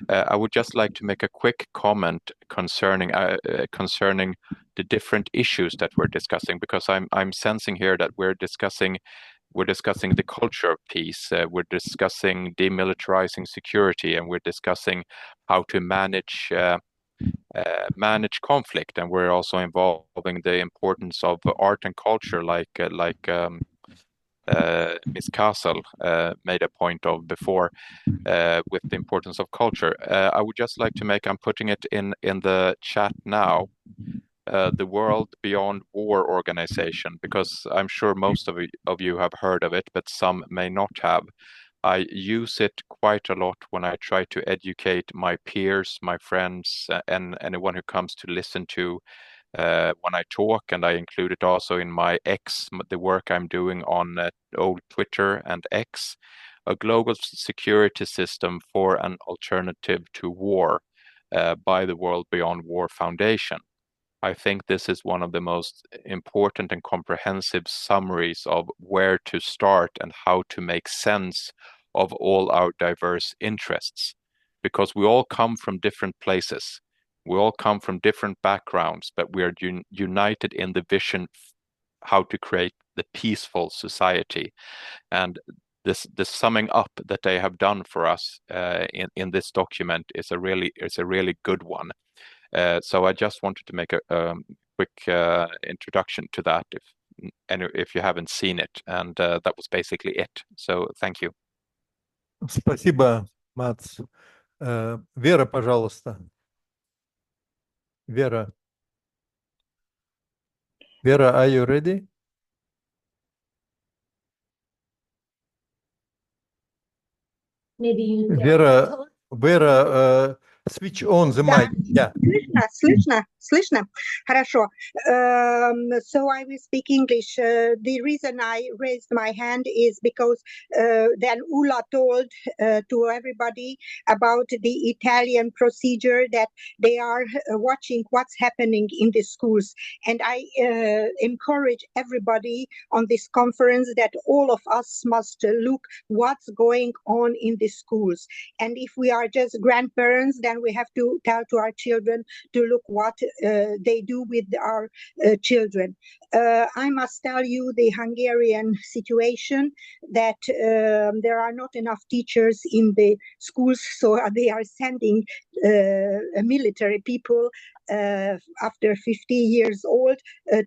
I would just like to make a quick comment concerning the different issues that we're discussing, because I'm sensing here that we're discussing the culture of peace, we're discussing demilitarizing security, and we're discussing how to manage conflict, and we're also involving the importance of art and culture, like Ms. Castle made a point of before, with the importance of culture. I would just like to I'm putting it in the chat now, the World Beyond War organization, because I'm sure most of you have heard of it, but some may not have. I use it quite a lot when I try to educate my peers, my friends, and anyone who comes to listen to when I talk, and I include it also in my X, the work I'm doing on old Twitter and X, a global security system for an alternative to war by the World Beyond War Foundation. I think this is one of the most important and comprehensive summaries of where to start and how to make sense of all our diverse interests, because we all come from different places. We all come from different backgrounds, but we are united in the vision how to create the peaceful society. And this summing up that they have done for us in this document is a really good one. So I just wanted to make a quick introduction to that if you haven't seen it, and that was basically it. So thank you. Спасибо, Мац. Вера, пожалуйста. Вера, are you ready? Maybe you Vera, switch on the mic. Yeah. Слышно? Хорошо. So I will speak English. The reason I raised my hand is because then Ulla told to everybody about the Italian procedure, that they are watching what's happening in the schools. And I encourage everybody on this conference that all of us must look what's going on in the schools. And if we are just grandparents, then we have to tell to our children to look what they do with our children. I must tell you the Hungarian situation, that there are not enough teachers in the schools, so they are sending military people after 50 years old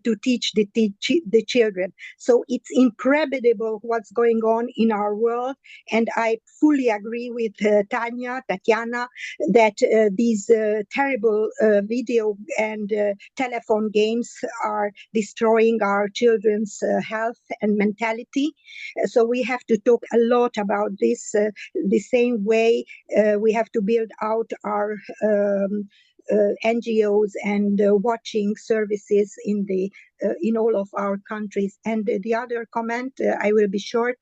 to teach the children. So it's incredible what's going on in our world, and I fully agree with Tatiana, that these terrible video and telephone games are destroying our children's health and mentality. So we have to talk a lot about this. The same way we have to build out our NGOs and watching services in all of our countries. And the other comment, I will be short.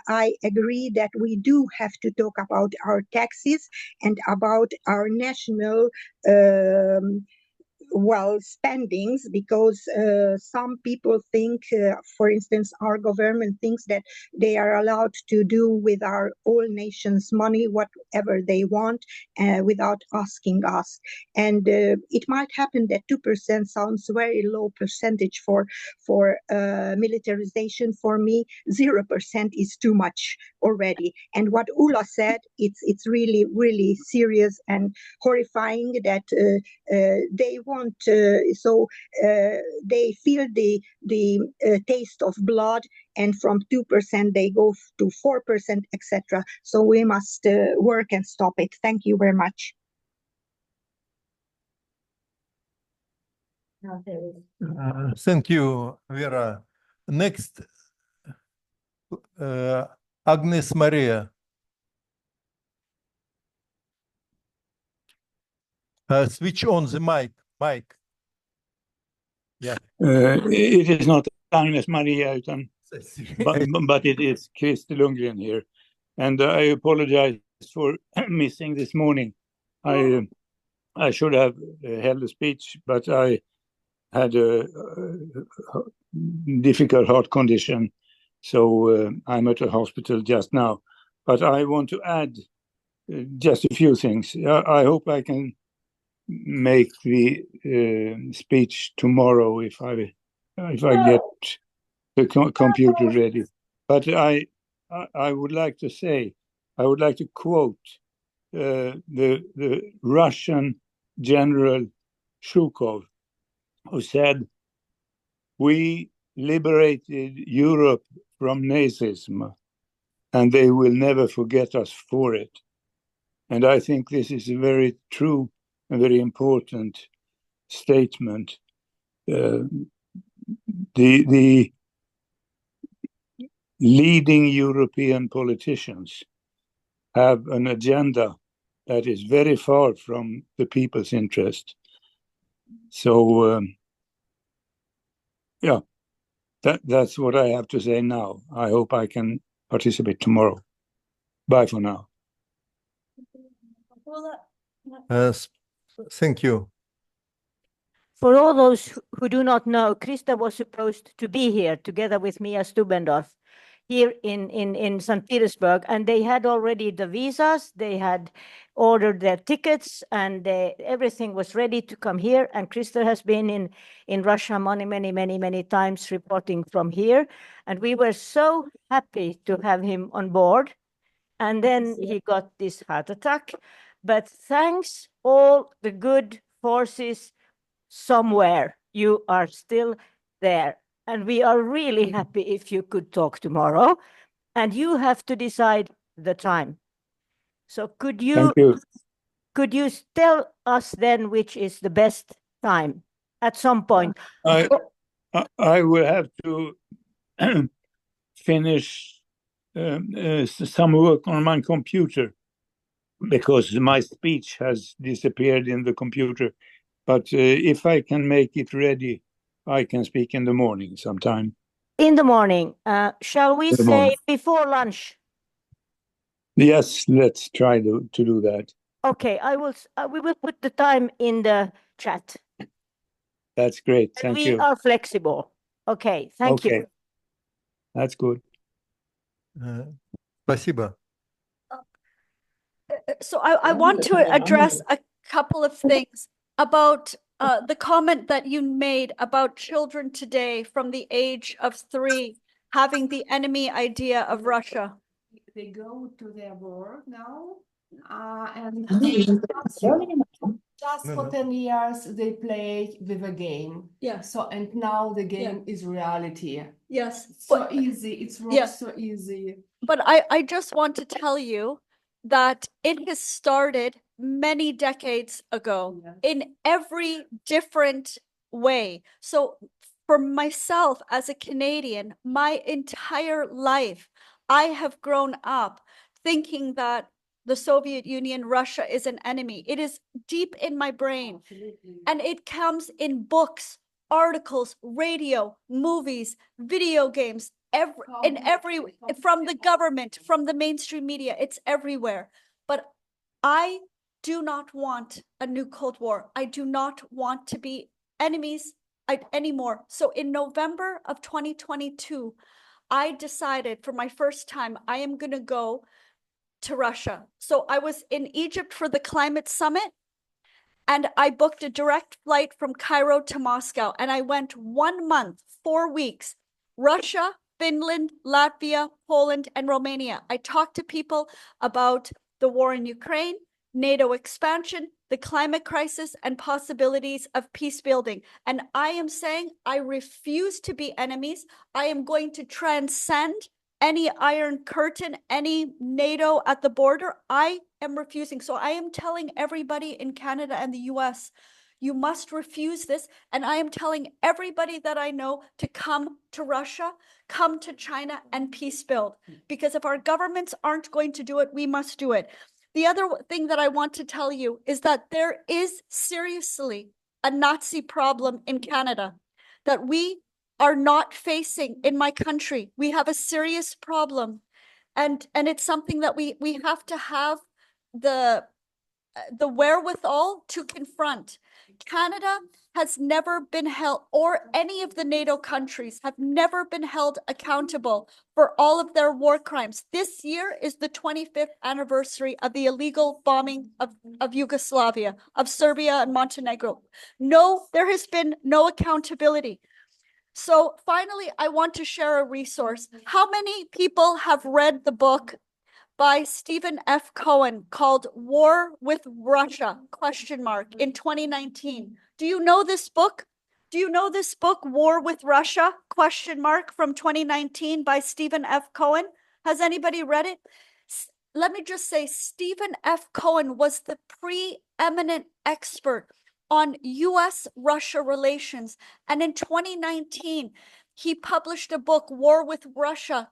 I agree that we do have to talk about our taxes and about our national spendings, because some people think, for instance, our government thinks that they are allowed to do with our all nations' money whatever they want without asking us. And it might happen that 2% sounds very low percentage for militarization. For me, 0% is too much already. And what Ulla said, it's really, really serious and horrifying that they want, so they feel the taste of blood, and from 2% they go to 4%, etc. So we must work and stop it. Thank you very much. Thank you, Vera. Next, Agnes Maria. Switch on the mic. Yeah. It is not Agnes Maria, but it is Christer Lundgren here. And I apologize for missing this morning. I should have held a speech, but I had a difficult heart condition, so I'm at the hospital just now. But I want to add just a few things. I hope I can make the speech tomorrow if I get the computer ready. But I would like to say, I would like to quote the Russian General Shukov, who said, "We liberated Europe from Nazism, and they will never forget us for it." And I think this is a very true and very important statement. The leading European politicians have an agenda that is very far from the people's interest. So, yeah, that's what I have to say now. I hope I can participate tomorrow. Bye for now. Thank you. For all those who do not know, Krista was supposed to be here together with Mia Stubendorf here in St. Petersburg, and they had already the visas, they had ordered their tickets, and everything was ready to come here. And Krista has been in Russia many times reporting from here, and we were so happy to have him on board. And then he got this heart attack, but thanks all the good forces somewhere, you are still there. And we are really happy if you could talk tomorrow. And you have to decide the time. So could you tell us then which is the best time at some point? I will have to finish some work on my computer because my speech has disappeared in the computer. But if I can make it ready, I can speak in the morning sometime. In the morning. Shall we say before lunch? Yes, let's try to do that. Okay, we will put the time in the chat. That's great. Thank you. We are flexible. Okay, thank you. That's good. Спасибо. So I want to address a couple of things about the comment that you made about children today from the age of 3 having the enemy idea of Russia. They go to their work now, and just for 10 years they play with a game. Yeah. So and now the game is reality. Yes. So easy. It's really so easy. But I just want to tell you that it has started many decades ago in every different way. So for myself as a Canadian, my entire life, I have grown up thinking that the Soviet Union, Russia is an enemy. It is deep in my brain. Absolutely. And it comes in books, articles, radio, movies, video games, from the government, from the mainstream media, it's everywhere. But I do not want a new Cold War. I do not want to be enemies anymore. So in November of 2022, I decided for my first time, I am going to go to Russia. So I was in Egypt for the climate summit, and I booked a direct flight from Cairo to Moscow, and I went 1 month, 4 weeks, Russia, Finland, Latvia, Poland, and Romania. I talked to people about the war in Ukraine, NATO expansion, the climate crisis, and possibilities of peace building. And I am saying I refuse to be enemies. I am going to transcend any Iron Curtain, any NATO at the border. I am refusing. So I am telling everybody in Canada and the US, you must refuse this. And I am telling everybody that I know to come to Russia, come to China, and peace build. Because if our governments aren't going to do it, we must do it. The other thing that I want to tell you is that there is seriously a Nazi problem in Canada that we are not facing in my country. We have a serious problem. And it's something that we have to have the wherewithal to confront. Canada has never been held, or any of the NATO countries have never been held accountable for all of their war crimes. This year is the 25th anniversary of the illegal bombing of Yugoslavia, of Serbia and Montenegro. No, there has been no accountability. So finally, I want to share a resource. How many people have read the book by Stephen F. Cohen called War with Russia, ? In 2019? Do you know this book? Do you know this book, War with Russia, ? From 2019 by Stephen F. Cohen? Has anybody read it? Let me just say, Stephen F. Cohen was the preeminent expert on US-Russia relations. And in 2019, he published a book, War with Russia, ?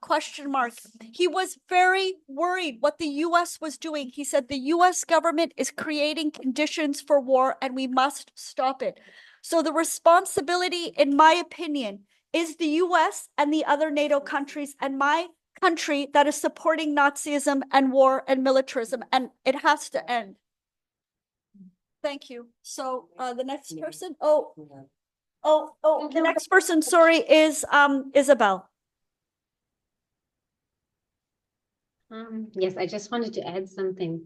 He was very worried what the US was doing. He said the US government is creating conditions for war and we must stop it. So the responsibility, in my opinion, is the US and the other NATO countries and my country that is supporting Nazism and war and militarism, and it has to end. Thank you. So the next person, the next person, sorry, is Isabel. Yes, I just wanted to add something.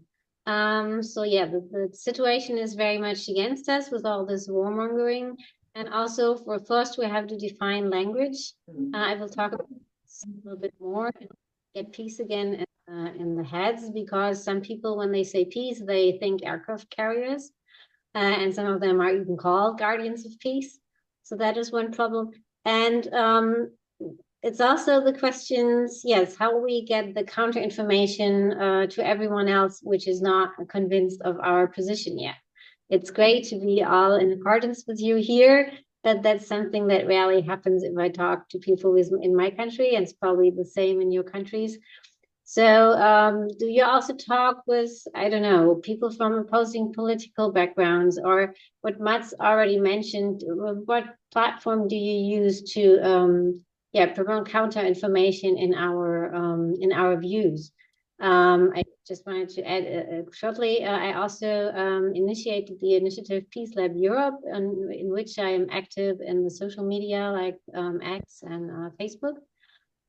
So yeah, the situation is very much against us with all this warmongering. And also first we have to define language. I will talk about this a little bit more and get peace again in the heads, because some people, when they say peace, they think aircraft carriers. And some of them are even called guardians of peace. So that is one problem. And it's also the questions, yes, how we get the counter information to everyone else, which is not convinced of our position yet. It's great to be all in accordance with you here, but that's something that rarely happens if I talk to people in my country, and it's probably the same in your countries. So do you also talk with, I don't know, people from opposing political backgrounds, or what Mats already mentioned, what platform do you use to promote counter information in our views? I just wanted to add shortly, I also initiated the initiative Peace Lab Europe, in which I am active in the social media like X and Facebook.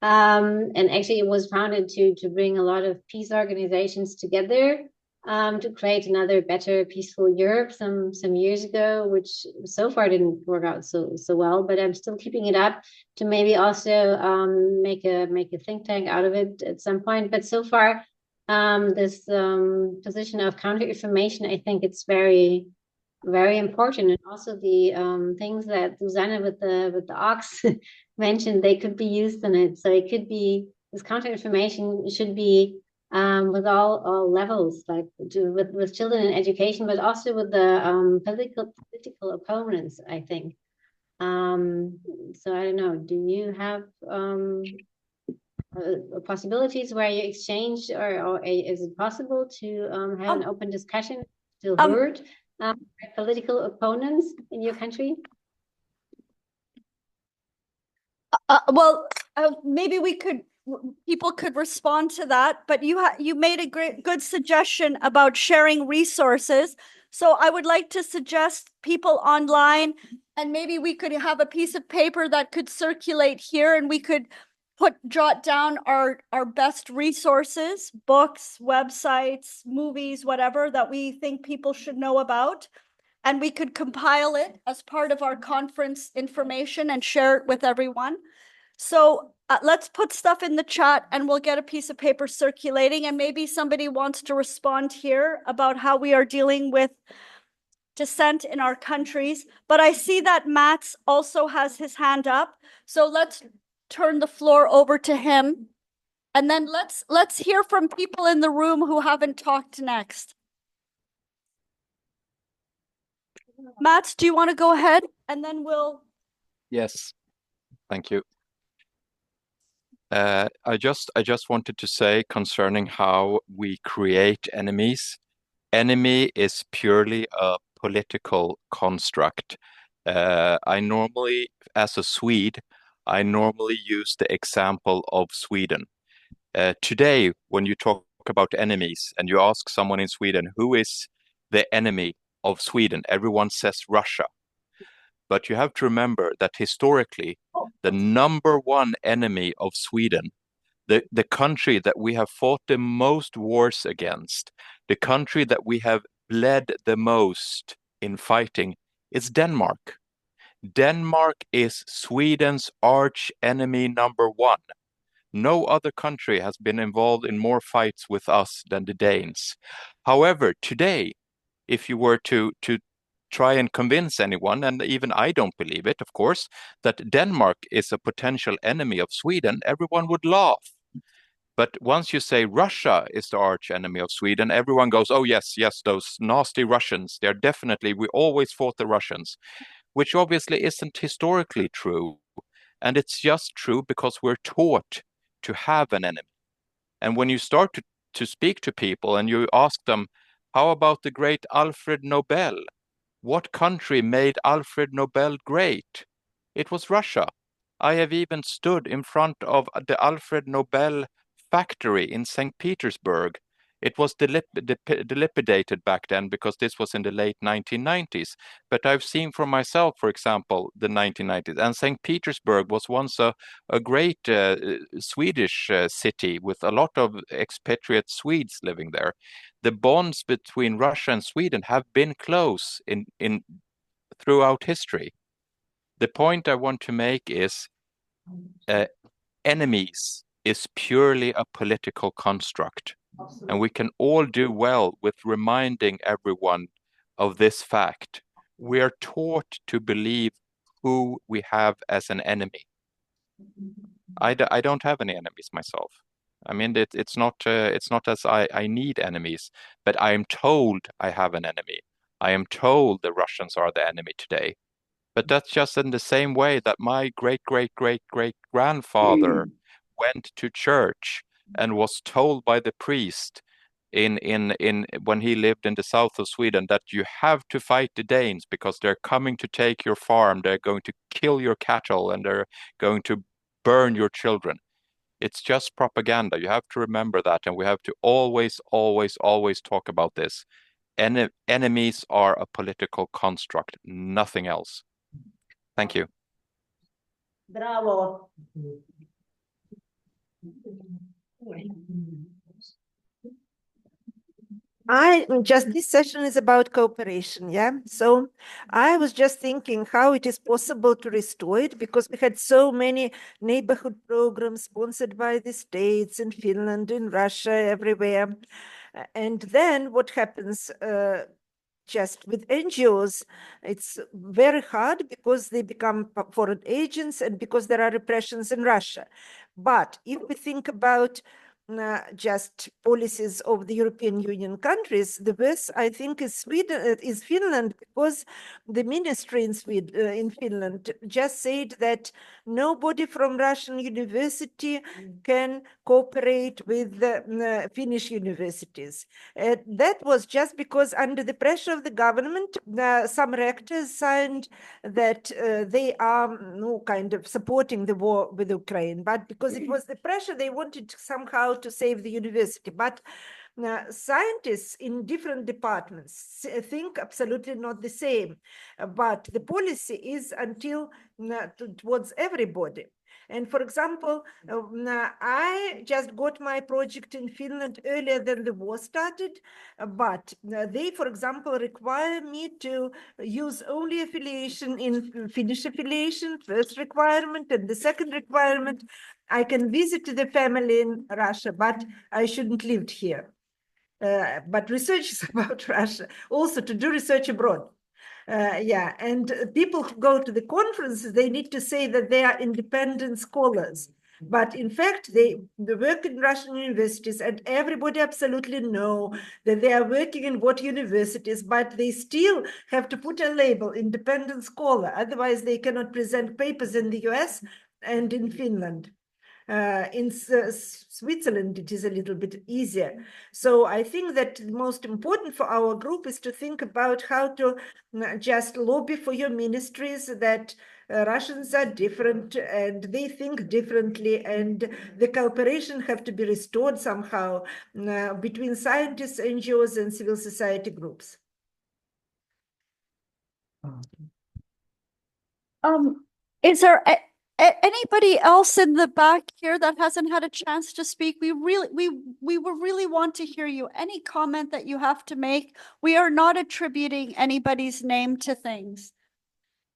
And actually it was founded to bring a lot of peace organizations together to create another better peaceful Europe some years ago, which so far didn't work out so well, but I'm still keeping it up to maybe also make a think tank out of it at some point. But so far this position of counter information, I think it's very, very important. And also the things that Susanne with the ox mentioned, they could be used in it. So it could be, this counter information should be with all levels, like with children in education, but also with the political opponents, I think. So I don't know, do you have possibilities where you exchange, or is it possible to have an open discussion, still heard political opponents in your country? Maybe people could respond to that, but you made a good suggestion about sharing resources. So I would like to suggest people online, and maybe we could have a piece of paper that could circulate here, and we could jot down our best resources, books, websites, movies, whatever that we think people should know about. And we could compile it as part of our conference information and share it with everyone. So let's put stuff in the chat and we'll get a piece of paper circulating, and maybe somebody wants to respond here about how we are dealing with dissent in our countries. But I see that Mats also has his hand up. So let's turn the floor over to him. And then let's hear from people in the room who haven't talked next. Mats, do you want to go ahead? And then we'll... Yes, thank you. I just wanted to say concerning how we create enemies. Enemy is purely a political construct. I normally, as a Swede, I normally use the example of Sweden. Today, when you talk about enemies and you ask someone in Sweden, who is the enemy of Sweden? Everyone says Russia. But you have to remember that historically, the number one enemy of Sweden, the country that we have fought the most wars against, the country that we have bled the most in fighting, is Denmark. Denmark is Sweden's arch enemy number one. No other country has been involved in more fights with us than the Danes. However, today, if you were to try and convince anyone, and even I don't believe it, of course, that Denmark is a potential enemy of Sweden, everyone would laugh. But once you say Russia is the arch enemy of Sweden, everyone goes, oh yes, those nasty Russians, they're definitely, we always fought the Russians, which obviously isn't historically true. And it's just true because we're taught to have an enemy. And when you start to speak to people and you ask them, how about the great Alfred Nobel? What country made Alfred Nobel great? It was Russia. I have even stood in front of the Alfred Nobel factory in St. Petersburg. It was dilapidated back then because this was in the late 1990s. But I've seen for myself, for example, the 1990s. And St. Petersburg was once a great Swedish city with a lot of expatriate Swedes living there. The bonds between Russia and Sweden have been close in throughout history. The point I want to make is enemies is purely a political construct. And we can all do well with reminding everyone of this fact. We are taught to believe who we have as an enemy. I don't have any enemies myself. I mean, it's not as I need enemies, but I am told I have an enemy. I am told the Russians are the enemy today. But that's just in the same way that my great-great-great-great-grandfather went to church and was told by the priest when he lived in the south of Sweden that you have to fight the Danes because they're coming to take your farm, they're going to kill your cattle, and they're going to burn your children. It's just propaganda. You have to remember that, and we have to always, always, always talk about this. Enemies are a political construct, nothing else. Thank you. Bravo. This session is about cooperation, yeah? So I was just thinking how it is possible to restore it, because we had so many neighborhood programs sponsored by the states in Finland, in Russia, everywhere. And then what happens just with NGOs, it's very hard because they become foreign agents and because there are repressions in Russia. But if we think about just policies of the European Union countries, the best, I think, is Finland, because the ministry in Finland just said that nobody from Russian university can cooperate with the Finnish universities. That was just because under the pressure of the government, some rectors signed that they are kind of supporting the war with Ukraine, but because it was the pressure, they wanted somehow to save the university. But scientists in different departments think absolutely not the same, but the policy is until towards everybody. And for example, I just got my project in Finland earlier than the war started, but they, for example, require me to use only affiliation in Finnish affiliation, first requirement, and the second requirement, I can visit the family in Russia, but I shouldn't live here. But research is about Russia, also to do research abroad. Yeah, and people who go to the conferences, they need to say that they are independent scholars. But in fact, they work in Russian universities, and everybody absolutely know that they are working in what universities, but they still have to put a label, independent scholar. Otherwise, they cannot present papers in the US and in Finland. In Switzerland, it is a little bit easier. So I think that the most important for our group is to think about how to just lobby for your ministries that Russians are different and they think differently, and the cooperation have to be restored somehow between scientists, NGOs, and civil society groups. Is there anybody else in the back here that hasn't had a chance to speak? We really want to hear you. Any comment that you have to make? We are not attributing anybody's name to things.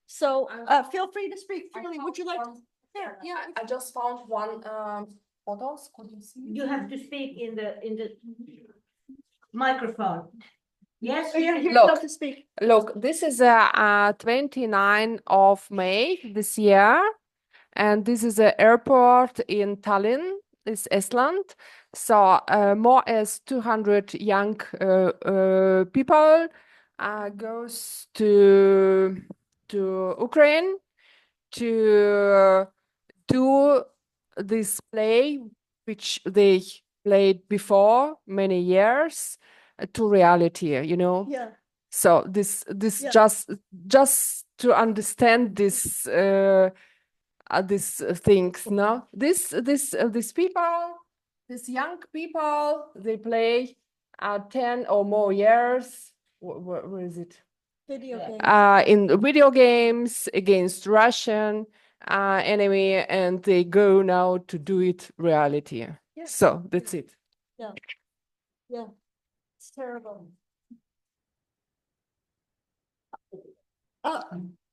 So feel free to speak freely. Would you like to? There, yeah. I just found one photos. Could you see? You have to speak in the microphone. Yes, Look, to speak. Look, this is 29 of May this year, and this is an airport in Tallinn, is Estland. So more as 200 young people goes to Ukraine to do this play, which they played before many years, to reality, you know. Yeah. So this Yeah. just to understand this these things, no. These people, these young people, they play 10 or more years. Where is it? Video games. In video games against Russian enemy, and they go now to do it reality. Yeah. So that's it. Yeah. Yeah. It's terrible.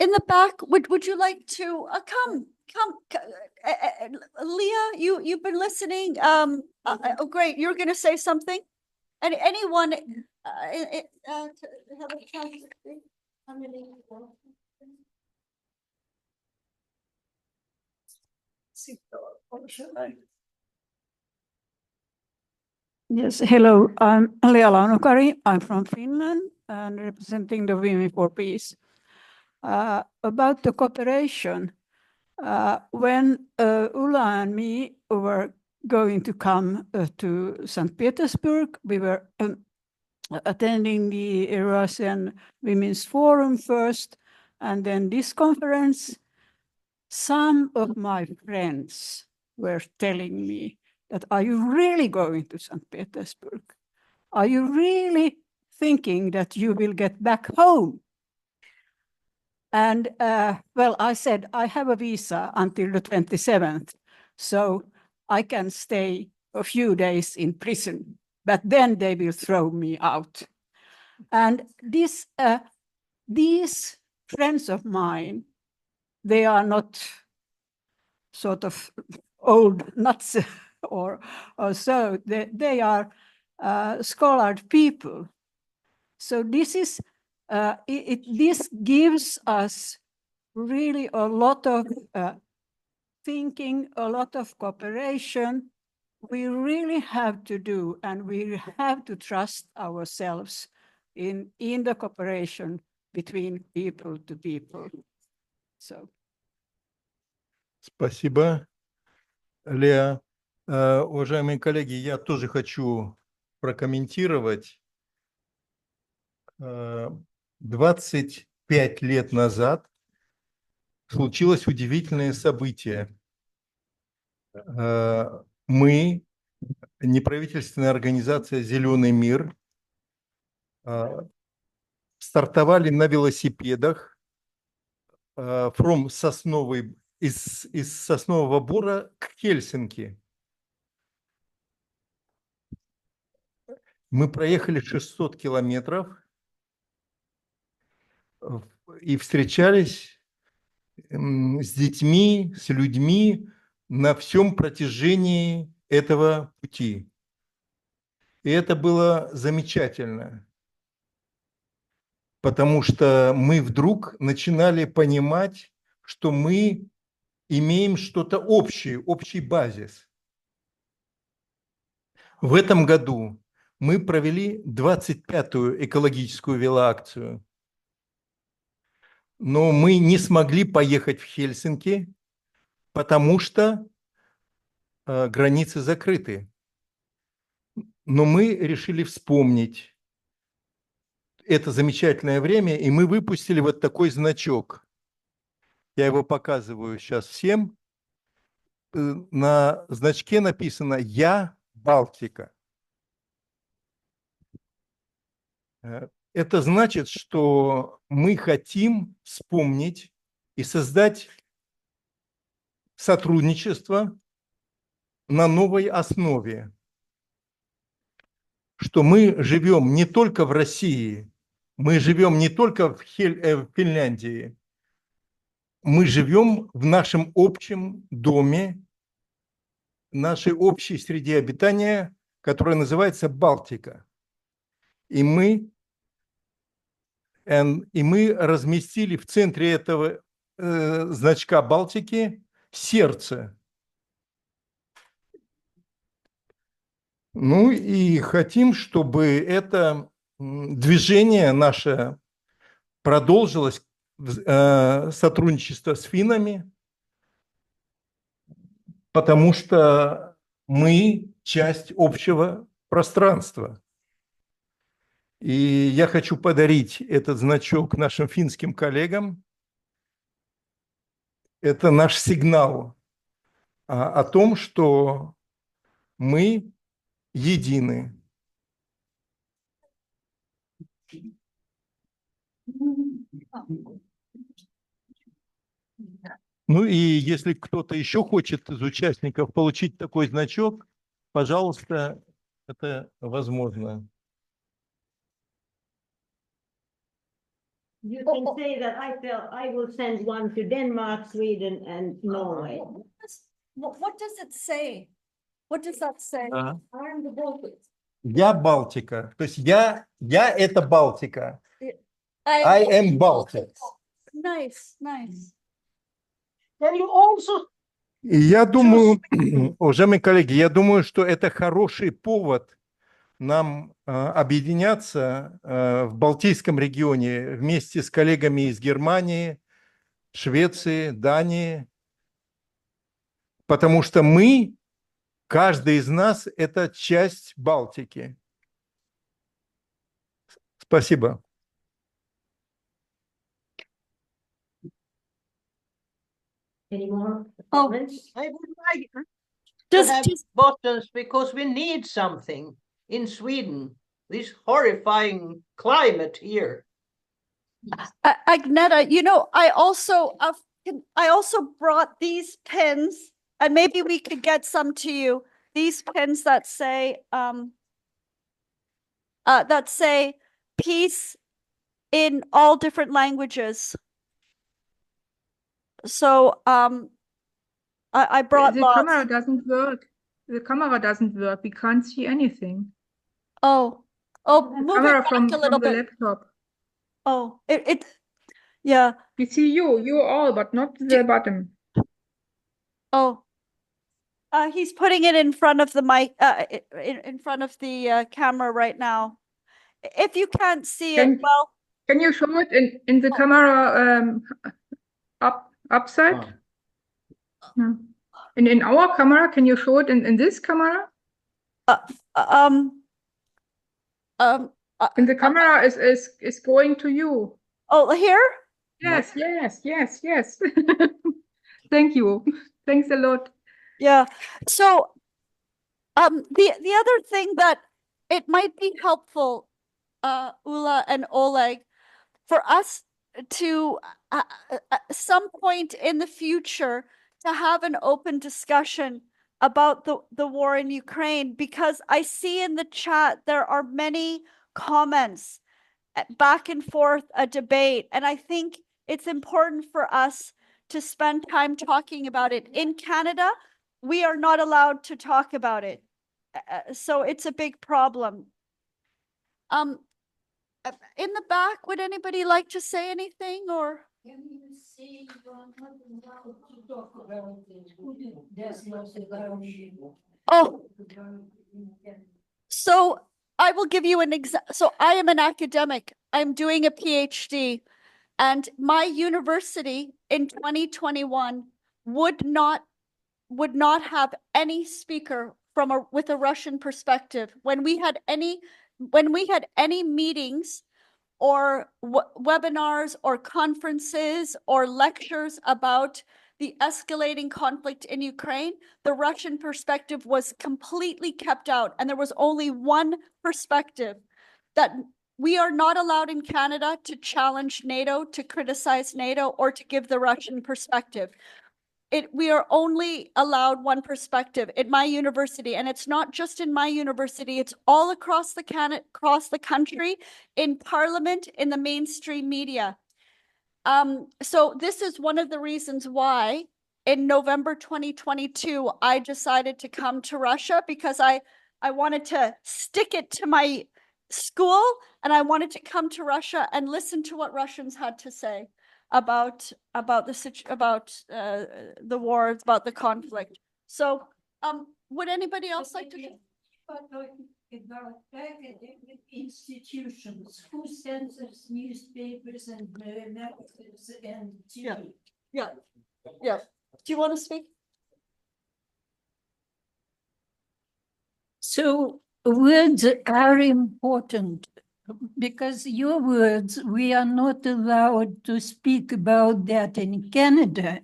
In the back, would you like to come? Leah, you've been listening. Oh, great. You're going to say something. Anyone have a chance to speak? Yes, hello. I'm Leah Launokari. I'm from Finland and representing the Women for Peace. About the cooperation, when Ulla and me were going to come to St. Petersburg, we were attending the Eurasian Women's Forum first, and then this conference. Some of my friends were telling me that, are you really going to St. Petersburg? Are you really thinking that you will get back home? And well, I said, I have a visa until the 27th, so I can stay a few days in prison, but then they will throw me out. And these friends of mine, they are not sort of old nuts or so. They are scholared people. So this is this gives us really a lot of thinking, a lot of cooperation. We really have to do, and we have to trust ourselves in the cooperation between people to people. So. Спасибо, Леа. Уважаемые коллеги, я тоже хочу прокомментировать. 25 лет назад случилось удивительное событие. Мы, неправительственная организация «Зеленый мир», стартовали на велосипедах из Соснового Бора к Хельсинки. Мы проехали 600 километров и встречались с детьми, с людьми на всем протяжении этого пути. И это было замечательно, потому что мы вдруг начинали понимать, что мы имеем что-то общее, общий базис. В этом году мы провели 25-ю экологическую велоакцию, но мы не смогли поехать в Хельсинки, потому что границы закрыты. Но мы решили вспомнить это замечательное время, и мы выпустили вот такой значок. Я его показываю сейчас всем. На значке написано «Я Балтика». Это значит, что мы хотим вспомнить и создать сотрудничество на новой основе, что мы живем не только в России, мы живем не только в Финляндии, мы живем в нашем общем доме, нашей общей среде обитания, которая называется Балтика. И мы разместили в центре этого значка Балтики сердце. Ну и хотим, чтобы это движение наше продолжилось, сотрудничество с финнами, потому что мы часть общего пространства. И я хочу подарить этот значок нашим финским коллегам. Это наш сигнал о том, что мы едины. Ну и если кто-то еще хочет из участников получить такой значок, пожалуйста, это возможно. You can say that I will send one to Denmark, Sweden, and Norway. What does it say? What does that say? Ага. I am the Baltic. Я Балтика. То есть я это Балтика. I am Baltic. Nice, nice. Can you also И я думаю, уважаемые коллеги, я думаю, что это хороший повод нам объединяться в Балтийском регионе вместе с коллегами из Германии, Швеции, Дании, потому что мы, каждый из нас, это часть Балтики. Спасибо. Any more Oh. comments? I would like to have buttons because we need something in Sweden. This horrifying climate here. Agneta, you know, I also brought these pins, and maybe we could get some to you. These pins that say peace in all different languages. So I brought The lots. camera doesn't work. The camera doesn't work. We can't see anything. Oh, move Camera it back from a little the bit. laptop. Oh, yeah. We see you all, but not the bottom. Oh, he's putting it in front of the mic, in front of the camera right now. If you can't see it, well, Can you show it in the camera upside? No. In our camera, can you show it in this camera? And the camera is going to you. Oh, here? Yes. Thank you. Thanks a lot. Yeah. So, the other thing that it might be helpful, Ula and Oleg, for us to at some point in the future to have an open discussion about the war in Ukraine, because I see in the chat there are many comments back and forth, a debate, and I think it's important for us to spend time talking about it. In Canada, we are not allowed to talk about it, so it's a big problem. In the back, would anybody like to say anything, or? Oh, so I will give you an example. So I am an academic. I'm doing a PhD, and my university in 2021 would not have any speaker with a Russian perspective. When we had any meetings or webinars or conferences or lectures about the escalating conflict in Ukraine, the Russian perspective was completely kept out, and there was only one perspective that we are not allowed in Canada to challenge NATO, to criticize NATO, or to give the Russian perspective. We are only allowed one perspective at my university, and it's not just in my university, it's all across the country, in Parliament, in the mainstream media. So this is one of the reasons why in November 2022, I decided to come to Russia, because I wanted to stick it to my school, and I wanted to come to Russia and listen to what Russians had to say about the war, about the conflict. So would anybody else like to? About academic institutions, who censors newspapers and magazines and TV? Yeah. Do you want to speak? So words are important, because your words, we are not allowed to speak about that in Canada.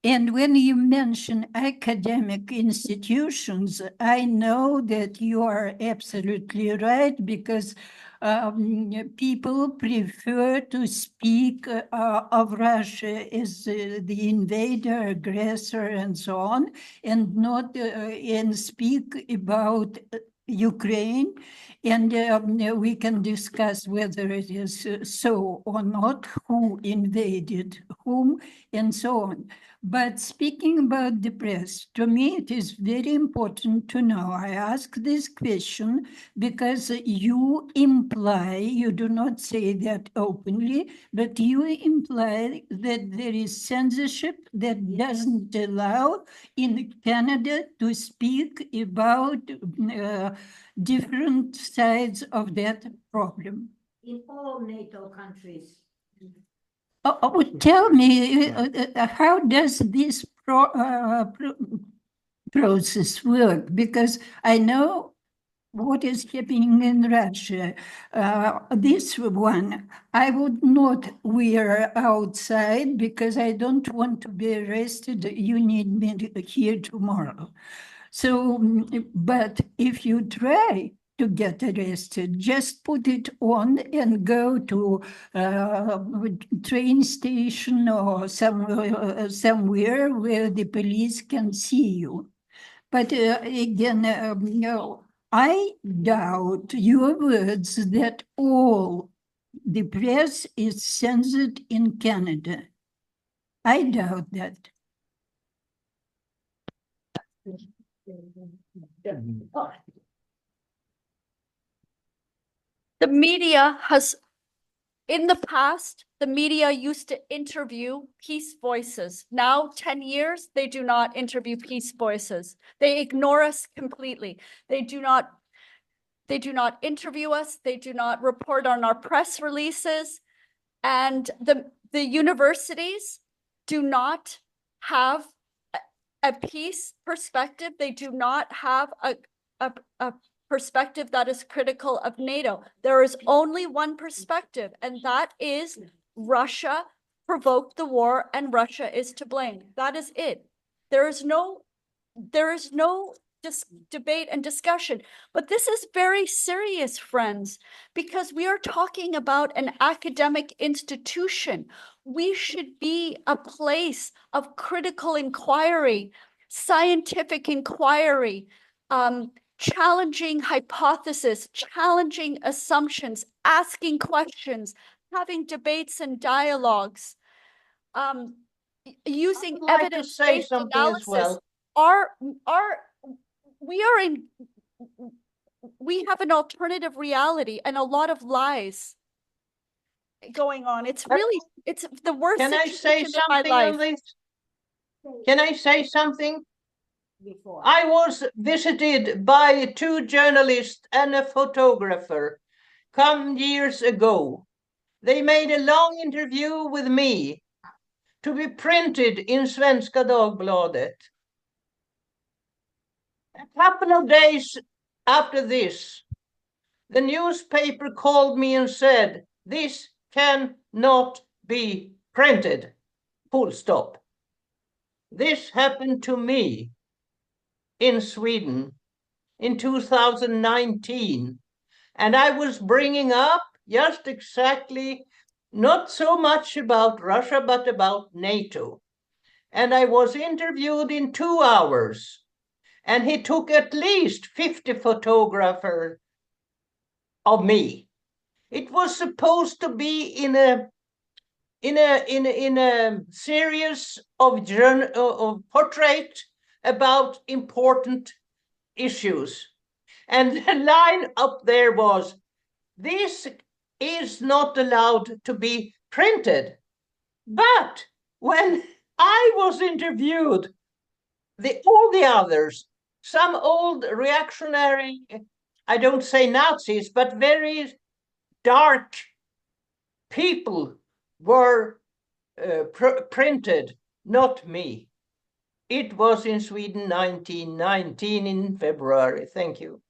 And when you mention academic institutions, I know that you are absolutely right, because people prefer to speak of Russia as the invader, aggressor, and so on, and not and speak about Ukraine. And we can discuss whether it is so or not, who invaded whom, and so on. But speaking about the press, to me, it is very important to know. I ask this question because you imply, you do not say that openly, but you imply that there is censorship that doesn't allow in Canada to speak about different sides of that problem. In all NATO countries. Tell me, how does this process work? Because I know what is happening in Russia. This one, I would not wear outside because I don't want to be arrested. You need me here tomorrow. So, but if you try to get arrested, just put it on and go to train station or somewhere where the police can see you. But again, no, I doubt your words that all the press is censored in Canada. I doubt that. The media has, in the past, the media used to interview peace voices. Now, 10 years, they do not interview peace voices. They ignore us completely. They do not interview us. They do not report on our press releases. And the universities do not have a peace perspective. They do not have a perspective that is critical of NATO. There is only one perspective, and that is Russia provoked the war and Russia is to blame. That is it. There is no debate and discussion. But this is very serious, friends, because we are talking about an academic institution. We should be a place of critical inquiry, scientific inquiry, challenging hypotheses, challenging assumptions, asking questions, having debates and dialogues, using evidence-based analysis. We have an alternative reality and a lot of lies going on. It's the worst situation of my life. Can I say something? I was visited by 2 journalists and a photographer some years ago. They made a long interview with me to be printed in Svenska Dagbladet. A couple of days after this, the newspaper called me and said, "This cannot be printed." Full stop. This happened to me in Sweden in 2019, and I was bringing up just exactly, not so much about Russia, but about NATO. And I was interviewed in 2 hours, and he took at least 50 photographers of me. It was supposed to be in a series of portrait about important issues. And the line up there was, this is not allowed to be printed. But when I was interviewed, all the others, some old reactionary, I don't say Nazis, but very dark people were printed, not me. It was in Sweden 1919 in February. Thank you.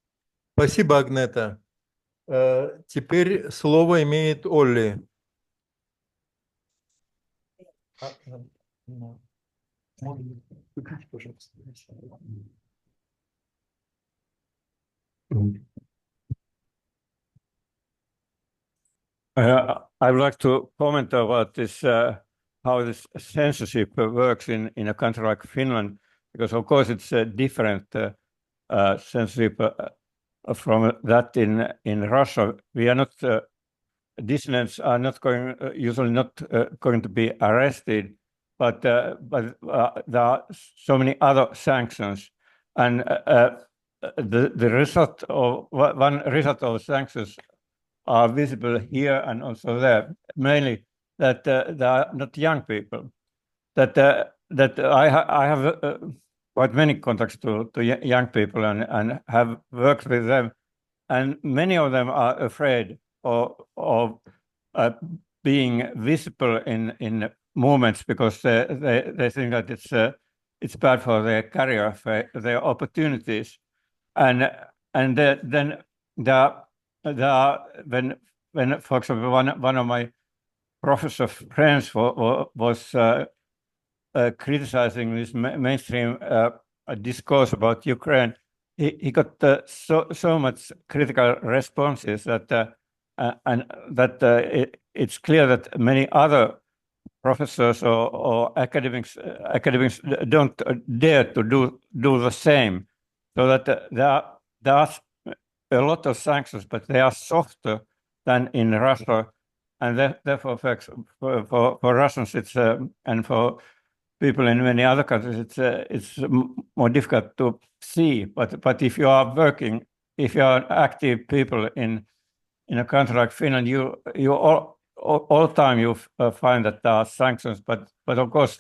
Спасибо, Агнета. Теперь слово имеет Олли. I would like to comment about this, how this censorship works in a country like Finland, because of course it's a different censorship from that in Russia. We are not dissidents are not going usually not going to be arrested, but there are so many other sanctions, and the result of one result of sanctions are visible here and also there, mainly that they are not young people. That I have quite many contacts to young people and have worked with them, and many of them are afraid of being visible in movements because they think that it's bad for their career, for their opportunities, and then there are when for example one of my professor friends was criticizing this mainstream discourse about Ukraine. He got so much critical responses that and that it's clear that many other professors or academics don't dare to do the same. So that there are a lot of sanctions, but they are softer than in Russia, and therefore for Russians it's and for people in many other countries it's more difficult to see. But if you are working, if you are active people in a country like Finland, you all time you find that there are sanctions. But of course,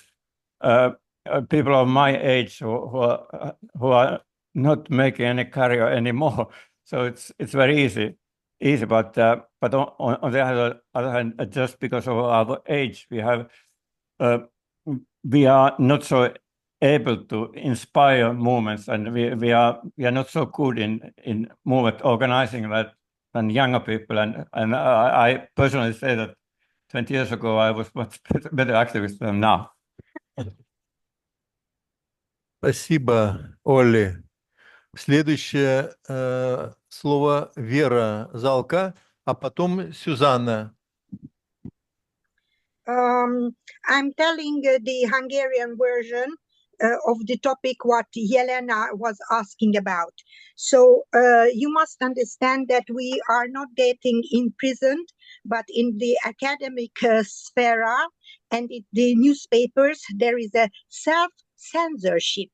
people of my age who are not making any career anymore, so it's very easy. But on the other hand, just because of our age, we are not so able to inspire movements, and we are not so good in movement organizing that than younger people. And I personally say that 20 years ago I was much better activist than now. Спасибо, Олли. Следующее слово Вера Залка, а потом Сюзанна. I'm telling the Hungarian version of the topic what Yelena was asking about. So you must understand that we are not getting imprisoned, but in the academic sphere and in the newspapers, there is a self-censorship.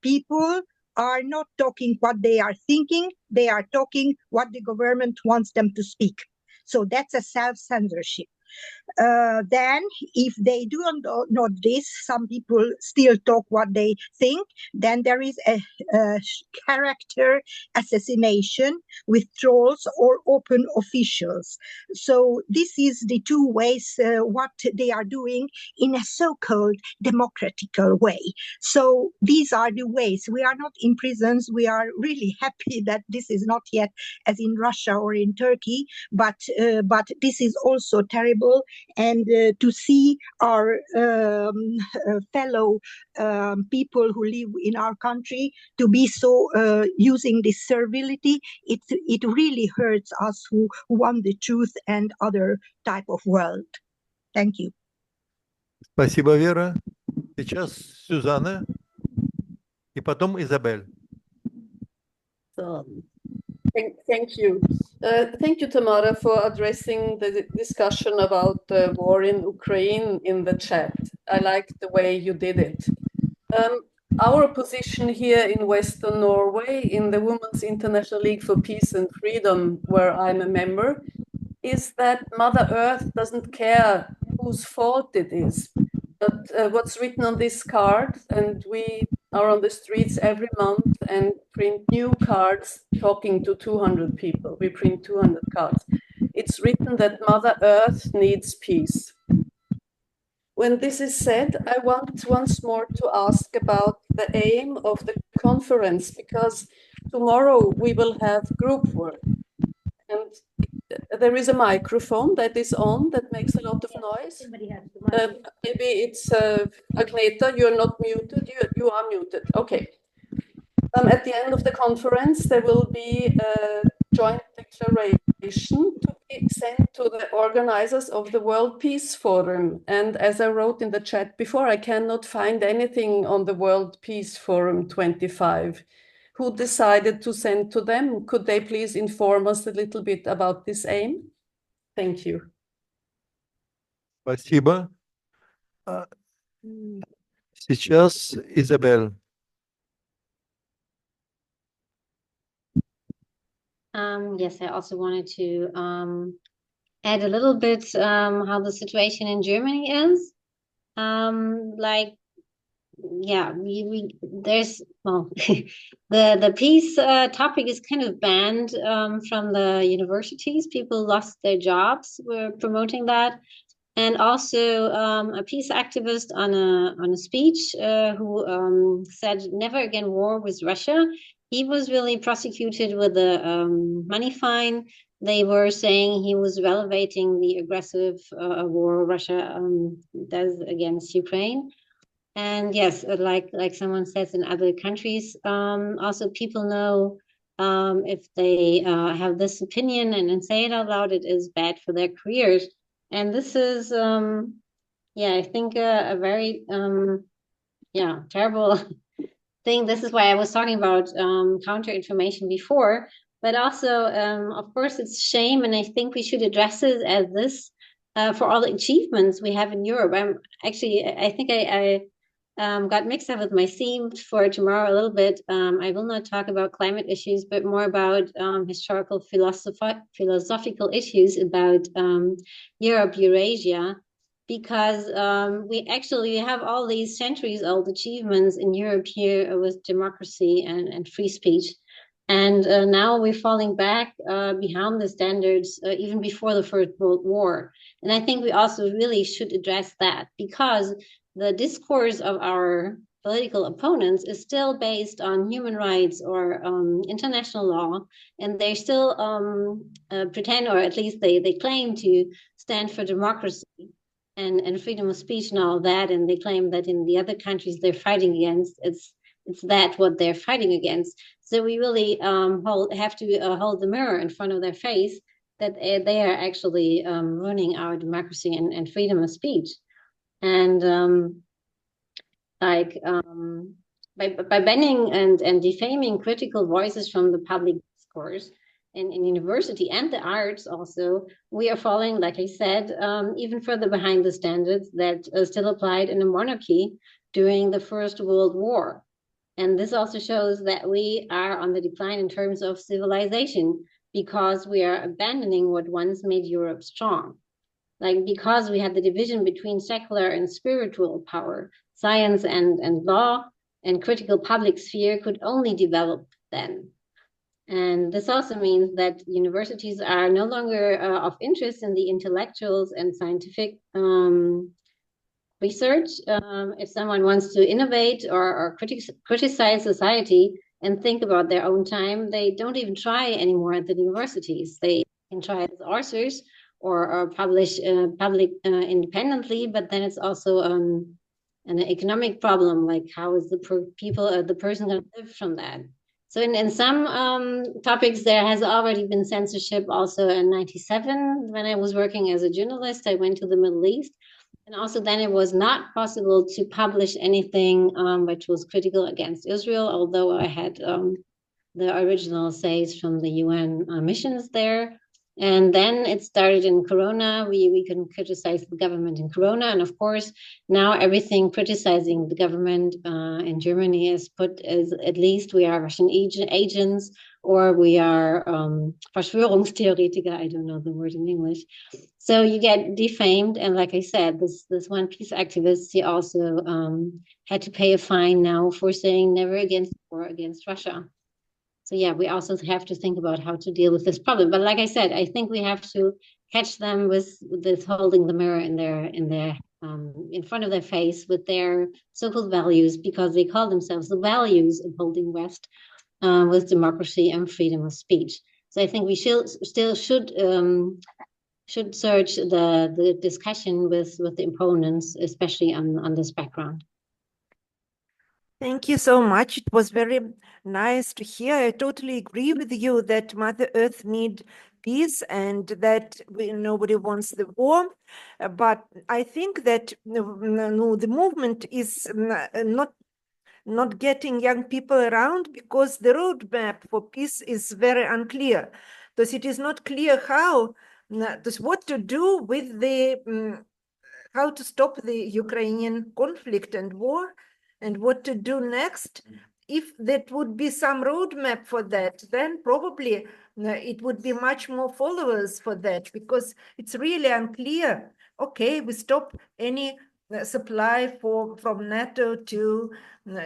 People are not talking what they are thinking, they are talking what the government wants them to speak. So that's a self-censorship. Then if they do not this, some people still talk what they think, then there is a character assassination with trolls or open officials. So this is the two ways what they are doing in a so-called democratical way. So these are the ways. We are not in prisons. We are really happy that this is not yet as in Russia or in Turkey, but this is also terrible and to see our fellow people who live in our country to be so using this servility, it really hurts us who want the truth and other type of world. Thank you. Спасибо, Вера. Сейчас Сюзанна и потом Изабель. So, thank you. Thank you, Tamara, for addressing the discussion about the war in Ukraine in the chat. I like the way you did it. Our position here in Western Norway, in the Women's International League for Peace and Freedom, where I'm a member, is that Mother Earth doesn't care whose fault it is. But what's written on this card, and we are on the streets every month and print new cards talking to 200 people. We print 200 cards. It's written that Mother Earth needs peace. When this is said, I want once more to ask about the aim of the conference, because tomorrow we will have group work. And there is a microphone that is on that makes a lot of noise. Maybe it's Agneta, you're not muted. You are muted. Okay. At the end of the conference, there will be a joint declaration to be sent to the organizers of the World Peace Forum. And as I wrote in the chat before, I cannot find anything on the World Peace Forum 25. Who decided to send to them? Could they please inform us a little bit about this aim? Thank you. Спасибо. Сейчас Изабель. Yes, I also wanted to add a little bit how the situation in Germany is. There's the peace topic is kind of banned from the universities. People lost their jobs. We're promoting that. And also a peace activist on a speech who said never again war with Russia. He was really prosecuted with a money fine. They were saying he was relevating the aggressive war Russia does against Ukraine. And yes, like someone says in other countries, also people know if they have this opinion and say it out loud, it is bad for their careers. And this is, I think a very, terrible thing. This is why I was talking about counter information before, but also, of course, it's shame. And I think we should address it as this for all the achievements we have in Europe. I think I got mixed up with my theme for tomorrow a little bit. I will not talk about climate issues, but more about historical philosophical issues about Europe, Eurasia, because we have all these centuries-old achievements in Europe here with democracy and free speech. And now we're falling back behind the standards even before the First World War. And I think we also really should address that, because the discourse of our political opponents is still based on human rights or international law, and they still pretend, or at least they claim to stand for democracy and freedom of speech and all that, and they claim that in the other countries they're fighting against, it's that what they're fighting against. So we really have to hold the mirror in front of their face that they are actually ruining our democracy and freedom of speech. And by banning and defaming critical voices from the public discourse in university and the arts also, we are falling, like I said, even further behind the standards that still applied in a monarchy during the First World War. And this also shows that we are on the decline in terms of civilization, because we are abandoning what once made Europe strong. Like, because we had the division between secular and spiritual power, science and law and critical public sphere could only develop then. And this also means that universities are no longer of interest in the intellectuals and scientific research. If someone wants to innovate or criticize society and think about their own time, they don't even try anymore at the universities. They can try as authors or publish public independently, but then it's also an economic problem, like how is the person going to live from that? So in some topics, there has already been censorship. Also in '97, when I was working as a journalist, I went to the Middle East. And also then it was not possible to publish anything which was critical against Israel, although I had the original says from the UN missions there. And then it started in Corona. We can criticize the government in Corona. And of course, now everything criticizing the government in Germany is put as at least we are Russian agents or we are Verschwörungstheoretiker. I don't know the word in English. So you get defamed. And like I said, this one peace activist, he also had to pay a fine now for saying never against war against Russia. So yeah, we also have to think about how to deal with this problem. But like I said, I think we have to catch them with this holding the mirror in front of their face with their so-called values, because they call themselves the values of holding West with democracy and freedom of speech. So I think we should search the discussion with the opponents, especially on this background. Thank you so much. It was very nice to hear. I totally agree with you that Mother Earth needs peace and that nobody wants the war. But I think that the movement is not getting young people around because the roadmap for peace is very unclear. Because it is not clear what to do with how to stop the Ukrainian conflict and war, and what to do next. If that would be some roadmap for that, then probably it would be much more followers for that, because it's really unclear. Okay, we stop any supply from NATO to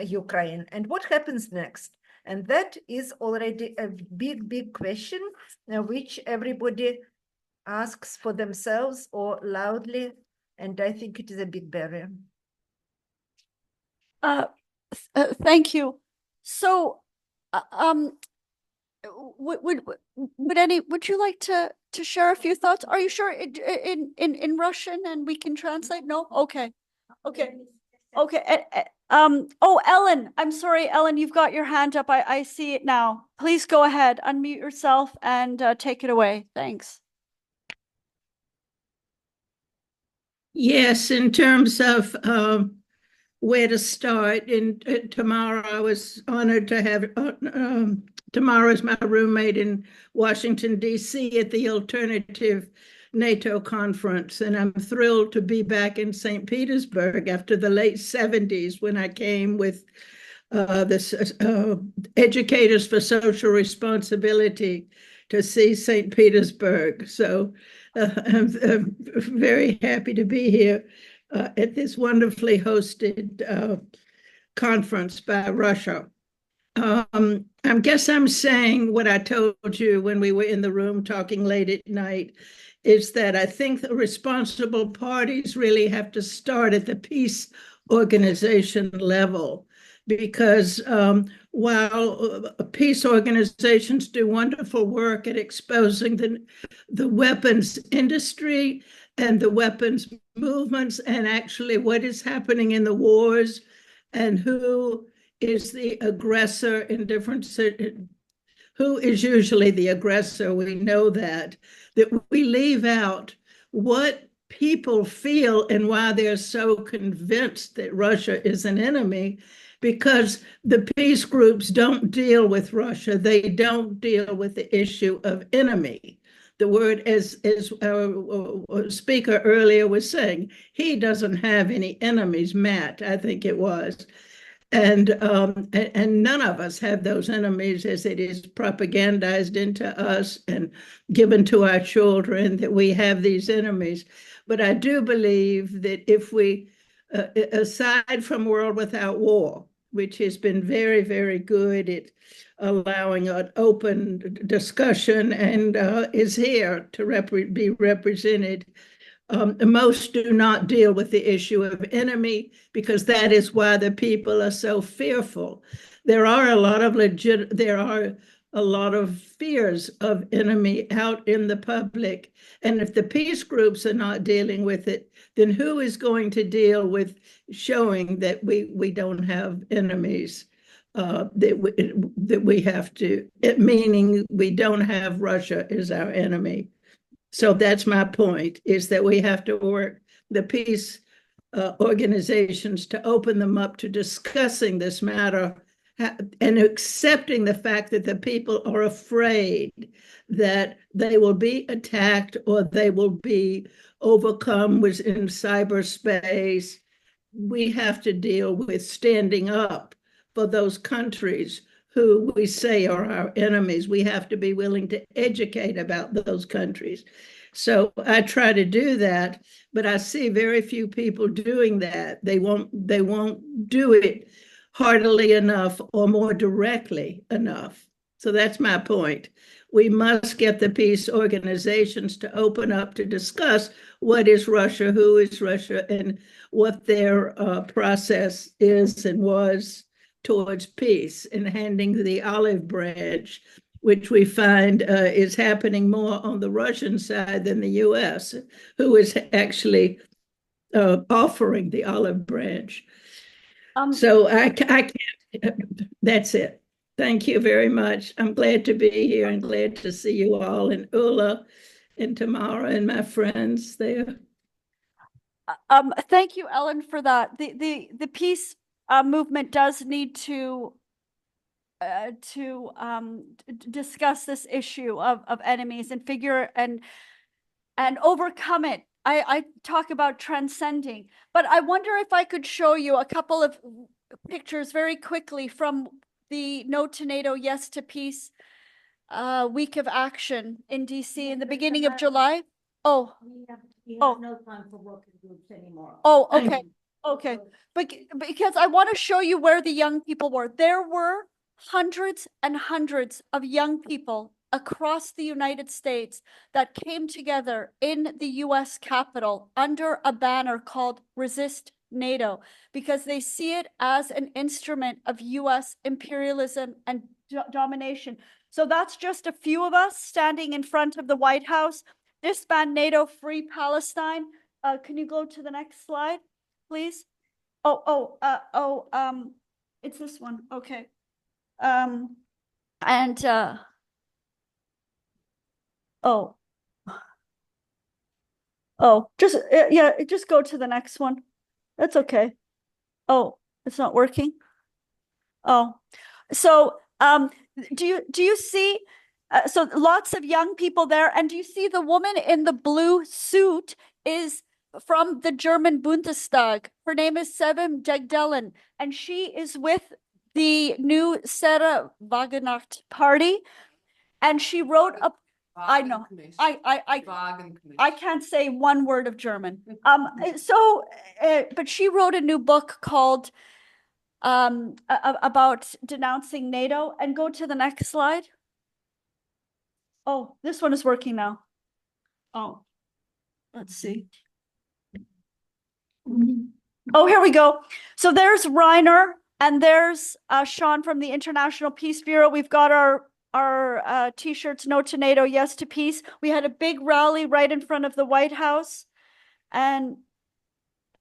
Ukraine, and what happens next? And that is already a big question, which everybody asks for themselves or loudly, and I think it is a big barrier. Thank you. So, would you like to share a few thoughts? Are you sure in Russian and we can translate? No? Okay. Oh, Ellen, I'm sorry, Ellen, you've got your hand up. I see it now. Please go ahead, unmute yourself and take it away. Thanks. Yes, in terms of where to start. Tamara, I was honored to have Tamara is my roommate in Washington, D.C. at the Alternative NATO conference, and I'm thrilled to be back in St. Petersburg after the late 70s when I came with the Educators for Social Responsibility to see St. Petersburg. So I'm very happy to be here at this wonderfully hosted conference by Russia. I guess I'm saying what I told you when we were in the room talking late at night, is that I think the responsible parties really have to start at the peace organization level, because while peace organizations do wonderful work at exposing the weapons industry and the weapons movements and actually what is happening in the wars and who is the aggressor in different, who is usually the aggressor, we know that we leave out what people feel and why they're so convinced that Russia is an enemy, because the peace groups don't deal with Russia. They don't deal with the issue of enemy. The word, as our speaker earlier was saying, he doesn't have any enemies, Matt, I think it was. And none of us have those enemies, as it is propagandized into us and given to our children that we have these enemies. But I do believe that if we, aside from World Without War, which has been very, very good at allowing an open discussion and is here to be represented, most do not deal with the issue of enemy, because that is why the people are so fearful. There are a lot of a lot of fears of enemy out in the public. And if the peace groups are not dealing with it, then who is going to deal with showing that we don't have enemies? That we have to, meaning we don't have Russia as our enemy. So that's my point, is that we have to work the peace organizations to open them up to discussing this matter and accepting the fact that the people are afraid that they will be attacked or they will be overcome within cyberspace. We have to deal with standing up for those countries who we say are our enemies. We have to be willing to educate about those countries. So I try to do that, but I see very few people doing that. They won't do it heartily enough or more directly enough. So that's my point. We must get the peace organizations to open up to discuss what is Russia, who is Russia, and what their process is and was towards peace, and handing the olive branch, which we find is happening more on the Russian side than the US, who is actually offering the olive branch. So I can't, that's it. Thank you very much. I'm glad to be here and glad to see you all, and Ulla and Tamara and my friends there. Thank you, Ellen, for that. The peace movement does need to discuss this issue of enemies and figure and overcome it. I talk about transcending, but I wonder if I could show you a couple of pictures very quickly from the No to NATO, Yes to Peace week of action in DC in the beginning of July. Oh, we have no time for working groups anymore. oh, okay. Okay. But because I want to show you where the young people were. There were hundreds and hundreds of young people across the United States that came together in the US Capitol under a banner called Resist NATO, because they see it as an instrument of US imperialism and domination. So that's just a few of us standing in front of the White House. Disband NATO, free Palestine. Can you go to the next slide, please? It's this one. Okay. Just go to the next one. That's okay. Oh, it's not working. Oh, so do you see? So lots of young people there, and do you see the woman in the blue suit is from the German Bundestag? Her name is Sebem Jagdelen, and she is with the new Sarah Wagenacht party, and she wrote a. I know. I can't say one word of German. But she wrote a new book called about denouncing NATO. And go to the next slide. Oh, this one is working now. Oh, let's see. Oh, here we go. So there's Reiner and there's Sean from the International Peace Bureau. We've got our t-shirts, No to NATO, Yes to Peace. We had a big rally right in front of the White House. And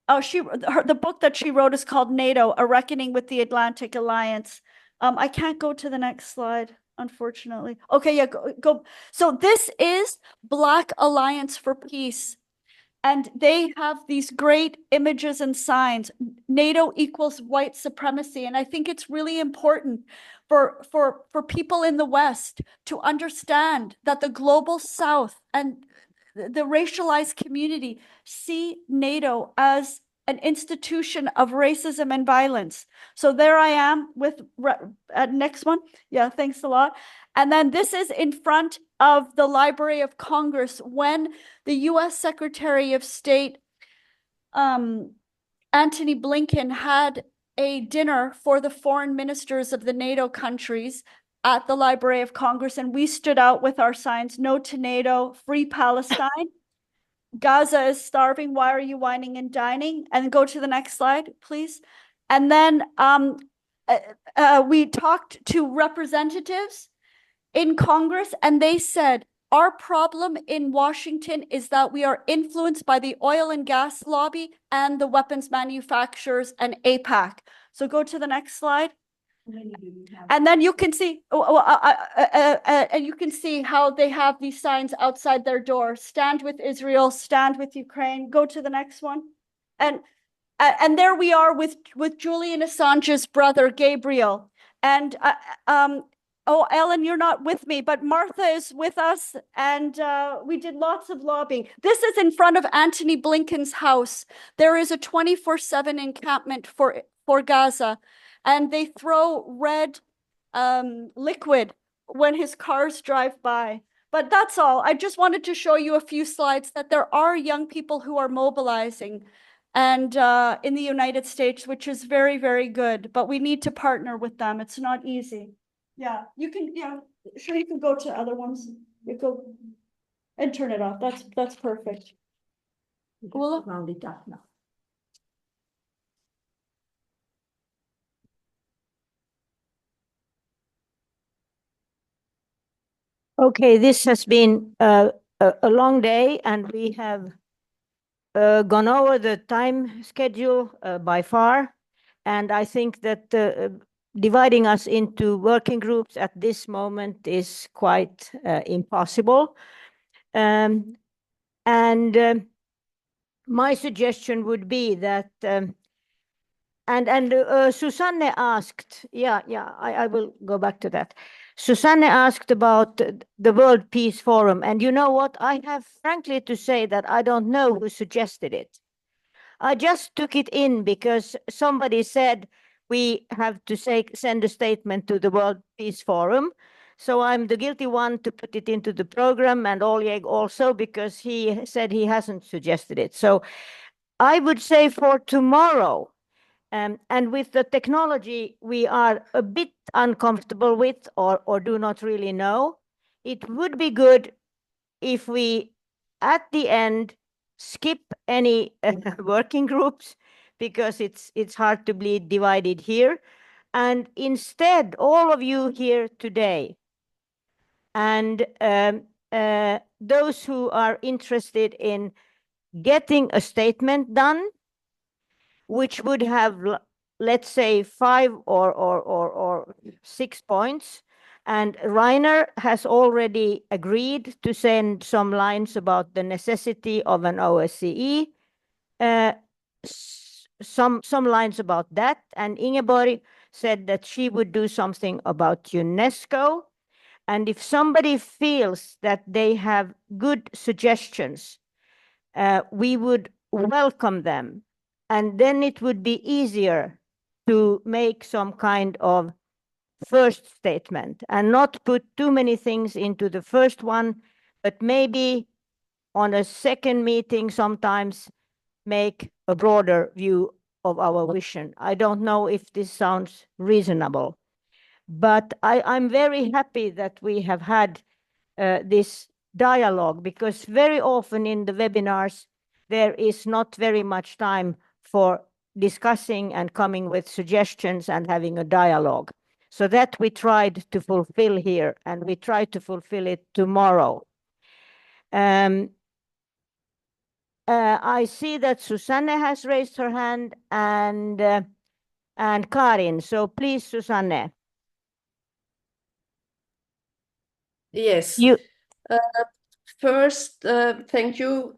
the book that she wrote is called NATO, A Reckoning with the Atlantic Alliance. I can't go to the next slide, unfortunately. Okay, yeah, go. So this is Black Alliance for Peace. And they have these great images and signs. NATO equals white supremacy. And I think it's really important for people in the West to understand that the global South and the racialized community see NATO as an institution of racism and violence. So there I am with next one. Yeah, thanks a lot. And then this is in front of the Library of Congress when the US Secretary of State, Antony Blinken, had a dinner for the foreign ministers of the NATO countries at the Library of Congress. And we stood out with our signs, No to NATO, Free Palestine. Gaza is starving. Why are you whining and dining? And go to the next slide, please. And then we talked to representatives in Congress, and they said, our problem in Washington is that we are influenced by the oil and gas lobby and the weapons manufacturers and AIPAC. So go to the next slide. And then you can see, and you can see how they have these signs outside their door: stand with Israel, stand with Ukraine. Go to the next one. And there we are with Julian Assange's brother, Gabriel. And oh, Ellen, you're not with me, but Martha is with us, and we did lots of lobbying. This is in front of Antony Blinken's house. There is a 24/7 encampment for Gaza, and they throw red liquid when his cars drive by. But that's all. I just wanted to show you a few slides that there are young people who are mobilizing, and in the United States, which is very, very good. But we need to partner with them. It's not easy. Yeah, you can. Yeah, sure. You can go to other ones. You go and turn it off. That's perfect. Ulla? Round it up now. Okay, this has been a long day, and we have gone over the time schedule by far. And I think that dividing us into working groups at this moment is quite impossible. My suggestion would be that, Susanne asked, I will go back to that. Susanne asked about the World Peace Forum, and you know what? I have frankly to say that I don't know who suggested it. I just took it in because somebody said we have to send a statement to the World Peace Forum. So I'm the guilty one to put it into the program, and Oleg also, because he said he hasn't suggested it. So I would say for tomorrow, and with the technology we are a bit uncomfortable with or do not really know, it would be good if we, at the end, skip any working groups, because it's hard to be divided here. And instead, all of you here today, and those who are interested in getting a statement done, which would have, let's say, 5 or 6 points. And Rainer has already agreed to send some lines about the necessity of an OSCE, some lines about that. And Ingeborg said that she would do something about UNESCO. And if somebody feels that they have good suggestions, we would welcome them. And then it would be easier to make some kind of first statement and not put too many things into the first one, but maybe on a second meeting sometimes make a broader view of our vision. I don't know if this sounds reasonable, but I'm very happy that we have had this dialogue, because very often in the webinars, there is not very much time for discussing and coming with suggestions and having a dialogue. So that we tried to fulfill here, and we try to fulfill it tomorrow. I see that Susanne has raised her hand, and Karin. So please, Susanne. Yes. First, thank you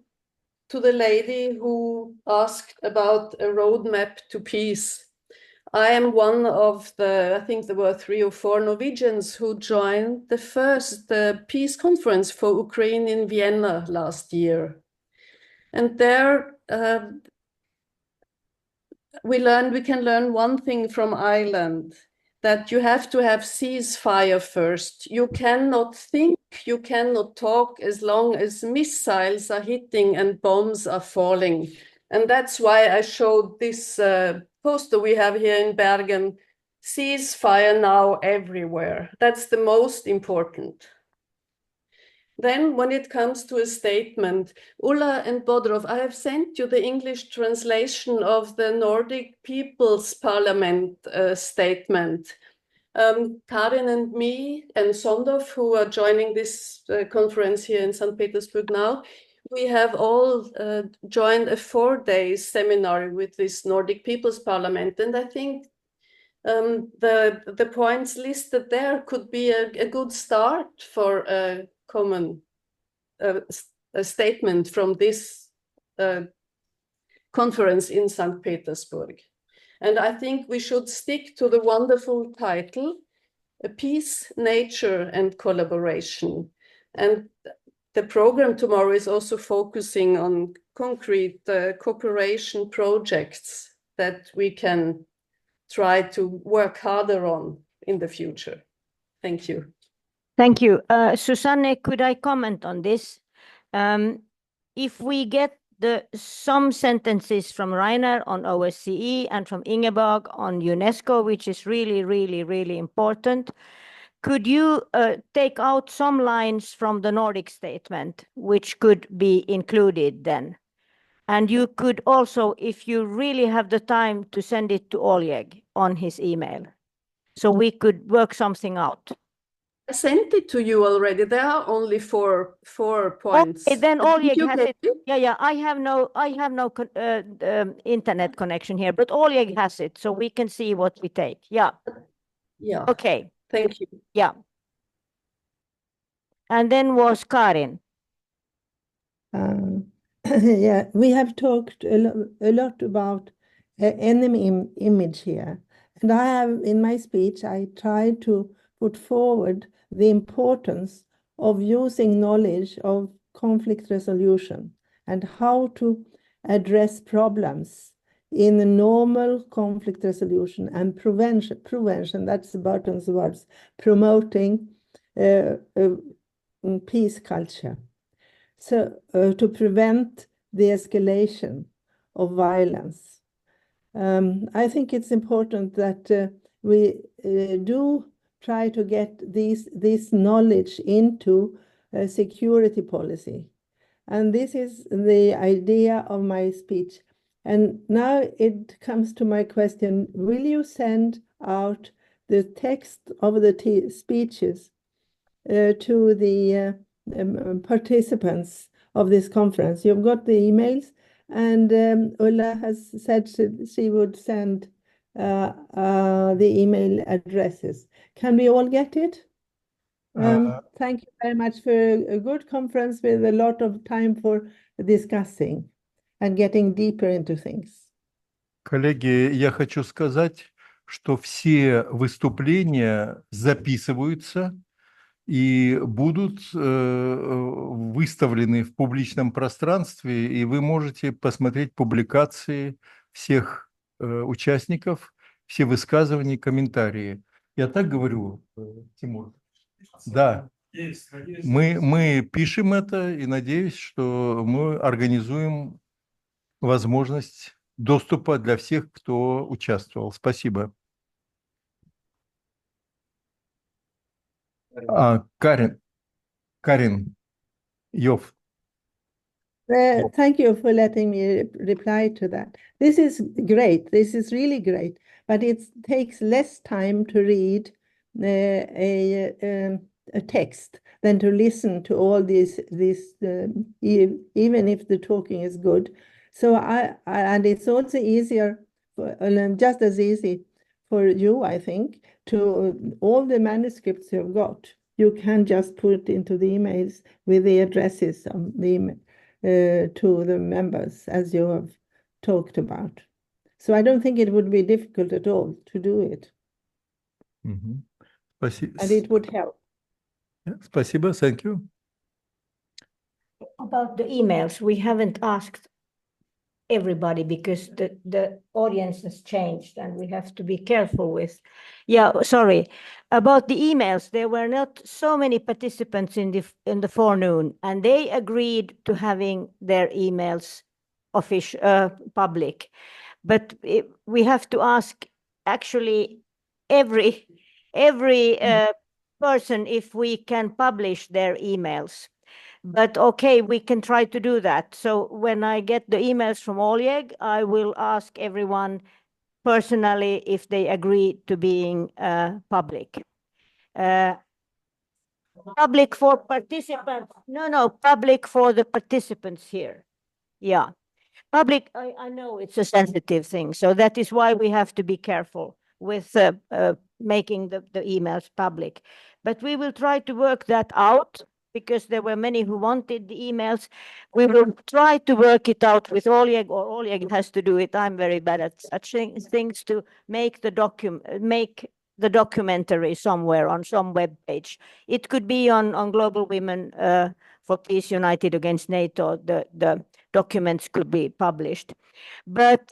to the lady who asked about a roadmap to peace. I am one of the, I think there were 3 or 4 Norwegians who joined the first peace conference for Ukraine in Vienna last year. And there we can learn one thing from Ireland, that you have to have ceasefire first. You cannot think, you cannot talk as long as missiles are hitting and bombs are falling. And that's why I showed this poster we have here in Bergen, ceasefire now everywhere. That's the most important. Then when it comes to a statement, Ulla and Bodrov, I have sent you the English translation of the Nordic People's Parliament statement. Karin and me and Sondorf, who are joining this conference here in St. Petersburg now, we have all joined a 4-day seminar with this Nordic People's Parliament. And I think the points listed there could be a good start for a common a statement from this conference in St. Petersburg. And I think we should stick to the wonderful title, Peace, Nature and Collaboration. And the program tomorrow is also focusing on concrete cooperation projects that we can try to work harder on in the future. Thank you. Thank you. Susanne, could I comment on this? If we get some sentences from Rainer on OSCE and from Ingeborg on UNESCO, which is really, really, really important, could you take out some lines from the Nordic statement, which could be included then? And you could also, if you really have the time, to send it to Oleg on his email, so we could work something out. I sent it to you already. There are only four points. Okay, then Oleg has get it. Yeah. I have no internet connection here, but Oleg has it, so we can see what we take. Yeah. Yeah. Okay. Thank you. Yeah. And then was Karin. Yeah, we have talked a lot about enemy image here. And I have, in my speech, I tried to put forward the importance of using knowledge of conflict resolution and how to address problems in the normal conflict resolution and prevention, that's Burton's words, promoting peace culture. So to prevent the escalation of violence. I think it's important that we do try to get this knowledge into security policy. And this is the idea of my speech. And now it comes to my question, will you send out the text of the speeches to the participants of this conference? You've got the emails, and Ulla has said she would send the email addresses. Can we all get it? Thank you very much for a good conference with a lot of time for discussing and getting deeper into things. Коллеги, я хочу сказать, что все выступления записываются и будут выставлены в публичном пространстве, и вы можете посмотреть публикации всех участников, все высказывания, комментарии. Я так говорю, Тимур? Да. Мы пишем это, и надеюсь, что мы организуем возможность доступа для всех, кто участвовал. Спасибо. Karin, Yov. Thank you for letting me reply to that. This is great. This is really great. But it takes less time to read a text than to listen to all this, even if the talking is good. So and it's also easier, just as easy for you, I think, to all the manuscripts you've got. You can just put into the emails with the addresses of the to the members, as you have talked about. So I don't think it would be difficult at all to do it. And it would help. Спасибо, thank you. About the emails, we haven't asked everybody because the audience has changed and we have to be careful with. Yeah, sorry. About the emails, there were not so many participants in the forenoon, and they agreed to having their emails public. But we have to ask actually every person if we can publish their emails. But okay, we can try to do that. So when I get the emails from Oleg, I will ask everyone personally if they agree to being public. Public for participants. No, public for the participants here. Yeah. Public, I know it's a sensitive thing, so that is why we have to be careful with making the emails public. But we will try to work that out, because there were many who wanted the emails. We will try to work it out with Oleg, or Oleg has to do it. I'm very bad at such things, to make the documentary somewhere on some web page. It could be on Global Women for Peace United Against NATO. The documents could be published. But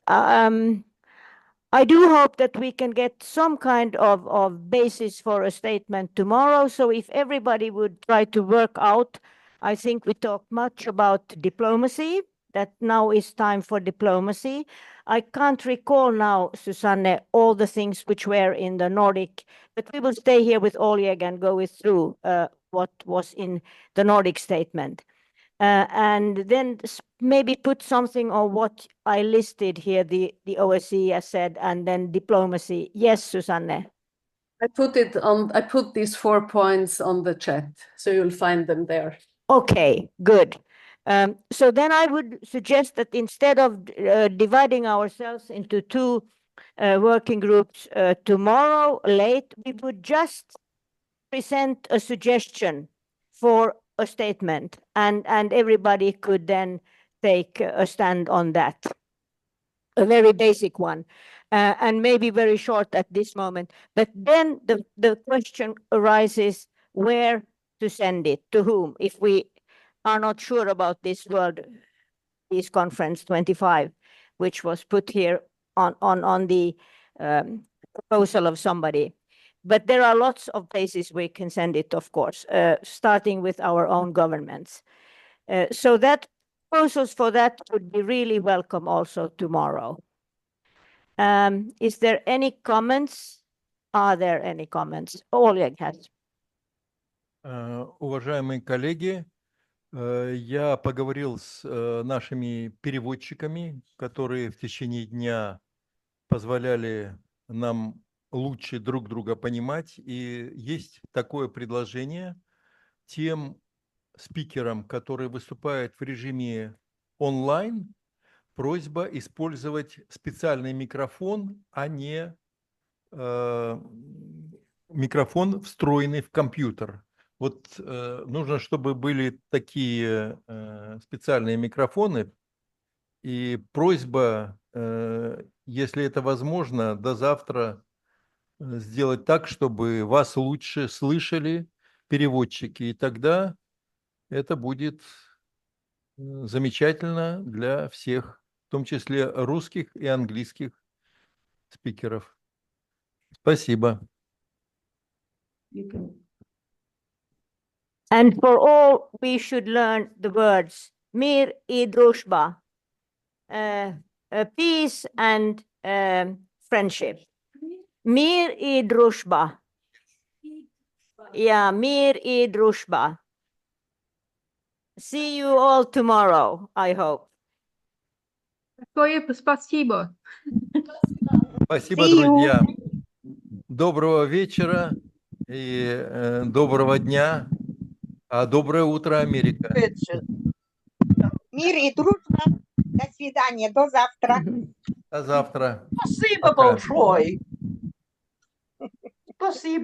I do hope that we can get some kind of basis for a statement tomorrow. So if everybody would try to work out, I think we talked much about diplomacy, that now is time for diplomacy. I can't recall now, Susanne, all the things which were in the Nordic, but we will stay here with Oleg and go through what was in the Nordic statement. And then maybe put something on what I listed here, the OSCE has said, and then diplomacy. Yes, Susanne. I put these 4 points on the chat, so you'll find them there. Okay, good. So then I would suggest that instead of dividing ourselves into two working groups tomorrow late, we would just present a suggestion for a statement, and everybody could then take a stand on that. A very basic one, and maybe very short at this moment. But then the question arises where to send it, to whom, if we are not sure about this World Peace Conference 25, which was put here on the proposal of somebody. But there are lots of places we can send it, of course, starting with our own governments. So that proposals for that would be really welcome also tomorrow. Is there any comments? Are there any comments? Oleg has. Уважаемые коллеги, я поговорил с нашими переводчиками, которые в течение дня позволяли нам лучше друг друга понимать. И есть такое предложение тем спикерам, которые выступают в режиме онлайн, просьба использовать специальный микрофон, а не микрофон, встроенный в компьютер. Вот нужно, чтобы были такие специальные микрофоны. И просьба, если это возможно, до завтра сделать так, чтобы вас лучше слышали переводчики. И тогда это будет замечательно для всех, в том числе русских и английских спикеров. Спасибо. And for all, we should learn the words mir I družba, peace and friendship. Mir I družba. Yeah, mir I družba. See you all tomorrow, I hope. Спасибо. Спасибо, друзья. Доброго вечера и доброго дня. А доброе утро, Америка. Мир и дружба. До свидания. До завтра. До завтра. Спасибо большое. Спасибо.